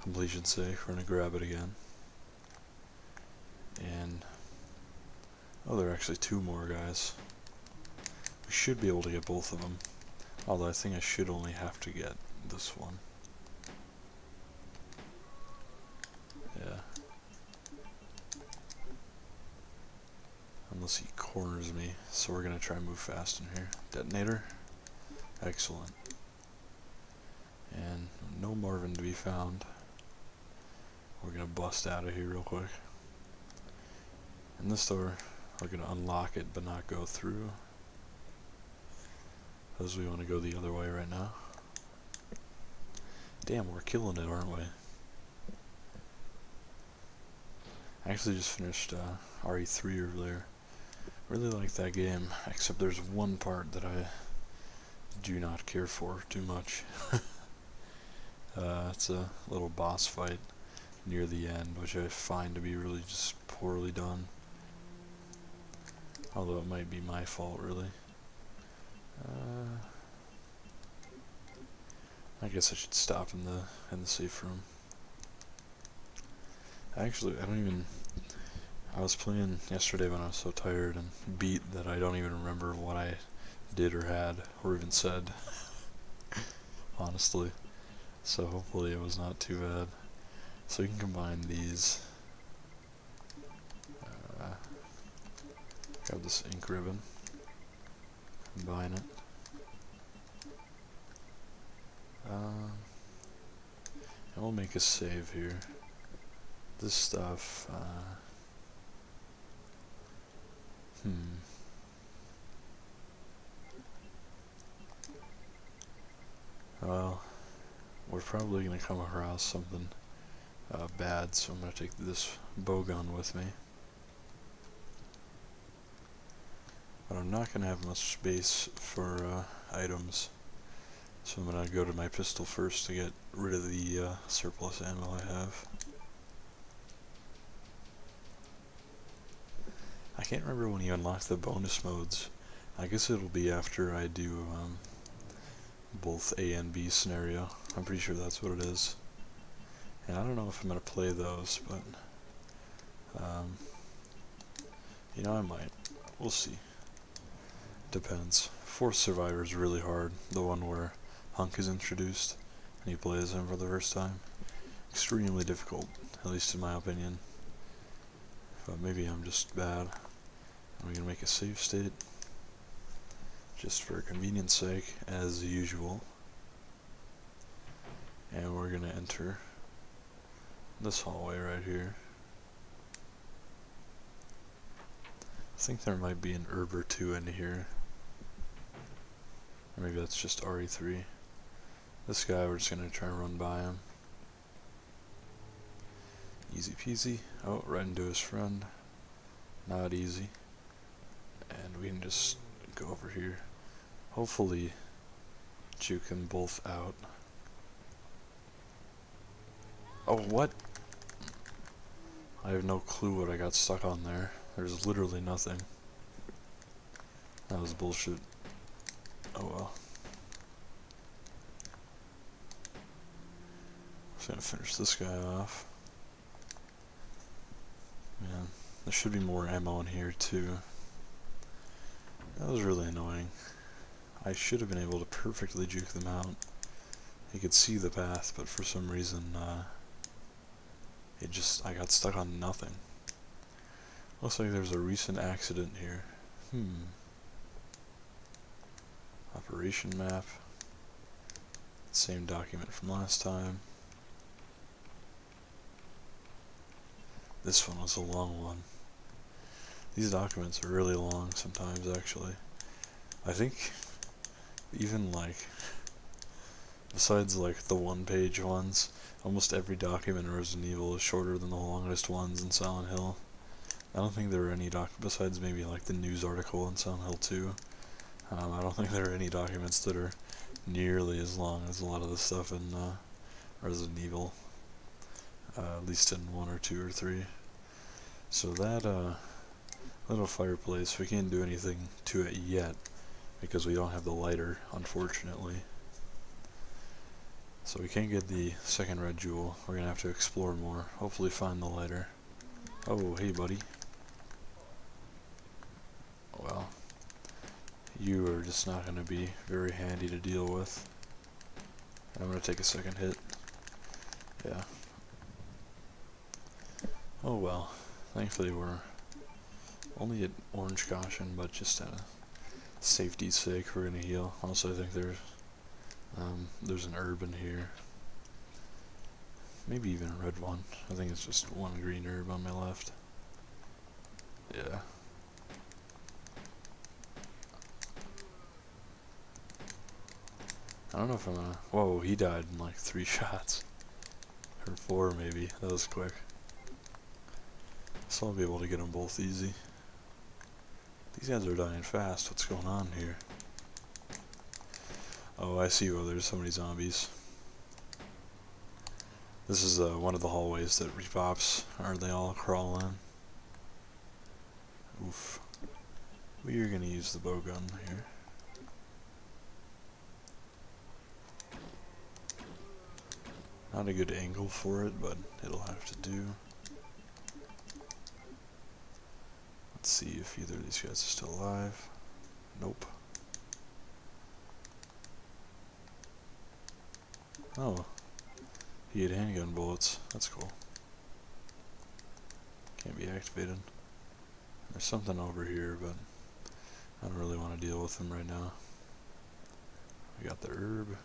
completion's sake, we're going to grab it again. And oh, there are actually 2 more guys. We should be able to get both of them. Although I think I should only have to get this one. Yeah. Unless he corners me. So we're gonna try and move fast in here. Detonator. Excellent. And no Marvin to be found. We're gonna bust out of here real quick. And this door, we're going to unlock it but not go through, because we want to go the other way right now. Damn, we're killing it, aren't we? I actually just finished RE3 earlier. Really like that game, except there's one part that I do not care for too much. It's a little boss fight near the end, which I find to be really just poorly done. Although it might be my fault, really. I guess I should stop in the safe room. Actually, I was playing yesterday when I was so tired and beat that I don't even remember what I did or had or even said. Honestly. So hopefully it was not too bad. So we can combine these. Grab this ink ribbon. Combine it. And we'll make a save here. This stuff, well, we're probably going to come across something bad, so I'm going to take this bowgun with me. But I'm not going to have much space for items, so I'm going to go to my pistol first to get rid of the surplus ammo I have. I can't remember when you unlock the bonus modes. I guess it'll be after I do both A and B scenario. I'm pretty sure that's what it is. And I don't know if I'm going to play those, but you know, I might. We'll see. Depends. Fourth Survivor is really hard. The one where Hunk is introduced and you play as him for the first time. Extremely difficult, at least in my opinion. But maybe I'm just bad. I'm gonna make a save state, just for convenience sake, as usual. And we're gonna enter this hallway right here. I think there might be an herb or two in here. Or maybe that's just RE3. This guy, we're just gonna try and run by him. Easy peasy. Oh, right into his friend. Not easy. And we can just go over here. Hopefully juke them both out. Oh, what? I have no clue what I got stuck on there. There's literally nothing. That was bullshit. Oh well. Just gonna finish this guy off. Man, there should be more ammo in here too. That was really annoying. I should have been able to perfectly juke them out. You could see the path, but for some reason, I got stuck on nothing. Looks like there's a recent accident here. Operation map. Same document from last time. This one was a long one. These documents are really long sometimes, actually. I think even besides the one-page ones, almost every document in Resident Evil is shorter than the longest ones in Silent Hill. I don't think there are any besides maybe the news article in Silent Hill 2. I don't think there are any documents that are nearly as long as a lot of the stuff in Resident Evil. At least in 1 or 2 or 3. So that little fireplace, we can't do anything to it yet because we don't have the lighter, unfortunately. So we can't get the second red jewel. We're gonna have to explore more. Hopefully find the lighter. Oh, hey buddy. Well, you are just not gonna be very handy to deal with. And I'm gonna take a second hit. Yeah. Oh well. Thankfully we're only at orange caution, but just out of safety's sake we're gonna heal. Also I think there's an herb in here. Maybe even a red one. I think it's just one green herb on my left. Yeah. I don't know if I'm gonna... Whoa, he died in 3 shots. Or 4 maybe. That was quick. So I'll be able to get them both easy. These guys are dying fast. What's going on here? Oh, I see. Oh, there's so many zombies. This is one of the hallways that repops, or they all crawl in. Oof. We are gonna use the bowgun here. Not a good angle for it, but it'll have to do. Let's see if either of these guys are still alive. Nope. Oh. He had handgun bullets. That's cool. Can't be activated. There's something over here, but I don't really want to deal with him right now. We got the herb.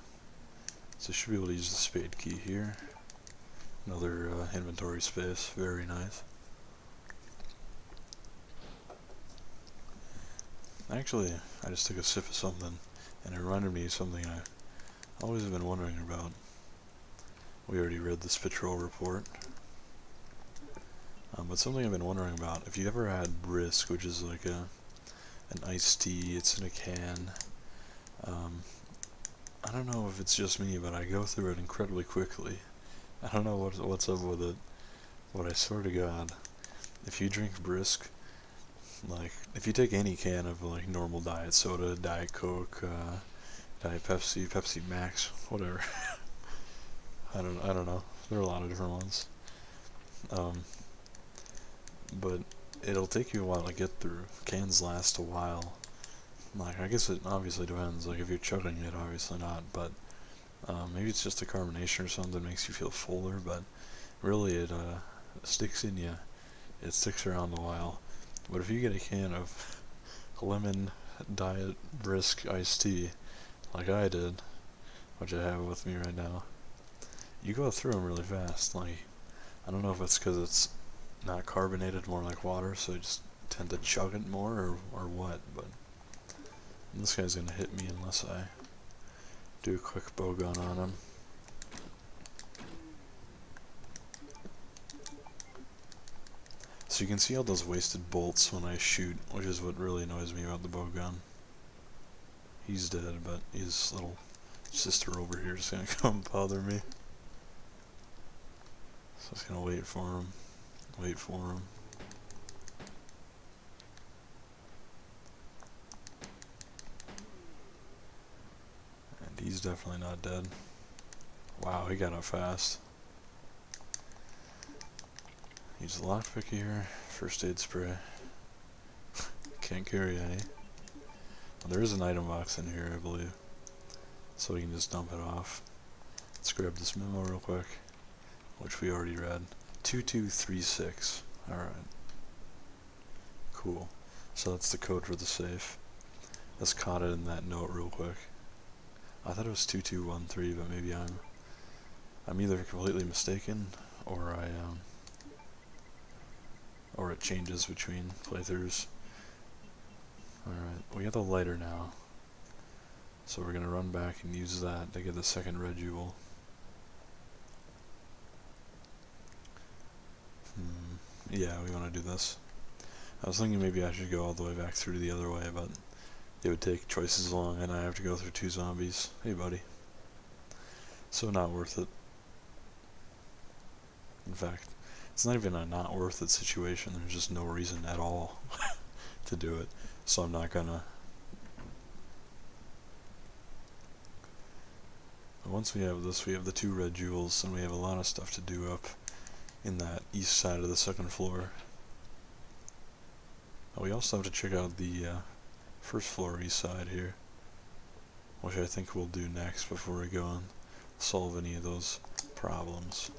So should be able to use the spade key here. Another inventory space, very nice. Actually, I just took a sip of something, and it reminded me of something I always have been wondering about. We already read this patrol report. But something I've been wondering about, if you ever had Brisk, which is like an iced tea, it's in a can. I don't know if it's just me, but I go through it incredibly quickly. I don't know what's up with it, but I swear to God, if you drink Brisk, like, if you take any can of like normal diet soda, Diet Coke, Diet Pepsi, Pepsi Max, whatever. I don't know. There are a lot of different ones. But it'll take you a while to get through. Cans last a while. Like, I guess it obviously depends. Like, if you're chugging it, obviously not. But maybe it's just the carbonation or something that makes you feel fuller. But really, it sticks in you. It sticks around a while. But if you get a can of lemon diet brisk iced tea, like I did, which I have with me right now, you go through them really fast. Like, I don't know if it's because it's not carbonated, more like water, so I just tend to chug it more, or what, but this guy's gonna hit me unless I do a quick bow gun on him. So you can see all those wasted bolts when I shoot, which is what really annoys me about the bow gun. He's dead, but his little sister over here is gonna come bother me. So I was gonna wait for him. Wait for him. And he's definitely not dead. Wow, he got up fast. Use the lockpick here. First aid spray. Can't carry any. Well, there is an item box in here, I believe. So we can just dump it off. Let's grab this memo real quick, which we already read. 2236. Alright. Cool. So that's the code for the safe. Let's caught it in that note real quick. I thought it was 2213, but maybe I'm either completely mistaken, or or it changes between playthroughs. Alright, we got the lighter now. So we're gonna run back and use that to get the second red jewel. Yeah, we want to do this. I was thinking maybe I should go all the way back through the other way, but it would take twice as long, and I have to go through 2 zombies. Hey, buddy. So not worth it. In fact, it's not even a not worth it situation. There's just no reason at all to do it. So I'm not gonna. Once we have this, we have the 2 red jewels, and we have a lot of stuff to do up in that east side of the second floor. We also have to check out the first floor east side here, which I think we'll do next before we go and solve any of those problems.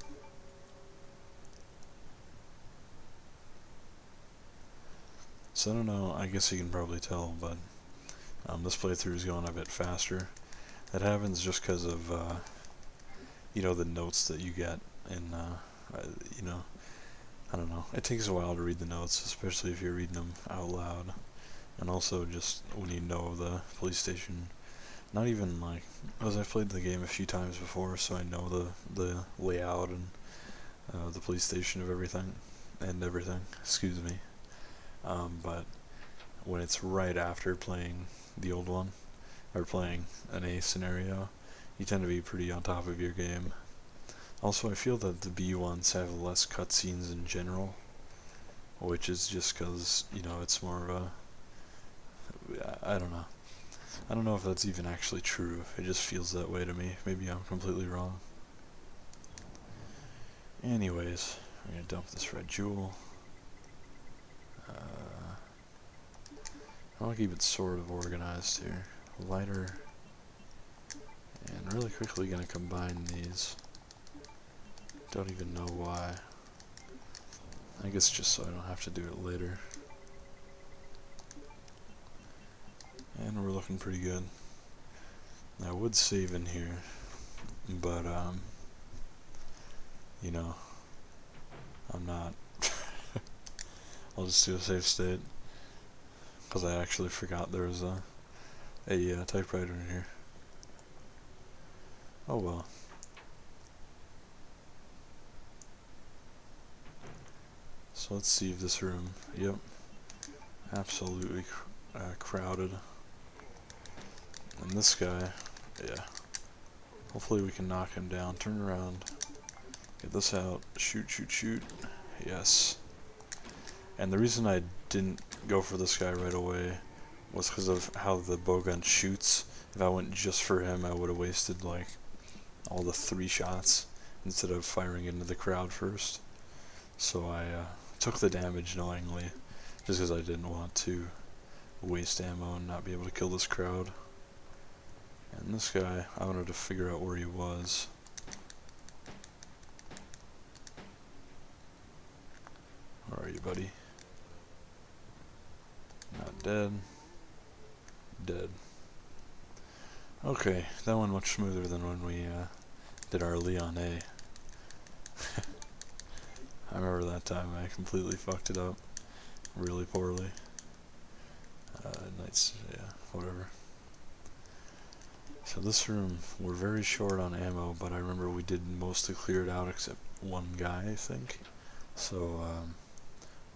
So I don't know, I guess you can probably tell, but this playthrough is going a bit faster. That happens just because of, you know, the notes that you get in, you know, I don't know. It takes a while to read the notes, especially if you're reading them out loud. And also just when you know the police station. Not even like, as I've played the game a few times before, so I know the layout and the police station of everything, excuse me. But when it's right after playing the old one, or playing an A scenario, you tend to be pretty on top of your game. Also, I feel that the B ones have less cutscenes in general, which is just because, you know, it's more of a, I don't know. I don't know if that's even actually true. It just feels that way to me. Maybe I'm completely wrong. Anyways, I'm gonna dump this red jewel. I want to keep it sort of organized here. Lighter, and really quickly gonna combine these. Don't even know why. I guess just so I don't have to do it later. And we're looking pretty good. I would save in here, but you know, I'm not. I'll just do a save state, because I actually forgot there was a typewriter in here. Oh well. So let's see if this room, yep, absolutely crowded. And this guy, yeah, hopefully we can knock him down. Turn around, get this out, shoot, shoot, shoot, yes. And the reason I didn't go for this guy right away was because of how the bowgun shoots. If I went just for him, I would have wasted like all the 3 shots instead of firing into the crowd first. So I took the damage knowingly, just because I didn't want to waste ammo and not be able to kill this crowd. And this guy, I wanted to figure out where he was. Where are you, buddy? Not dead. Dead. Okay, that went much smoother than when we did our Leon A. I remember that time I completely fucked it up really poorly. Yeah, whatever. So this room, we're very short on ammo, but I remember we did mostly clear it out except one guy, I think. So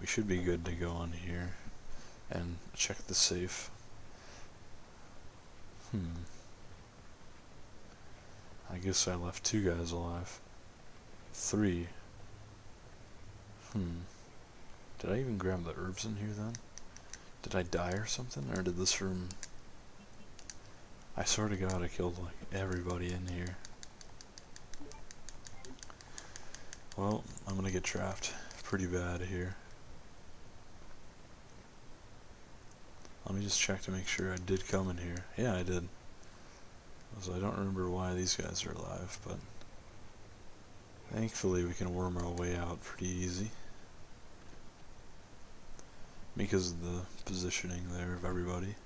we should be good to go on here and check the safe. I guess I left 2 guys alive. 3. Did I even grab the herbs in here then? Did I die or something? Or did this room... I swear to God I killed like everybody in here. Well, I'm gonna get trapped pretty bad here. Let me just check to make sure I did come in here. Yeah, I did. So I don't remember why these guys are alive, but thankfully we can worm our way out pretty easy. Because of the positioning there of everybody.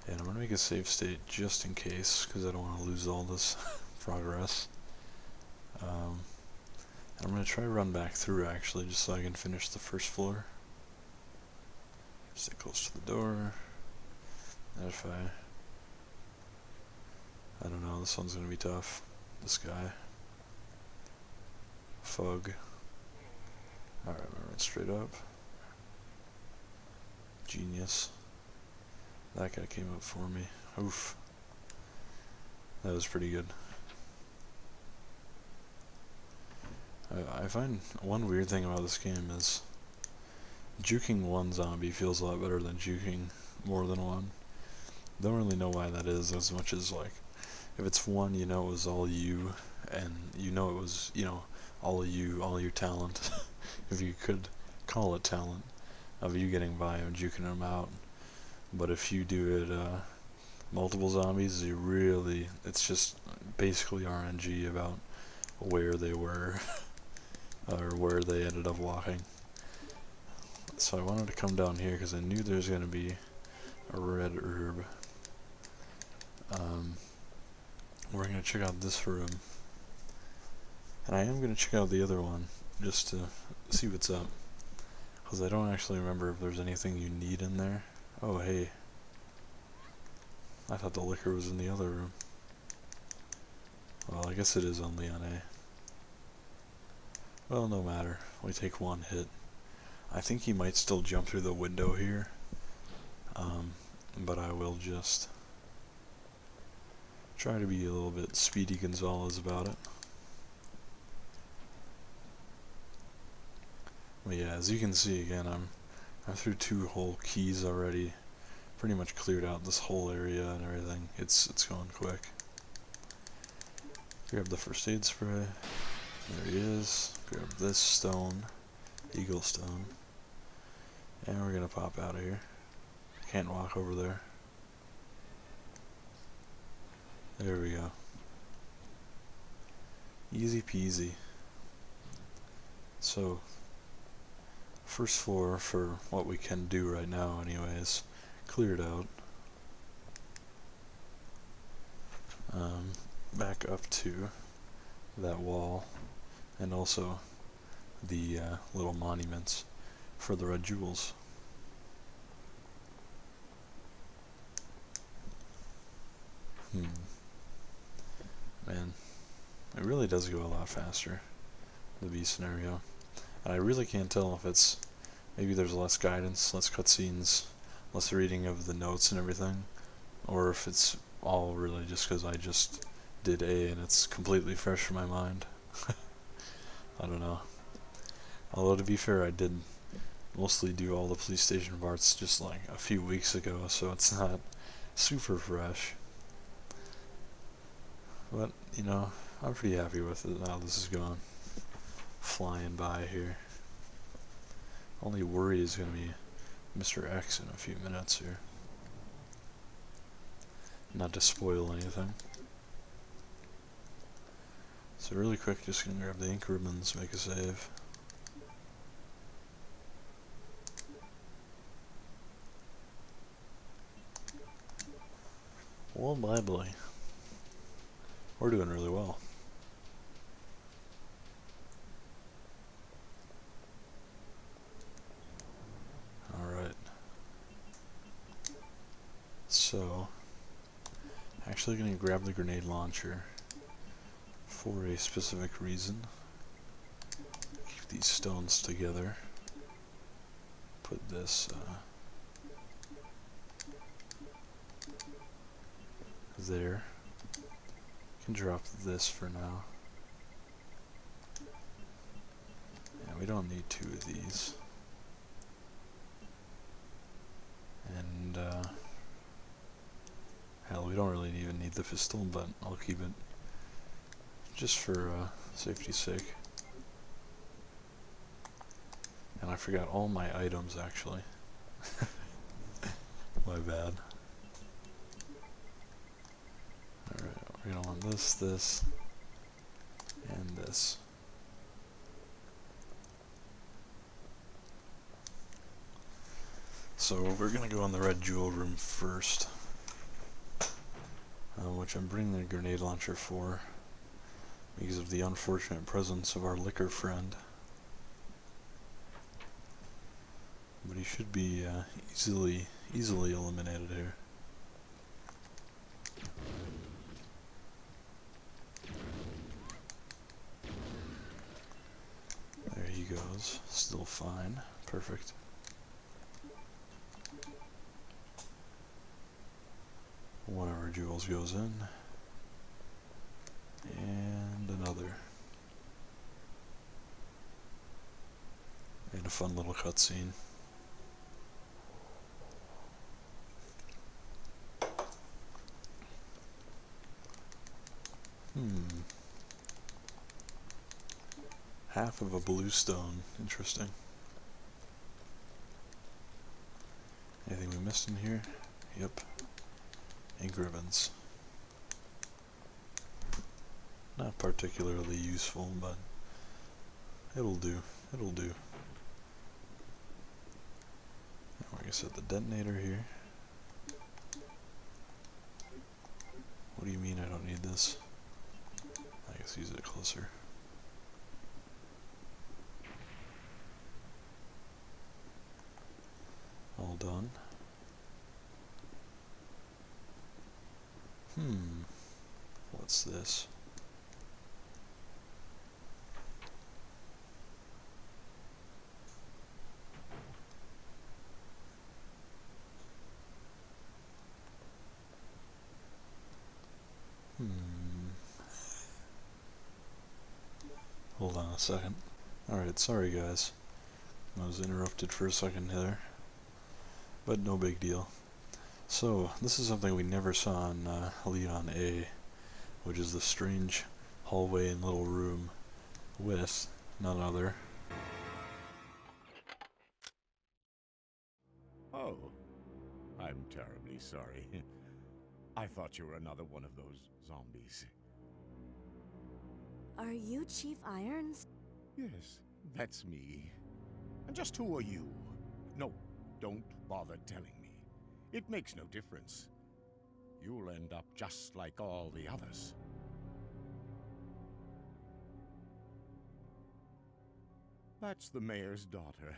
And I'm gonna make a save state just in case, because I don't want to lose all this progress. And I'm gonna try to run back through actually, just so I can finish the first floor. Stay close to the door. And if I don't know, this one's gonna be tough. This guy. Fug. Alright, I'm gonna run straight up. Genius. That guy came up for me. Oof. That was pretty good. I find one weird thing about this game is juking one zombie feels a lot better than juking more than one. Don't really know why that is, as much as like, if it's one, you know it was all you, and you know it was, you know, all of you, all your talent, if you could call it talent, of you getting by and juking them out. But if you do it multiple zombies, you really, it's just basically RNG about where they were, or where they ended up walking. So I wanted to come down here because I knew there was going to be a red herb. We're going to check out this room. And I am going to check out the other one, just to see what's up. Because I don't actually remember if there's anything you need in there. Oh, hey. I thought the liquor was in the other room. Well, I guess it is on Leon A. Well, no matter. We take one hit. I think he might still jump through the window here. But I will just try to be a little bit Speedy Gonzalez about it. But yeah, as you can see again, I'm through 2 whole keys already. Pretty much cleared out this whole area and everything. It's going quick. Grab the first aid spray. There he is. Grab this stone, eagle stone, and we're gonna pop out of here. Can't walk over there. There we go. Easy peasy. So, first floor for what we can do right now anyways, cleared out. Back up to that wall, and also the little monuments for the red jewels. Man, it really does go a lot faster, the B scenario. And I really can't tell if it's, maybe there's less guidance, less cutscenes, less reading of the notes and everything, or if it's all really just because I just did A and it's completely fresh in my mind. I don't know. Although to be fair, I did mostly do all the police station parts just like a few weeks ago, so it's not super fresh. But, you know, I'm pretty happy with it, how this is going. Flying by here. Only worry is going to be Mr. X in a few minutes here. Not to spoil anything. So really quick, just going to grab the ink ribbons, make a save. Well, bye-bye. We're doing really well. Alright. So, actually going to grab the grenade launcher for a specific reason. Keep these stones together. Put this there. Can drop this for now. Yeah, we don't need two of these. And hell, we don't really even need the pistol, but I'll keep it just for safety's sake. And I forgot all my items actually. My bad. Alright, we're gonna want this, this, and this. So we're gonna go in the red jewel room first, which I'm bringing the grenade launcher for because of the unfortunate presence of our liquor friend. But he should be easily eliminated here. There he goes, still fine, perfect. One of our jewels goes in, and another. And a fun little cutscene. Half of a blue stone, interesting. Anything we missed in here? Yep. Ink ribbons. Not particularly useful, but it'll do. It'll do. And like I said, the detonator here. What do you mean I don't need this? I guess use it closer. All done. What's this? Hold on a second. Alright, sorry guys. I was interrupted for a second there. But no big deal. So, this is something we never saw in Leon A, which is the strange hallway and little room with none other. Oh, I'm terribly sorry. I thought you were another one of those zombies. Are you Chief Irons? Yes, that's me. And just who are you? No, don't bother telling me. It makes no difference. You'll end up just like all the others. That's the mayor's daughter.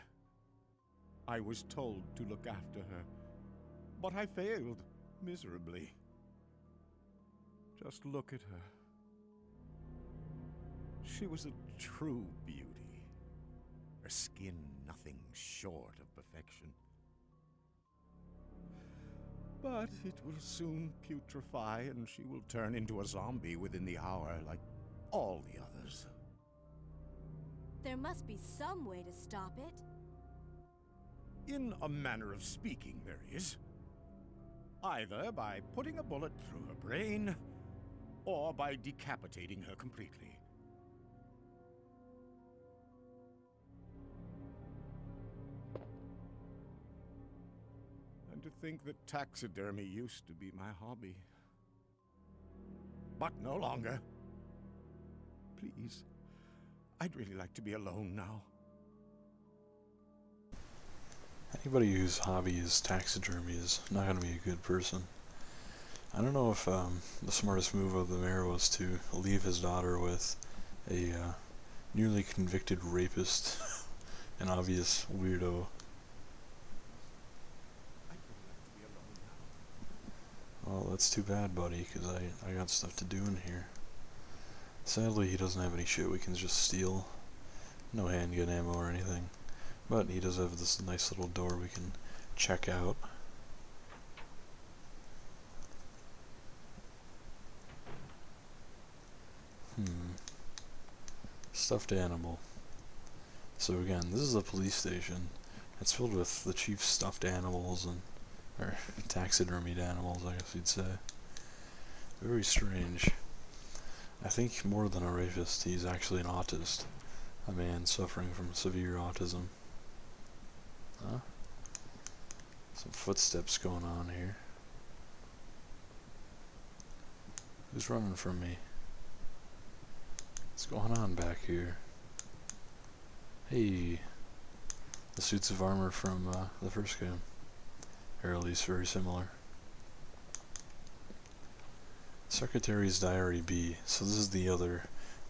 I was told to look after her, but I failed miserably. Just look at her. She was a true beauty. Her skin nothing short of perfection. But it will soon putrefy, and she will turn into a zombie within the hour, like all the others. There must be some way to stop it. In a manner of speaking, there is. Either by putting a bullet through her brain, or by decapitating her completely. And to think that taxidermy used to be my hobby. But no longer. Please, I'd really like to be alone now. Anybody whose hobby is taxidermy is not going to be a good person. I don't know if the smartest move of the mayor was to leave his daughter with a newly convicted rapist, an obvious weirdo. Well, that's too bad, buddy, because I got stuff to do in here. Sadly, he doesn't have any shit we can just steal. No handgun ammo or anything. But he does have this nice little door we can check out. Stuffed animal. So again, this is a police station. It's filled with the chief's stuffed animals or taxidermied animals, I guess you'd say. Very strange. I think more than a rapist, he's actually an autist. A man suffering from severe autism. Huh? Some footsteps going on here. Who's running from me? What's going on back here? Hey, the suits of armor from the first game. Or at least very similar. Secretary's Diary B. So this is the other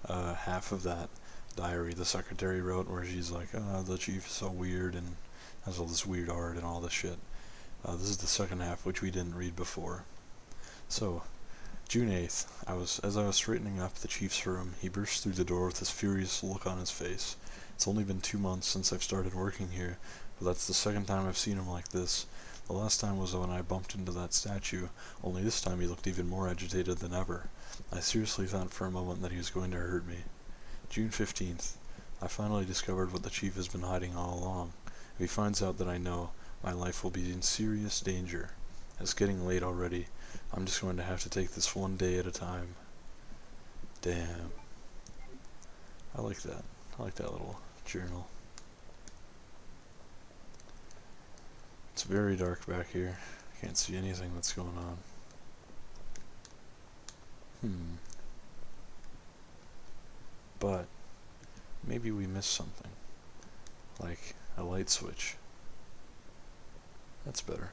half of that diary the secretary wrote, where she's like, the chief is so weird and has all this weird art and all this shit. This is the second half, which we didn't read before. So, June 8th, as I was straightening up the chief's room, he burst through the door with this furious look on his face. It's only been 2 months since I've started working here, but that's the second time I've seen him like this. The last time was when I bumped into that statue, only this time he looked even more agitated than ever. I seriously thought for a moment that he was going to hurt me. June 15th, I finally discovered what the chief has been hiding all along. If he finds out that I know, my life will be in serious danger. It's getting late already. I'm just going to have to take this one day at a time. Damn. I like that. I like that little journal. It's very dark back here. Can't see anything that's going on. But maybe we missed something. Like a light switch. That's better.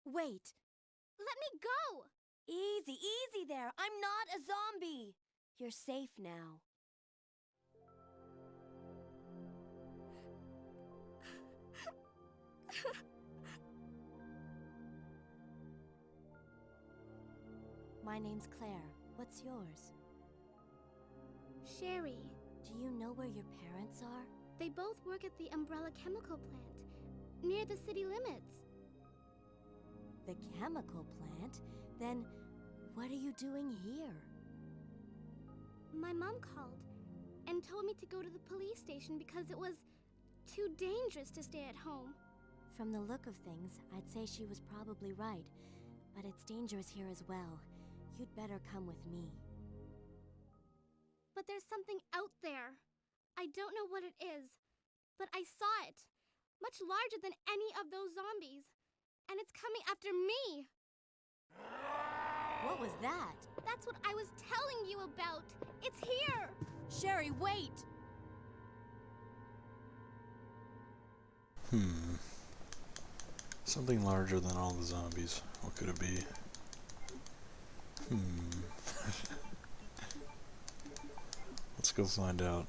Wait. Let me go! Easy, easy there. I'm not a zombie. You're safe now. My name's Claire. What's yours? Sherry. Do you know where your parents are? They both work at the Umbrella Chemical Plant, near the city limits. The chemical plant? Then what are you doing here? My mom called and told me to go to the police station because it was too dangerous to stay at home. From the look of things, I'd say she was probably right. But it's dangerous here as well. You'd better come with me. But there's something out there. I don't know what it is, but I saw it. Much larger than any of those zombies. And it's coming after me. What was that? That's what I was telling you about. It's here. Sherry, wait! Something larger than all the zombies. What could it be? go find out.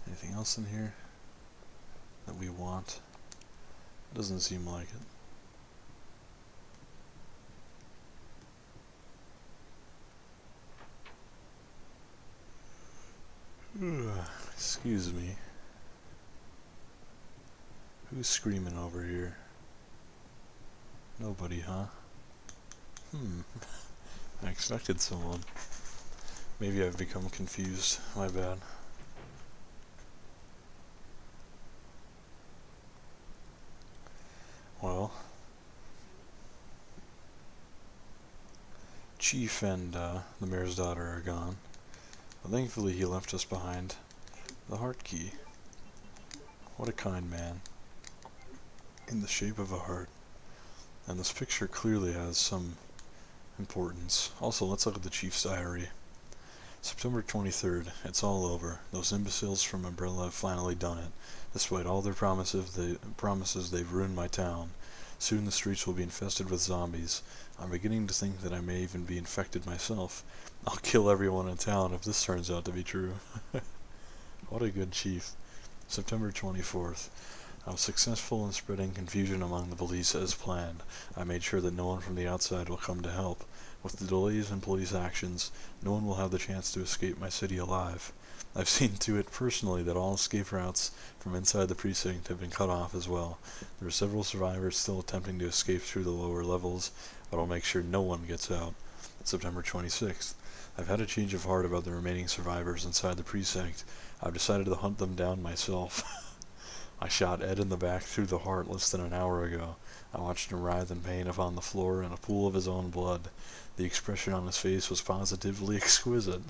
Anything else in here that we want? Doesn't seem like it. Excuse me. Who's screaming over here? Nobody, huh? I expected someone. Maybe I've become confused. My bad. Well, Chief and the mayor's daughter are gone. But thankfully he left us behind the heart key. What a kind man. In the shape of a heart. And this picture clearly has some importance. Also, let's look at the Chief's diary. September 23rd. It's all over. Those imbeciles from Umbrella have finally done it. Despite all their promises, they've ruined my town. Soon the streets will be infested with zombies. I'm beginning to think that I may even be infected myself. I'll kill everyone in town if this turns out to be true. What a good chief. September 24th. I was successful in spreading confusion among the police as planned. I made sure that no one from the outside will come to help. With the delays in police actions, no one will have the chance to escape my city alive. I've seen to it personally that all escape routes from inside the precinct have been cut off as well. There are several survivors still attempting to escape through the lower levels, but I'll make sure no one gets out. September 26th. I've had a change of heart about the remaining survivors inside the precinct. I've decided to hunt them down myself. I shot Ed in the back through the heart less than an hour ago. I watched him writhe in pain upon the floor in a pool of his own blood. The expression on his face was positively exquisite.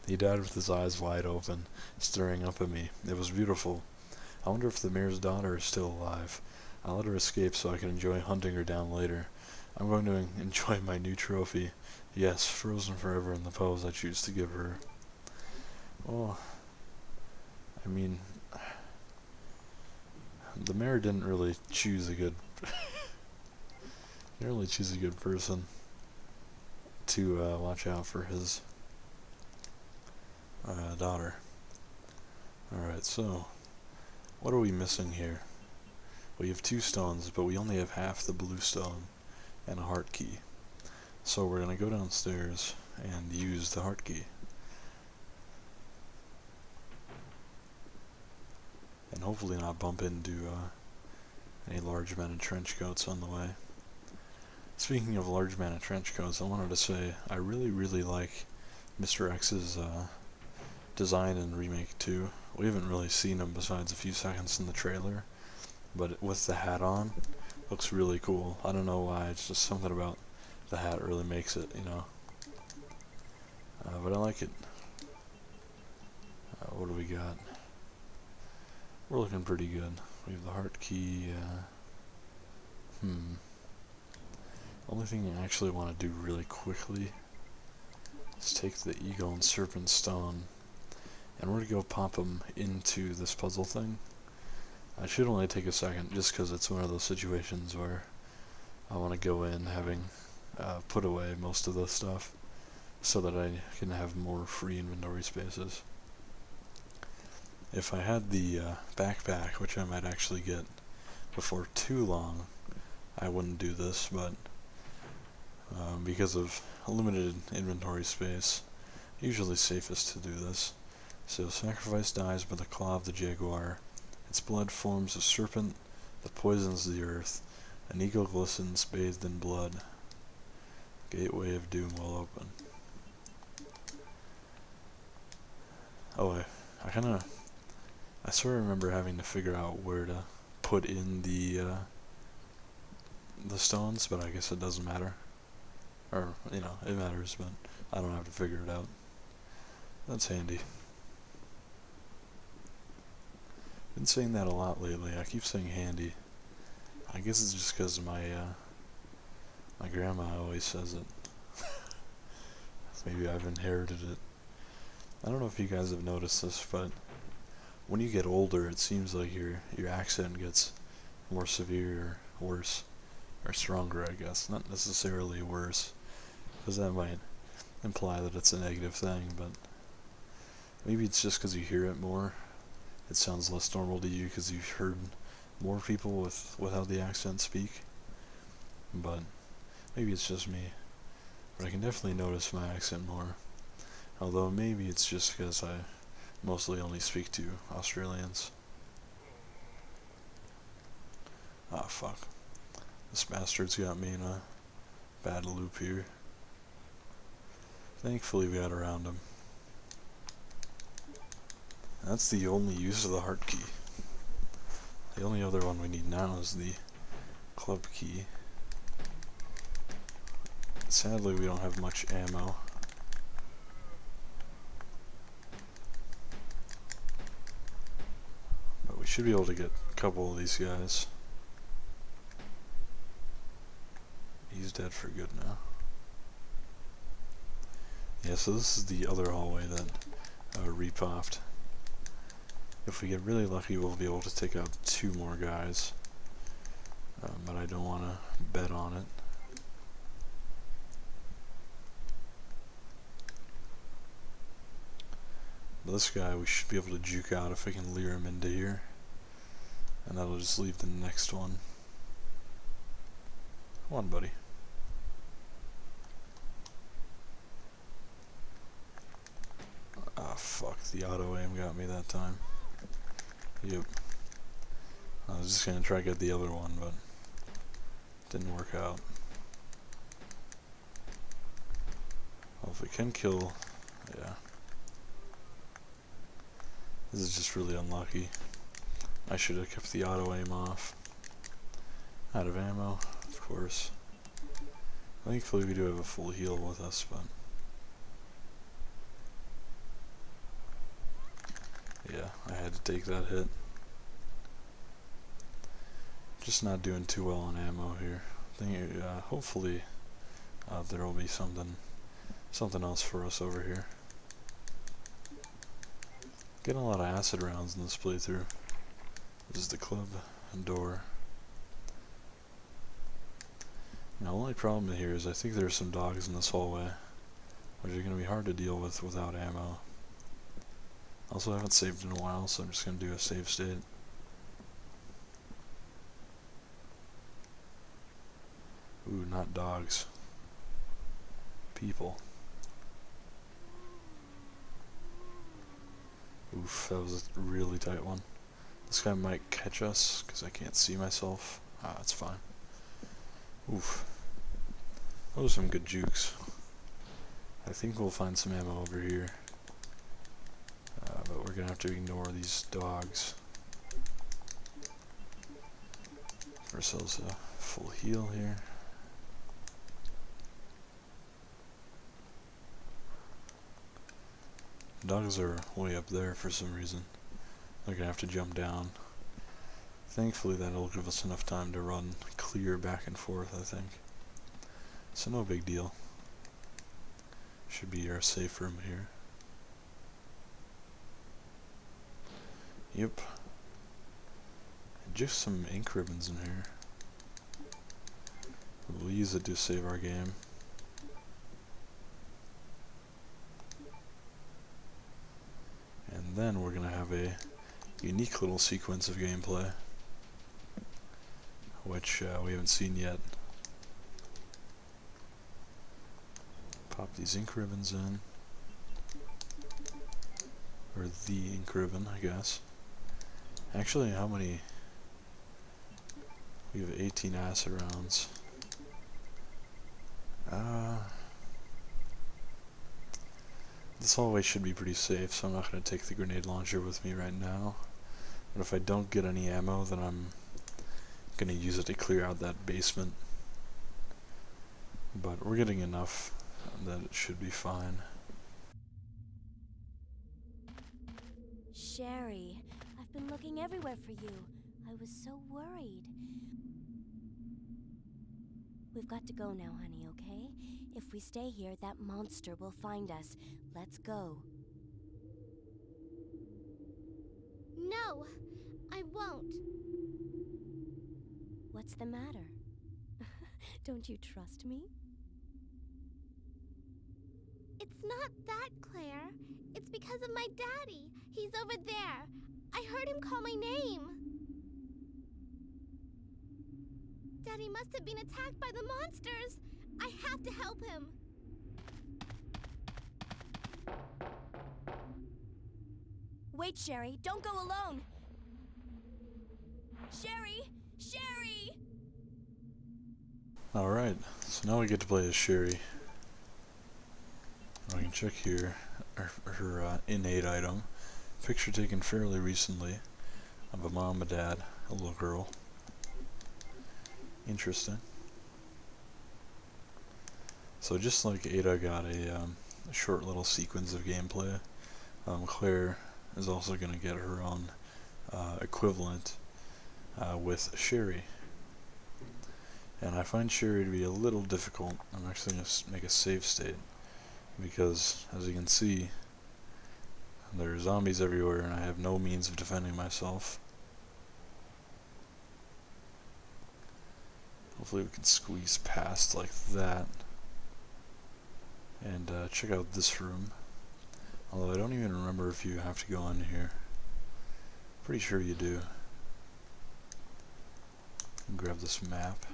He died with his eyes wide open, staring up at me. It was beautiful. I wonder if the mayor's daughter is still alive. I let her escape so I can enjoy hunting her down later. I'm going to enjoy my new trophy. Yes, frozen forever in the pose I choose to give her. Well, I mean, the mayor didn't really choose a good person to watch out for his daughter. Alright, so what are we missing here? We have 2 stones, but we only have half the blue stone and a heart key. So we're gonna go downstairs and use the heart key. And hopefully not bump into any large men in trench coats on the way. Speaking of large men in trench coats, I wanted to say I really like Mr. X's design in Remake 2. We haven't really seen him besides a few seconds in the trailer, but with the hat on, looks really cool. I don't know why, it's just something about the hat really makes it, you know. But I like it. What do we got? We're looking pretty good. We have the heart key. Only thing I actually want to do really quickly is take the Eagle and Serpent Stone, and we're going to go pop them into this puzzle thing. I should only take a second, just because it's one of those situations where I want to go in having put away most of this stuff, so that I can have more free inventory spaces. If I had the backpack, which I might actually get before too long, I wouldn't do this, but because of limited inventory space, usually safest to do this. So sacrifice dies by the claw of the jaguar. Its blood forms a serpent that poisons the earth. An eagle glistens bathed in blood. Gateway of doom will open. Oh, I sort of remember having to figure out where to put in the stones, but I guess it doesn't matter. Or, you know, it matters, but I don't have to figure it out. That's handy. Been saying that a lot lately. I keep saying handy. I guess it's just because my grandma always says it. Maybe I've inherited it. I don't know if you guys have noticed this, but when you get older, it seems like your accent gets more severe or worse. Or stronger, I guess. Not necessarily worse, because that might imply that it's a negative thing, but Maybe it's just because you hear it more. It sounds less normal to you because you've heard more people with how the accents speak. But maybe it's just me. But I can definitely notice my accent more. Although maybe it's just because I mostly only speak to Australians. Ah, fuck. This bastard's got me in a bad loop here. Thankfully we got around him. That's the only use of the heart key. The only other one we need now is the club key. Sadly, we don't have much ammo. But we should be able to get a couple of these guys. He's dead for good now. Yeah, so this is the other hallway that repopped. If we get really lucky, we'll be able to take out 2 more guys. But I don't want to bet on it. But this guy, we should be able to juke out if we can lure him into here. And that'll just leave the next one. Come on, buddy. Ah, fuck. The auto aim got me that time. Yep. I was just gonna try to get the other one, but didn't work out. Well, if we can kill... yeah. This is just really unlucky. I should have kept the auto aim off. Out of ammo, of course. Thankfully we do have a full heal with us, but... yeah, I had to take that hit. Just not doing too well on ammo here. Hopefully there will be something else for us over here. Getting a lot of acid rounds in this playthrough. This is the club and door. Now, the only problem here is I think there's some dogs in this hallway, which are going to be hard to deal with without ammo. Also, I haven't saved in a while, so I'm just going to do a save state. Ooh, not dogs. People. Oof, that was a really tight one. This guy might catch us, because I can't see myself. Ah, that's fine. Oof. Those are some good jukes. I think we'll find some ammo over here. But we're gonna have to ignore these dogs. Give ourselves a full heal here. Dogs are way up there for some reason. They're gonna have to jump down. Thankfully that'll give us enough time to run clear back and forth, I think. So no big deal. Should be our safe room here. Yep. And just some ink ribbons in here. We'll use it to save our game. And then we're gonna have a unique little sequence of gameplay, which we haven't seen yet. Pop these ink ribbons in. Or the ink ribbon, I guess. Actually, how many? We have 18 acid rounds. This hallway should be pretty safe, so I'm not going to take the grenade launcher with me right now. But if I don't get any ammo, then I'm going to use it to clear out that basement. But we're getting enough that it should be fine. Sherry, I've been looking everywhere for you. I was so worried. We've got to go now, honey, okay? If we stay here, that monster will find us. Let's go. No, I won't. What's the matter? Don't you trust me? It's not that, Claire. It's because of my daddy. He's over there. I heard him call my name. Daddy must have been attacked by the monsters. I have to help him. Wait, Sherry, don't go alone. Sherry! Sherry! Alright, so now we get to play as Sherry. I can check here her innate item. Picture taken fairly recently of a mom, a dad, a little girl. Interesting. So just like Ada got a short little sequence of gameplay, Claire is also going to get her own equivalent with Sherry. And I find Sherry to be a little difficult. I'm actually going to make a save state, because as you can see, there are zombies everywhere and I have no means of defending myself. Hopefully we can squeeze past like that. And check out this room. Although I don't even remember if you have to go in here. Pretty sure you do. And grab this map.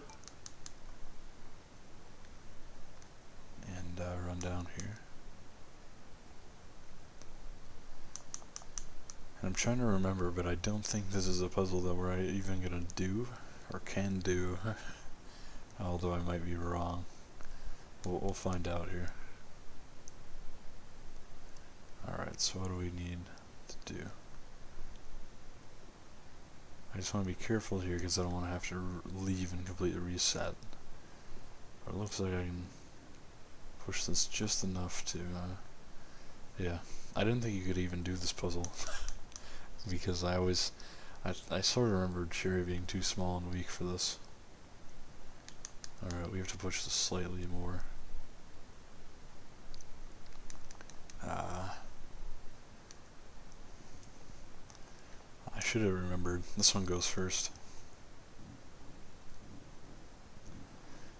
And run down here. And I'm trying to remember, but I don't think this is a puzzle that we're even gonna do, or can do. Although I might be wrong. We'll find out here. Alright, so what do we need to do? I just want to be careful here because I don't want to have to leave and completely reset. But it looks like I can push this just enough to, yeah. I didn't think you could even do this puzzle. Because I sort of remembered Sherry being too small and weak for this. Alright, we have to push this slightly more. I should have remembered. This one goes first.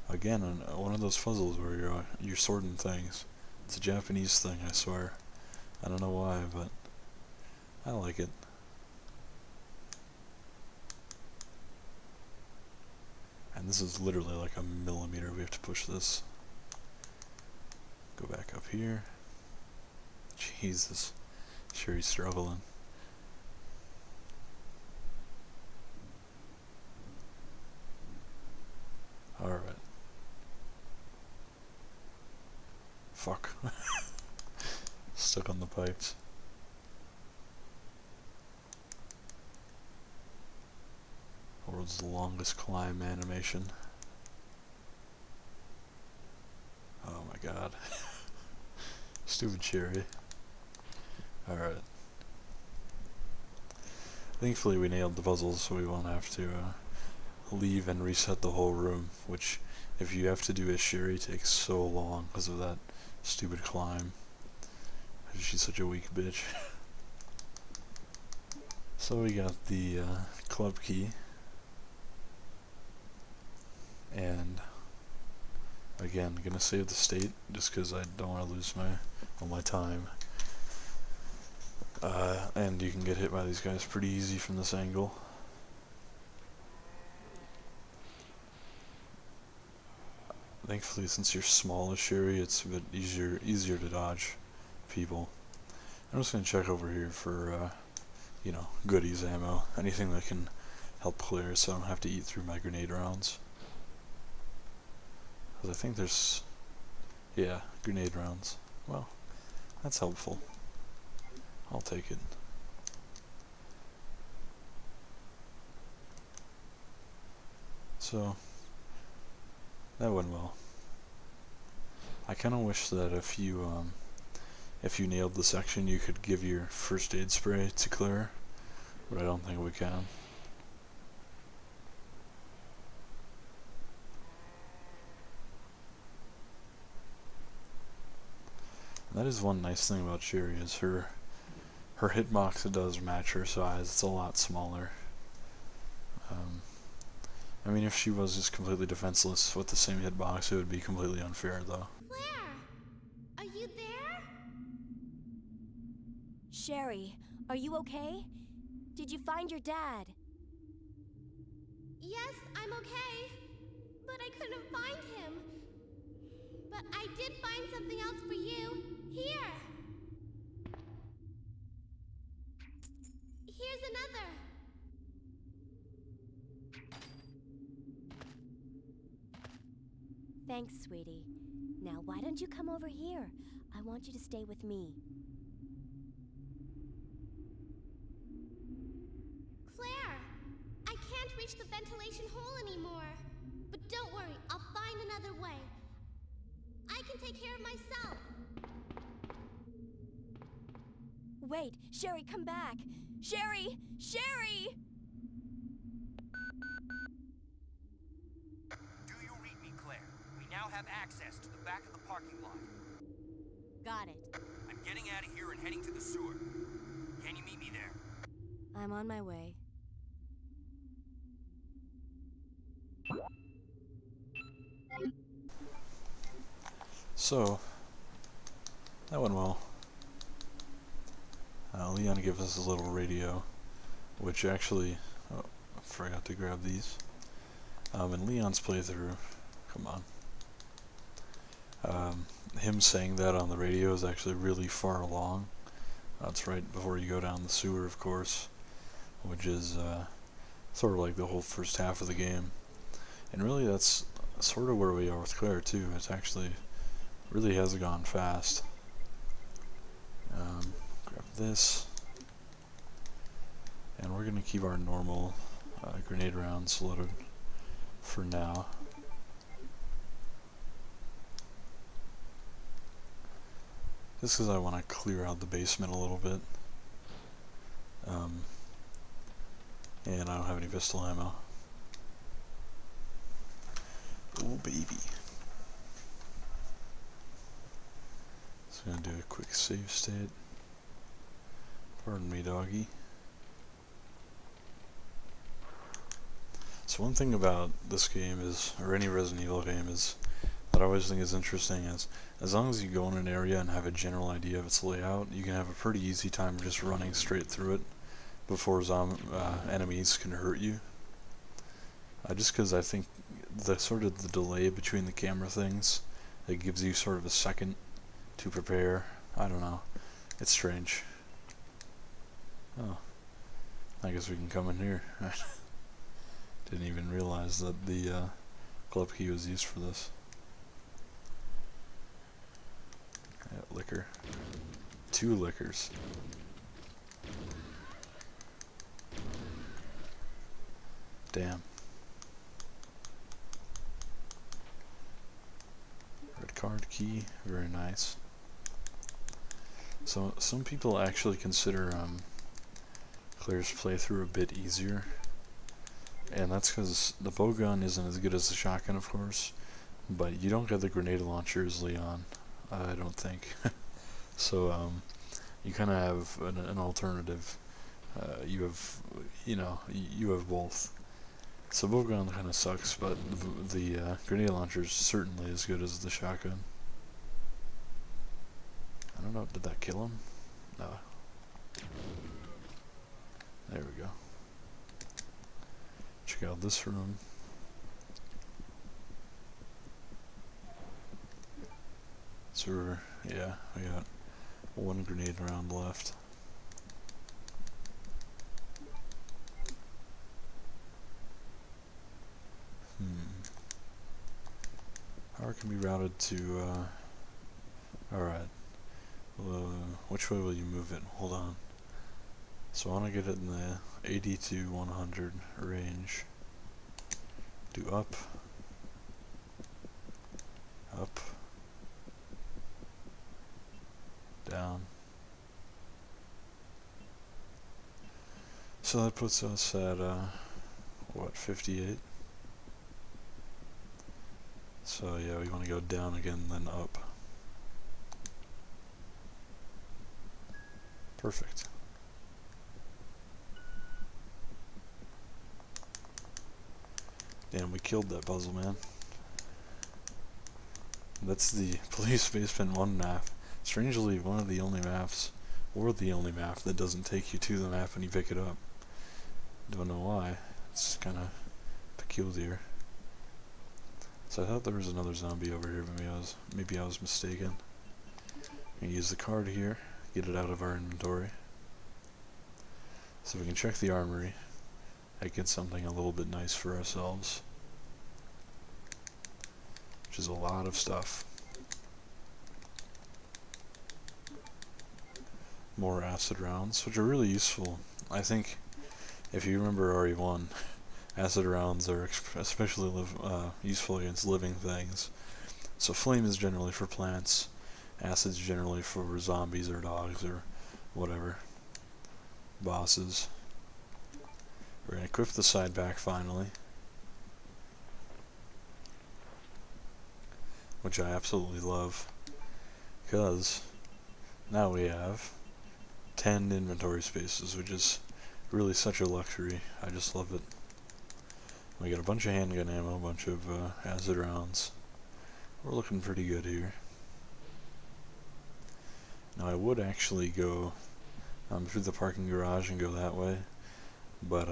Again, one of those puzzles where you're sorting things. It's a Japanese thing, I swear. I don't know why, but I like it. And this is literally like a millimeter. We have to push this. Go back up here. Jesus. Sherry's struggling. Alright. Fuck. Stuck on the pipes. World's longest climb animation. Oh my god. Stupid Sherry. Alright. Thankfully we nailed the puzzles, so we won't have to leave and reset the whole room, which, if you have to do as Sherry, takes so long because of that stupid climb. She's such a weak bitch. So we got the club key. And again, gonna save the state just because I don't want to lose all my time. And you can get hit by these guys pretty easy from this angle. Thankfully, since you're small as Sherry, it's a bit easier to dodge people. I'm just gonna check over here for you know, goodies, ammo, anything that can help clear, so I don't have to eat through my grenade rounds. I think there's, yeah, grenade rounds. Well, that's helpful. I'll take it. So, that went well. I kind of wish that if you nailed the section, you could give your first aid spray to Claire, but I don't think we can. That is one nice thing about Sherry, is her hitbox does match her size. It's a lot smaller. I mean, if she was just completely defenseless with the same hitbox, it would be completely unfair, though. Claire! Are you there? Sherry, are you okay? Did you find your dad? Yes, I'm okay. But I couldn't find him. But I did find something else for you. Here! Here's another. Thanks, sweetie. Now, why don't you come over here? I want you to stay with me. Claire! I can't reach the ventilation hole anymore. But don't worry, I'll find another way. I can take care of myself. Wait, Sherry, come back! Sherry! Sherry! Do you read me, Claire? We now have access to the back of the parking lot. Got it. I'm getting out of here and heading to the sewer. Can you meet me there? I'm on my way. So, that went well. Leon gave us a little radio, which actually, oh, I forgot to grab these. In Leon's playthrough, come on. Him saying that on the radio is actually really far along. It's right before you go down the sewer, of course, which is sort of like the whole first half of the game. And really that's sort of where we are with Claire too. It's actually really has gone fast. Grab this, and we're gonna keep our normal grenade rounds loaded for now. Just because I want to clear out the basement a little bit. And I don't have any pistol ammo. Oh baby. Just gonna do a quick save state. Pardon me, doggy. So one thing about this game is, or any Resident Evil game is, that I always think is interesting is, as long as you go in an area and have a general idea of its layout, you can have a pretty easy time just running straight through it before enemies can hurt you. Just because I think the sort of the delay between the camera things, it gives you sort of a second to prepare. I don't know. It's strange. Oh, I guess we can come in here. Didn't even realize that the club key was used for this. Yeah, liquor. 2 liquors. Damn. Red card key, very nice. So some people actually consider Claire's playthrough a bit easier, and that's because the bow gun isn't as good as the shotgun, of course, but you don't get the grenade launcher as Leon, I don't think. So you kind of have an alternative. You have both. So bow gun kind of sucks, but the grenade launcher is certainly as good as the shotgun. I don't know, did that kill him? No. There we go. Check out this room. So yeah, we got 1 grenade round left. Power can be routed to, alright. Which way will you move it? Hold on. So I want to get it in the 80 to 100 range. Do up. Up. Down. So that puts us at, what, 58? So yeah, we want to go down again, then up. Perfect. Damn, we killed that puzzle, man. That's the Police Basement 1 map. Strangely, one of the only maps or the only map that doesn't take you to the map when you pick it up. Don't know why. It's kind of peculiar. So I thought there was another zombie over here, but maybe I was mistaken. I'm gonna use the card here, get it out of our inventory. So we can check the armory. I get something a little bit nice for ourselves. Which is a lot of stuff. More acid rounds, which are really useful. I think, if you remember RE1, acid rounds are especially useful against living things. So flame is generally for plants, acid's generally for zombies or dogs or whatever. Bosses. We're going to equip the side back finally. Which I absolutely love. Because now we have 10 inventory spaces, which is really such a luxury. I just love it. We got a bunch of handgun ammo, a bunch of acid rounds. We're looking pretty good here. Now I would actually go through the parking garage and go that way, but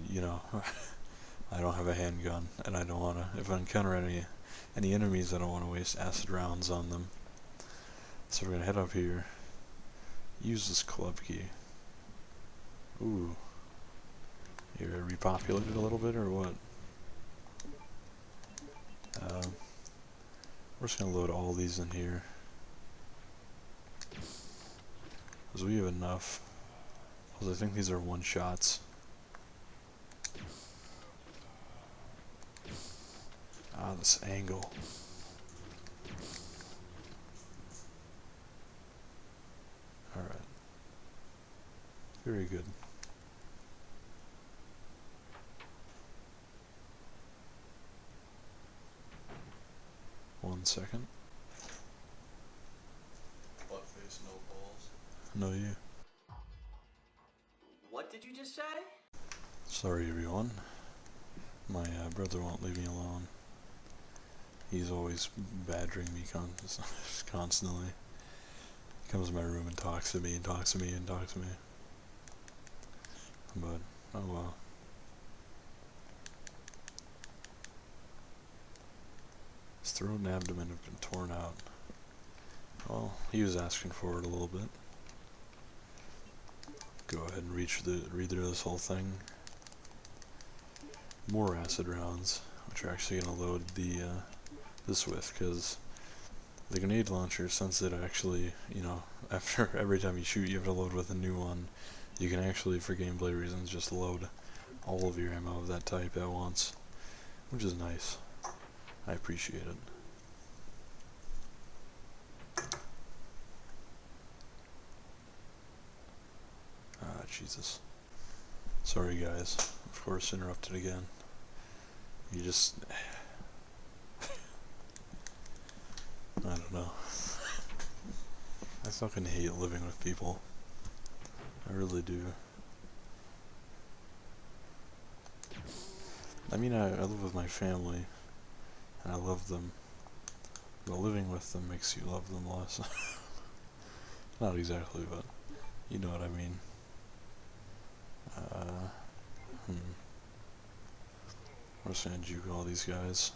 you know, I don't have a handgun, and I don't want to. If I encounter any enemies, I don't want to waste acid rounds on them. So we're gonna head up here. Use this club key. Ooh. You're repopulated a little bit, or what? We're just gonna load all these in here, because we have enough. Because I think these are one shots. Ah, this angle. Alright. Very good. One second. Buttface, no balls. No, you. What did you just say? Sorry, everyone. My brother won't leave me alone. He's always badgering me constantly. He comes to my room and talks to me and talks to me and talks to me. But, oh well. His throat and abdomen have been torn out. Well, he was asking for it a little bit. Go ahead and read through this whole thing. More acid rounds, which are actually going to load the this with, because the grenade launcher, since it actually, you know, after every time you shoot you have to load with a new one, you can actually, for gameplay reasons, just load all of your ammo of that type at once, which is nice. I appreciate it. Ah, Jesus. Sorry guys, of course interrupted again. You just... I don't know. I fucking hate living with people. I really do. I mean, I live with my family, and I love them, but living with them makes you love them less. Not exactly, but you know what I mean. I'm just gonna juke all these guys.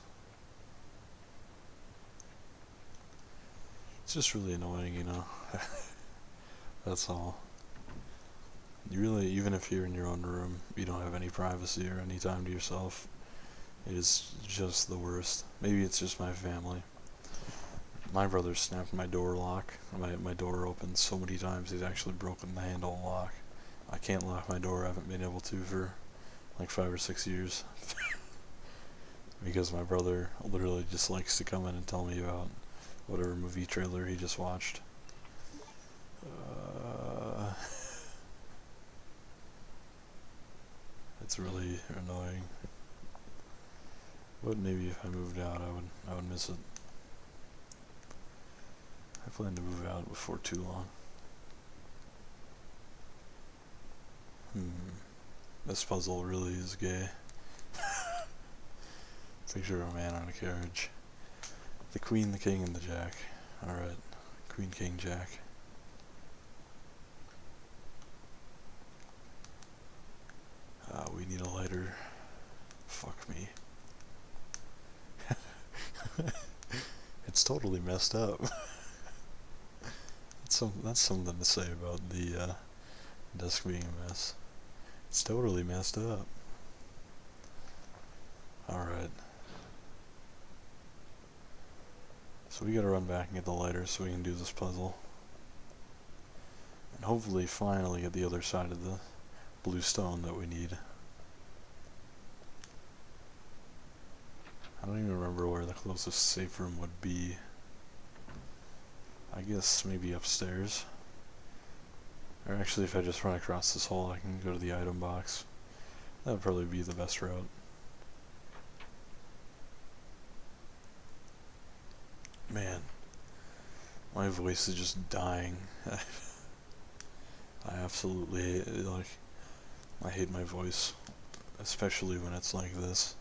It's just really annoying, you know. That's all. You really, even if you're in your own room, you don't have any privacy or any time to yourself. It is just the worst. Maybe it's just my family. My brother snapped my door lock. My door opened so many times he's actually broken the handle lock. I can't lock my door. I haven't been able to for like 5 or 6 years. Because my brother literally just likes to come in and tell me about whatever movie trailer he just watched. It's really annoying. But maybe if I moved out, I would miss it. I plan to move out before too long. This puzzle really is gay. Picture of a man on a carriage. The queen, the king, and the jack. Alright, Queen King Jack. We need a lighter. Fuck me. It's totally messed up. That's something to say about the desk being a mess. It's totally messed up. Alright. So we gotta run back and get the lighter so we can do this puzzle. And hopefully finally get the other side of the blue stone that we need. I don't even remember where the closest safe room would be. I guess maybe upstairs. Or actually, if I just run across this hall, I can go to the item box. That would probably be the best route. Man, my voice is just dying. I absolutely hate it. Like, I hate my voice, especially when it's like this.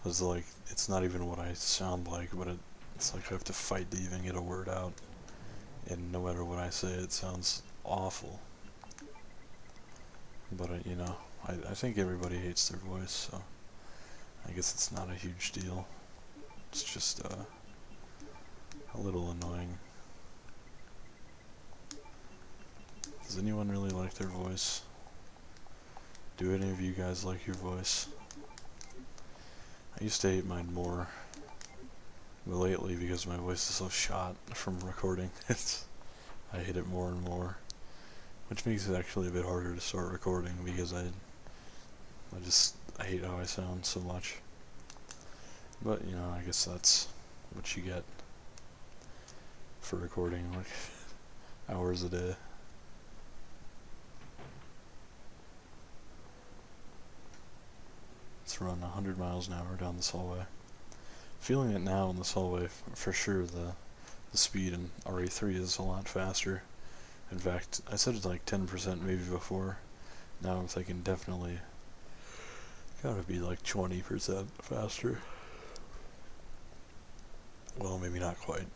Cause like, it's not even what I sound like, but it's like I have to fight to even get a word out. And no matter what I say, it sounds awful. But you know, I think everybody hates their voice, so I guess it's not a huge deal. It's just a little annoying. Does anyone really like their voice? Do any of you guys like your voice? I used to hate mine more, but lately, because my voice is so shot from recording, I hate it more and more. Which makes it actually a bit harder to start recording, because I hate how I sound so much. But, you know, I guess that's what you get for recording, like, hours a day. Let's run 100 miles an hour down this hallway. Feeling it now in this hallway, for sure the speed in RE3 is a lot faster. In fact, I said it's like 10% maybe before. Now I'm thinking definitely gotta be like 20% faster. Well, maybe not quite.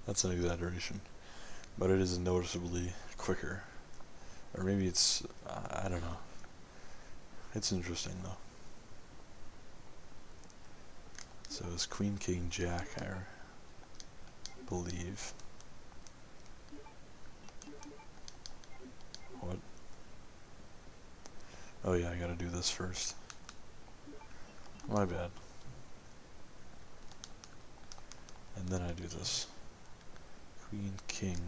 That's an exaggeration. But it is noticeably quicker. Or maybe it's, I don't know. It's interesting though. So it's Queen King Jack, I believe. What? Oh yeah, I gotta do this first. My bad. And then I do this. Queen King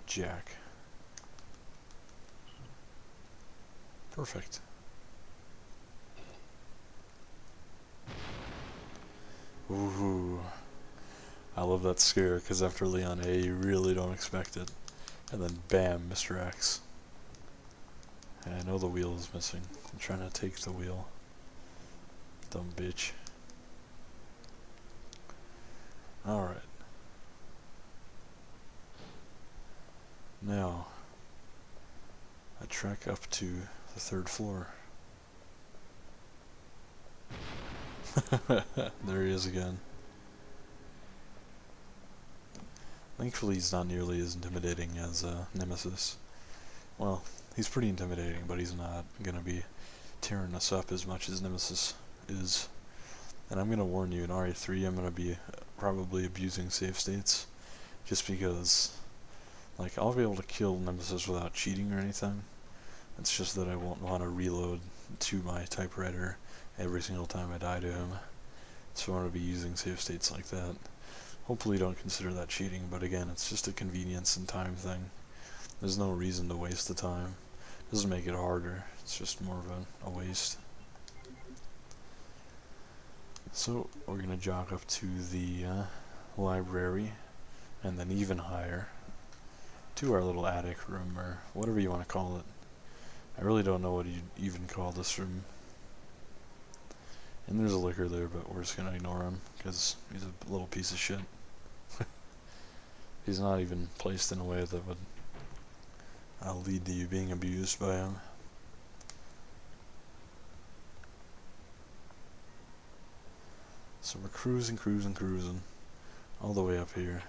Jack. Perfect. Ooh. I love that scare, because after Leon A, you really don't expect it. And then bam, Mr. X. And I know the wheel is missing. I'm trying to take the wheel. Dumb bitch. Alright. Now, I trek up to the 3rd floor. There he is again. Thankfully he's not nearly as intimidating as Nemesis. Well, he's pretty intimidating, but he's not gonna be tearing us up as much as Nemesis is. And I'm gonna warn you, in RE3 I'm gonna be probably abusing save states, just because, like, I'll be able to kill Nemesis without cheating or anything. It's just that I won't want to reload to my typewriter every single time I die to him. So I'm going to be using save states like that. Hopefully you don't consider that cheating, but again, it's just a convenience and time thing. There's no reason to waste the time. It doesn't make it harder, it's just more of a waste. So we're going to jog up to the library, and then even higher to our little attic room, or whatever you want to call it. I really don't know what you'd even call this room. And there's a liquor there, but we're just going to ignore him, because he's a little piece of shit. He's not even placed in a way that would lead to you being abused by him. So we're cruising. all the way up here.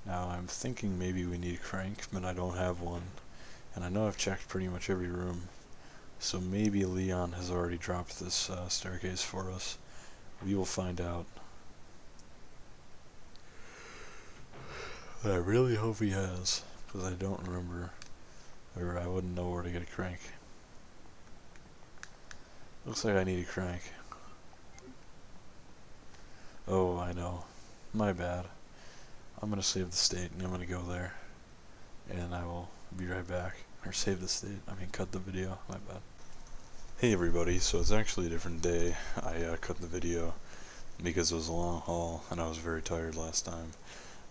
Now I'm thinking maybe we need a crank, but I don't have one. And I know I've checked pretty much every room. So maybe Leon has already dropped this staircase for us. We will find out. I really hope he has, because I don't remember, or I wouldn't know where to get a crank. Looks like I need a crank. Oh, I know. My bad. I'm gonna save the state and I'm gonna go there. And I will be right back. Or save the state, I mean cut the video, my bad. Hey everybody, so it's actually a different day. I cut the video because it was a long haul and I was very tired last time.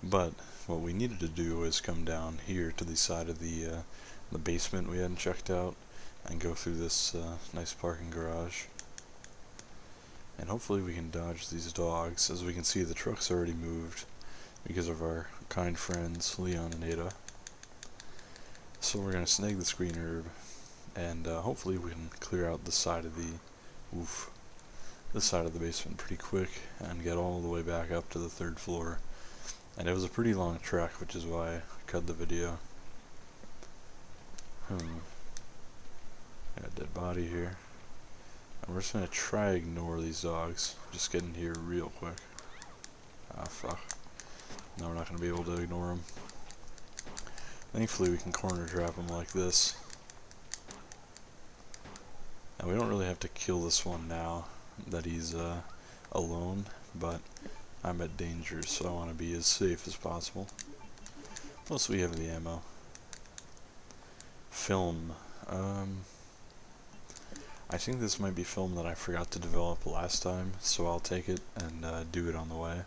But what we needed to do was come down here to the side of the basement we hadn't checked out and go through this nice parking garage. And hopefully we can dodge these dogs. As we can see, the truck's already moved because of our kind friends Leon and Ada. So we're gonna snag the screen herb and hopefully we can clear out the side of the basement pretty quick and get all the way back up to the 3rd floor. And it was a pretty long trek, which is why I cut the video. Got a dead body here. And we're just gonna try to ignore these dogs. Just get in here real quick. Ah, fuck. No, we're not gonna be able to ignore them. Thankfully we can corner trap him like this. Now we don't really have to kill this one now that he's alone, but I'm at danger, so I want to be as safe as possible. Plus we have the ammo. Film. I think this might be film that I forgot to develop last time, so I'll take it and do it on the way.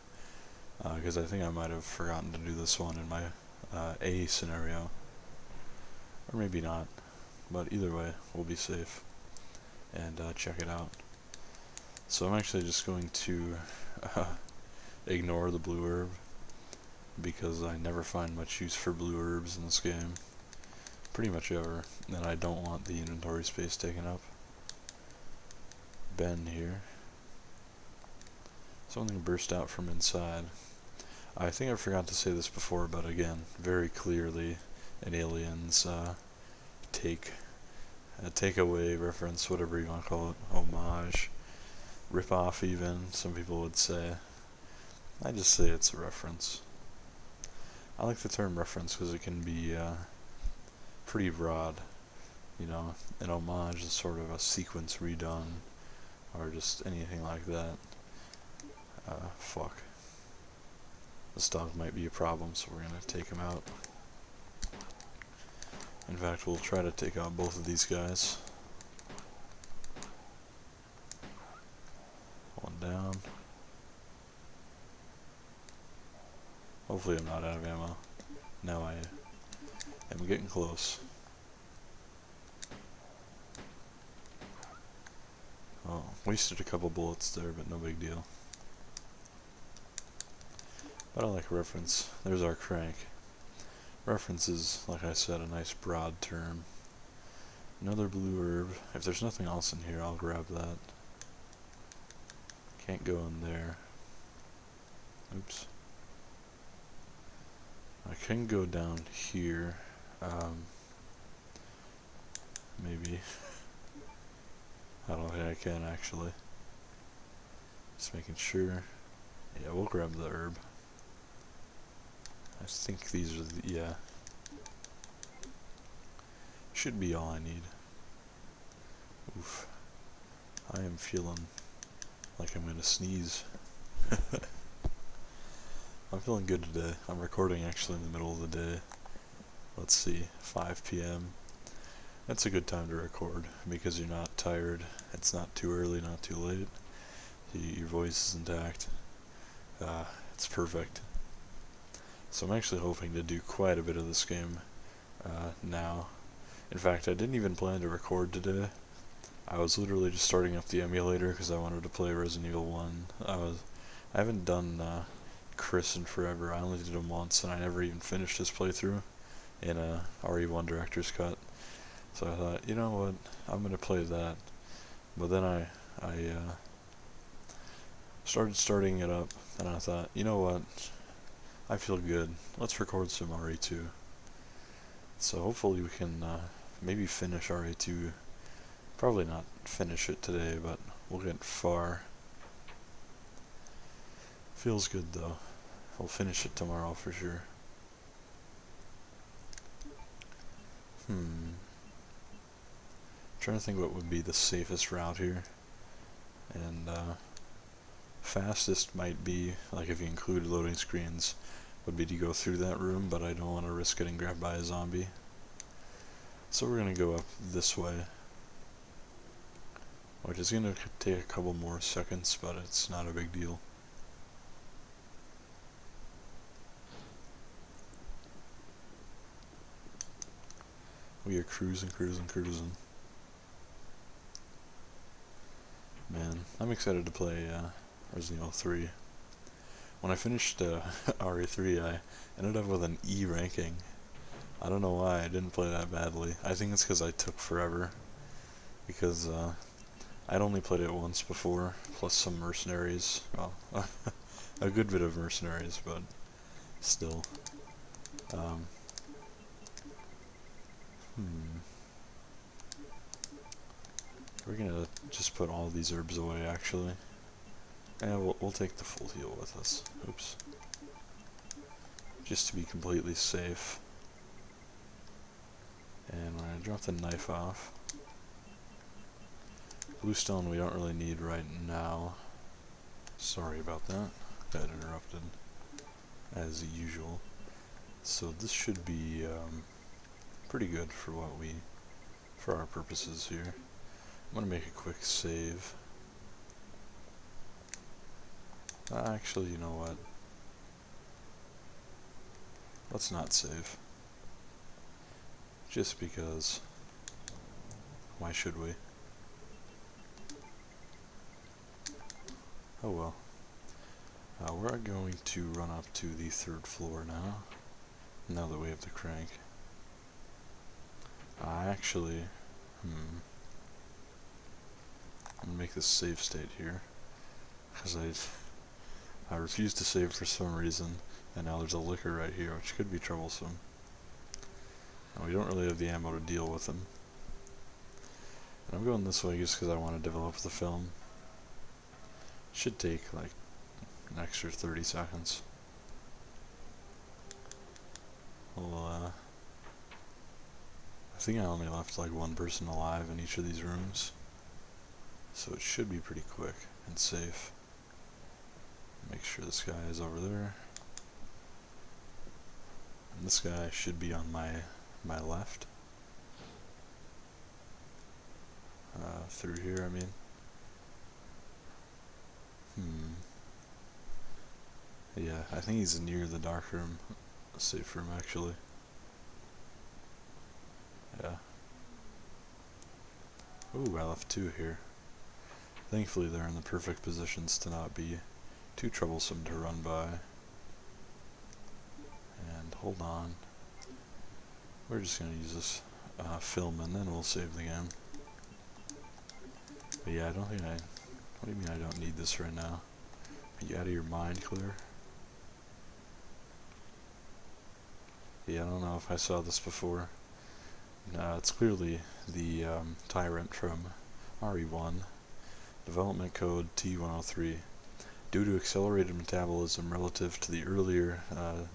Because I think I might have forgotten to do this one in my A scenario. Or maybe not. But either way, we'll be safe. And check it out. So I'm actually just going to ignore the blue herb. Because I never find much use for blue herbs in this game. Pretty much ever. And I don't want the inventory space taken up. Ben here. Something burst out from inside. I think I forgot to say this before, but again, very clearly an Aliens takeaway reference, whatever you want to call it, homage, rip-off even, some people would say. I just say it's a reference. I like the term reference because it can be pretty broad. You know, an homage is sort of a sequence redone, or just anything like that. Fuck. This dog might be a problem, so we're gonna take him out. In fact, we'll try to take out both of these guys. One down. Hopefully I'm not out of ammo. Now I am getting close. Oh, wasted a couple bullets there, but no big deal. But I like reference. There's our crank. Reference is, like I said, a nice broad term. Another blue herb. If there's nothing else in here, I'll grab that. Can't go in there. Oops. I can go down here. Maybe. I don't think I can actually. Just making sure. Yeah, we'll grab the herb. I think these are the, yeah. Should be all I need. Oof. I am feeling like I'm gonna sneeze. I'm feeling good today. I'm recording actually in the middle of the day. Let's see, 5 p.m. That's a good time to record because you're not tired. It's not too early, not too late. Your voice is intact. It's perfect. So I'm actually hoping to do quite a bit of this game now. In fact, I didn't even plan to record today. I was literally just starting up the emulator because I wanted to play Resident Evil 1. I haven't done Chris in forever. I only did him once and I never even finished his playthrough in a RE1 Director's Cut. So I thought, you know what, I'm gonna play that. But then I started starting it up and I thought, you know what, I feel good. Let's record some RE2. So hopefully we can maybe finish RE2. Probably not finish it today, but we'll get far. Feels good though. We'll finish it tomorrow for sure. Trying to think what would be the safest route here. And fastest might be, like if you include loading screens, would be to go through that room, but I don't want to risk getting grabbed by a zombie. So we're going to go up this way, which is going to take a couple more seconds, but it's not a big deal. We are cruising. Man, I'm excited to play Resident Evil 3. When I finished RE3, I ended up with an E ranking. I don't know why I didn't play that badly. I think it's because I took forever. Because I'd only played it once before, plus some mercenaries. Well, a good bit of mercenaries, but still. We're gonna just put all these herbs away, actually. Yeah, we'll take the full heal with us. Oops. Just to be completely safe. And we're gonna drop the knife off. Bluestone we don't really need right now. Sorry about that. Got interrupted. As usual. So this should be pretty good for for our purposes here. I'm gonna make a quick save. Actually, you know what? Let's not save. Just because. Why should we? Oh well. We're going to run up to the 3rd floor now that we have the crank. Actually, I'm gonna make this save state here, because I refused to save for some reason, and now there's a liquor right here, which could be troublesome. And we don't really have the ammo to deal with them. And I'm going this way just because I want to develop the film. Should take like an extra 30 seconds. Well, I think I only left like one person alive in each of these rooms. So it should be pretty quick and safe. Make sure this guy is over there. And this guy should be on my left. Through here, I mean. Yeah, I think he's near the dark room. Safe room, actually. Yeah. Ooh, I left 2 here. Thankfully they're in the perfect positions to not be too troublesome to run by. And hold on. We're just going to use this film and then we'll save the game. But yeah, I don't think what do you mean I don't need this right now? Are you out of your mind, Claire? Yeah, I don't know if I saw this before. It's clearly the Tyrant from RE1. Development code T103. Due to accelerated metabolism relative to the earlier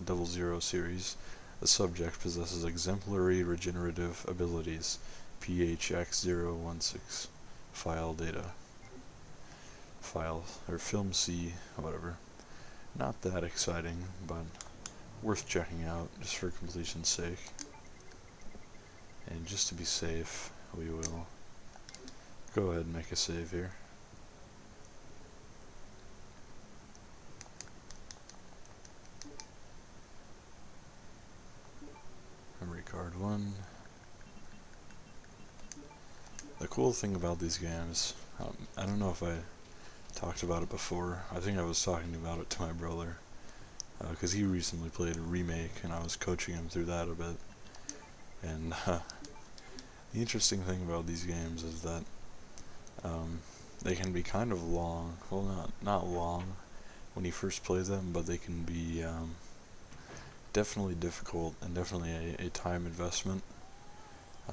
00 series, the subject possesses exemplary regenerative abilities. PHX016. File data. File, or film C, whatever. Not that exciting, but worth checking out just for completion's sake. And just to be safe, we will go ahead and make a save here. Memory card 1. The cool thing about these games, I don't know if I talked about it before. I think I was talking about it to my brother, because he recently played REmake and I was coaching him through that a bit. And the interesting thing about these games is that they can be kind of long. Well, not long when you first play them, but they can be definitely difficult and definitely a time investment.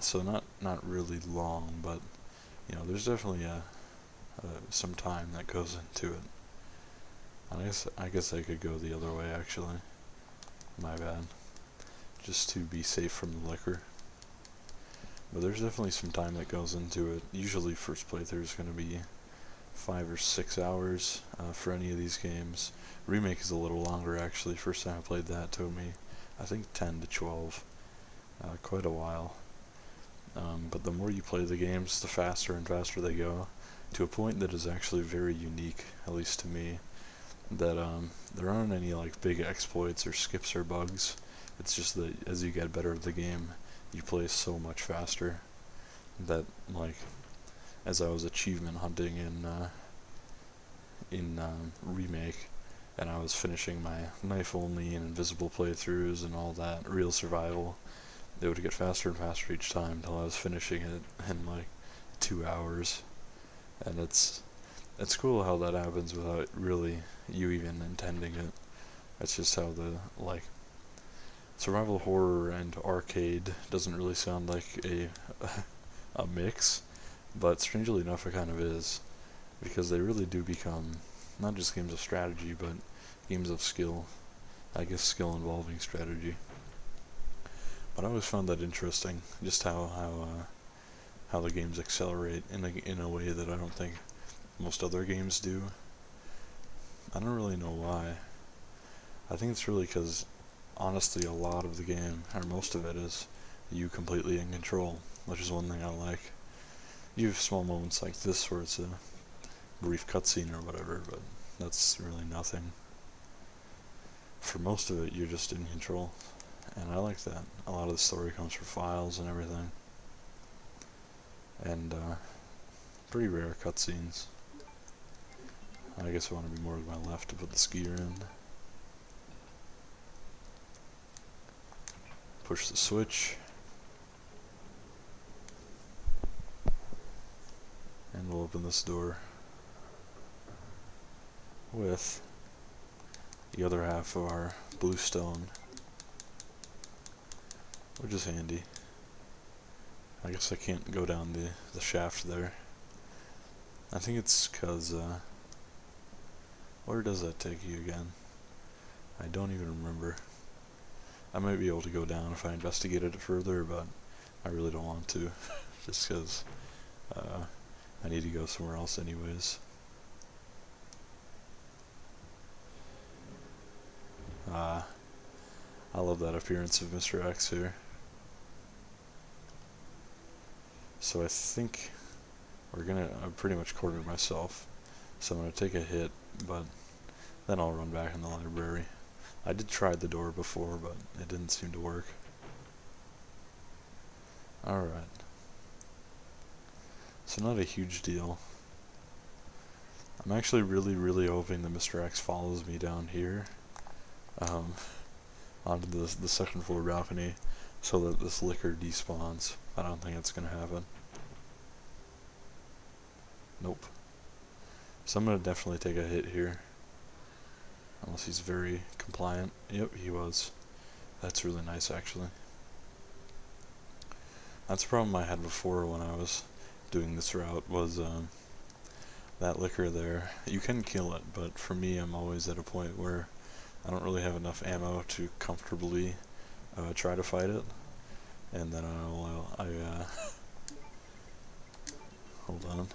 So not really long, but you know, there's definitely some time that goes into it. I guess I could go the other way actually. My bad. Just to be safe from the liquor. But there's definitely some time that goes into it. Usually first playthrough is going to be 5 or 6 hours for any of these games. Remake is a little longer actually. First time I played that took me, I think, 10 to 12. Quite a while. But the more you play the games, the faster and faster they go, to a point that is actually very unique, at least to me, that there aren't any like big exploits or skips or bugs. It's just that as you get better at the game, you play so much faster that, like, as I was achievement hunting in Remake, and I was finishing my knife only and invisible playthroughs and all that, real survival, it would get faster and faster each time until I was finishing it in like 2 hours. And it's cool how that happens without really you even intending it. That's just how the, like, survival horror and arcade doesn't really sound like a mix, but strangely enough it kind of is, because they really do become not just games of strategy, but games of skill. I guess skill involving strategy. But I always found that interesting, just how the games accelerate in a way that I don't think most other games do. I don't really know why. I think it's really because, honestly, a lot of the game, or most of it, is you completely in control, which is one thing I like. You have small moments like this where it's a brief cutscene or whatever, but that's really nothing. For most of it, you're just in control, and I like that. A lot of the story comes from files and everything, and pretty rare cutscenes. I guess I want to be more to my left to put the skier in. Push the switch. And we'll open this door with the other half of our blue stone, which is handy. I guess I can't go down the shaft there. I think it's because, where does that take you again? I don't even remember. I might be able to go down if I investigated it further, but I really don't want to, just because I need to go somewhere else anyways. I love that appearance of Mr. X here. So I think I've pretty much cornered myself, so I'm gonna take a hit, but then I'll run back in the library. I did try the door before, but it didn't seem to work. Alright. So not a huge deal. I'm actually really hoping that Mr. X follows me down here, onto the second floor balcony, so that this liquor despawns. I don't think it's gonna happen. Nope. So I'm gonna definitely take a hit here. Unless he's very compliant. Yep, he was. That's really nice, actually. That's a problem I had before when I was doing this route, was that liquor there. You can kill it, but for me, I'm always at a point where I don't really have enough ammo to comfortably try to fight it. And then hold on.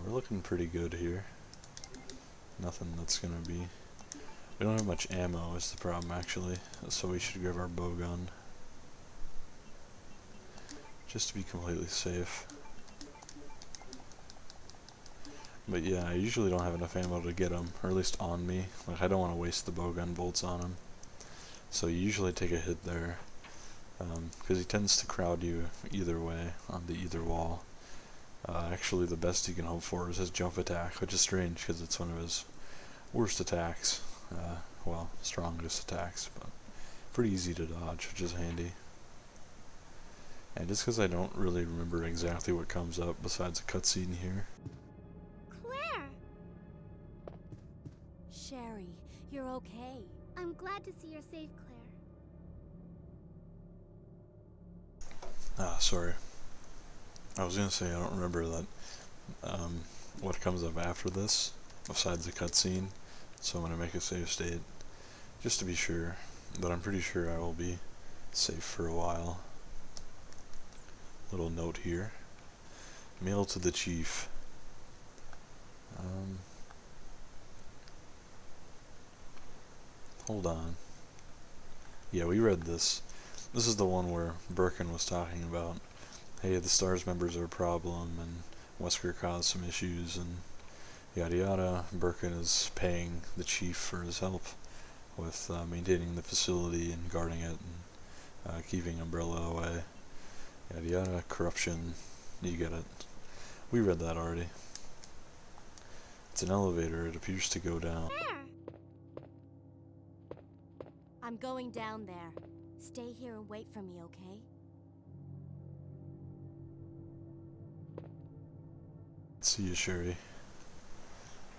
We're looking pretty good here. Nothing that's gonna be... We don't have much ammo is the problem, actually, so we should grab our bow gun. Just to be completely safe. But yeah, I usually don't have enough ammo to get him, or at least on me. Like, I don't want to waste the bow gun bolts on him. So you usually take a hit there, because he tends to crowd you either way, on the either wall. Actually, the best you can hope for is his jump attack, which is strange because it's one of his worst attacks. Well, strongest attacks, but pretty easy to dodge, which is handy. And just because I don't really remember exactly what comes up besides a cutscene here. Claire! Sherry, you're okay. I'm glad to see you're safe, Claire. Ah, sorry. I was gonna say I don't remember that. What comes up after this, besides the cutscene. So I'm gonna make a save state, just to be sure. But I'm pretty sure I will be safe for a while. Little note here. Mail to the chief. Hold on. Yeah, we read this. This is the one where Birkin was talking about, hey, the STARS members are a problem, and Wesker caused some issues, and yada yada. Birkin is paying the chief for his help with maintaining the facility and guarding it, and keeping Umbrella away. Yada yada. Corruption. You get it. We read that already. It's an elevator. It appears to go down. There! I'm going down there. Stay here and wait for me, okay? See you, Sherry.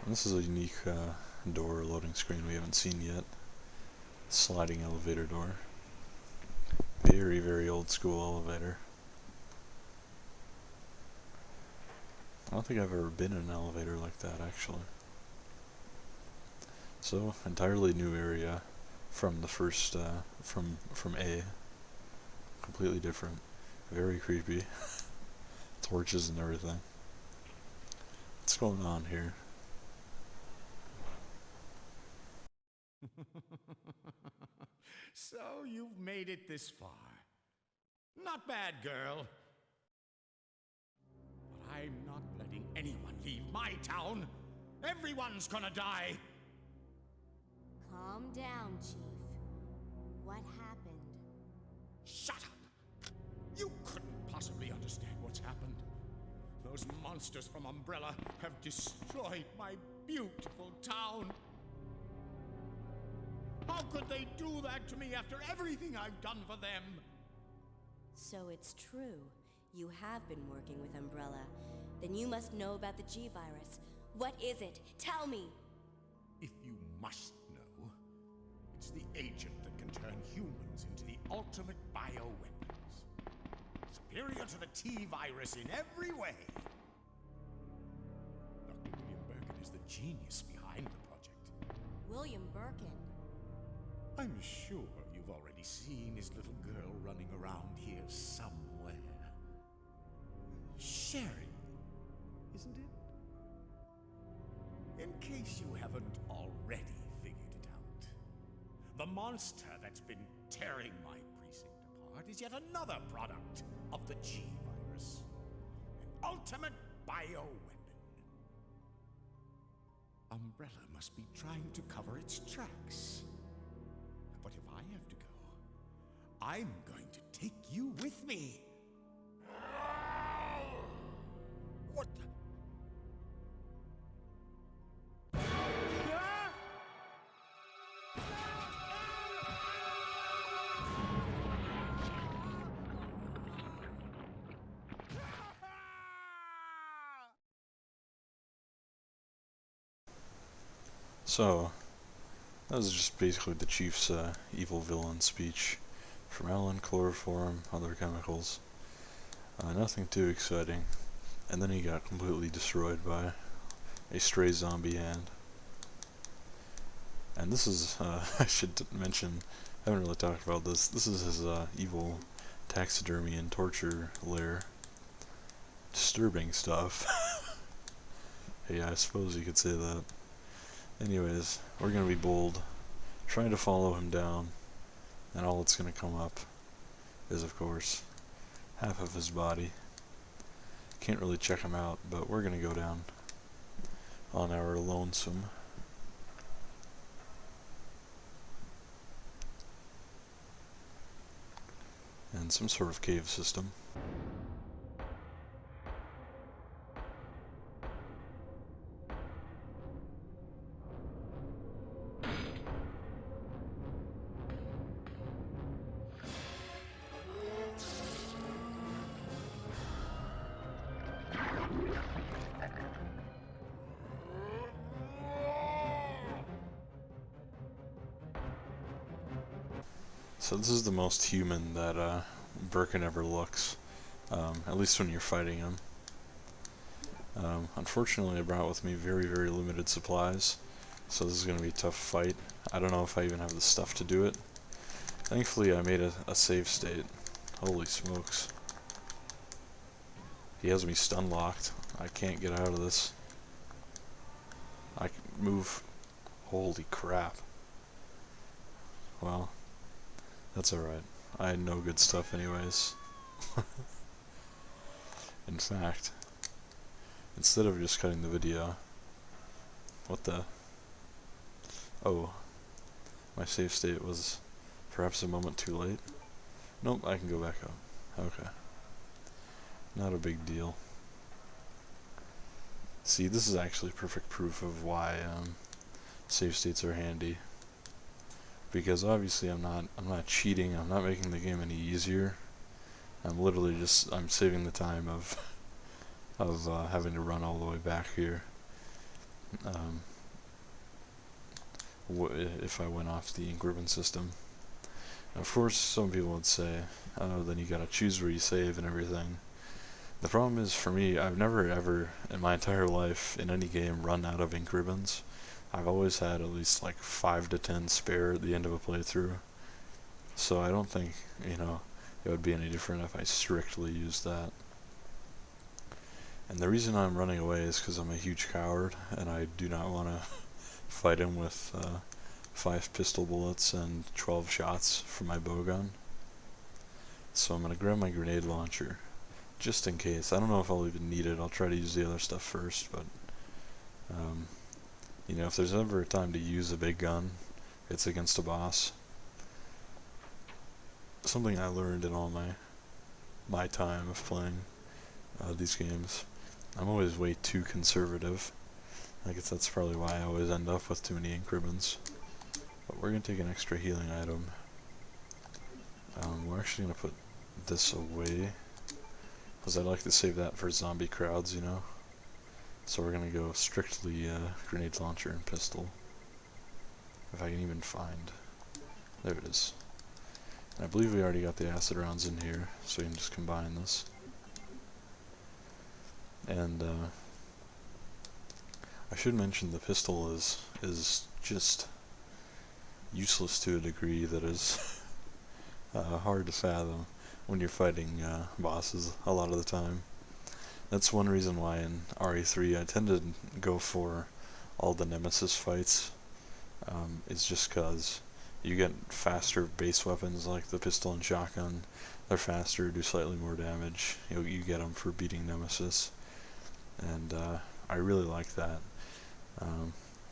And this is a unique door loading screen we haven't seen yet. Sliding elevator door. Very, very old school elevator. I don't think I've ever been in an elevator like that, actually. So, entirely new area from the first, from A. Completely different. Very creepy. Torches and everything. What's going on here? So you've made it this far. Not bad, girl. But I'm not letting anyone leave my town. Everyone's gonna die. Calm down, Chief. What happened? Shut up! You couldn't possibly understand what's happened. Those monsters from Umbrella have destroyed my beautiful town. How could they do that to me after everything I've done for them? So it's true. You have been working with Umbrella. Then you must know about the G-Virus. What is it? Tell me! If you must know, it's the agent that can turn humans into the ultimate bioweapons. Superior to the T-Virus in every way. Dr. William Birkin is the genius behind the project. William Birkin? I'm sure you've already seen his little girl running around here somewhere. Sherry, isn't it? In case you haven't already figured it out, the monster that's been tearing my precinct apart is yet another product of the G-Virus. An ultimate bioweapon. Umbrella must be trying to cover its tracks. But if I have to go, I'm going to take you with me. What the? So, that was just basically the chief's evil villain speech. Formalin, chloroform, other chemicals. Nothing too exciting. And then he got completely destroyed by a stray zombie hand. And this is, I should mention, I haven't really talked about this. This is his evil taxidermy and torture lair. Disturbing stuff. Yeah, I suppose you could say that. Anyways, we're gonna be bold, trying to follow him down, and all that's gonna come up is, of course, half of his body. Can't really check him out, but we're gonna go down on our lonesome. And some sort of cave system. So this is the most human that Birkin ever looks, at least when you're fighting him. Unfortunately, I brought with me very, very limited supplies, so this is going to be a tough fight. I don't know if I even have the stuff to do it. Thankfully, I made a save state. Holy smokes. He has me stun locked. I can't get out of this. I can move. Holy crap. Well, that's alright. I had no good stuff anyways. In fact, instead of just cutting the video, what the? Oh, my save state was perhaps a moment too late. Nope, I can go back up. Okay. Not a big deal. See, this is actually perfect proof of why save states are handy. Because obviously I'm not cheating, I'm not making the game any easier. I'm literally just saving the time of having to run all the way back here. If I went off the ink ribbon system. Of course, some people would say, oh, then you gotta choose where you save and everything. The problem is, for me, I've never ever, in my entire life, in any game, run out of ink ribbons. I've always had at least like 5 to 10 spare at the end of a playthrough. So I don't think, you know, it would be any different if I strictly used that. And the reason I'm running away is because I'm a huge coward, and I do not want to fight him with 5 pistol bullets and 12 shots from my bowgun. So I'm going to grab my grenade launcher, just in case. I don't know if I'll even need it. I'll try to use the other stuff first, but you know, if there's ever a time to use a big gun, it's against a boss. Something I learned in all my time of playing these games. I'm always way too conservative. I guess that's probably why I always end up with too many ink ribbons. But we're going to take an extra healing item. We're actually going to put this away, because I like to save that for zombie crowds, you know. So we're going to go strictly grenade launcher and pistol. If I can even find. There it is. And I believe we already got the acid rounds in here, so we can just combine this. And I should mention the pistol is just useless to a degree that is hard to fathom when you're fighting bosses a lot of the time. That's one reason why in RE3 I tend to go for all the nemesis fights. It's just because you get faster base weapons like the pistol and shotgun. They're faster, do slightly more damage. You get them for beating nemesis. And I really like that.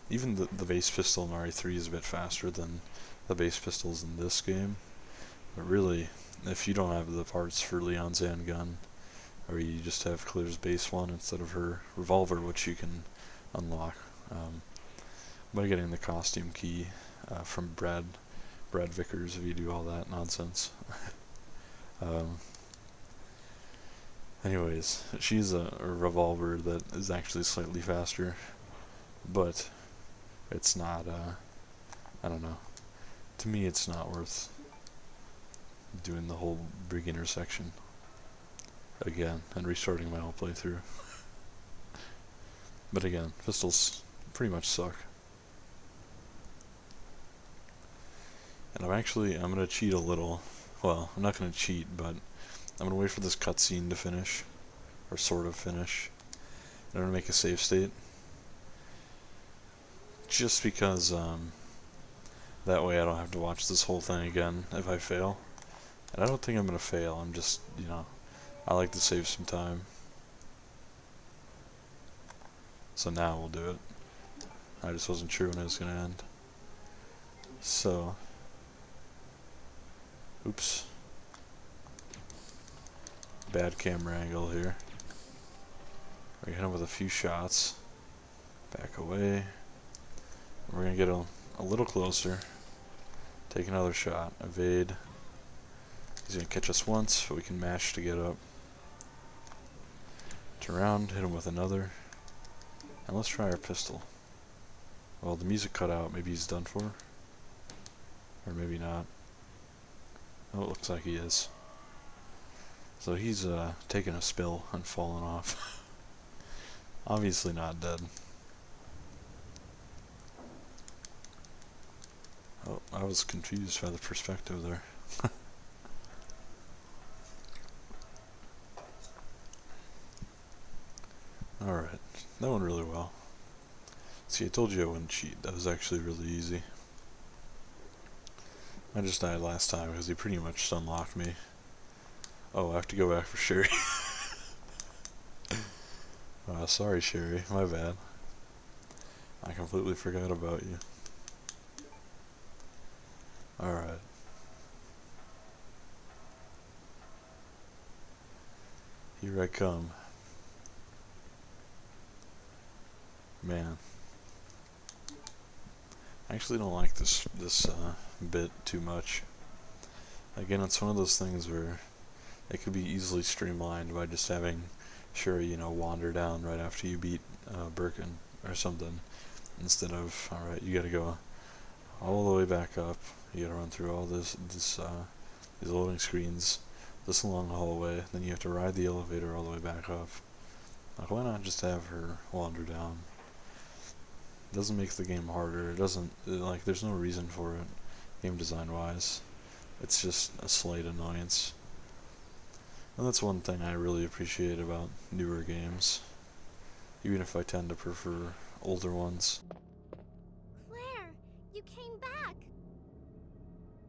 Even the base pistol in RE3 is a bit faster than the base pistols in this game. But really, if you don't have the parts for Leon's handgun, or you just have Claire's base one instead of her revolver, which you can unlock by getting the costume key from Brad Vickers if you do all that nonsense. Anyways, she's a revolver that is actually slightly faster, but it's not, I don't know, to me it's not worth doing the whole beginner section again and restarting my whole playthrough. But again, pistols pretty much suck. And I'm gonna cheat a little. Well, I'm not gonna cheat, but I'm gonna wait for this cutscene to finish, or sort of finish. And I'm gonna make a save state, just because that way I don't have to watch this whole thing again if I fail. And I don't think I'm gonna fail. I'm just, you know, I like to save some time. So now we'll do it. I just wasn't sure when it was gonna end. So, oops. Bad camera angle here. We're gonna hit him with a few shots. Back away. We're gonna get a little closer. Take another shot. Evade. He's gonna catch us once, but we can mash to get up. Turn around, hit him with another. And let's try our pistol. Well, the music cut out. Maybe he's done for. Or maybe not. Oh, it looks like he is. So he's taken a spill and fallen off. Obviously not dead. Oh, I was confused by the perspective there. Alright, that went really well. See, I told you I wouldn't cheat. That was actually really easy. I just died last time because he pretty much unlocked me. Oh, I have to go back for Sherry. Sorry, Sherry. My bad. I completely forgot about you. Alright. Here I come. Man. I actually don't like this bit too much. Again, it's one of those things where it could be easily streamlined by just having Sherry, you know, wander down right after you beat Birkin or something, instead of, alright, you gotta go all the way back up, you gotta run through all these loading screens, this long hallway, then you have to ride the elevator all the way back up. Like, why not just have her wander down? It doesn't make the game harder, it doesn't, like, there's no reason for it, game design wise. It's just a slight annoyance. And that's one thing I really appreciate about newer games, even if I tend to prefer older ones. Claire, you came back!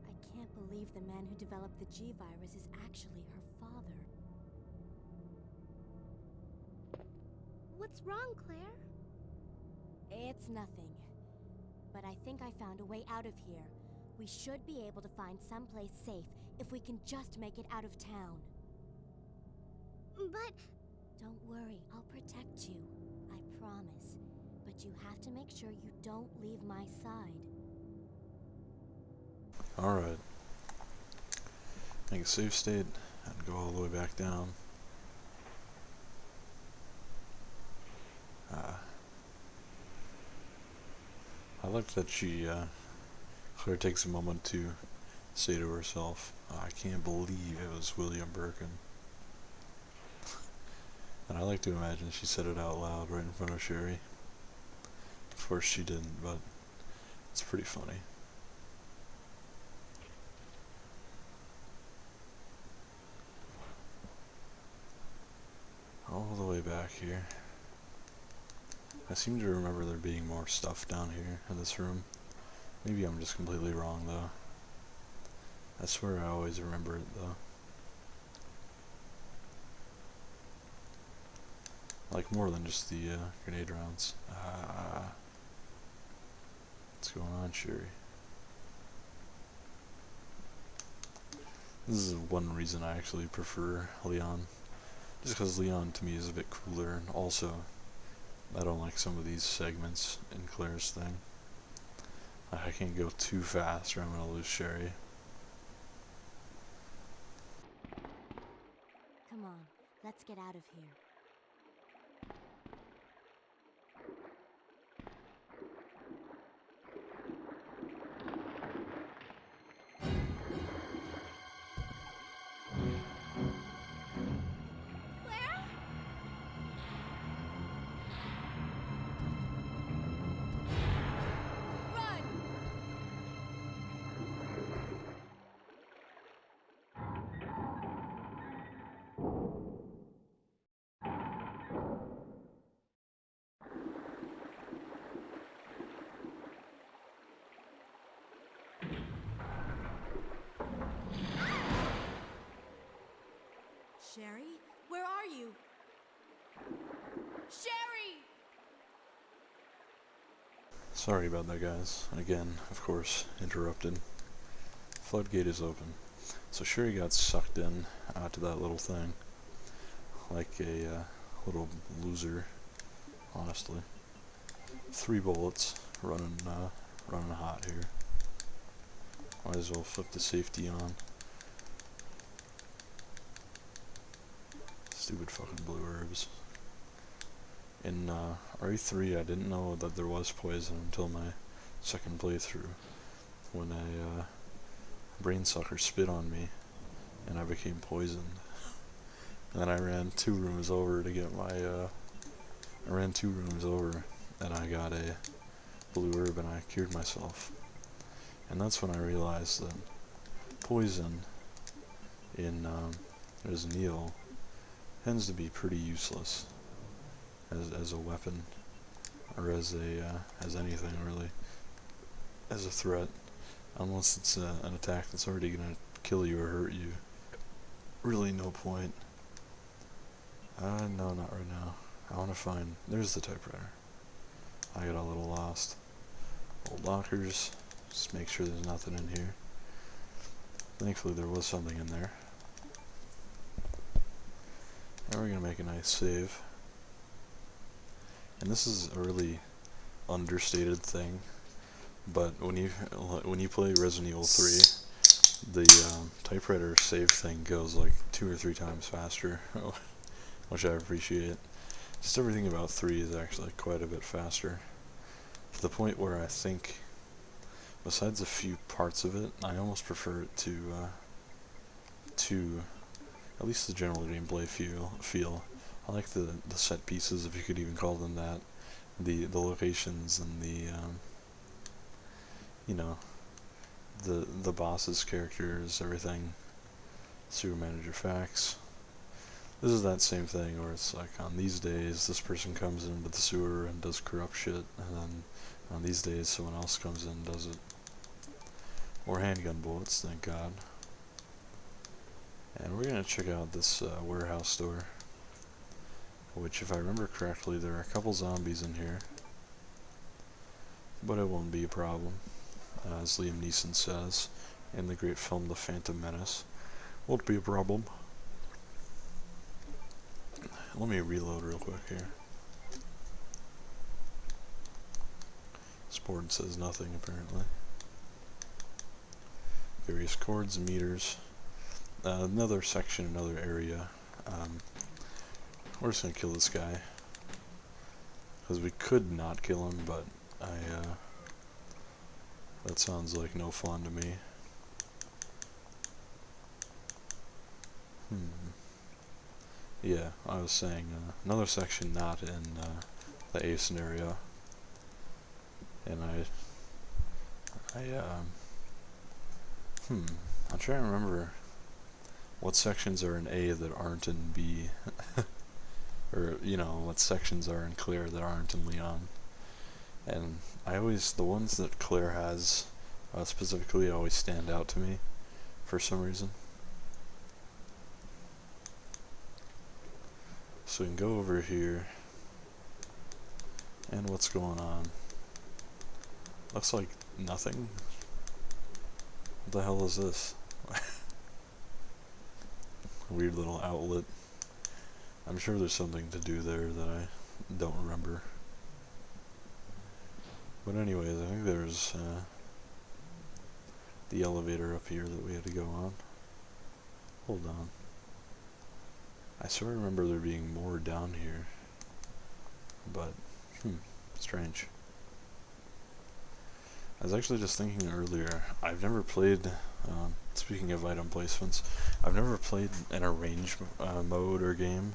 I can't believe the man who developed the G-Virus is actually her father. What's wrong, Claire? It's nothing. But I think I found a way out of here. We should be able to find someplace safe if we can just make it out of town. But... Don't worry, I'll protect you. I promise. But you have to make sure you don't leave my side. Alright. Make a save state and go all the way back down. I like that Claire takes a moment to say to herself, I can't believe it was William Birkin. And I like to imagine she said it out loud right in front of Sherry. Of course she didn't, but it's pretty funny. All the way back here. I seem to remember there being more stuff down here in this room. Maybe I'm just completely wrong though. I swear I always remember it though. Like more than just the grenade rounds. What's going on, Sherry? This is one reason I actually prefer Leon. Just because Leon to me is a bit cooler, and also I don't like some of these segments in Claire's thing. I can't go too fast or I'm gonna lose Sherry. Come on, let's get out of here. Claire? Run! Sherry? Where are you? Sherry! Sorry about that, guys. Again, of course, interrupted. Floodgate is open. So Sherry got sucked in to that little thing. Like a little loser, honestly. 3 bullets, running hot here. Might as well flip the safety on. Stupid fucking blue herbs. In RE3, I didn't know that there was poison until my second playthrough, when I brain sucker spit on me, and I became poisoned. And then I ran 2 rooms over to get my, I ran 2 rooms over, and I got a blue herb, and I cured myself. And that's when I realized that poison in Resident Evil tends to be pretty useless as a weapon, or as anything really, as a threat, unless it's an attack that's already gonna kill you or hurt you. Really no point. No, not right now. I want to find, there's the typewriter. I got a little lost. Old lockers, just make sure there's nothing in here. Thankfully there was something in there. Now we're gonna make a nice save. And this is a really understated thing, but when you play Resident Evil 3, the typewriter save thing goes like 2 or 3 times faster, which I appreciate. Just everything about 3 is actually quite a bit faster, to the point where I think, besides a few parts of it, I almost prefer it to at least the general gameplay feel. I like the set pieces, if you could even call them that, the locations, and the you know, the boss's characters, everything. Sewer manager facts. This is that same thing where it's like, on these days this person comes into the sewer and does corrupt shit, and then on these days someone else comes in and does it. More handgun bullets, thank God. And we're gonna check out this warehouse store, which, if I remember correctly, there are a couple zombies in here, but it won't be a problem, as Liam Neeson says in the great film The Phantom Menace. Won't be a problem. Let me reload real quick here. This board says nothing, apparently. Various cords and meters. Another section, another area. We're just gonna kill this guy, because we could not kill him, but that sounds like no fun to me. Yeah, I was saying, another section not in the A scenario, and I'm trying to remember what sections are in A that aren't in B, or, you know, what sections are in Claire that aren't in Leon. And the ones that Claire has, specifically, always stand out to me, for some reason. So we can go over here, and what's going on? Looks like nothing. What the hell is this? Weird little outlet. I'm sure there's something to do there that I don't remember. But anyways, I think there's the elevator up here that we had to go on. Hold on. I sort of remember there being more down here, but, strange. I was actually just thinking earlier, I've never played, speaking of item placements, I've never played an arrange mode or game.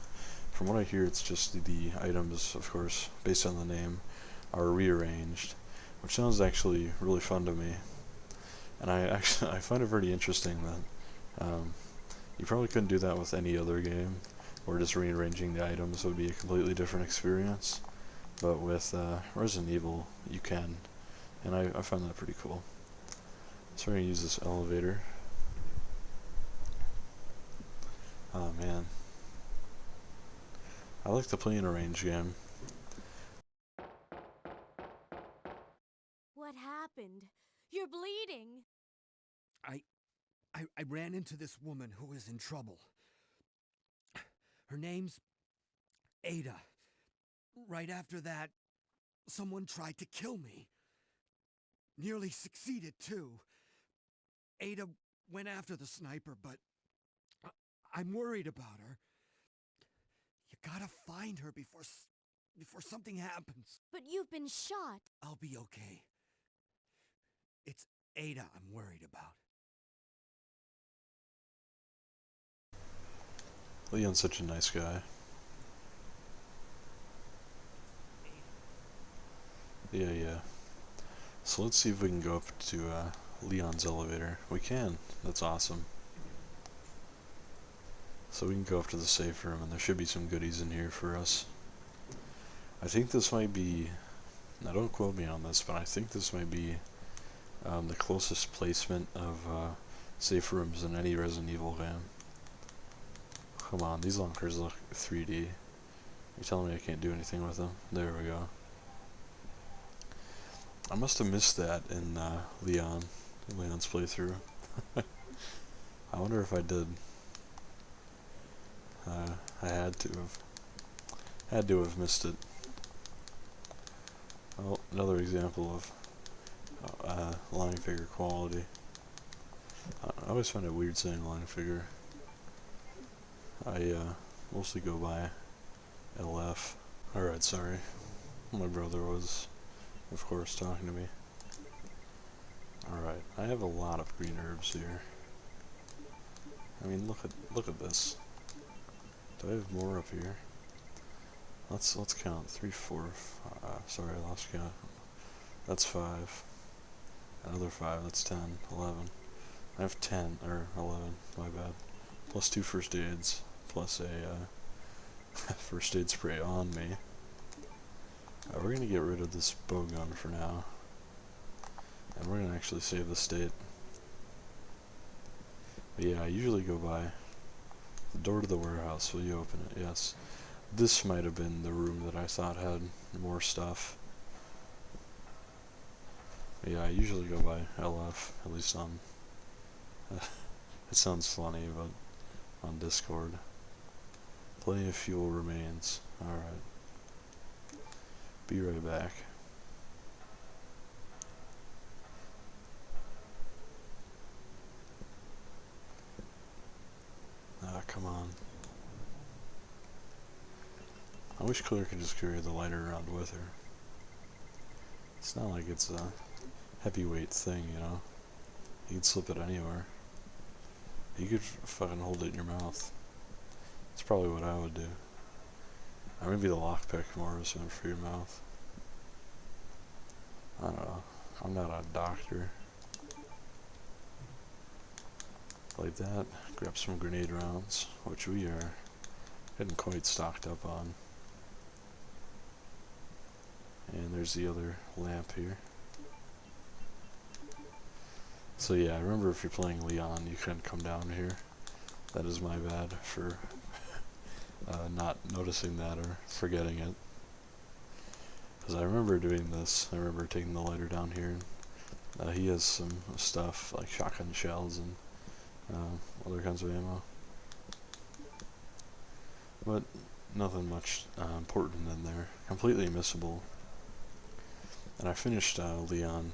From what I hear, it's just the items, of course, based on the name, are rearranged, which sounds actually really fun to me. And I find it pretty interesting that you probably couldn't do that with any other game, or just rearranging the items would be a completely different experience. But with Resident Evil, you can, and I found that pretty cool. So we're going to use this elevator. Oh man. I like to play an arrange game. What happened? You're bleeding. I ran into this woman who is in trouble. Her name's Ada. Right after that, someone tried to kill me. Nearly succeeded, too. Ada went after the sniper, but I'm worried about her. You gotta find her before something happens. But you've been shot. I'll be okay. It's Ada I'm worried about. Leon's such a nice guy. Yeah. So let's see if we can go up to Leon's elevator. We can. That's awesome. So we can go up to the safe room, and there should be some goodies in here for us. I think this might be... Now don't quote me on this, but I think this might be the closest placement of safe rooms in any Resident Evil game. Come on, these lockers look 3D. You're telling me I can't do anything with them? There we go. I must have missed that in Leon's playthrough. I wonder if I did. I had to have missed it. Well, another example of line figure quality. I always find it weird saying line figure. I mostly go by LF. Alright, sorry. My brother was, of course, talking to me. Alright, I have a lot of green herbs here. I mean, look at this. Do I have more up here? Let's count. 3, 4, 5. Sorry, I lost count. That's 5. Another 5. That's 10, 11. I have 10 or 11. My bad. Plus 2 first aids. Plus a first aid spray on me. We're gonna get rid of this bow gun for now, and we're gonna actually save the state. But yeah, I usually go by the door to the warehouse. Will you open it? Yes. This might have been the room that I thought had more stuff. But yeah, I usually go by LF, at least on... it sounds funny, but on Discord. Plenty of fuel remains. Alright. Be right back. Ah, come on. I wish Claire could just carry the lighter around with her. It's not like it's a heavyweight thing, you know? You could slip it anywhere. You could fucking hold it in your mouth. That's probably what I would do. Or maybe the lockpick more is meant for your mouth. I don't know. I'm not a doctor. Like that. Grab some grenade rounds, which we are getting quite stocked up on. And there's the other lamp here. So yeah, remember if you're playing Leon, you couldn't come down here. That is my bad for not noticing that or forgetting it. Because I remember doing this. I remember taking the lighter down here. He has some stuff like shotgun shells and other kinds of ammo. But nothing much important in there. Completely missable. And I finished Leon's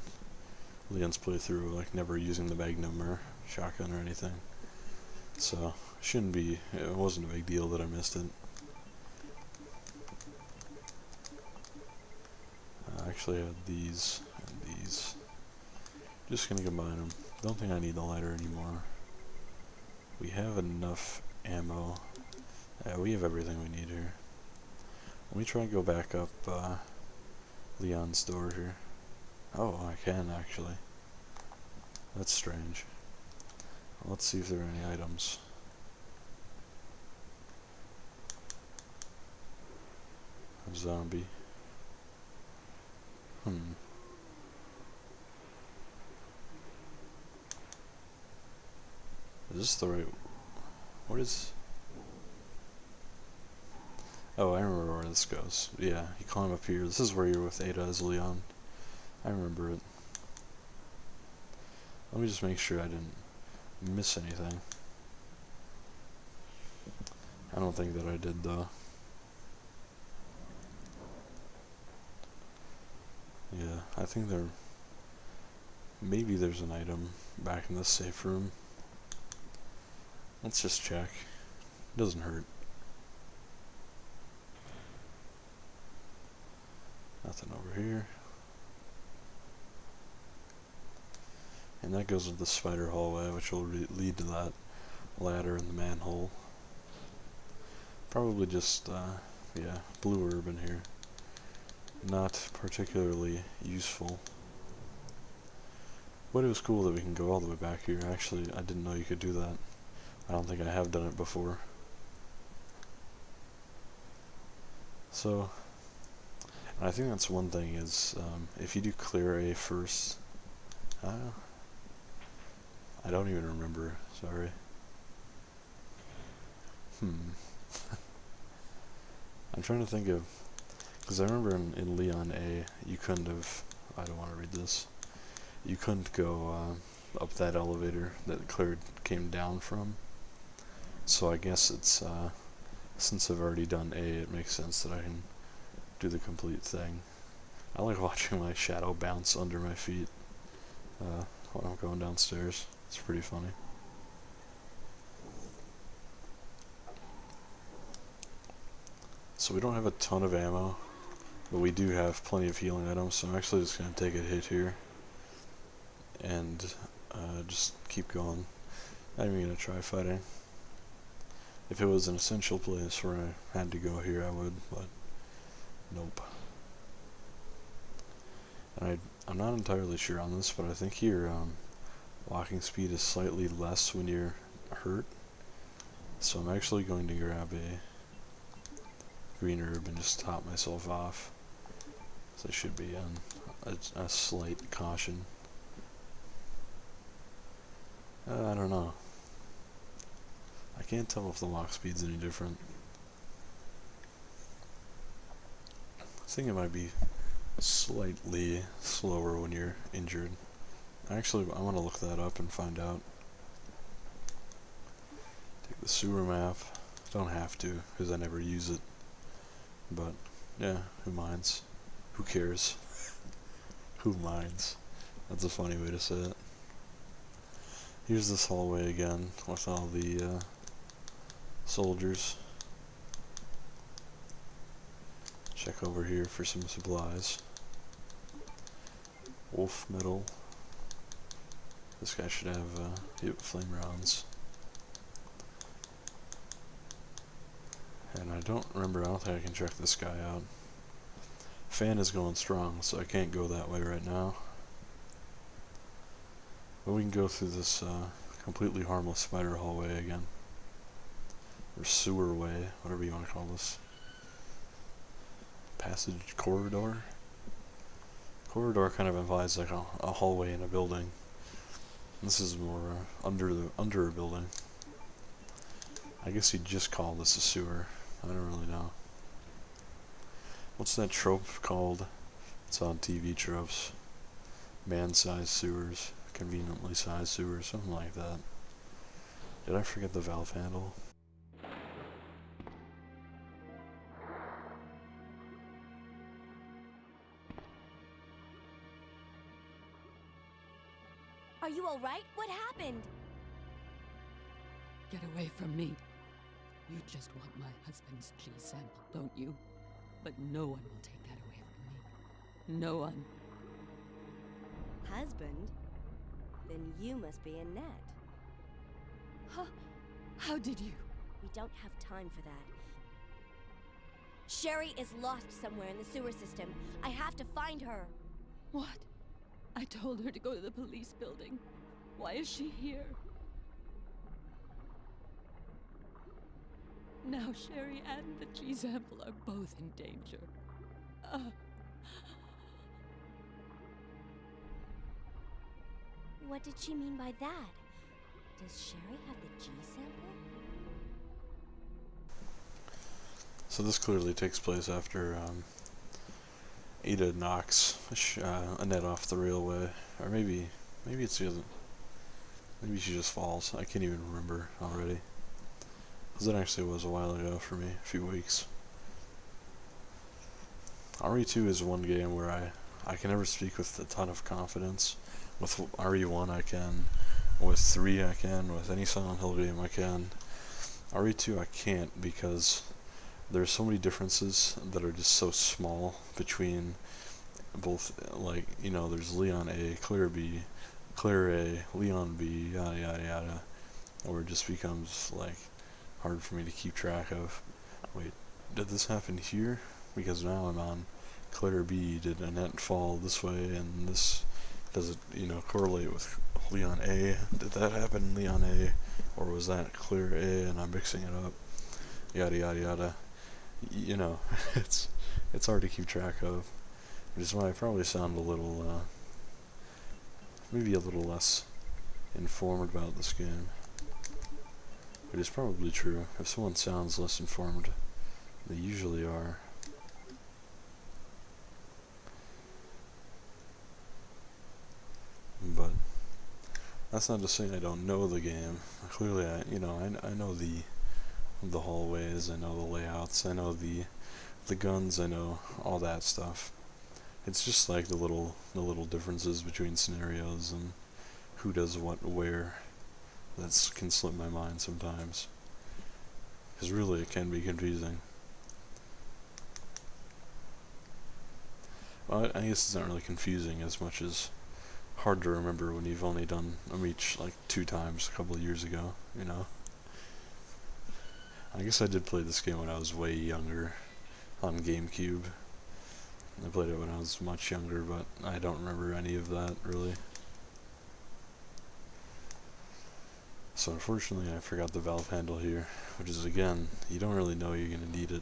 playthrough like never using the Magnum or shotgun or anything. So it wasn't a big deal that I missed it. I actually had these and these. Just gonna combine them. Don't think I need the lighter anymore. We have enough ammo. We have everything we need here. Let me try and go back up Leon's door here. Oh, I can actually. That's strange. Let's see if there are any items. A zombie. Is this the right... What is... Oh, I remember where this goes. Yeah, you climb up here. This is where you're with Ada as Leon. I remember it. Let me just make sure I didn't miss anything. I don't think that I did, though. Yeah, I think maybe there's an item back in this safe room. Let's just check. Doesn't hurt. Nothing over here. And that goes to the spider hallway, which will lead to that ladder in the manhole. Probably just, yeah, blue urban here. Not particularly useful. But it was cool that we can go all the way back here. Actually, I didn't know you could do that. I don't think I have done it before. So, and I think that's one thing is, if you do clear A first, I don't even remember, sorry. I'm trying to think of, because I remember in Leon A, you couldn't have, I don't want to read this, you couldn't go up that elevator that Claire came down from. So I guess it's, since I've already done A, it makes sense that I can do the complete thing. I like watching my shadow bounce under my feet while I'm going downstairs. It's pretty funny. So we don't have a ton of ammo, but we do have plenty of healing items, so I'm actually just going to take a hit here and just keep going. Not even going to try fighting. If it was an essential place where I had to go here, I would, but nope. And I'm not entirely sure on this, but I think your walking speed is slightly less when you're hurt. So I'm actually going to grab a green herb and just top myself off. So I should be on a slight caution. I don't know. I can't tell if the walk speed's any different. I think it might be slightly slower when you're injured. Actually, I want to look that up and find out. Take the sewer map. Don't have to, because I never use it. But, yeah, who minds? Who cares? Who minds? That's a funny way to say it. Here's this hallway again, with all the soldiers. Check over here for some supplies. Wolf metal. This guy should have flame rounds. And I don't think I can check this guy out. Fan is going strong, so I can't go that way right now. But we can go through this completely harmless spider hallway again. Or sewer way, whatever you want to call this. Passage corridor? Corridor kind of implies like a hallway in a building. This is more under a building. I guess you'd just call this a sewer. I don't really know. What's that trope called? It's on TV tropes. Man-sized sewers, conveniently sized sewers, something like that. Did I forget the valve handle? Are you alright? What happened? Get away from me. You just want my husband's G sample, don't you? But no one will take that away from me. No one. Husband? Then you must be Annette. How did you? We don't have time for that. Sherry is lost somewhere in the sewer system. I have to find her. What? I told her to go to the police building. Why is she here? Now Sherry and the G sample are both in danger. What did she mean by that? Does Sherry have the G sample? So this clearly takes place after Ada knocks Annette off the railway, or maybe it's the other. Maybe she just falls. I can't even remember already. Because that actually was a while ago for me, a few weeks. RE2 is one game where I can never speak with a ton of confidence. With RE1 I can, with 3 I can, with any Silent Hill game I can. RE2 I can't because there's so many differences that are just so small between both, like, you know, there's Leon A, Clear B, Clear A, Leon B, yada yada yada, where it just becomes like hard for me to keep track of. Wait, did this happen here? Because now I'm on Claire B. Did Annette fall this way, and this, does it, you know, correlate with Leon A? Did that happen in Leon A? Or was that Claire A and I'm mixing it up? Yada yada yada. You know, it's hard to keep track of. Which is why I probably sound a little, maybe a little less informed about this game. It is probably true. If someone sounds less informed, they usually are. But that's not to say I don't know the game. Clearly, I know the hallways, I know the layouts, I know the guns, I know all that stuff. It's just like the little differences between scenarios and who does what where that can slip my mind sometimes. Because really, it can be confusing. Well, I guess it's not really confusing as much as hard to remember when you've only done a reach like 2 times a couple of years ago, you know? I guess I did play this game when I was way younger, on GameCube. I played it when I was much younger, but I don't remember any of that, really. So unfortunately I forgot the valve handle here, which is, again, you don't really know you're going to need it,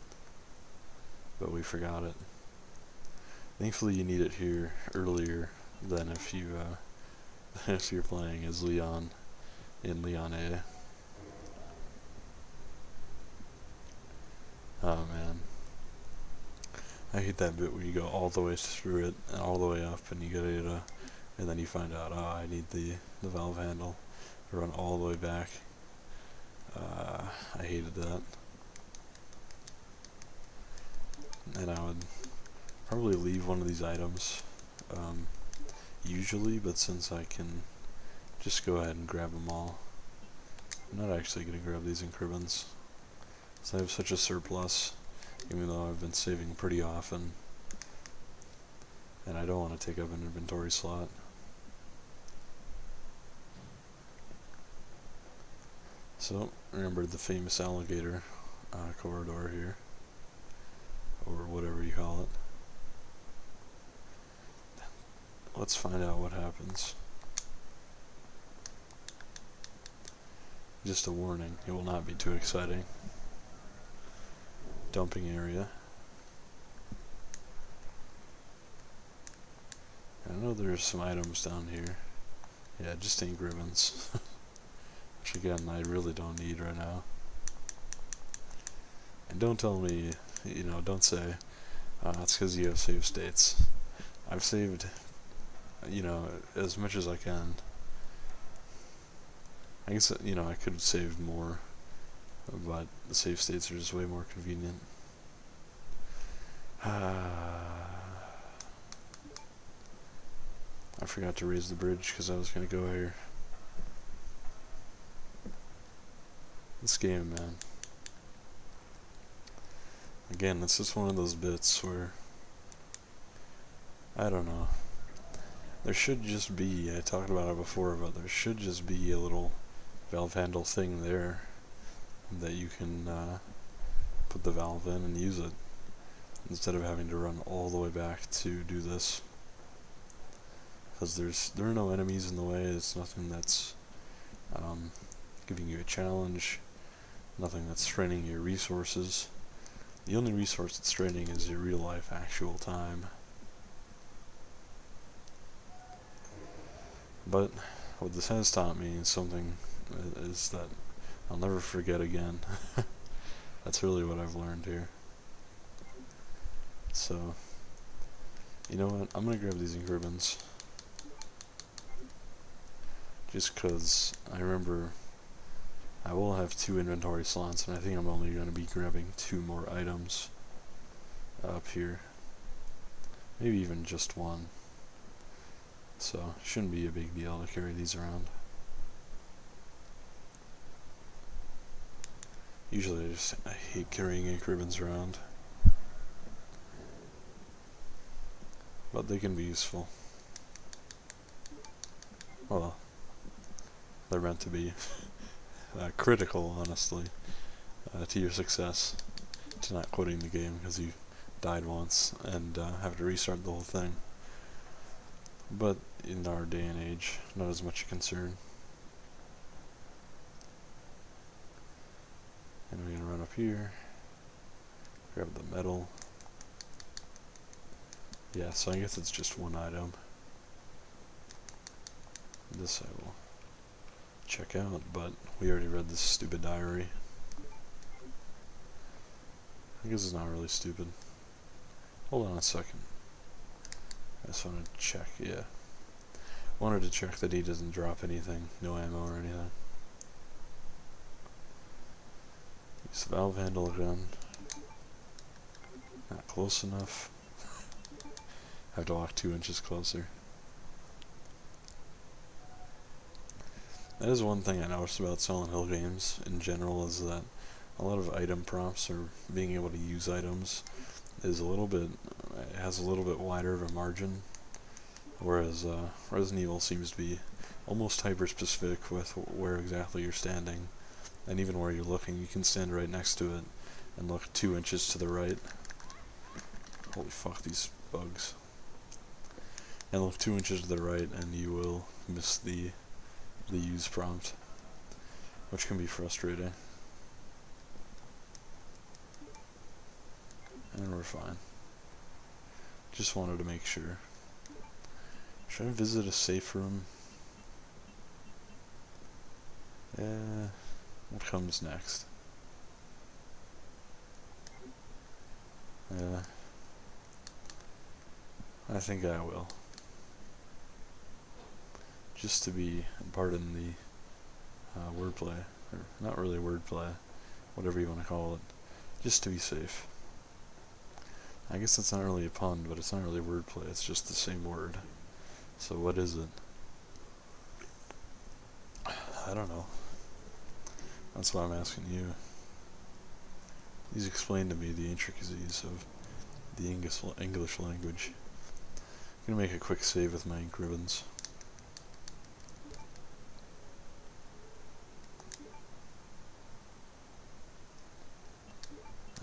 but we forgot it. Thankfully you need it here earlier than if you're playing as Leon in Leon A. Oh man, I hate that bit where you go all the way through it and all the way up and you get Ada, and then you find out, oh, I need the valve handle to run all the way back. I hated that. And I would probably leave one of these items usually, but since I can just go ahead and grab them all, I'm not actually going to grab these increments. So I have such a surplus, even though I've been saving pretty often, and I don't want to take up an inventory slot. So, remember the famous alligator corridor here, or whatever you call it. Let's find out what happens. Just a warning, it will not be too exciting. Dumping area. I know there's some items down here. Yeah, just ink ribbons. Which again, I really don't need right now. And don't tell me, you know, don't say, it's because you have save states. I've saved, you know, as much as I can. I guess, you know, I could have saved more, but the save states are just way more convenient. I forgot to raise the bridge because I was going to go here. This game, man. Again, it's just one of those bits where, I don't know. There should just be, I talked about it before, but there should just be a little valve handle thing there that you can put the valve in and use it, instead of having to run all the way back to do this. Because there are no enemies in the way, it's nothing that's giving you a challenge, nothing that's straining your resources. The only resource that's straining is your real life actual time. But what this has taught me is something is that I'll never forget again. That's really what I've learned here. So, you know what, I'm gonna grab these ink ribbons. Just cause I remember I will have 2 inventory slots, and I think I'm only going to be grabbing 2 more items up here. Maybe even just 1. So, shouldn't be a big deal to carry these around. Usually I hate carrying ink ribbons around, but they can be useful. Well, they're meant to be critical, honestly, to your success. to not quitting the game because he died once and have to restart the whole thing. But in our day and age, not as much a concern. And we're gonna run up here, grab the metal. Yeah, so I guess it's just one item. This I will check out, but we already read this stupid diary. I guess it's not really stupid. Hold on a second. I just want to check, yeah. Wanted to check that he doesn't drop anything, no ammo or anything. Use the valve handle gun. Not close enough. Have to walk 2 inches closer. That is one thing I noticed about Silent Hill games in general, is that a lot of item prompts, or being able to use items, is a little bit, it has a little bit wider of a margin, whereas Resident Evil seems to be almost hyper specific with where exactly you're standing, and even where you're looking. You can stand right next to it and look 2 inches to the right. Holy fuck, these bugs. And look 2 inches to the right and you will miss the use prompt, which can be frustrating. And we're fine. Just wanted to make sure. Should I visit a safe room? What comes next? I think I will. Just to be, pardon the wordplay, or not really wordplay, whatever you want to call it, just to be safe. I guess that's not really a pun, but it's not really wordplay, it's just the same word. So what is it? I don't know. That's why I'm asking you. Please explain to me the intricacies of the English language. I'm gonna make a quick save with my ink ribbons.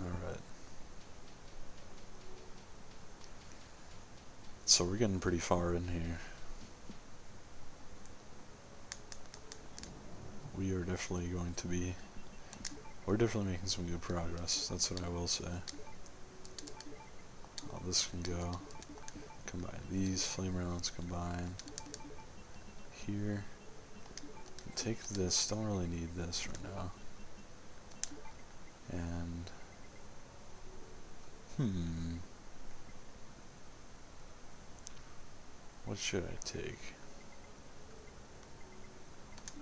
Alright. So we're getting pretty far in here. We are definitely going to be... We're definitely making some good progress, that's what I will say. Oh, this can go. Combine these, flame rounds combine. Here. Take this, don't really need this right now. And... What should I take?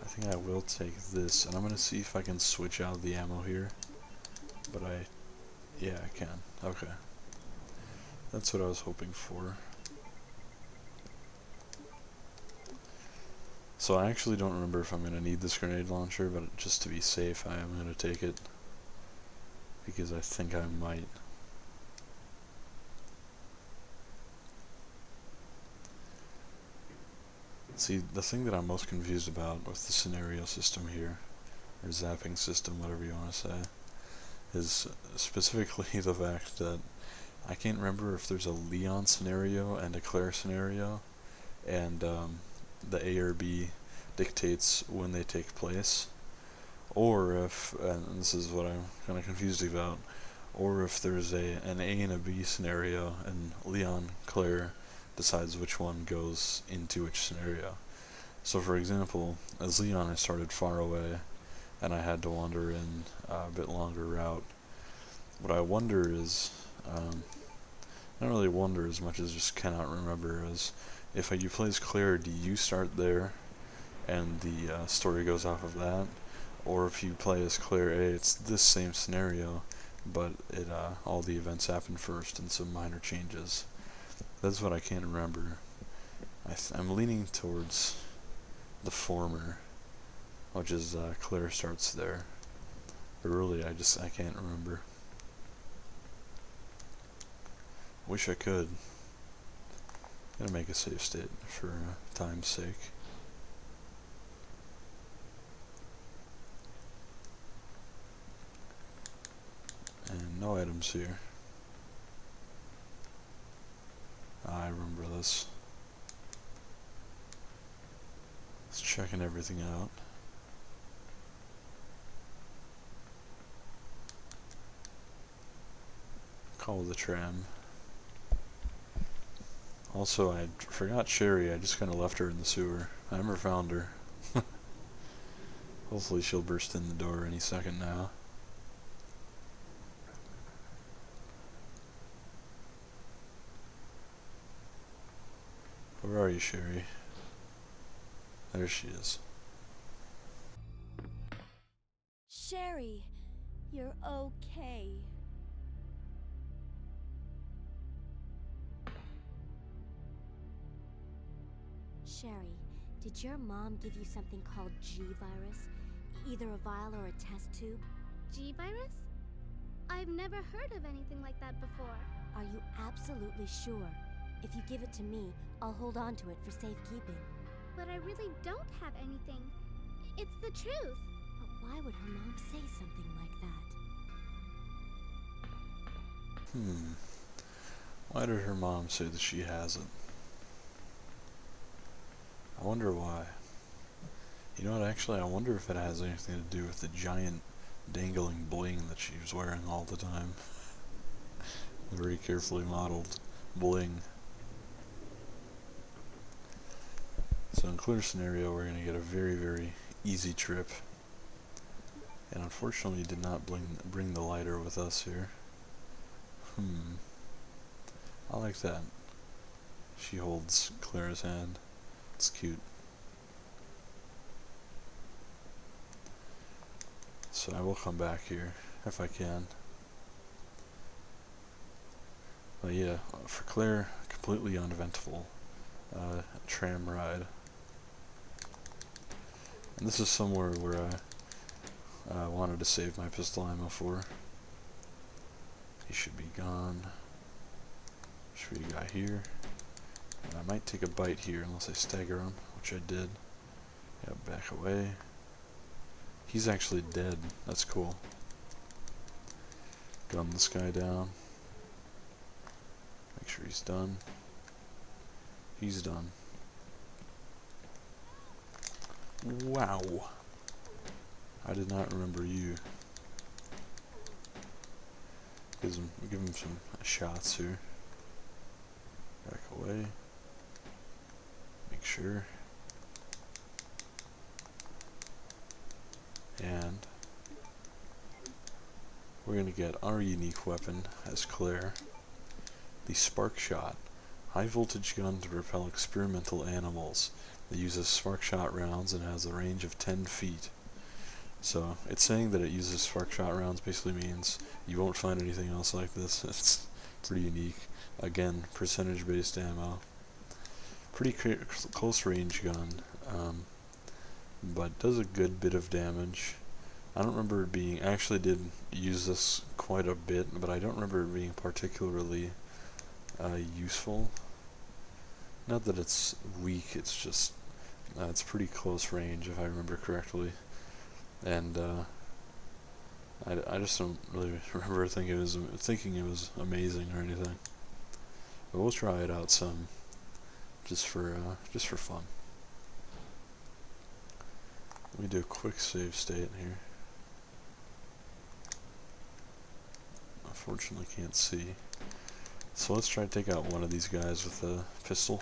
I think I will take this, and I'm gonna see if I can switch out the ammo here. But yeah, I can. Okay. That's what I was hoping for. So I actually don't remember if I'm gonna need this grenade launcher, but just to be safe, I am gonna take it. Because I think I might. See, the thing that I'm most confused about with the scenario system here, or zapping system, whatever you want to say, is specifically the fact that I can't remember if there's a Leon scenario and a Claire scenario, and the A or B dictates when they take place, or if, and this is what I'm kind of confused about, or if there's an A and a B scenario, and Leon, Claire decides which one goes into which scenario. So for example, as Leon I started far away and I had to wander in a bit longer route. What I wonder is, not really wonder as much as just cannot remember, is if you play as Claire, do you start there and the story goes off of that? Or if you play as Claire A, it's this same scenario, but it all the events happen first and some minor changes. That's what I can't remember. I'm leaning towards the former, which is Claire starts there. But really, I can't remember. Wish I could. Gonna make a save state for time's sake. And no items here. I remember this. Just checking everything out. Call the tram. Also, I forgot Sherry. I just kind of left her in the sewer. I never found her. Hopefully she'll burst in the door any second now. Where are you, Sherry? There she is. Sherry, you're okay. Sherry, did your mom give you something called G-virus? Either a vial or a test tube? G-virus? I've never heard of anything like that before. Are you absolutely sure? If you give it to me, I'll hold on to it for safekeeping. But I really don't have anything. It's the truth. But why would her mom say something like that? Why did her mom say that she has it? I wonder why. You know what, actually, I wonder if it has anything to do with the giant dangling bling that she was wearing all the time. Very carefully modeled bling. So in clear scenario, we're going to get a very, very easy trip. And unfortunately, did not bring the lighter with us here. I like that. She holds Clara's hand. It's cute. So I will come back here if I can. But yeah, for Claire, completely uneventful tram ride. And this is somewhere where I wanted to save my pistol ammo for. He should be gone. Should be a guy here. And I might take a bite here unless I stagger him, which I did. Yeah, back away. He's actually dead. That's cool. Gun this guy down. Make sure he's done. He's done. Wow. I did not remember you. Give him some shots here. Back away. Make sure. And we're going to get our unique weapon as Claire. The Spark Shot. High voltage gun to repel experimental animals. It uses spark shot rounds and has a range of 10 feet. So it's saying that it uses spark shot rounds basically means you won't find anything else like this. It's pretty unique. Again, percentage based ammo. Pretty close range gun, but does a good bit of damage. I don't remember it being, I actually did use this quite a bit, but I don't remember it being particularly useful. Not that it's weak, it's just it's pretty close range if I remember correctly, and I just don't really remember thinking it was amazing or anything. But we'll try it out some, just for fun. Let me do a quick save state here. Unfortunately, can't see. So let's try to take out one of these guys with a pistol.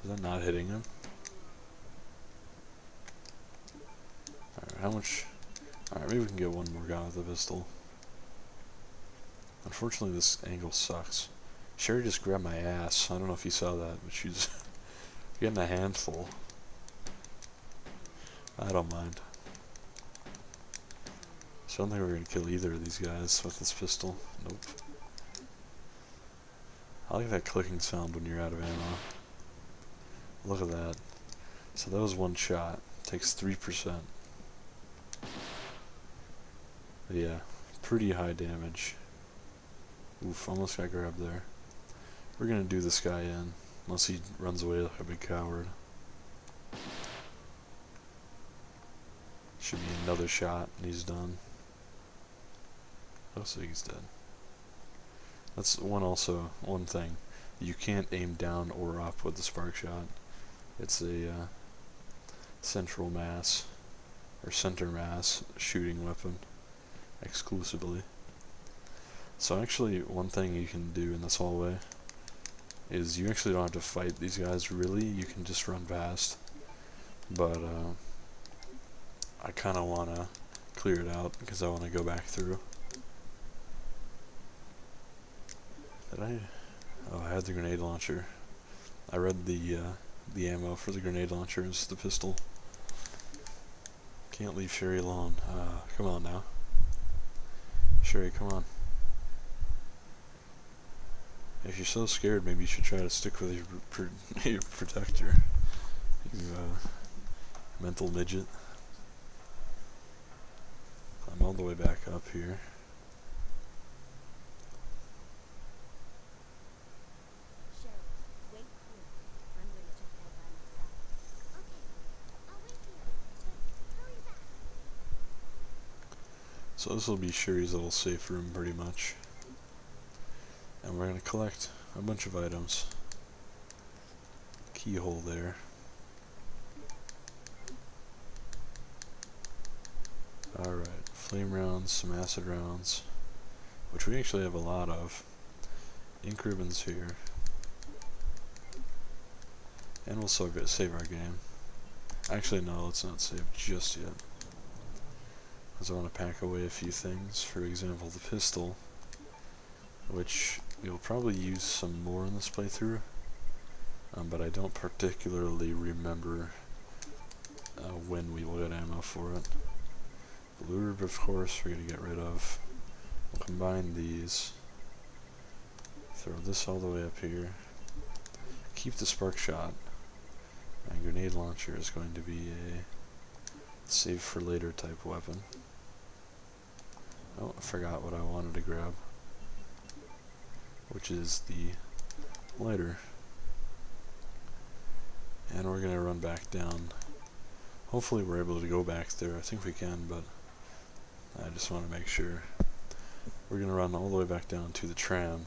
Is that not hitting him? Alright, how much? Alright, maybe we can get one more guy with a pistol. Unfortunately, this angle sucks. Sherry just grabbed my ass. I don't know if you saw that, but she's getting a handful. I don't mind. So I don't think we're going to kill either of these guys with this pistol. Nope. I like that clicking sound when you're out of ammo. Look at that. So that was one shot. Takes 3%. But yeah, pretty high damage. Oof, almost got grabbed there. We're going to do this guy in, unless he runs away like a big coward. Should be another shot and he's done. Looks like he's dead. That's one thing. You can't aim down or up with the spark shot. It's a central mass or center mass shooting weapon exclusively. So actually one thing you can do in this hallway is you actually don't have to fight these guys really, you can just run past. But I kind of want to clear it out because I want to go back through. Did I? Oh, I had the grenade launcher. I read the ammo for the grenade launcher is the pistol. Can't leave Sherry alone. Come on now. Sherry, come on. If you're so scared, maybe you should try to stick with your protector. You mental midget. I'm all the way back up here. So this will be Sherry's little safe room pretty much. And we're going to collect a bunch of items. Keyhole there. Alright, flame rounds, some acid rounds, which we actually have a lot of. Ink ribbons here. And we'll save our game. Actually no, let's not save just yet. Because I want to pack away a few things. For example, the pistol, which you'll probably use some more in this playthrough, but I don't particularly remember when we will get ammo for it. The lube, of course, we're going to get rid of. We'll combine these. Throw this all the way up here. Keep the spark shot. And grenade launcher is going to be a save for later type weapon. Oh, I forgot what I wanted to grab, which is the lighter. And we're going to run back down. Hopefully we're able to go back there. I think we can, but I just want to make sure. We're going to run all the way back down to the tram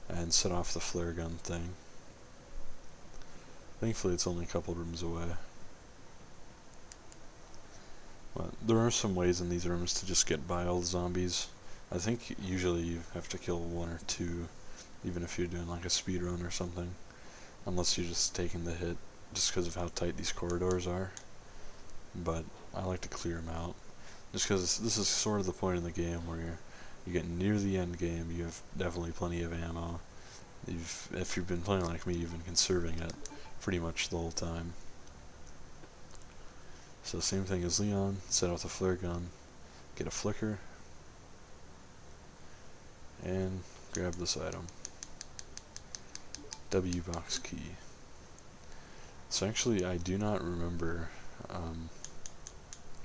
and set off the flare gun thing. Thankfully it's only a couple rooms away. But there are some ways in these rooms to just get by all the zombies. I think usually you have to kill one or two, even if you're doing like a speed run or something. Unless you're just taking the hit, just because of how tight these corridors are. But I like to clear them out. Just because this is sort of the point in the game where you get near the end game, you have definitely plenty of ammo. If you've been playing like me, you've been conserving it pretty much the whole time. So same thing as Leon, set off the flare gun, get a flicker, and grab this item. W box key. So actually I do not remember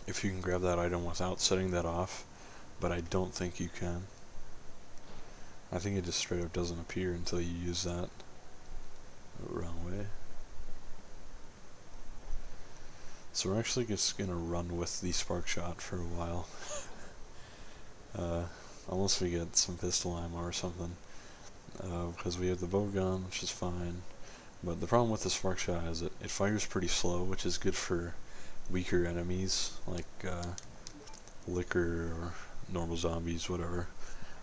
if you can grab that item without setting that off, but I don't think you can. I think it just straight up doesn't appear until you use that. Wrong way. So we're actually just gonna run with the spark shot for a while. Unless we get some pistol ammo or something. Because we have the bow gun, which is fine. But the problem with the spark shot is it fires pretty slow, which is good for weaker enemies, like liquor or normal zombies, whatever.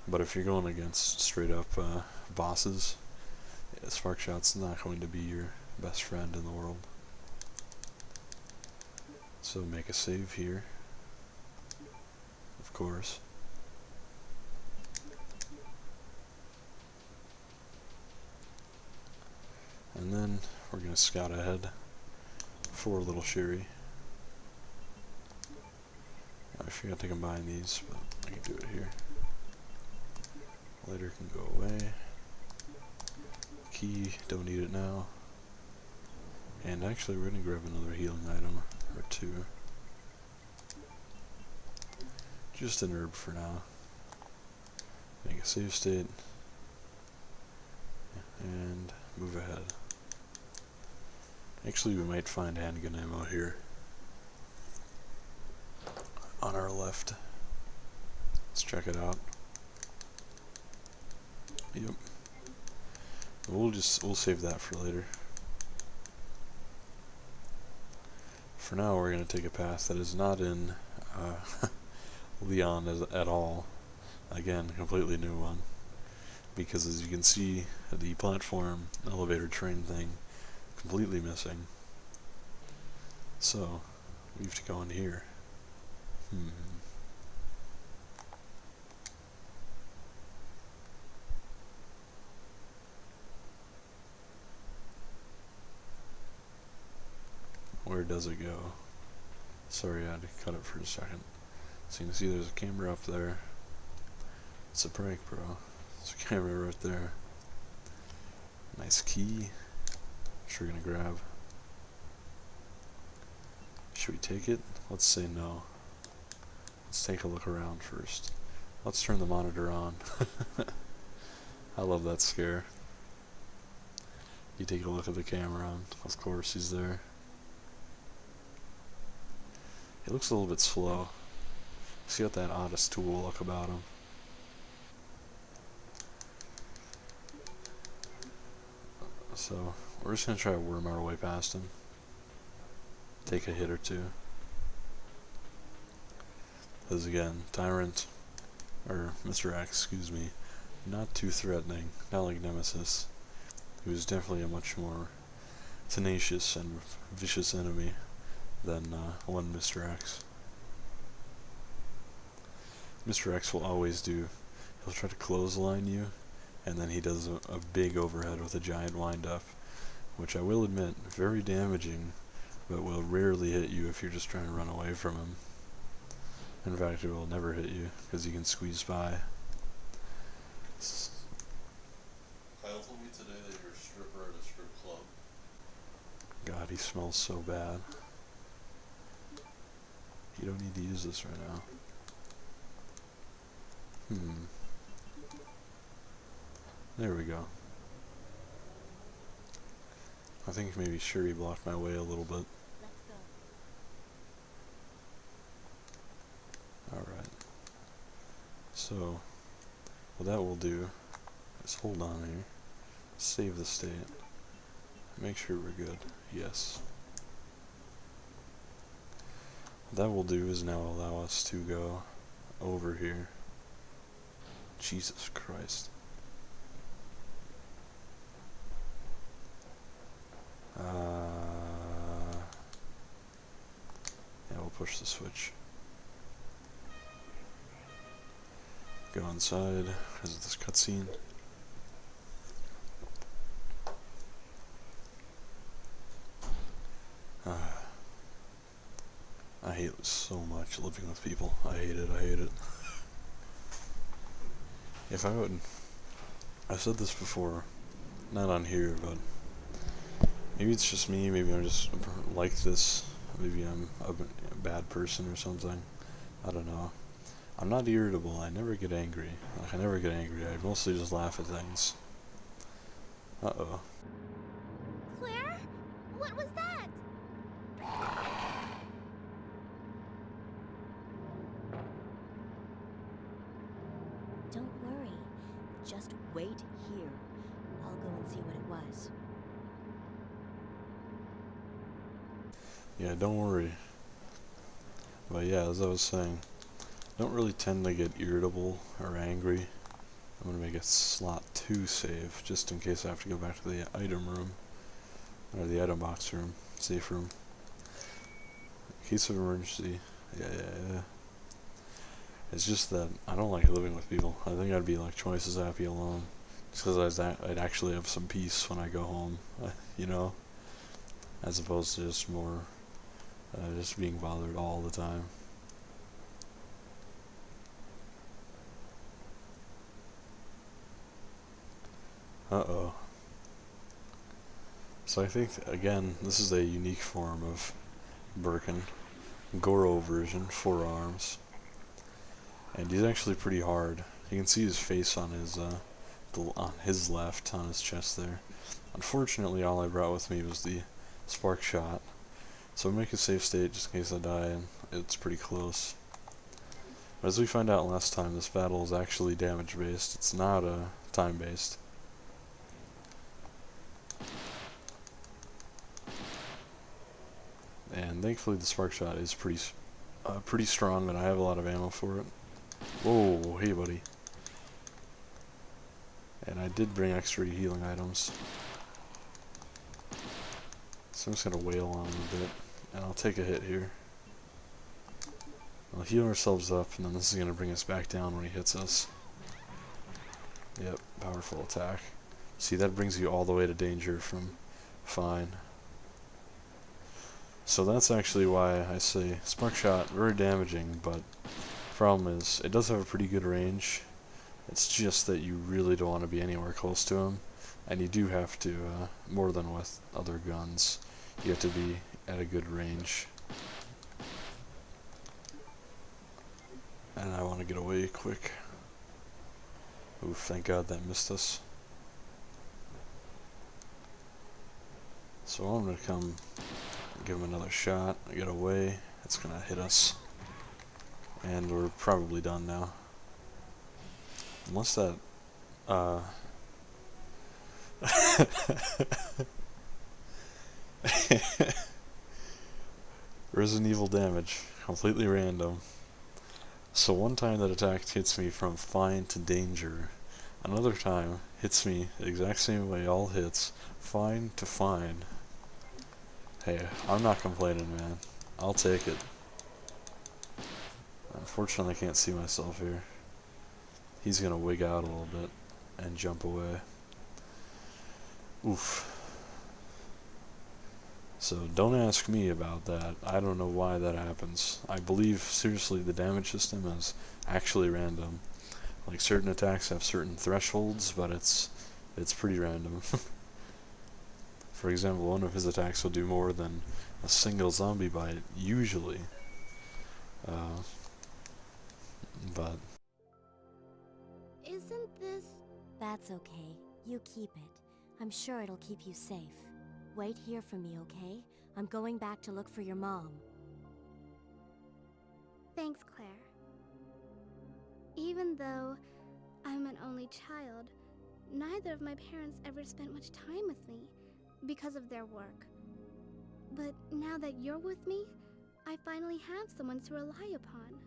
But if you're going against straight up bosses, yeah, spark shot's not going to be your best friend in the world. So make a save here, of course. And then we're going to scout ahead for little Sherry. I forgot to combine these, but I can do it here. Lighter can go away. Key, don't need it now. And actually we're going to grab another healing item or two. Just an herb for now. Make a save state. And move ahead. Actually we might find handgun ammo here. on our left. Let's check it out. Yep. We'll save that for later. For now, we're gonna take a path that is not in Leon at all. Again, completely new one. Because as you can see, the platform, elevator, train thing, completely missing. So, we have to go in here. Where does it go? Sorry, I had to cut it for a second. So you can see there's a camera up there. It's a prank, bro. There's a camera right there. Nice key. Which we're gonna grab. Should we take it? Let's say no. Let's take a look around first. Let's turn the monitor on. I love that scare. You take a look at the camera, and of course he's there. He looks a little bit slow. He's got that oddest tool look about him. So, we're just gonna try to worm our way past him. Take a hit or two. Because again, Tyrant, or Mr. X, excuse me, not too threatening, not like Nemesis, who's definitely a much more tenacious and vicious enemy than one Mr. X. Mr. X will always do, he'll try to clothesline you, and then he does a big overhead with a giant wind-up, which I will admit, very damaging, but will rarely hit you if you're just trying to run away from him. In fact, it will never hit you, because you can squeeze by. Kyle told me today that you're a stripper at a strip club. God, he smells so bad. You don't need to use this right now. There we go. I think maybe Shuri blocked my way a little bit. Let's go. Alright. So, what that will do is hold on here, save the state, make sure we're good. Yes. What that will do is now allow us to go over here. Jesus Christ. Yeah, we'll push the switch. Go inside because of this cutscene. I hate so much living with people. I hate it, I hate it. If I would... I've said this before, not on here, but maybe it's just me, maybe I'm just like this, maybe I'm a bad person or something. I don't know. I'm not irritable, I never get angry. Like, I never get angry, I mostly just laugh at things. Uh-oh. Claire? What was that? Don't worry. Just wait here. I'll go and see what it was. Yeah, don't worry. But yeah, as I was saying, I don't really tend to get irritable or angry. I'm gonna make a slot 2 save, just in case I have to go back to the item room, or the item box room, safe room. In case of emergency, yeah. It's just that I don't like living with people. I think I'd be like twice as happy alone, just because I'd actually have some peace when I go home, you know, as opposed to just more, just being bothered all the time. Uh-oh. So I think, again, this is a unique form of Birkin. Goro version, 4 arms. And he's actually pretty hard. You can see his face on his left, on his chest there. Unfortunately, all I brought with me was the spark shot. So I'll make a safe state just in case I die, and it's pretty close. As we find out last time, this battle is actually damage based. It's not time based. And thankfully the spark shot is pretty strong, and I have a lot of ammo for it. Whoa, hey buddy. And I did bring extra healing items. So I'm just gonna wail on him a bit, and I'll take a hit here. We'll heal ourselves up, and then this is gonna bring us back down when he hits us. Yep, powerful attack. See, that brings you all the way to danger from fine. So that's actually why I say spark shot, very damaging, but problem is it does have a pretty good range. It's just that you really don't want to be anywhere close to him, and you do have to, more than with other guns, you have to be at a good range. And I want to get away quick. Oof, thank God that missed us. So I'm going to come give him another shot, get away. It's going to hit us. And we're probably done now. Unless that, Resident Evil damage, completely random. So one time that attack hits me from fine to danger. Another time hits me the exact same way, all hits, fine to fine. Hey, I'm not complaining, man. I'll take it. Unfortunately, I can't see myself here. He's gonna wig out a little bit and jump away. Oof. So don't ask me about that. I don't know why that happens. I believe, seriously, the damage system is actually random. Like, certain attacks have certain thresholds, but it's pretty random. For example, one of his attacks will do more than a single zombie bite, usually. But... Isn't this... That's okay. You keep it. I'm sure it'll keep you safe. Wait here for me, okay? I'm going back to look for your mom. Thanks, Claire. Even though I'm an only child, neither of my parents ever spent much time with me because of their work. But now that you're with me, I finally have someone to rely upon.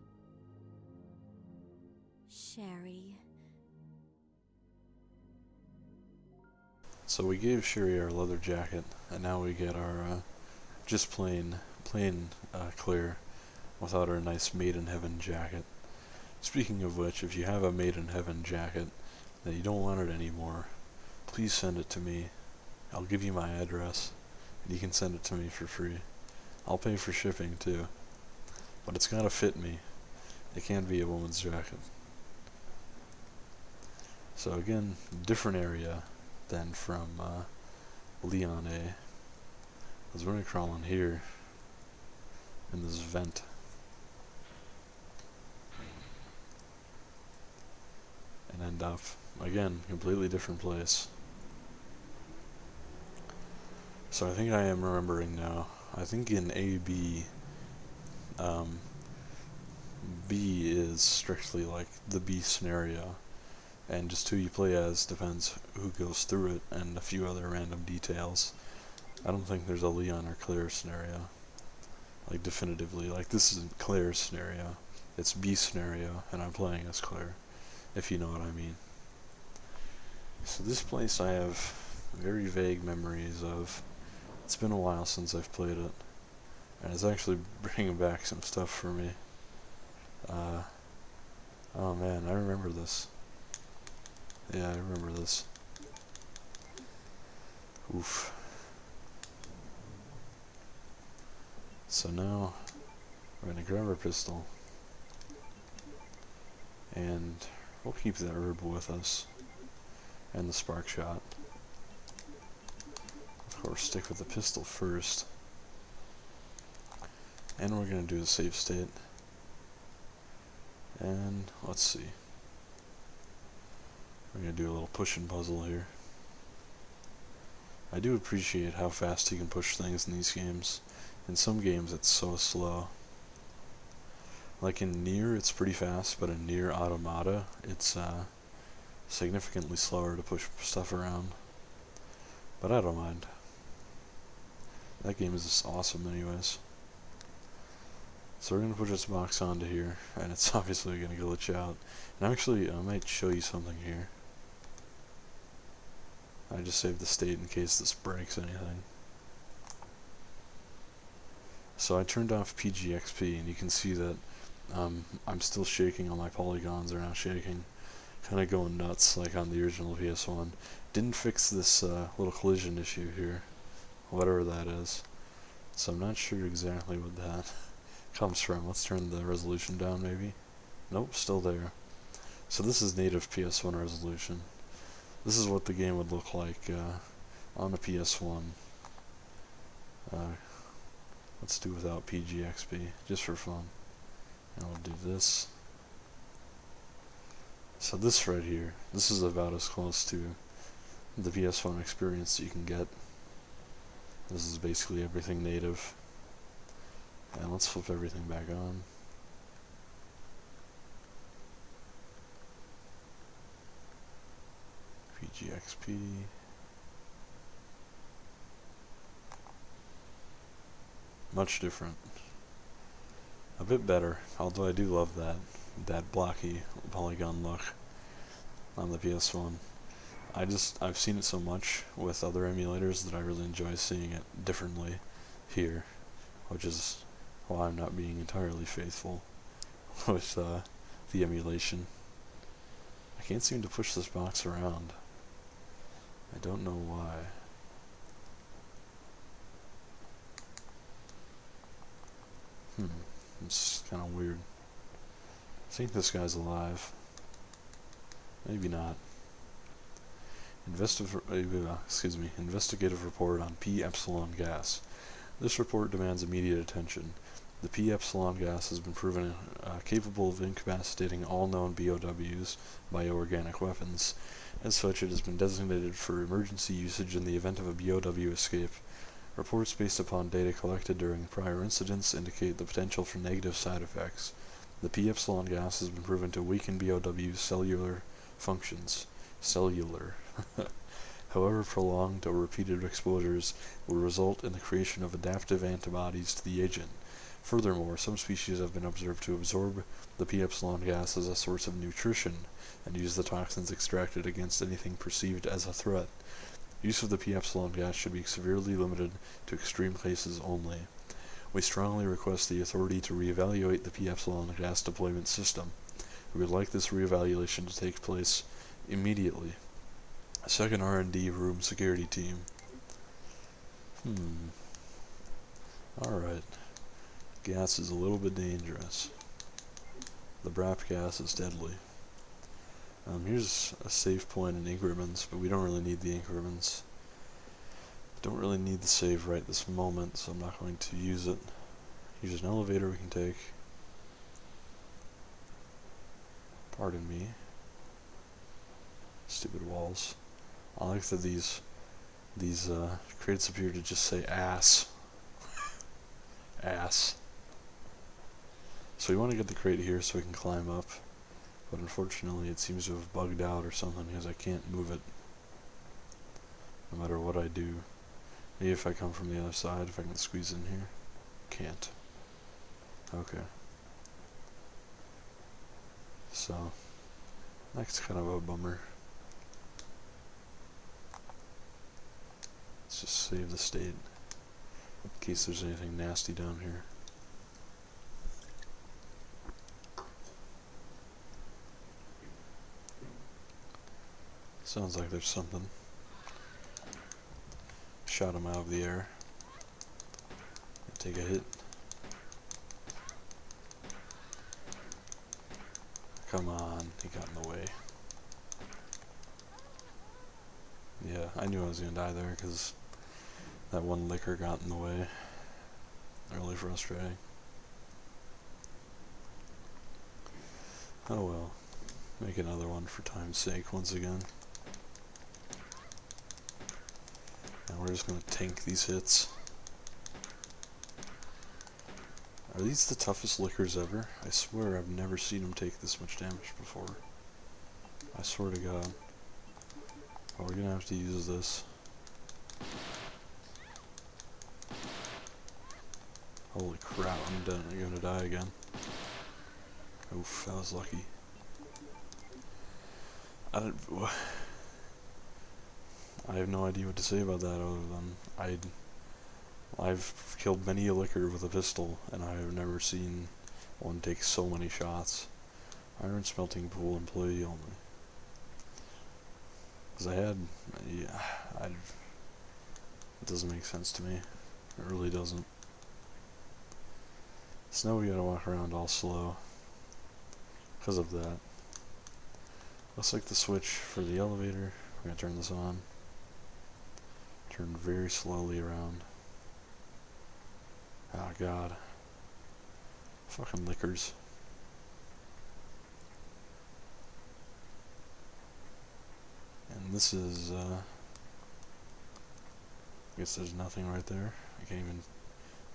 Sherry... So we gave Sherry our leather jacket, and now we get our just plain Claire without our nice Made in Heaven jacket. Speaking of which, if you have a Made in Heaven jacket that you don't want it anymore, please send it to me. I'll give you my address, and you can send it to me for free. I'll pay for shipping too, but it's gotta fit me. It can't be a woman's jacket. So again, different area than from Leon A. Because we're gonna crawl in here in this vent. And end up, again, completely different place. So I think I am remembering now. I think in AB, B is strictly like the B scenario. And just who you play as depends who goes through it, and a few other random details. I don't think there's a Leon or Claire scenario. Like, definitively. Like, this isn't Claire's scenario. It's B scenario, and I'm playing as Claire, if you know what I mean. So this place I have very vague memories of. It's been a while since I've played it, and it's actually bringing back some stuff for me. Oh man, I remember this. Yeah, I remember this. Oof. So now, we're gonna grab our pistol, and we'll keep that herb with us, and the spark shot. Of course, stick with the pistol first. And we're gonna do the save state. And, let's see. We're going to do a little pushing puzzle here. I do appreciate how fast you can push things in these games. In some games it's so slow. Like in Nier, it's pretty fast, but in Nier Automata, it's significantly slower to push stuff around. But I don't mind. That game is just awesome anyways. So we're going to put this box onto here, and it's obviously going to glitch out. And actually, I might show you something here. I just saved the state in case this breaks anything. So I turned off PGXP, and you can see that I'm still shaking. All my polygons are now shaking. Kind of going nuts like on the original PS1. Didn't fix this little collision issue here, whatever that is. So I'm not sure exactly what that comes from. Let's turn the resolution down maybe. Nope, still there. So this is native PS1 resolution. This is what the game would look like on a PS1. Let's do without PGXP, just for fun. And we'll do this. So this right here, this is about as close to the PS1 experience that you can get. This is basically everything native. And let's flip everything back on. PGXP. Much different. A bit better, although I do love that blocky polygon look on the PS1. I've seen it so much with other emulators that I really enjoy seeing it differently here, which is why I'm not being entirely faithful with the emulation. I can't seem to push this box around. I don't know why. It's kind of weird. I think this guy's alive. Maybe not. Investigative report on P-epsilon gas. This report demands immediate attention. The P-epsilon gas has been proven capable of incapacitating all known BOWs, bioorganic weapons. As such, it has been designated for emergency usage in the event of a BOW escape. Reports based upon data collected during prior incidents indicate the potential for negative side effects. The P-epsilon gas has been proven to weaken BOW's cellular functions. However, prolonged or repeated exposures will result in the creation of adaptive antibodies to the agent. Furthermore, some species have been observed to absorb the P-epsilon gas as a source of nutrition and use the toxins extracted against anything perceived as a threat. Use of the P-epsilon gas should be severely limited to extreme cases only. We strongly request the authority to reevaluate the P-epsilon gas deployment system. We would like this reevaluation to take place immediately. Second R&D room security team. Alright. Gas is a little bit dangerous. The BRAP gas is deadly. Here's a save point in increments, but we don't really need the increments. Don't really need the save right this moment, so I'm not going to use it. Here's an elevator we can take. Pardon me. Stupid walls. I like that these crates appear to just say ass. Ass. So we want to get the crate here so we can climb up. But unfortunately it seems to have bugged out or something because I can't move it. No matter what I do. Maybe if I come from the other side, if I can squeeze in here. Can't. Okay. So, that's kind of a bummer. Let's just save the state. In case there's anything nasty down here. Sounds like there's something. Shot him out of the air. Take a hit. Come on, he got in the way. Yeah, I knew I was gonna die there because that one liquor got in the way. Really frustrating. Oh well. Make another one for time's sake once again. And we're just gonna tank these hits. Are these the toughest lickers ever? I swear I've never seen them take this much damage before. I swear to God. Oh, we're gonna have to use this. Holy crap, I'm gonna die again. Oof, that was lucky. I have no idea what to say about that other than I've killed many a licker with a pistol, and I have never seen one take so many shots. Iron smelting pool employee only. Because it doesn't make sense to me. It really doesn't. So now we gotta walk around all slow. Because of that. Looks like the switch for the elevator. We're gonna turn this on. Turn very slowly around. Oh god. Fucking lickers. And this is, I guess there's nothing right there. I can't even,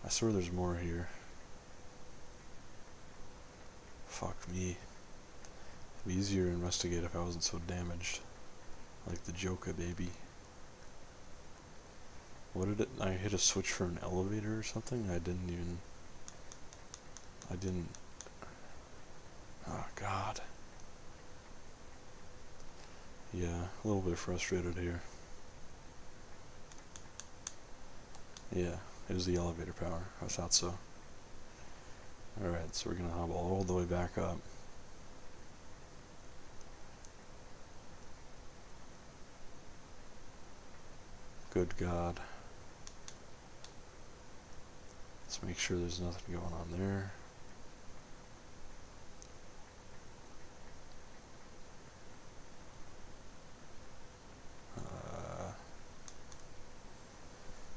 I swear there's more here. Fuck me. It'd be easier to investigate if I wasn't so damaged. Like the Joker, baby. What did it, I hit a switch for an elevator or something? I didn't, oh god. Yeah, a little bit frustrated here. Yeah, it was the elevator power. I thought so. Alright, so we're gonna hobble all the way back up. Good God. Let's make sure there's nothing going on there.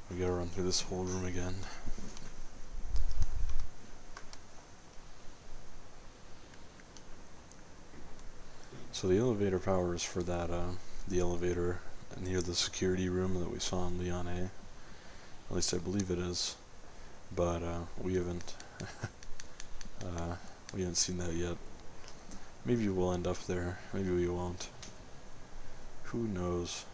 We gotta run through this whole room again. So the elevator power is for that, the elevator near the security room that we saw in Leon A. At least I believe it is. But, we haven't, we haven't seen that yet. Maybe we'll end up there, maybe we won't. Who knows?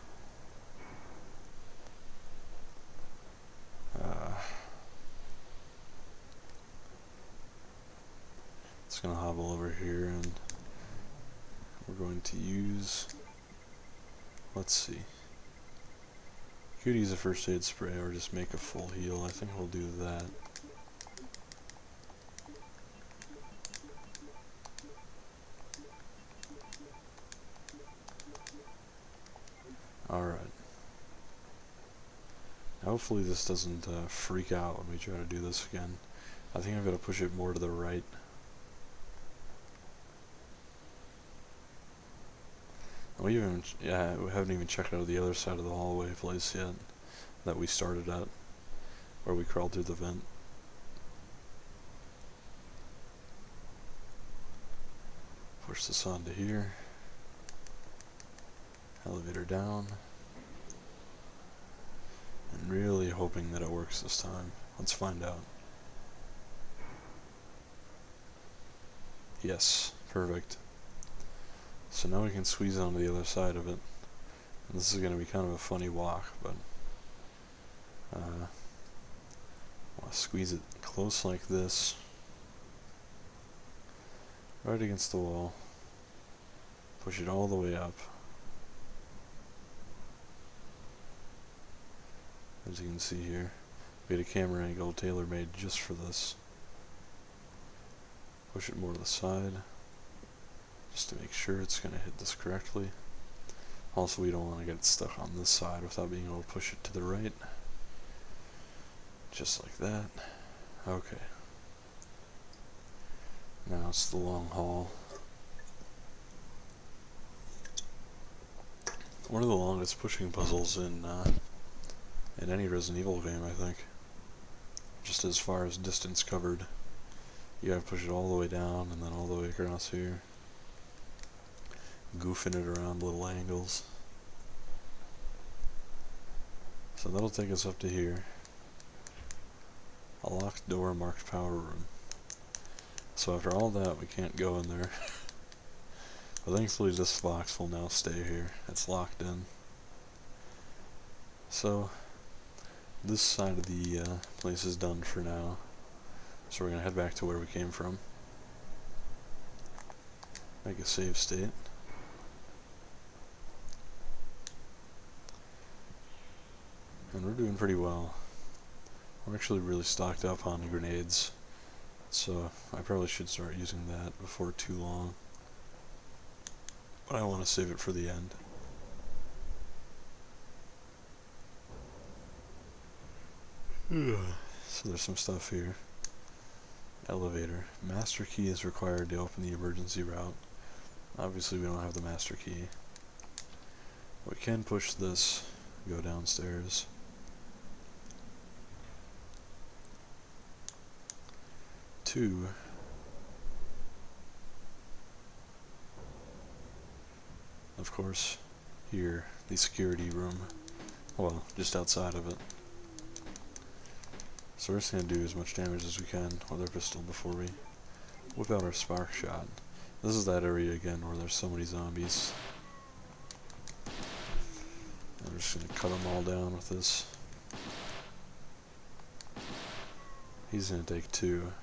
It's gonna hobble over here and we're going to use, let's see. Could use a first aid spray or just make a full heal. I think we'll do that. Alright. Hopefully this doesn't freak out when we try to do this again. I think I've got to push it more to the right. We haven't even checked out the other side of the hallway place yet that we started at, where we crawled through the vent. Push this onto here. Elevator down. And really hoping that it works this time. Let's find out. Yes, perfect. So now we can squeeze onto the other side of it. And this is going to be kind of a funny walk, but I'll squeeze it close like this, right against the wall, push it all the way up. As you can see here, we had a camera angle tailor-made just for this. Push it more to the side, just to make sure it's going to hit this correctly. Also, we don't want to get it stuck on this side without being able to push it to the right. Just like that. Okay. Now it's the long haul. One of the longest pushing puzzles in any Resident Evil game, I think. Just as far as distance covered. You gotta push it all the way down and then all the way across here. Goofing it around little angles. So that'll take us up to here. A locked door marked power room. So after all that, we can't go in there. But thankfully this box will now stay here. It's locked in. So this side of the place is done for now. So we're going to head back to where we came from. Make a save state. And we're doing pretty well. We're actually really stocked up on grenades. So I probably should start using that before too long. But I want to save it for the end. So there's some stuff here. Elevator. Master key is required to open the emergency route. Obviously we don't have the master key. We can push this, go downstairs. Two. Of course, here, the security room. Well, just outside of it. So we're just going to do as much damage as we can with our pistol before we whip out our spark shot. This is that area again where there's so many zombies. I'm just going to cut them all down with this. He's going to take two.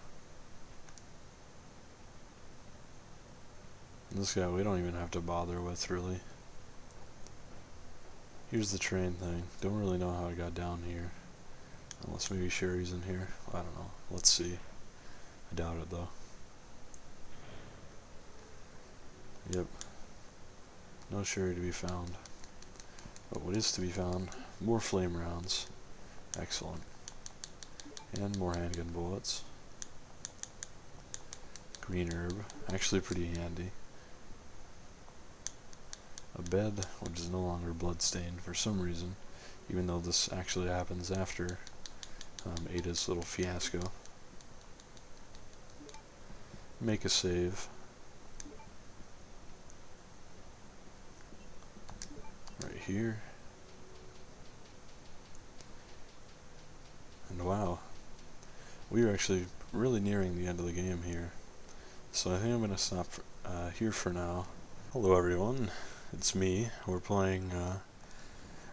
And this guy we don't even have to bother with, really. Here's the train thing. Don't really know how I got down here. Unless maybe Sherry's in here. I don't know. Let's see. I doubt it, though. Yep. No Sherry to be found. But what is to be found? More flame rounds. Excellent. And more handgun bullets. Green herb. Actually pretty handy. A bed, which is no longer bloodstained for some reason. Even though this actually happens after Ada's little fiasco. Make a save. Right here. And wow. We are actually really nearing the end of the game here. So I think I'm going to stop here for now. Hello everyone, it's me. We're playing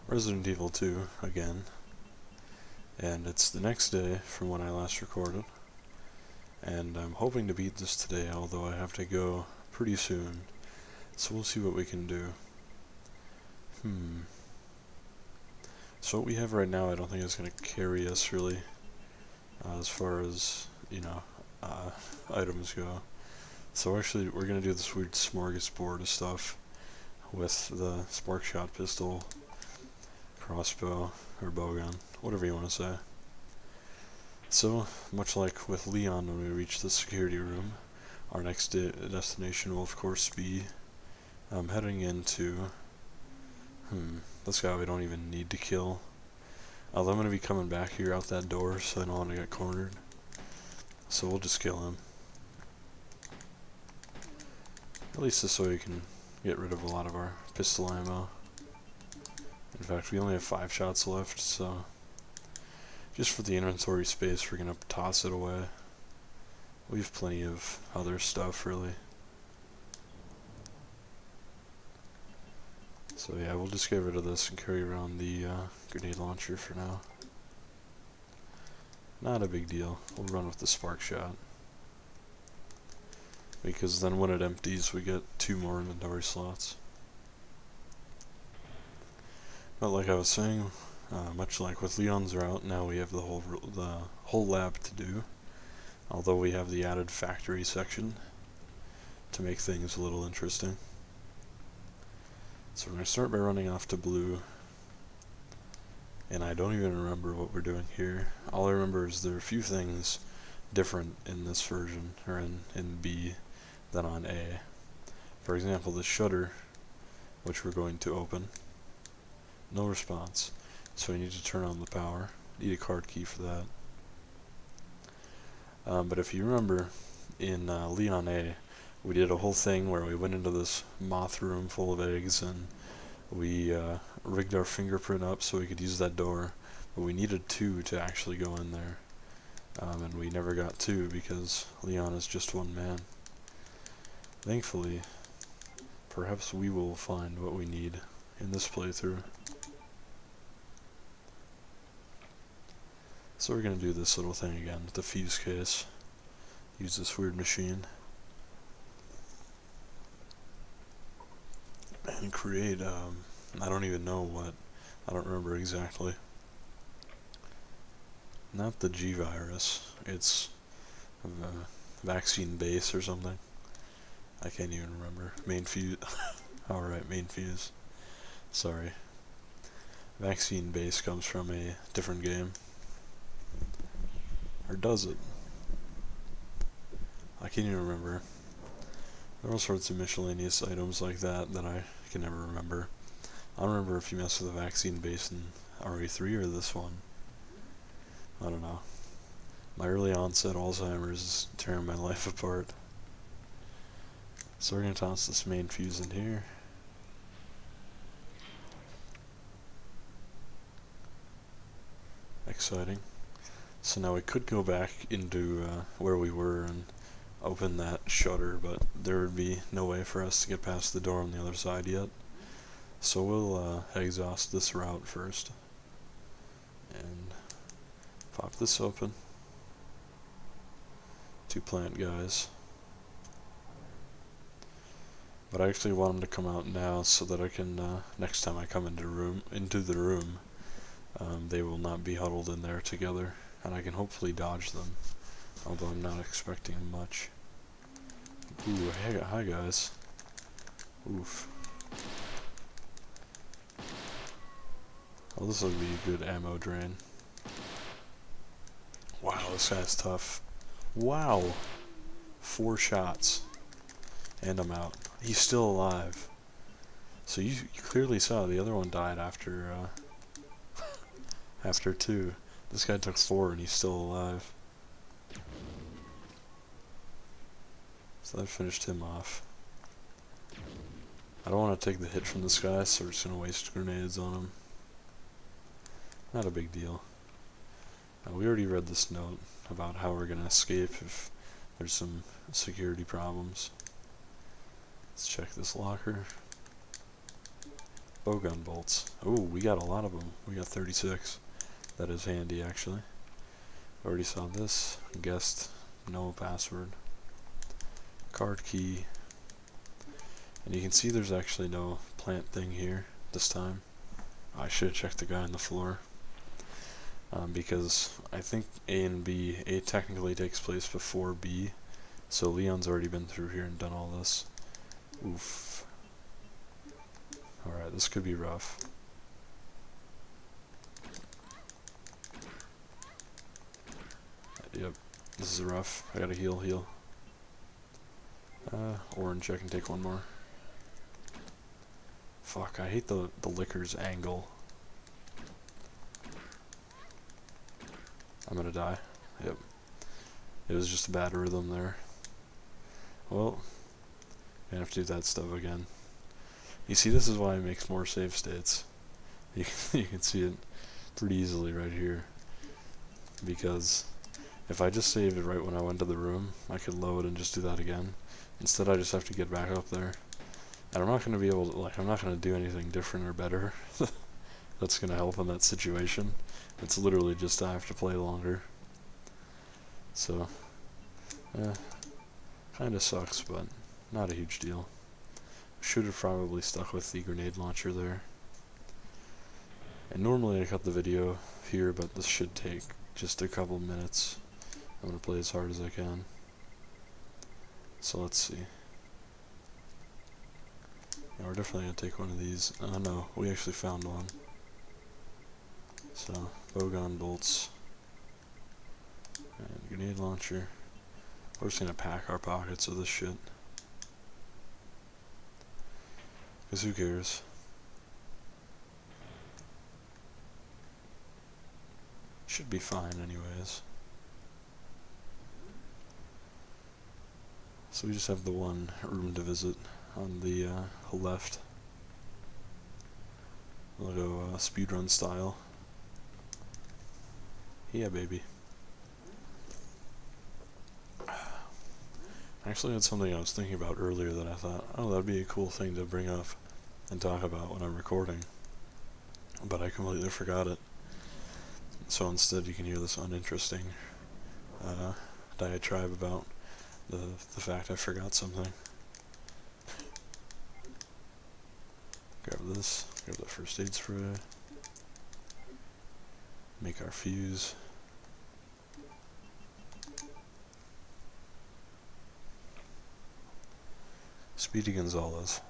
Resident Evil 2 again. And it's the next day from when I last recorded. And I'm hoping to beat this today, although I have to go pretty soon. So we'll see what we can do. So what we have right now I don't think is going to carry us really. As far as, you know, items go. So actually we're going to do this weird smorgasbord of stuff. With the spark shot pistol, crossbow, or bowgun, whatever you want to say. So, much like with Leon when we reach the security room, our next destination will of course be heading into this guy we don't even need to kill. Although I'm going to be coming back here out that door, so I don't want to get cornered. So we'll just kill him. At least this way we can get rid of a lot of our pistol ammo. In fact, we only have 5 shots left, so just for the inventory space, we're gonna toss it away. We have plenty of other stuff, really. So yeah, we'll just get rid of this and carry around the grenade launcher for now. Not a big deal. We'll run with the spark shot. Because then when it empties, we get 2 more inventory slots. But like I was saying, much like with Leon's route, now we have the whole lab to do. Although we have the added factory section to make things a little interesting. So we're going to start by running off to blue. And I don't even remember what we're doing here. All I remember is there are a few things different in this version, or in B, than on A. For example, the shutter, which we're going to open. No response. So we need to turn on the power. Need a card key for that. But if you remember, in Leon A, we did a whole thing where we went into this moth room full of eggs and we rigged our fingerprint up so we could use that door, but we needed 2 to actually go in there. and we never got 2 because Leon is just one man. Thankfully, perhaps we will find what we need in this playthrough. So we're going to do this little thing again with the fuse case. Use this weird machine. And create, I don't even know what, I don't remember exactly. Not the G virus, it's a vaccine base or something. I can't even remember. Main fuse. Alright, main fuse. Sorry. Vaccine base comes from a different game. Or does it? I can't even remember. There are all sorts of miscellaneous items like that that I can never remember. I don't remember if you mess with the vaccine base in RE3 or this one. I don't know. My early onset Alzheimer's is tearing my life apart. So we're going to toss this main fuse in here. Exciting. So now we could go back into where we were and open that shutter, but there would be no way for us to get past the door on the other side yet. So we'll exhaust this route first. And pop this open. 2 plant guys. But I actually want them to come out now so that I can, next time I come into the room, they will not be huddled in there together, and I can hopefully dodge them, although I'm not expecting much. Ooh, hey, hi guys. Oof. Oh, this will be a good ammo drain. Wow, this guy's tough. Wow! 4 shots. And I'm out. He's still alive. So you clearly saw the other one died after after 2. This guy took 4 and he's still alive. So that finished him off. I don't want to take the hit from this guy, so we're just going to waste grenades on him. Not a big deal. We already read this note about how we're going to escape if there's some security problems. Let's check this locker. Bowgun bolts. Oh, we got a lot of them. We got 36. That is handy, actually. Already saw this. Guessed no password. Card key. And you can see there's actually no plant thing here this time. I should have checked the guy on the floor. Because I think A technically takes place before B. So Leon's already been through here and done all this. Oof. Alright, this could be rough. Yep, this is rough. I gotta heal. Orange, I can take one more. Fuck, I hate the licker's angle. I'm gonna die. Yep. It was just a bad rhythm there. Well, gonna have to do that stuff again. You see, this is why it makes more save states. You can see it pretty easily right here. Because if I just saved it right when I went to the room, I could load and just do that again. Instead, I just have to get back up there. And I'm not going to be able to, like, I'm not going to do anything different or better that's going to help in that situation. It's literally just I have to play longer. So, kind of sucks, but not a huge deal. Should have probably stuck with the grenade launcher there. And normally I cut the video here, but this should take just a couple minutes. I'm going to play as hard as I can. So let's see. Yeah, we're definitely going to take one of these. Oh no, we actually found one. So, bowgun bolts. And grenade launcher. We're just going to pack our pockets with this shit. Because who cares? Should be fine anyways. So we just have the one room to visit on the left. We'll go speedrun style. Yeah, baby. Actually, that's something I was thinking about earlier that I thought, oh, that'd be a cool thing to bring up and talk about when I'm recording. But I completely forgot it. So instead you can hear this uninteresting diatribe about the fact I forgot something. Grab this, grab the first aid spray, make our fuse. Speedy Gonzalez.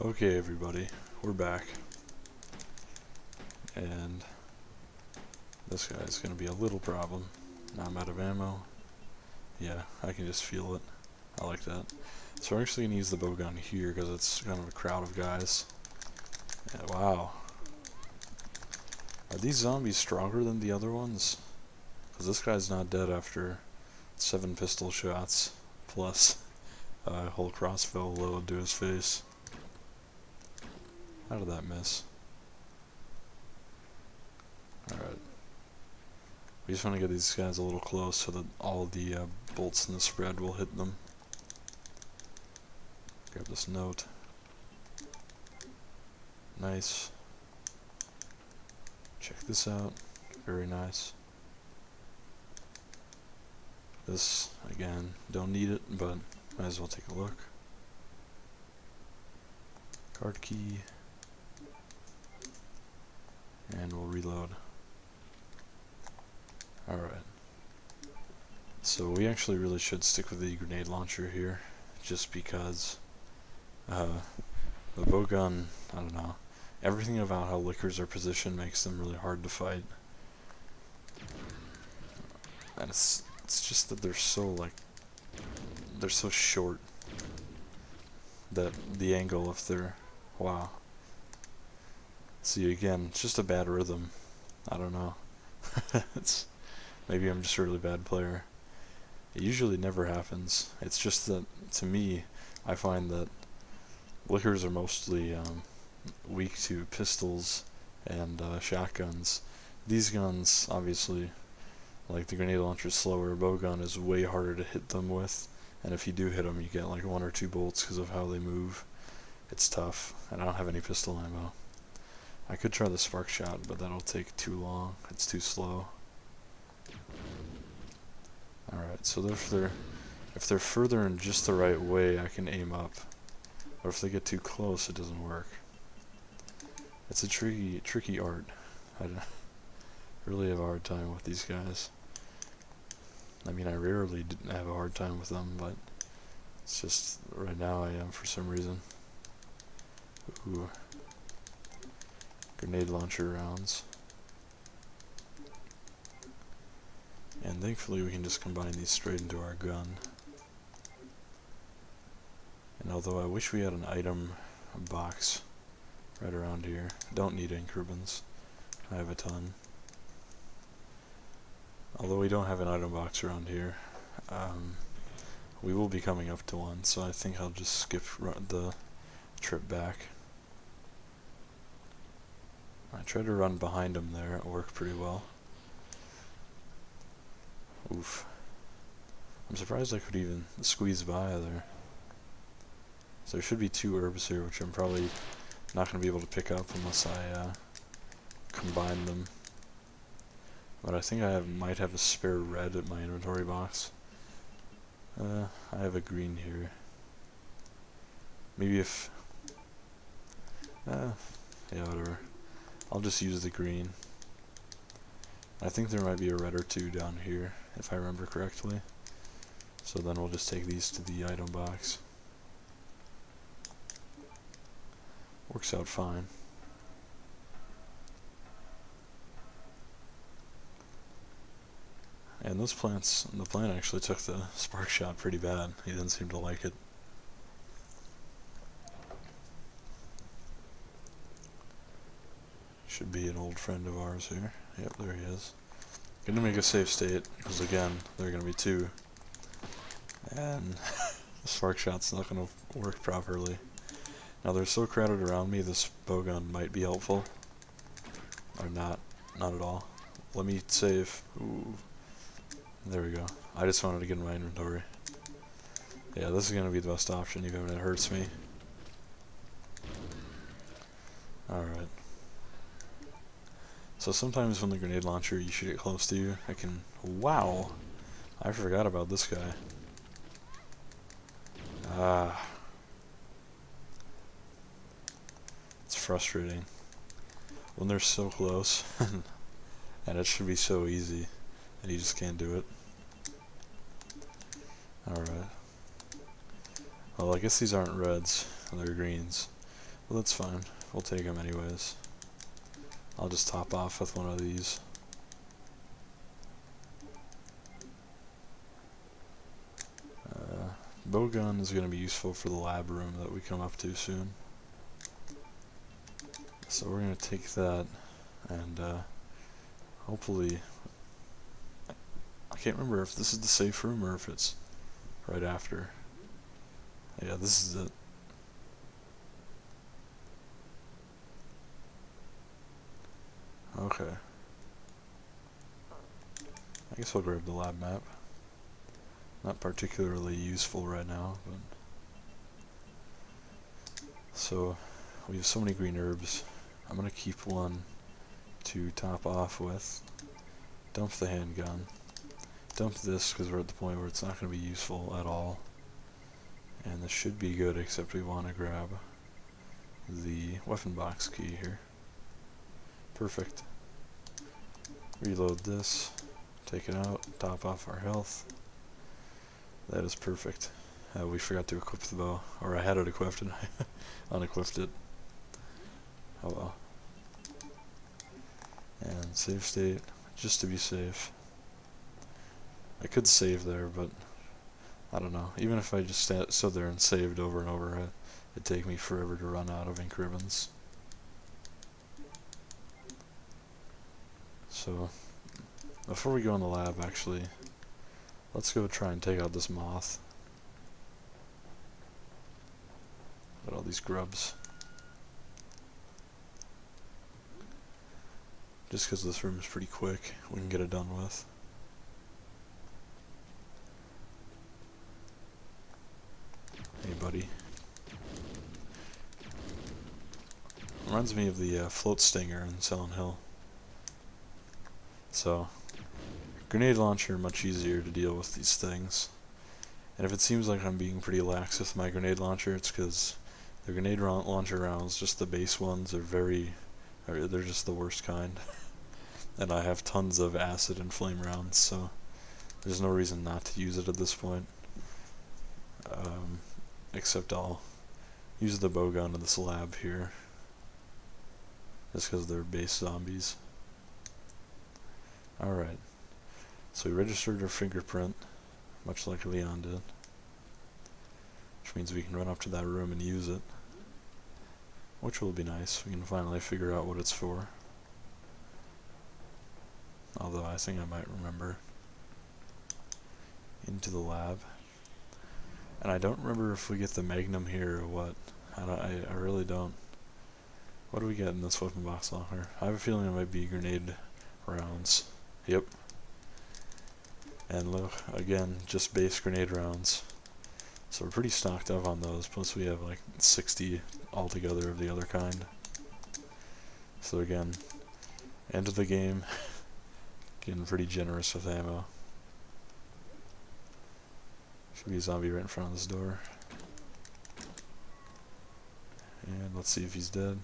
Okay, everybody, we're back. And this guy's gonna be a little problem. Now I'm out of ammo. Yeah, I can just feel it. I like that. So we're actually gonna use the bow gun here because it's kind of a crowd of guys. Yeah, wow. Are these zombies stronger than the other ones? Because this guy's not dead after 7 pistol shots plus a whole crossbow load to his face. How did that miss? Alright. We just want to get these guys a little close so that all of the bolts in the spread will hit them. Grab this note. Nice. Check this out. Very nice. This, again, don't need it, but might as well take a look. Card key. And we'll reload. Alright. So we actually really should stick with the grenade launcher here, just because the bow gun, I don't know, everything about how liquors are positioned makes them really hard to fight. And it's just that they're so short that the angle, if they're, wow. See, again, it's just a bad rhythm. I don't know. Maybe I'm just a really bad player. It usually never happens. It's just that, to me, I find that liquors are mostly weak to pistols and shotguns. These guns, obviously, like the grenade launcher is slower, a bow gun is way harder to hit them with, and if you do hit them, you get like 1 or 2 bolts because of how they move. It's tough, and I don't have any pistol ammo. I could try the spark shot, but that'll take too long. It's too slow. Alright, so if they're further in just the right way, I can aim up. But if they get too close, it doesn't work. It's a tricky art. I really have a hard time with these guys. I mean, I rarely have a hard time with them, but it's just right now I am for some reason. Ooh. Grenade launcher rounds. And thankfully we can just combine these straight into our gun. And although I wish we had an item box right around here, don't need ink ribbons. I have a ton. Although we don't have an item box around here, we will be coming up to one, so I think I'll just skip the trip back. I tried to run behind him there, it worked pretty well. Oof. I'm surprised I could even squeeze by there. So there should be 2 herbs here, which I'm probably not going to be able to pick up unless I combine them. But I think I might have a spare red at my inventory box. I have a green here. Maybe if... yeah, whatever. I'll just use the green. I think there might be a red or 2 down here, if I remember correctly. So then we'll just take these to the item box. Works out fine. And those plants, the plant actually took the spark shot pretty bad. He didn't seem to like it. Should be an old friend of ours here. Yep, there he is. Gonna make a safe state, because again, there are gonna be 2. And the spark shot's not gonna work properly. Now they're so crowded around me, this bowgun might be helpful. Or not at all. Let me save. Ooh. There we go. I just wanted to get in my inventory. Yeah, this is gonna be the best option, even when it hurts me. Alright. So sometimes when the grenade launcher you shoot it close to you, I can... Wow! I forgot about this guy. Ah. It's frustrating. When they're so close, and it should be so easy, and you just can't do it. Alright. Well, I guess these aren't reds, they're greens. Well, that's fine. We'll take them anyways. I'll just top off with one of these. Bowgun is going to be useful for the lab room that we come up to soon. So we're going to take that and hopefully... I can't remember if this is the safe room or if it's right after. Yeah, this is it. Okay. I guess I'll grab the lab map. Not particularly useful right now, but... So, we have so many green herbs. I'm gonna keep one to top off with. Dump the handgun. Dump this because we're at the point where it's not gonna be useful at all. And this should be good, except we want to grab the weapon box key here. Perfect. Reload this. Take it out. Top off our health. That is perfect. We forgot to equip the bow. Or I had it equipped and I unequipped it. Oh well. And save state, just to be safe. I could save there, but I don't know. Even if I just stood there and saved over and over, it'd take me forever to run out of ink ribbons. So, before we go in the lab, actually, let's go try and take out this moth. Look at all these grubs. Just because this room is pretty quick, we can get it done with. Hey buddy. Reminds me of the float stinger in Silent Hill. So, grenade launcher, much easier to deal with these things. And if it seems like I'm being pretty lax with my grenade launcher, it's because the grenade launcher rounds, just the base ones, they're just the worst kind. And I have tons of acid and flame rounds, so there's no reason not to use it at this point. Except I'll use the bowgun in this lab here, just because they're base zombies. Alright, so we registered our fingerprint, much like Leon did, which means we can run up to that room and use it, which will be nice. We can finally figure out what it's for. Although I think I might remember. Into the lab. And I don't remember if we get the Magnum here or what. I really don't. What do we get in this weapon box locker? I have a feeling it might be grenade rounds. Yep. And look, again, just base grenade rounds. So we're pretty stocked up on those, plus we have like 60 altogether of the other kind. So again, end of the game, getting pretty generous with ammo. Should be a zombie right in front of this door. And let's see if he's dead.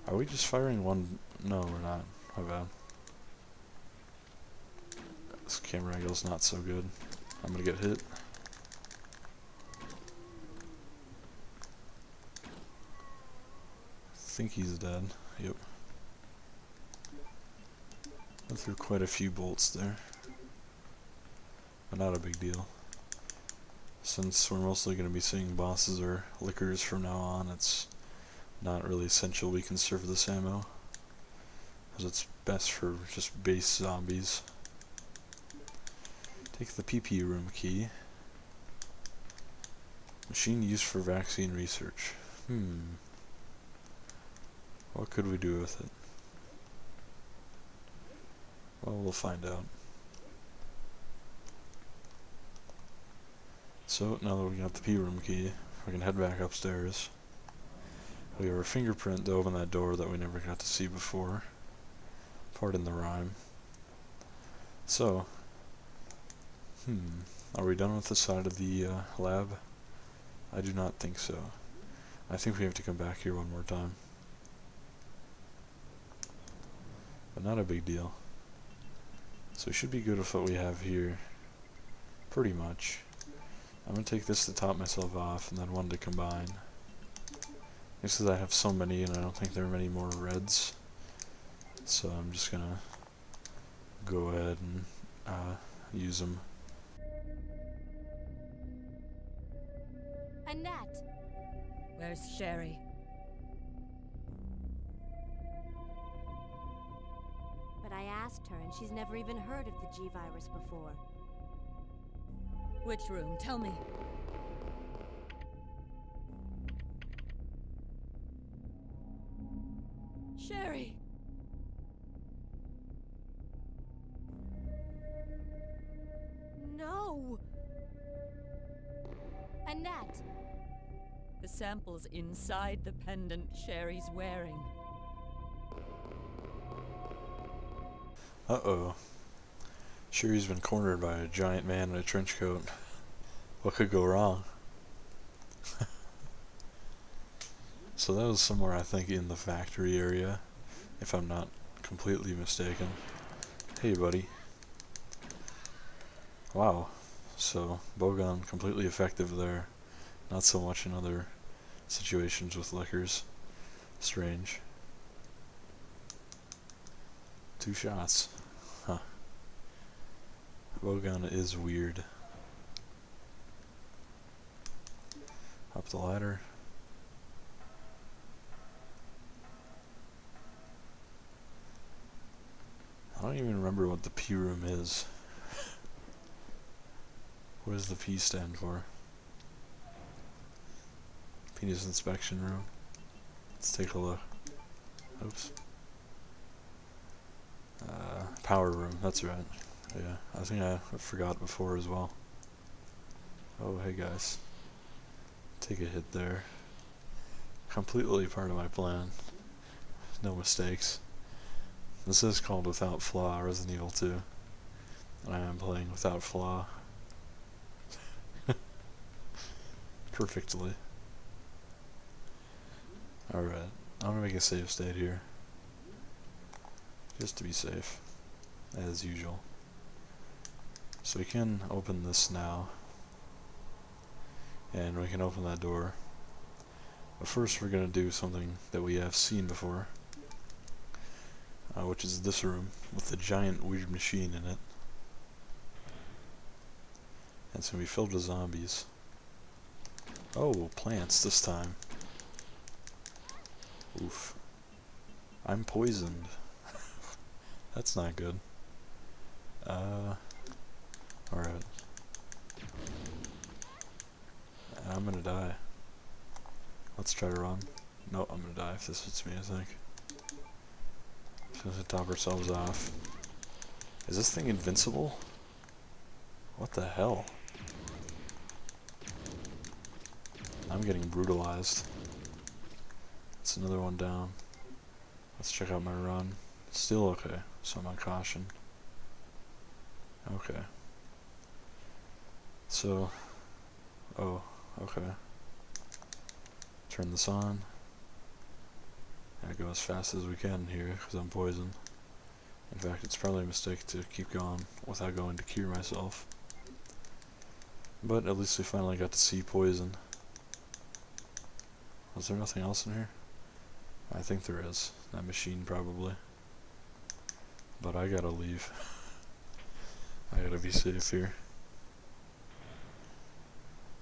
Are we just firing one? No, we're not. My bad. This camera angle's not so good. I'm gonna get hit. I think he's dead. Yep. Went through quite a few bolts there. But not a big deal. Since we're mostly going to be seeing bosses or lickers from now on, it's not really essential we conserve this ammo, because it's best for just base zombies. Take the PP room key. Machine used for vaccine research. What could we do with it? Well, we'll find out. So, now that we got the P room key, we can head back upstairs. We have a fingerprint to open that door that we never got to see before. Pardon the rhyme. So, are we done with this side of the lab? I do not think so. I think we have to come back here one more time. But not a big deal. So we should be good with what we have here. Pretty much. I'm going to take this to top myself off and then one to combine. Just because I have so many and I don't think there are many more reds. So I'm just going to go ahead and use them. Annette! Where's Sherry? But I asked her, and she's never even heard of the G-Virus before. Which room? Tell me. Sherry! No! Annette! The sample's inside the pendant Sherry's wearing. Uh-oh. Sherry's been cornered by a giant man in a trench coat. What could go wrong? So that was somewhere, I think, in the factory area, if I'm not completely mistaken. Hey, buddy. Wow. So, bowgun completely effective there. Not so much in other situations with lickers. Strange. 2 shots. Huh. Bowgun is weird. Up the ladder. I don't even remember what the P room is. What does the P stand for? Penis inspection room. Let's take a look. Oops. Power room, that's right. Yeah, I think I forgot before as well. Oh, hey guys. Take a hit there. Completely part of my plan. No mistakes. This is called Without Flaw, Resident Evil 2. And I am playing without flaw. Perfectly. Alright, I'm gonna make a save state here. Just to be safe. As usual. So we can open this now. And we can open that door. But first we're gonna do something that we have seen before. Which is this room with the giant weird machine in it. And it's gonna be filled with zombies. Oh, plants this time. Oof. I'm poisoned. That's not good. Alright. I'm gonna die. Let's try to run. No, I'm gonna die if this hits me, I think. Just gonna top ourselves off. Is this thing invincible? What the hell? I'm getting brutalized. It's another one down. Let's check out my run. Still okay, so I'm on caution. Okay. So, oh, okay. Turn this on. And go as fast as we can here, because I'm poisoned. In fact, it's probably a mistake to keep going without going to cure myself. But at least we finally got to see poison. Was there nothing else in here? I think there is. That machine probably. But I gotta leave. I gotta be safe here.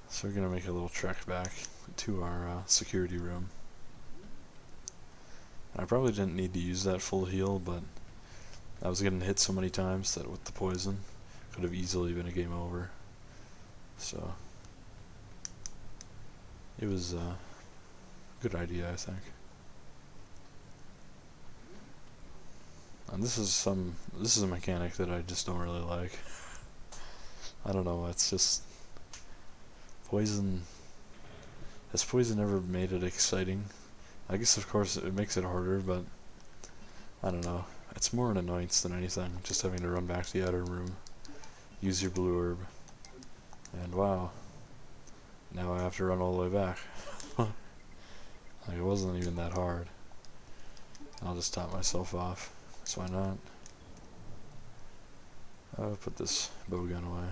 So we're gonna make a little trek back to our security room. I probably didn't need to use that full heal, but I was getting hit so many times that with the poison could have easily been a game over. So it was a good idea, I think. And this is a mechanic that I just don't really like. I don't know, it's just poison. Has poison ever made it exciting? I guess of course it makes it harder, but I don't know. It's more an annoyance than anything, just having to run back to the outer room, use your blue herb, and wow, now I have to run all the way back. Like, it wasn't even that hard. I'll just top myself off, so why not? I'll put this bow gun away.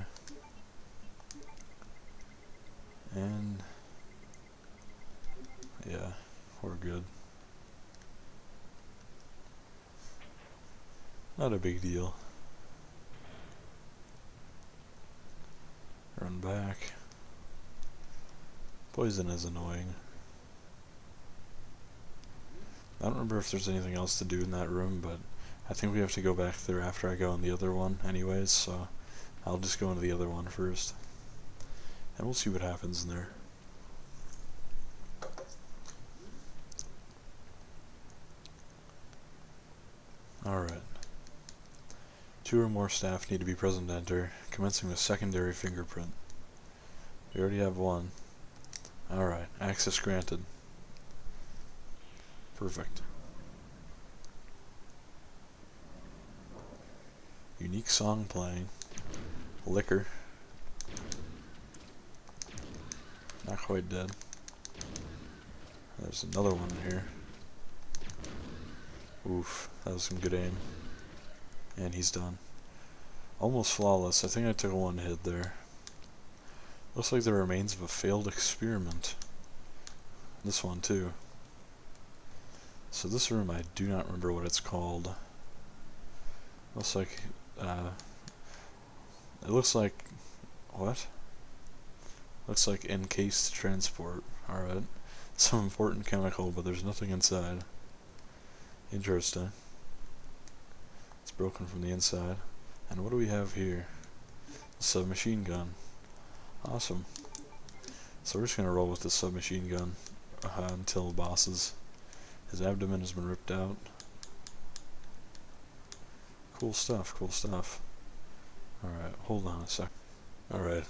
And yeah, we're good. Not a big deal. Run back. Poison is annoying. I don't remember if there's anything else to do in that room, but I think we have to go back there after I go in the other one anyways, so I'll just go into the other one first. And we'll see what happens in there. Alright. 2 or more staff need to be present to enter, commencing with secondary fingerprint. We already have 1. Alright, access granted. Perfect. Unique song playing. Liquor. Not quite dead. There's another one here. Oof, that was some good aim. And he's done. Almost flawless. I think I took 1 hit there. Looks like the remains of a failed experiment. This one too. So this room, I do not remember what it's called. Looks like, it looks like, what? Looks like encased transport. Alright. Some important chemical, but there's nothing inside. Interesting. It's broken from the inside. And what do we have here? A submachine gun. Awesome. So we're just gonna roll with the submachine gun until bosses. His abdomen has been ripped out. Cool stuff, cool stuff. Alright, hold on a sec. Alright.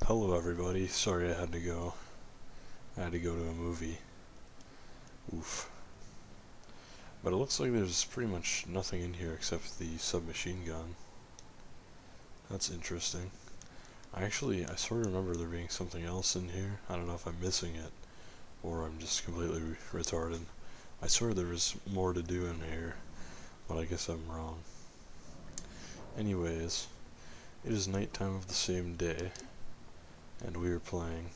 Hello everybody, sorry I had to go. I had to go to a movie. Oof. But it looks like there's pretty much nothing in here except the submachine gun. That's interesting. I sort of remember there being something else in here. I don't know if I'm missing it, or I'm just completely retarded. I swear there was more to do in here, but I guess I'm wrong. Anyways, it is nighttime of the same day, and we are playing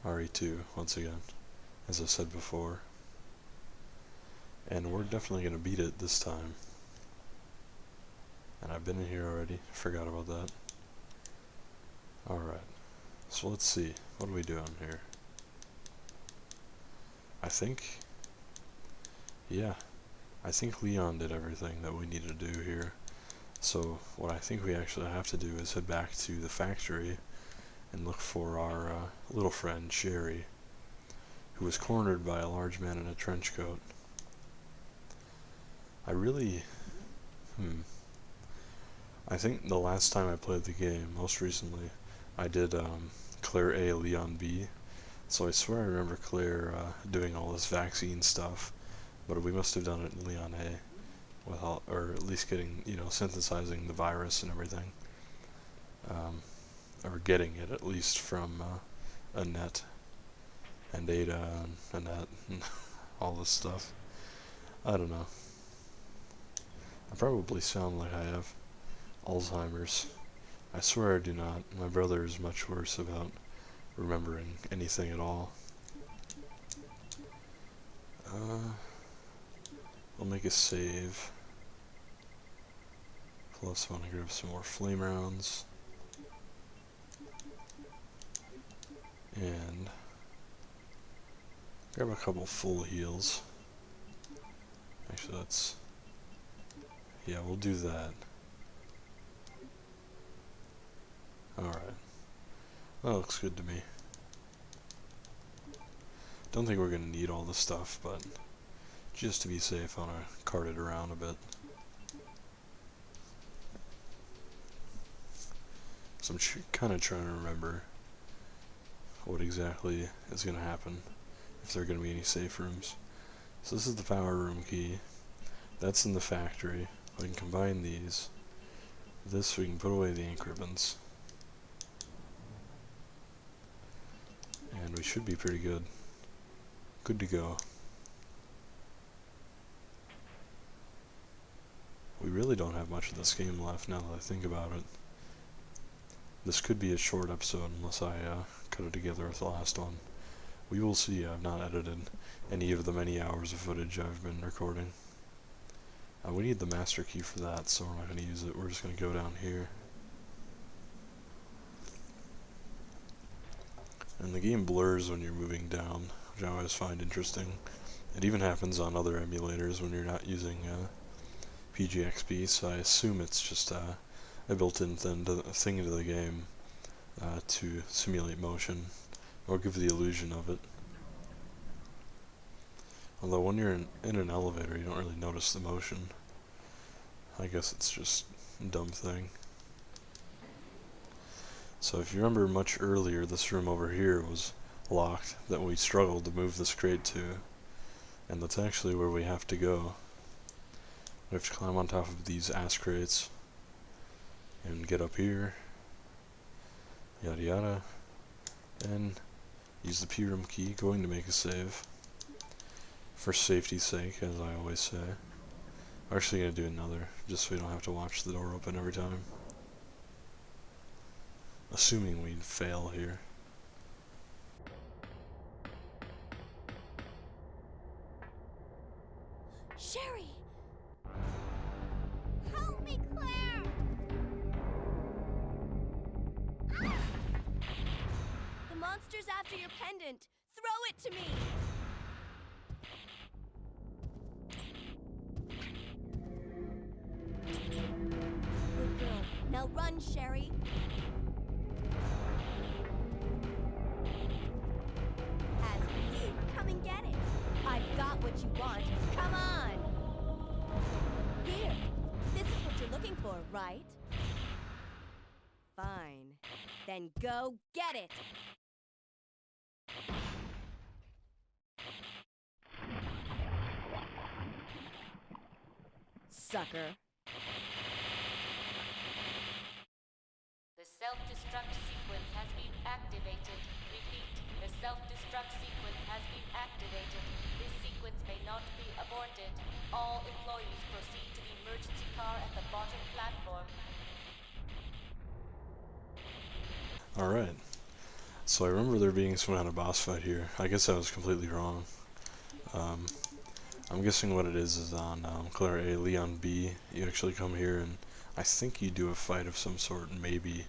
RE2 once again, as I said before. And we're definitely going to beat it this time. And I've been in here already, forgot about that. Alright, so let's see, what are we doing here? I think Leon did everything that we needed to do here. So what I think we actually have to do is head back to the factory and look for our little friend Sherry, who was cornered by a large man in a trench coat. I really, I think the last time I played the game, most recently, I did Claire A, Leon B. So I swear I remember Claire doing all this vaccine stuff, but we must have done it in Leon A, with all, or at least getting, synthesizing the virus and everything, or getting it at least from Annette and Ada and Annette and all this stuff. I don't know. I probably sound like I have Alzheimer's. I swear I do not. My brother is much worse about remembering anything at all. I'll make a save. Plus I want to grab some more flame rounds. And grab a couple full heals. Actually, yeah, we'll do that. Alright. That looks good to me. Don't think we're gonna need all this stuff, but just to be safe, I wanna cart it around a bit. So I'm kind of trying to remember what exactly is gonna happen, if there are gonna be any safe rooms. So this is the power room key. That's in the factory. We can combine these. This we can put away the ink ribbons. And we should be pretty good. Good to go. We really don't have much of this game left now that I think about it. This could be a short episode unless I cut it together with the last one. We will see. I've not edited any of the many hours of footage I've been recording. We need the master key for that, so we're not going to use it. We're just going to go down here. And the game blurs when you're moving down, which I always find interesting. It even happens on other emulators when you're not using PGXP, so I assume it's just a built-in thing into the game to simulate motion, or give the illusion of it. Although when you're in an elevator, you don't really notice the motion. I guess it's just a dumb thing. So if you remember much earlier, this room over here was locked, that we struggled to move this crate to, and that's actually where we have to go. We have to climb on top of these ass crates, and get up here, yada yada, and use the P room key, going to make a save. For safety's sake, as I always say. I'm actually going to do another, just so we don't have to watch the door open every time. Assuming we fail here. Sherry! Help me, Claire! The monster's after your pendant. Throw it to me! Good girl. Now run, Sherry. As for you, come and get it. I've got what you want. Come on! Here. This is what you're looking for, right? Fine. Then go get it! Sucker. The self-destruct sequence has been activated. Repeat, the self-destruct sequence has been activated. This sequence may not be aborted. All employees proceed to the emergency car at the bottom platform. Alright. So I remember there being some kind of boss fight here. I guess I was completely wrong. I'm guessing what it is on Claire A, Leon B. You actually come here and I think you do a fight of some sort, maybe.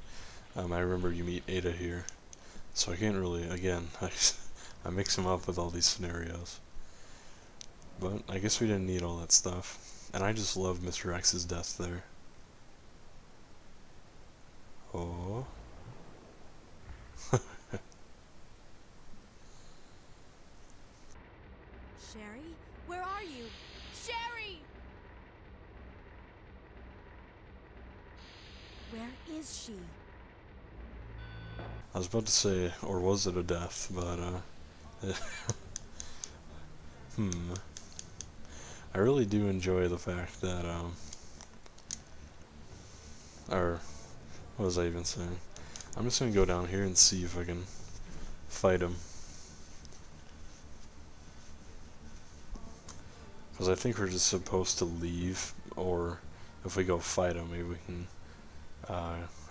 I remember you meet Ada here. So I can't really, again, I mix them up with all these scenarios. But I guess we didn't need all that stuff. And I just love Mr. X's death there. Oh. Sherry? Where are you? Sherry! Where is she? I was about to say, or was it a death, but, I really do enjoy the fact that, or, what was I even saying? I'm just gonna go down here and see if I can fight him. Because I think we're just supposed to leave, or if we go fight him, maybe we can,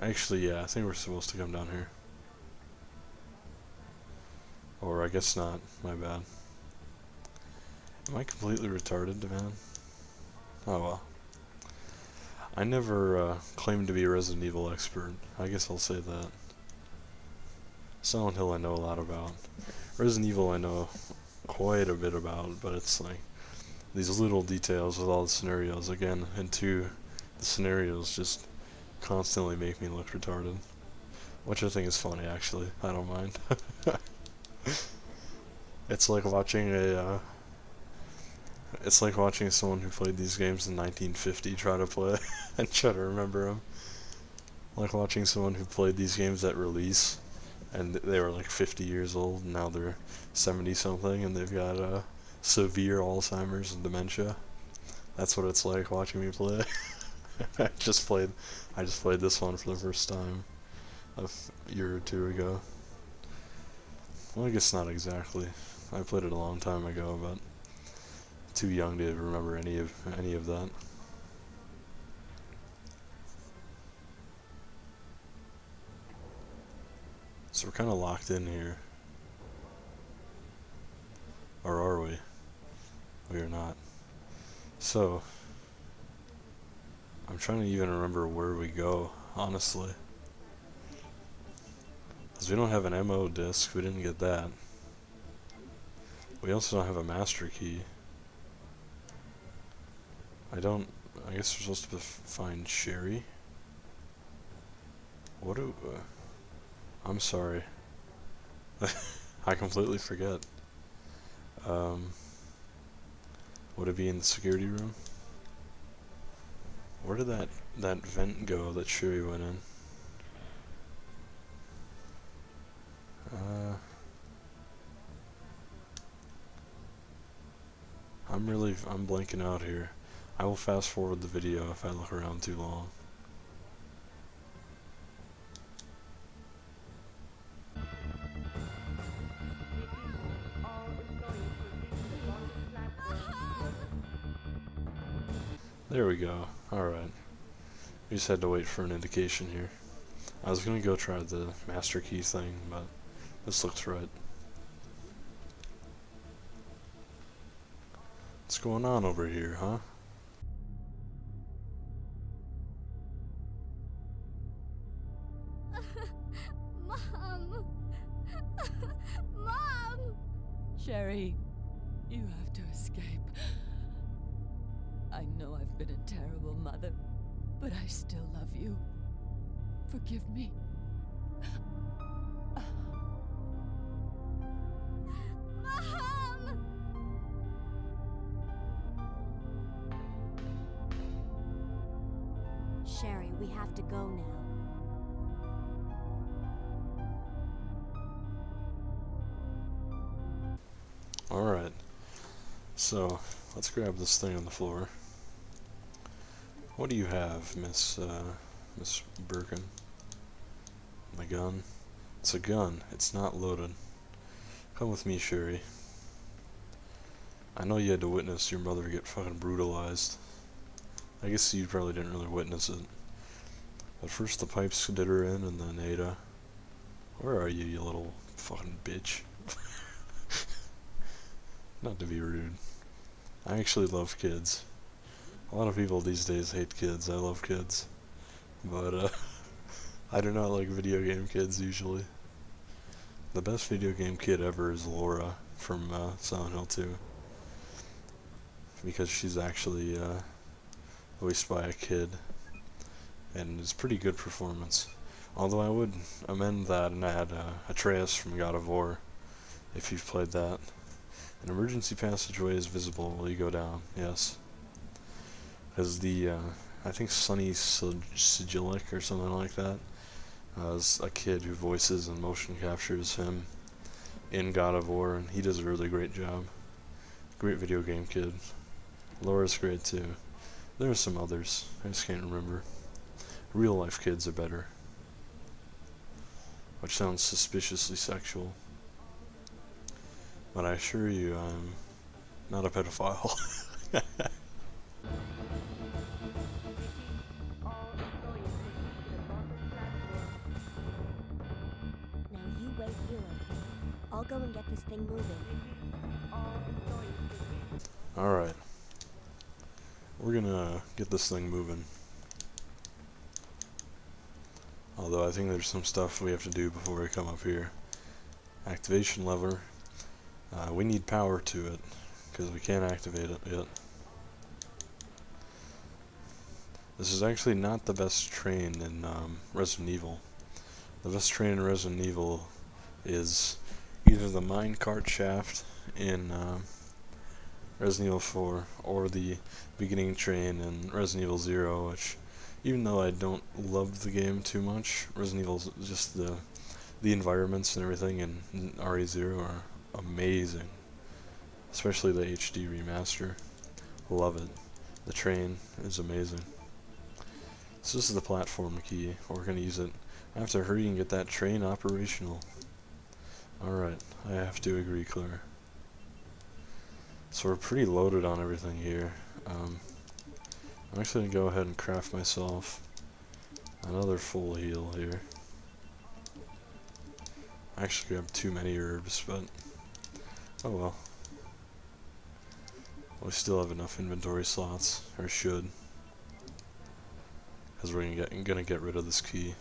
actually, yeah, I think we're supposed to come down here. Or I guess not, my bad. Am I completely retarded, man? Oh well. I never claimed to be a Resident Evil expert. I guess I'll say that. Silent Hill I know a lot about. Resident Evil I know quite a bit about, but it's like these little details with all the scenarios. Again, and two, the scenarios just constantly make me look retarded. Which I think is funny, actually. I don't mind. It's like watching a, it's like watching someone who played these games in 1950 try to play and try to remember them. Like watching someone who played these games at release and they were like 50 years old and now they're 70 something and they've got severe Alzheimer's and dementia. That's what it's like watching me play. I just played this one for the first time a year or two ago. Well, I guess not exactly. I played it a long time ago, but too young to remember any of that. So we're kind of locked in here. Or are we? We are not. So I'm trying to even remember where we go, honestly. Because we don't have an MO disc, we didn't get that. We also don't have a master key. I guess we're supposed to find Sherry. What do, I'm sorry. I completely forget. Would it be in the security room? Where did that vent go that Sherry went in? I'm blanking out here. I will fast forward the video if I look around too long. There we go. Alright. We just had to wait for an indication here. I was gonna go try the master key thing, but this looks right. What's going on over here, huh? Mom! Mom! Sherry, you have to escape. I know I've been a terrible mother, but I still love you. Forgive me. Mom! Sherry, we have to go now. Alright. So, let's grab this thing on the floor. What do you have, Miss Birkin? The gun? It's a gun. It's not loaded. Come with me, Sherry. I know you had to witness your mother get fucking brutalized. I guess you probably didn't really witness it. But first the pipes did her in, and then Ada. Where are you, you little fucking bitch? Not to be rude. I actually love kids. A lot of people these days hate kids. I love kids. But, I do not like video game kids, usually. The best video game kid ever is Laura from, Silent Hill 2. Because she's actually, voiced by a kid. And it's pretty good performance. Although I would amend that and add Atreus from God of War, if you've played that. An emergency passageway is visible while you go down, yes. Because the, I think Sonny Sigilic or something like that, is a kid who voices and motion captures him in God of War, and he does a really great job. Great video game kid. Laura's great too. There are some others, I just can't remember. Real life kids are better. Which sounds suspiciously sexual. But I assure you, I'm not a pedophile. Now you wait here, okay? I'll go and get this thing moving. Alright. We're gonna get this thing moving. Although I think there's some stuff we have to do before we come up here. Activation lever. We need power to it, because we can't activate it yet. This is actually not the best train in Resident Evil. The best train in Resident Evil is either the minecart shaft in Resident Evil 4 or the beginning train in Resident Evil 0, which, even though I don't love the game too much, Resident Evil's just the environments and everything in RE0 are amazing. Especially the HD remaster. Love it. The train is amazing. So this is the platform key. We're going to use it. I have to hurry and get that train operational. Alright, I have to agree, Claire. So we're pretty loaded on everything here. I'm actually going to go ahead and craft myself another full heal here. I actually grabbed too many herbs, but oh well. We still have enough inventory slots, or should. Because we're gonna get rid of this key.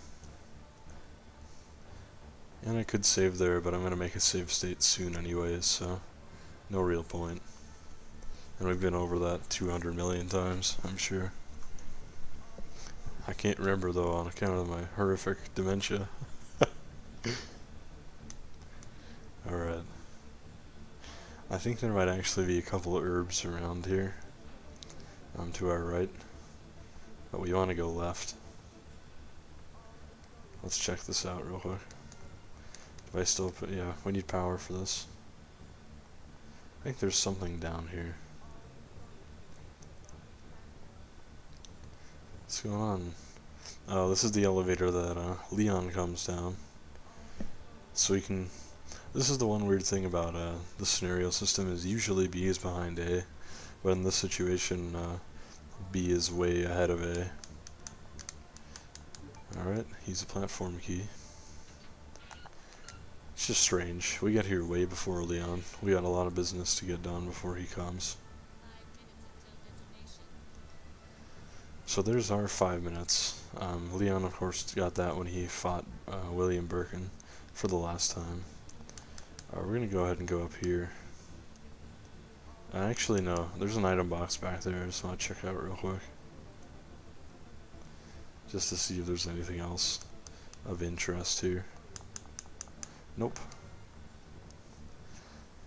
And I could save there, but I'm gonna make a save state soon anyways, so no real point. And we've been over that 200 million times, I'm sure. I can't remember though on account of my horrific dementia. Alright. I think there might actually be a couple of herbs around here. To our right. But we want to go left. Let's check this out real quick. If I still put, yeah, we need power for this. I think there's something down here. What's going on? Oh, this is the elevator that Leon comes down. So we can... This is the one weird thing about the scenario system is usually B is behind A, but in this situation B is way ahead of A. Alright, use the platform key. It's just strange. We got here way before Leon. We got a lot of business to get done before he comes. So there's our 5 minutes. Leon of course got that when he fought William Birkin for the last time. We're gonna go ahead and go up here. Actually, no. There's an item box back there. I just want to check out real quick. Just to see if there's anything else of interest here. Nope.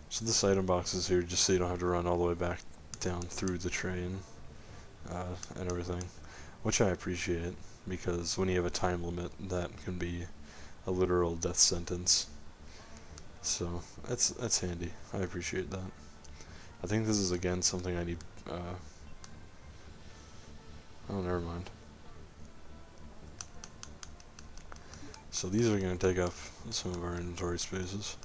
So this item box is here just so you don't have to run all the way back down through the train and everything. Which I appreciate, because when you have a time limit, that can be a literal death sentence. So that's handy. I appreciate that. I think this is again something I need. Oh, never mind. So these are going to take up some of our inventory spaces.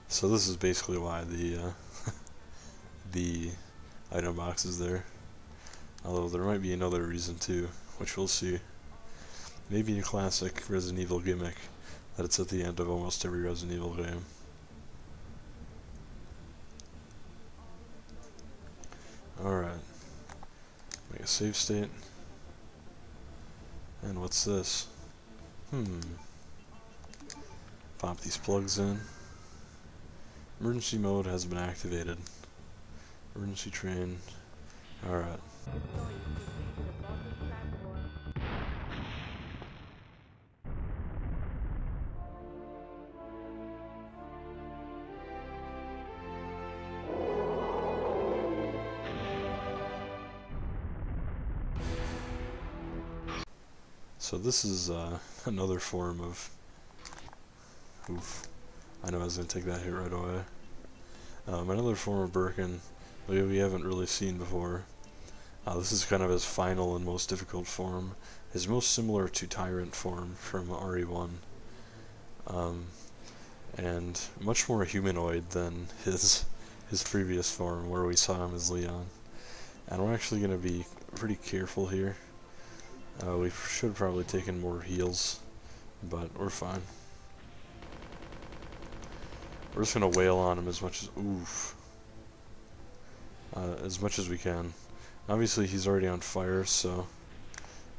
So this is basically why the the item box is there. Although there might be another reason too, which we'll see. Maybe a classic Resident Evil gimmick that it's at the end of almost every Resident Evil game. Alright. Make a save state. And what's this? Pop these plugs in. Emergency mode has been activated. Emergency train. Alright. So this is another form of... Oof. I know I was going to take that hit right away. Another form of Birkin that we haven't really seen before. This is kind of his final and most difficult form. His most similar to Tyrant form from RE1. And much more humanoid than his previous form where we saw him as Leon. And we're actually going to be pretty careful here. We should have probably taken more heals, but we're fine. We're just going to wail on him as much as we can. Obviously he's already on fire, so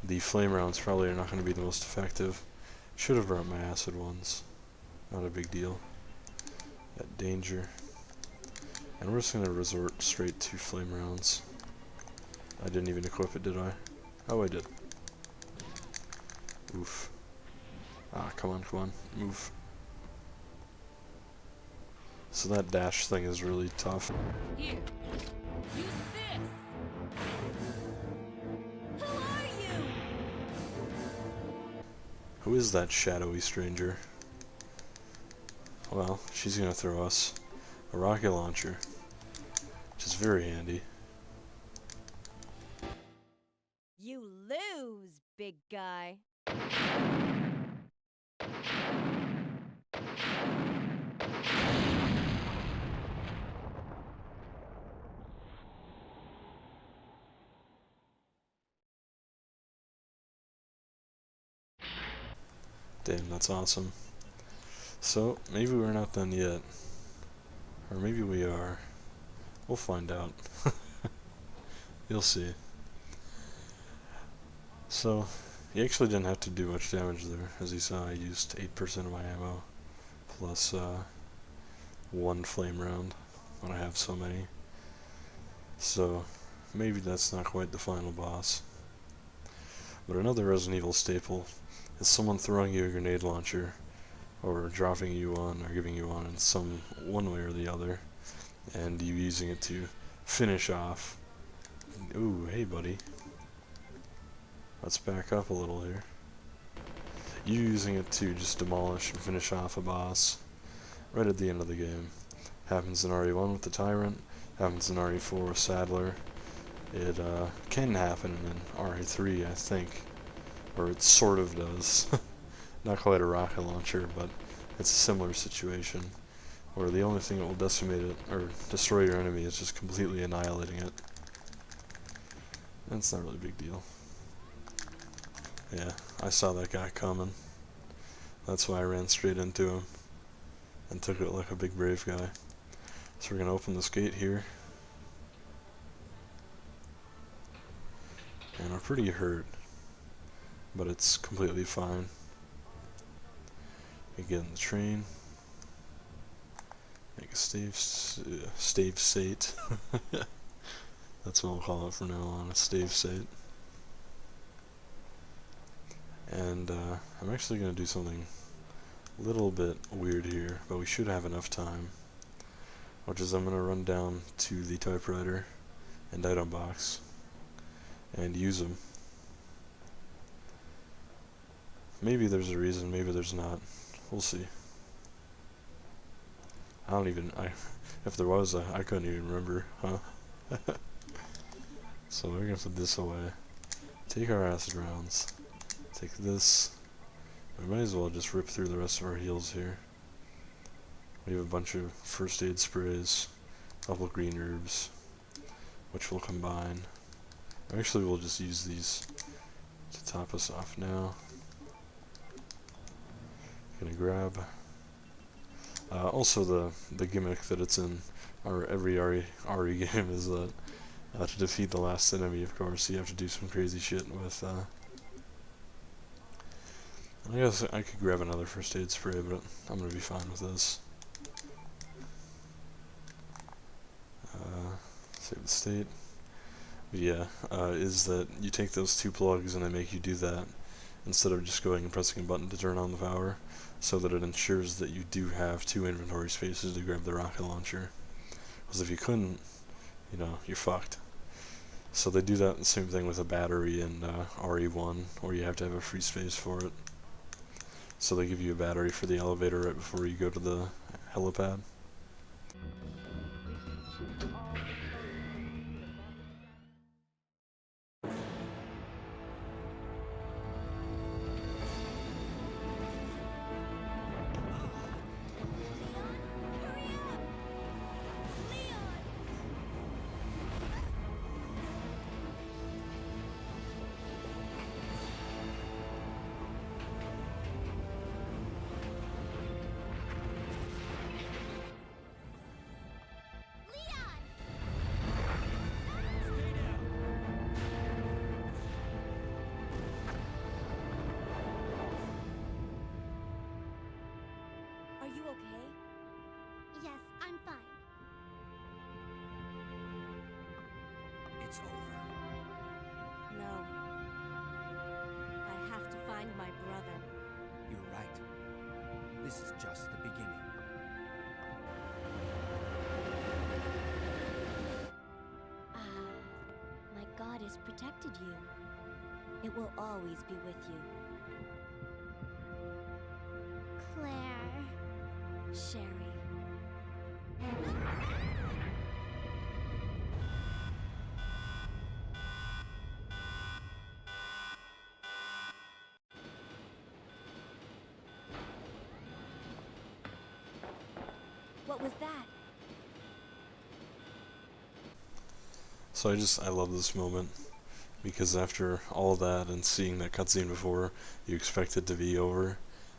the flame rounds probably are not going to be the most effective. Should have brought my acid ones. Not a big deal. Got danger. And we're just going to resort straight to flame rounds. I didn't even equip it, did I? Oh, I did. Oof. Ah, come on, move. So that dash thing is really tough. Here, use this. Who are you? Who is that shadowy stranger? Well, she's gonna throw us a rocket launcher, which is very handy. You lose, big guy. Damn, that's awesome. So, maybe we're not done yet. Or maybe we are. We'll find out. You'll see. So, he actually didn't have to do much damage there. As you saw, I used 8% of my ammo. Plus, 1 flame round. When I have so many. So, maybe that's not quite the final boss. But another Resident Evil staple is someone throwing you a grenade launcher, or dropping you one, or giving you one in some one way or the other, and you using it to finish off. Ooh, hey buddy. Let's back up a little here. You using it to just demolish and finish off a boss right at the end of the game. Happens in RE1 with the Tyrant, happens in RE4 with Sadler. It can happen in RE3, I think. Or it sort of does. Not quite a rocket launcher, but it's a similar situation. Where the only thing that will decimate it, or destroy your enemy, is just completely annihilating it. And it's not really a big deal. Yeah, I saw that guy coming. That's why I ran straight into him. And took it like a big brave guy. So we're gonna open this gate here. And we're pretty hurt. But it's completely fine. We get in the train. Make a stave sate. That's what we'll call it from now on, a stave sate. And I'm actually going to do something a little bit weird here, but we should have enough time. Which is I'm going to run down to the typewriter and item box and use them. Maybe there's a reason, maybe there's not. We'll see. If there was, I couldn't even remember, huh? So we're gonna put this away. Take our acid rounds. Take this. We might as well just rip through the rest of our heals here. We have a bunch of first aid sprays, a couple of green herbs, which we'll combine. Actually, we'll just use these to top us off now. Gonna grab. Also, the gimmick that it's in every RE game is that to defeat the last enemy, of course, you have to do some crazy shit with. I guess I could grab another first aid spray, but I'm gonna be fine with this. Save the state. But yeah, is that you take those 2 plugs and they make you do that instead of just going and pressing a button to turn on the power, so that it ensures that you do have 2 inventory spaces to grab the rocket launcher. Because if you couldn't, you know, you're fucked. So they do that same thing with a battery in RE1, where you have to have a free space for it. So they give you a battery for the elevator right before you go to the helipad. Are you okay? Yes, I'm fine. It's over. No. I have to find my brother. You're right. This is just the beginning. My God has protected you. It will always be with you. Claire. Sherry. What was that? So I love this moment, because after all that and seeing that cutscene before, you expect it to be over,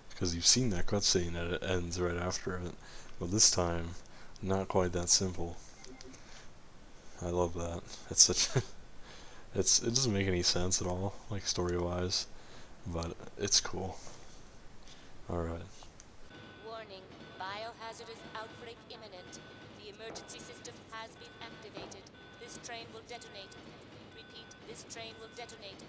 because you've seen that cutscene and it ends right after it. But this time, not quite that simple. I love that. It's such it doesn't make any sense at all, like story-wise, but it's cool. Alright. Warning, biohazardous outbreak imminent. The emergency system has been activated. This train will detonate. Repeat, this train will detonate.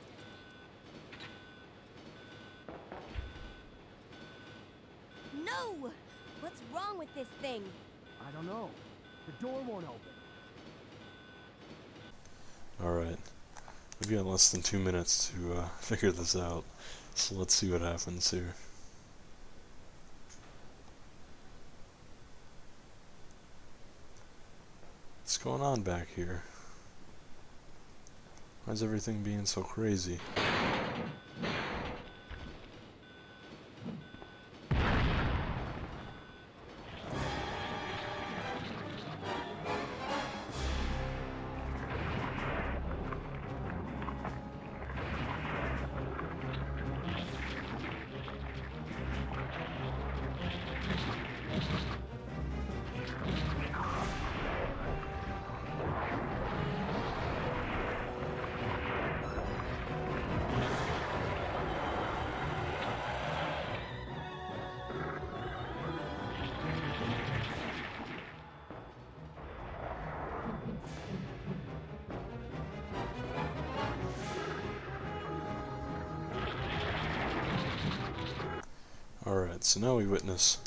No! What's wrong with this thing? I don't know. The door won't open. Alright. We've got less than 2 minutes to figure this out, so let's see what happens here. What's going on back here? Why's everything being so crazy? Alright, so now we witness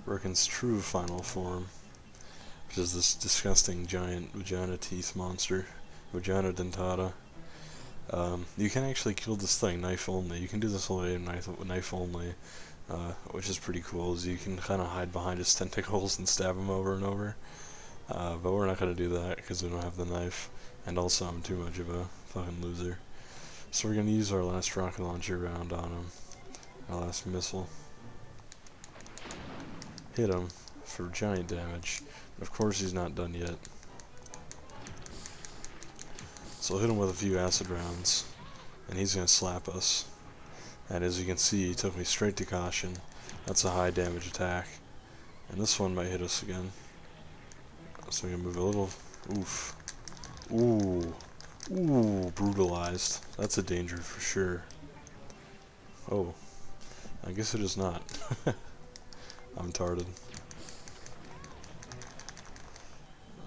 Birkin's true final form, which is this disgusting giant vagina teeth monster, vagina dentata. You can actually kill this thing knife only. You can do this whole way knife only, which is pretty cool, as you can kind of hide behind his tentacles and stab him over and over. But we're not going to do that because we don't have the knife, and also I'm too much of a fucking loser. So we're going to use our last rocket launcher round on him, our last missile. Hit him for giant damage. Of course he's not done yet. So I'll hit him with a few acid rounds, and he's going to slap us. And as you can see, he took me straight to caution. That's a high damage attack. And this one might hit us again. So I'm going to move a little. Oof. Ooh. Ooh, brutalized. That's a danger for sure. Oh. I guess it is not. I'm retarded.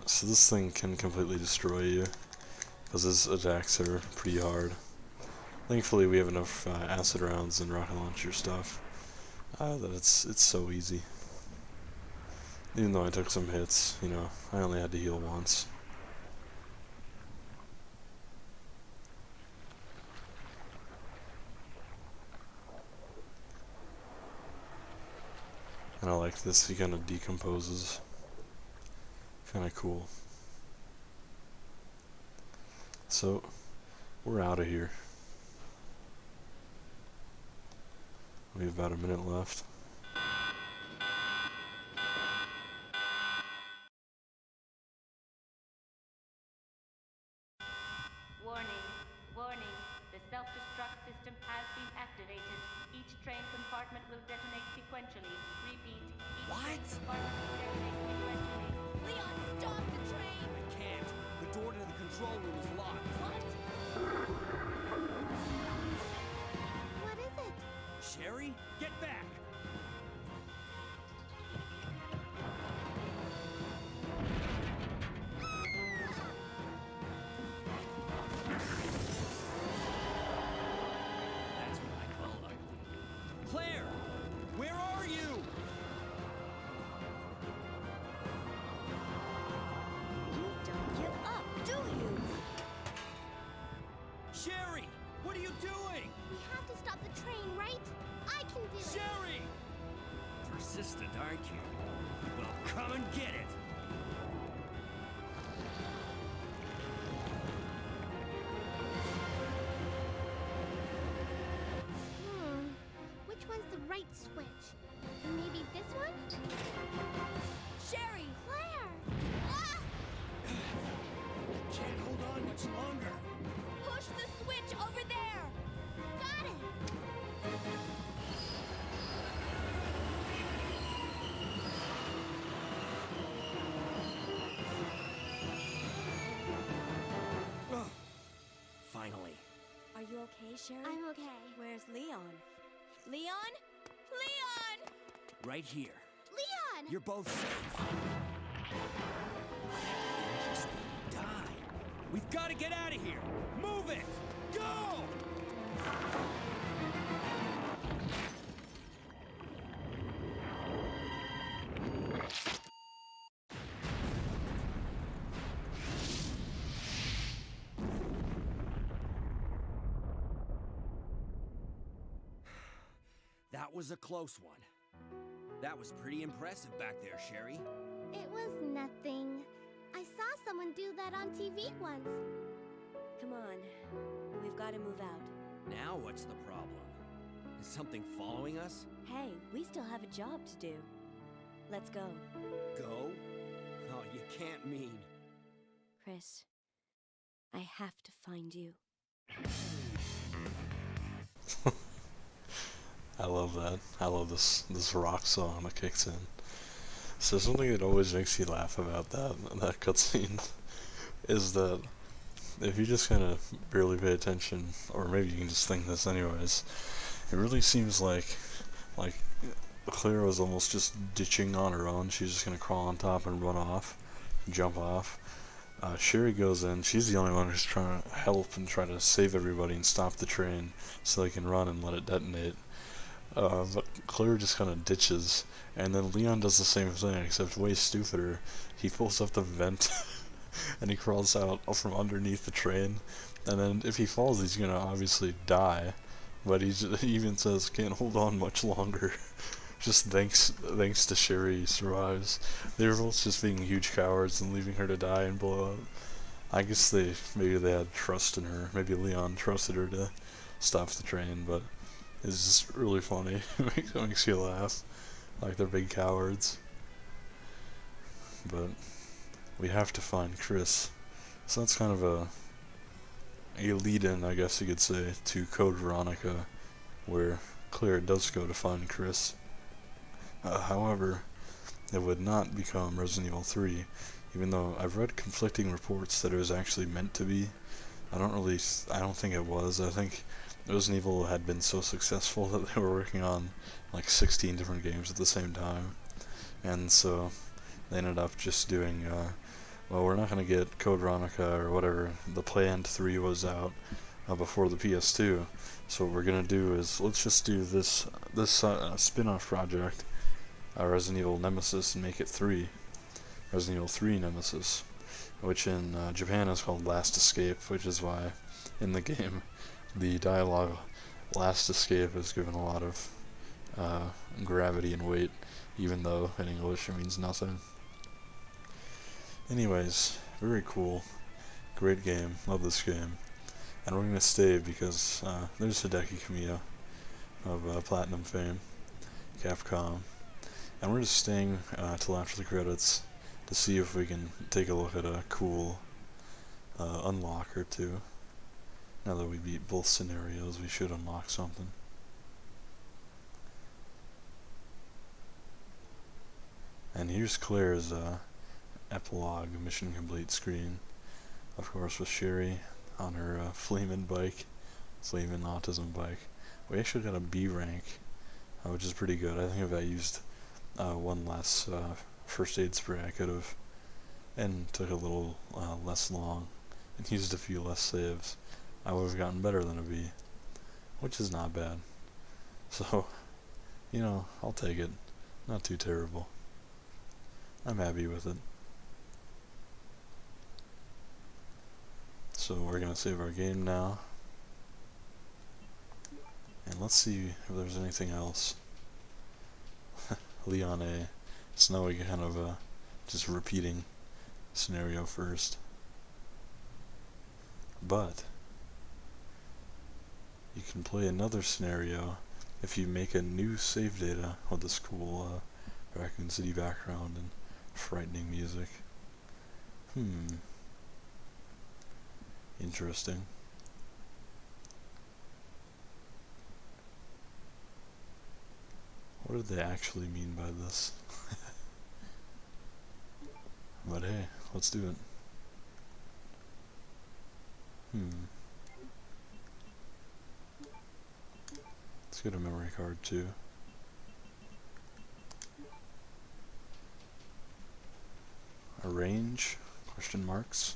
So this thing can completely destroy you, because his attacks are pretty hard. Thankfully we have enough acid rounds and rocket launcher stuff that it's so easy. Even though I took some hits, you know, I only had to heal once. kind of like this. He kind of decomposes. Kind of cool. So, we're out of here. We have about a minute left. Warning, warning. The self-destruct system has been activated. Each train compartment will detonate sequentially. Repeat, each train compartment will detonate sequentially. Leon, stop the train! I can't. The door to the control room is locked. What? What is it? Sherry, get back! That's what I call ugly. Claire! Where are you? You don't give up, do you? Sherry! What are you doing? We have to stop the train, right? I can do it. Sherry! Persistent, aren't you? Well, come and get it! Which one's the right switch? Maybe this one? Sherry! Claire! Ah! Can't hold on much longer. Push the switch over there! Got it! Ugh. Finally. Are you okay, Sherry? I'm okay. Where's Leon? Leon? Leon! Right here. Leon! You're both safe. Just die. We've got to get out of here. Move it! Go! That was a close one. That was pretty impressive back there, Sherry. It was nothing. I saw someone do that on TV once. Come on. We've got to move out. Now what's the problem? Is something following us? Hey, we still have a job to do. Let's go. Go? Oh, you can't mean. Chris, I have to find you. I love that. I love this rock song that kicks in. So something that always makes me laugh about that cutscene is that if you just kind of barely pay attention, or maybe you can just think this anyways, it really seems like Claire was almost just ditching on her own. She's just gonna crawl on top and run off, jump off. Sherry goes in. She's the only one who's trying to help and try to save everybody and stop the train so they can run and let it detonate. But Claire just kind of ditches, and then Leon does the same thing, except way stupider. He pulls up the vent, and he crawls out from underneath the train, and then if he falls, he's gonna obviously die, but he even says, can't hold on much longer. Just thanks to Sherry, he survives. They were both just being huge cowards and leaving her to die and blow up. I guess maybe they had trust in her. Maybe Leon trusted her to stop the train, but it's just really funny. It makes you laugh, like they're big cowards. But we have to find Chris, so that's kind of a lead-in, I guess you could say, to Code Veronica, where Claire does go to find Chris. However, it would not become Resident Evil 3, even though I've read conflicting reports that it was actually meant to be. I don't think it was. I think Resident Evil had been so successful that they were working on like 16 different games at the same time, and so they ended up just doing, well, we're not going to get Code Veronica or whatever, the planned 3 was out before the PS2, so what we're going to do is, let's just do this spin-off project, Resident Evil Nemesis, and make it 3, Resident Evil 3 Nemesis, which in Japan is called Last Escape, which is why in the game the dialogue Last Escape is given a lot of gravity and weight, even though in English it means nothing. Anyways, very cool. Great game. Love this game. And we're gonna stay because there's Hideki Kamiya of Platinum fame, Capcom. And we're just staying till after the credits to see if we can take a look at a cool unlock or two. Now that we beat both scenarios, we should unlock something. And here's Claire's epilogue mission complete screen. Of course, with Sherry on her Fleeman bike, Fleeman autism bike. We actually got a B rank, which is pretty good. I think if I used one less first aid spray, I could have, and took a little less long, and used a few less saves, I would have gotten better than a B, which is not bad. So, you know, I'll take it. Not too terrible. I'm happy with it. So we're gonna save our game now, and let's see if there's anything else. Leon A. So now we kind of just repeating scenario first, but you can play another scenario if you make a new save data with this cool Raccoon City background and frightening music. Interesting. What did they actually mean by this? But hey, let's do it. Let's get a memory card too. Arrange? Question marks.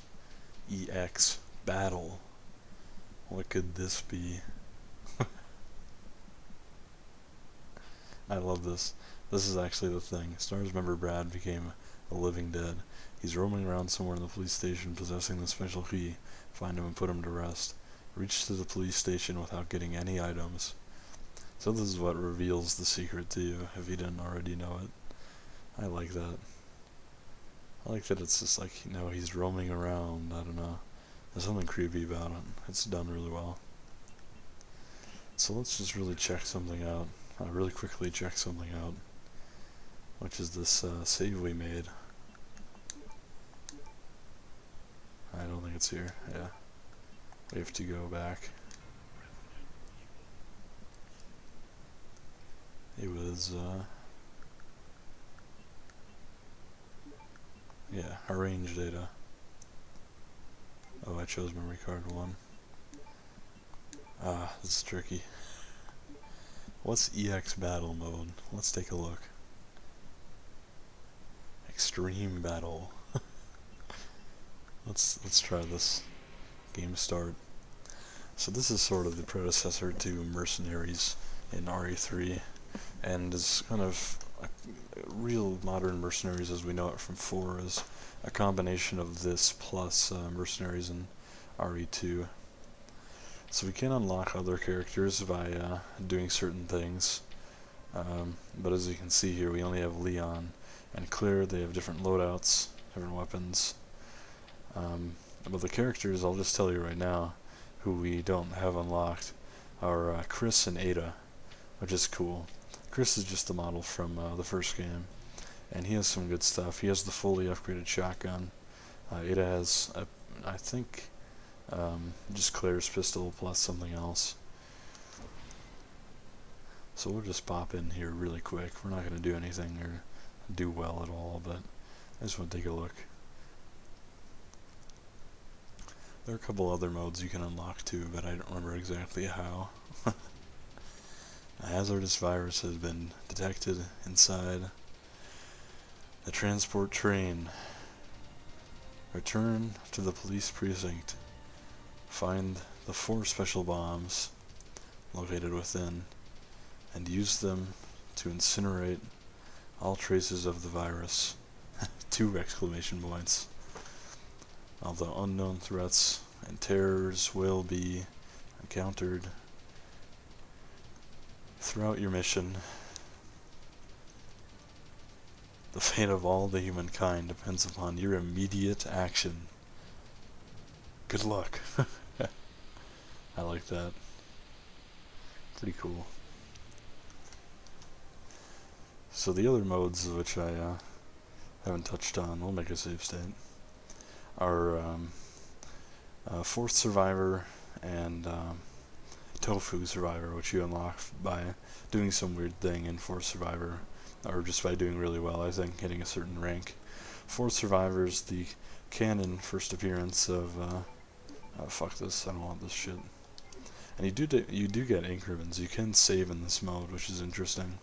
EX battle. What could this be? I love this. This is actually the thing. Stars member Brad became a living dead. He's roaming around somewhere in the police station possessing the special key. Find him and put him to rest. Reach to the police station without getting any items. So this is what reveals the secret to you, if you didn't already know it. I like that. I like that it's just like, you know, he's roaming around. I don't know. There's something creepy about it. It's done really well. So let's just really check something out. Really quickly check something out, which is this save we made. I don't think it's here. Yeah, we have to go back. It was yeah, arrange data. Oh, I chose memory card 1. This is tricky. What's EX battle mode? Let's take a look. Extreme battle. Let's try this. Game start. So this is sort of the predecessor to Mercenaries in RE3, and is kind of a real modern Mercenaries as we know it from 4 is a combination of this plus Mercenaries in RE2. So we can unlock other characters by doing certain things, but as you can see here, we only have Leon and Claire. They have different loadouts, different weapons. But the characters, I'll just tell you right now, who we don't have unlocked, are Chris and Ada, which is cool. Chris is just the model from the first game, and he has some good stuff. He has the fully upgraded shotgun. Ada has, I think, just Claire's pistol plus something else. So we'll just pop in here really quick. We're not going to do anything or do well at all, but I just want to take a look. There are a couple other modes you can unlock too, but I don't remember exactly how. A hazardous virus has been detected inside the transport train. Return to the police precinct. Find the 4 special bombs located within and use them to incinerate all traces of the virus. 2 exclamation points. Although unknown threats and terrors will be encountered throughout your mission, The fate of all the humankind depends upon your immediate action. Good luck. I like that. Pretty cool. So the other modes which I haven't touched on, we'll make a save state, are Fourth Survivor and Tofu Survivor, which you unlock by doing some weird thing in Fourth Survivor, or just by doing really well, I think, hitting a certain rank. Fourth Survivor is the canon first appearance of, fuck this, I don't want this shit. And you do get ink ribbons. You can save in this mode, which is interesting.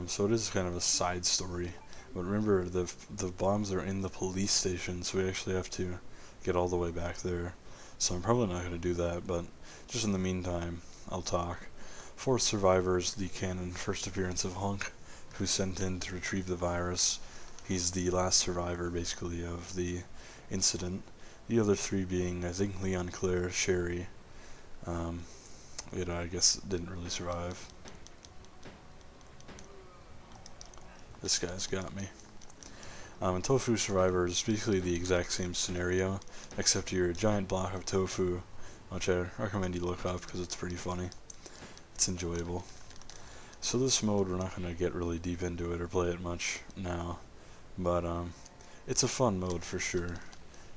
So it is kind of a side story. But remember, the bombs are in the police station, so we actually have to get all the way back there. So I'm probably not going to do that, but just in the meantime, I'll talk. Fourth Survivor is the canon first appearance of Hunk, who's sent in to retrieve the virus. He's the last survivor, basically, of the incident. The other three being, I think, Leon, Claire, Sherry. I guess didn't really survive. This guy's got me. And Tofu Survivor is basically the exact same scenario, except you're a giant block of tofu, which I recommend you look up because it's pretty funny. It's enjoyable. So this mode, we're not going to get really deep into it or play it much now, but it's a fun mode for sure.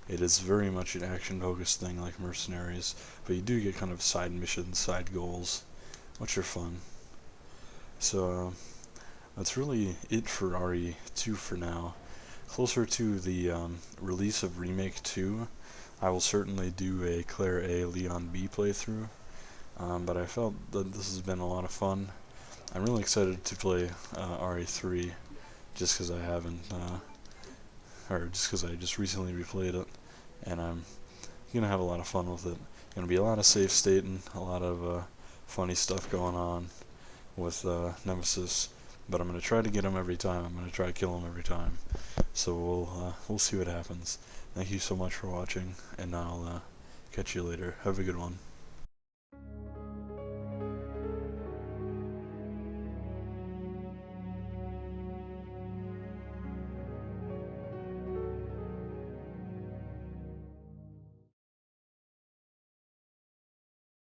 It is very much an action-focused thing like Mercenaries, but you do get kind of side missions, side goals, which are fun. So that's really it for RE2 for now. Closer to the release of Remake 2, I will certainly do a Claire A, Leon B playthrough, but I felt that this has been a lot of fun. I'm really excited to play RE3, just because I haven't, or just because I just recently replayed it, and I'm gonna have a lot of fun with it. Gonna be a lot of safe stating, a lot of funny stuff going on with Nemesis, but I'm gonna try to get him every time. I'm gonna try to kill him every time. So we'll see what happens. Thank you so much for watching, and I'll catch you later. Have a good one.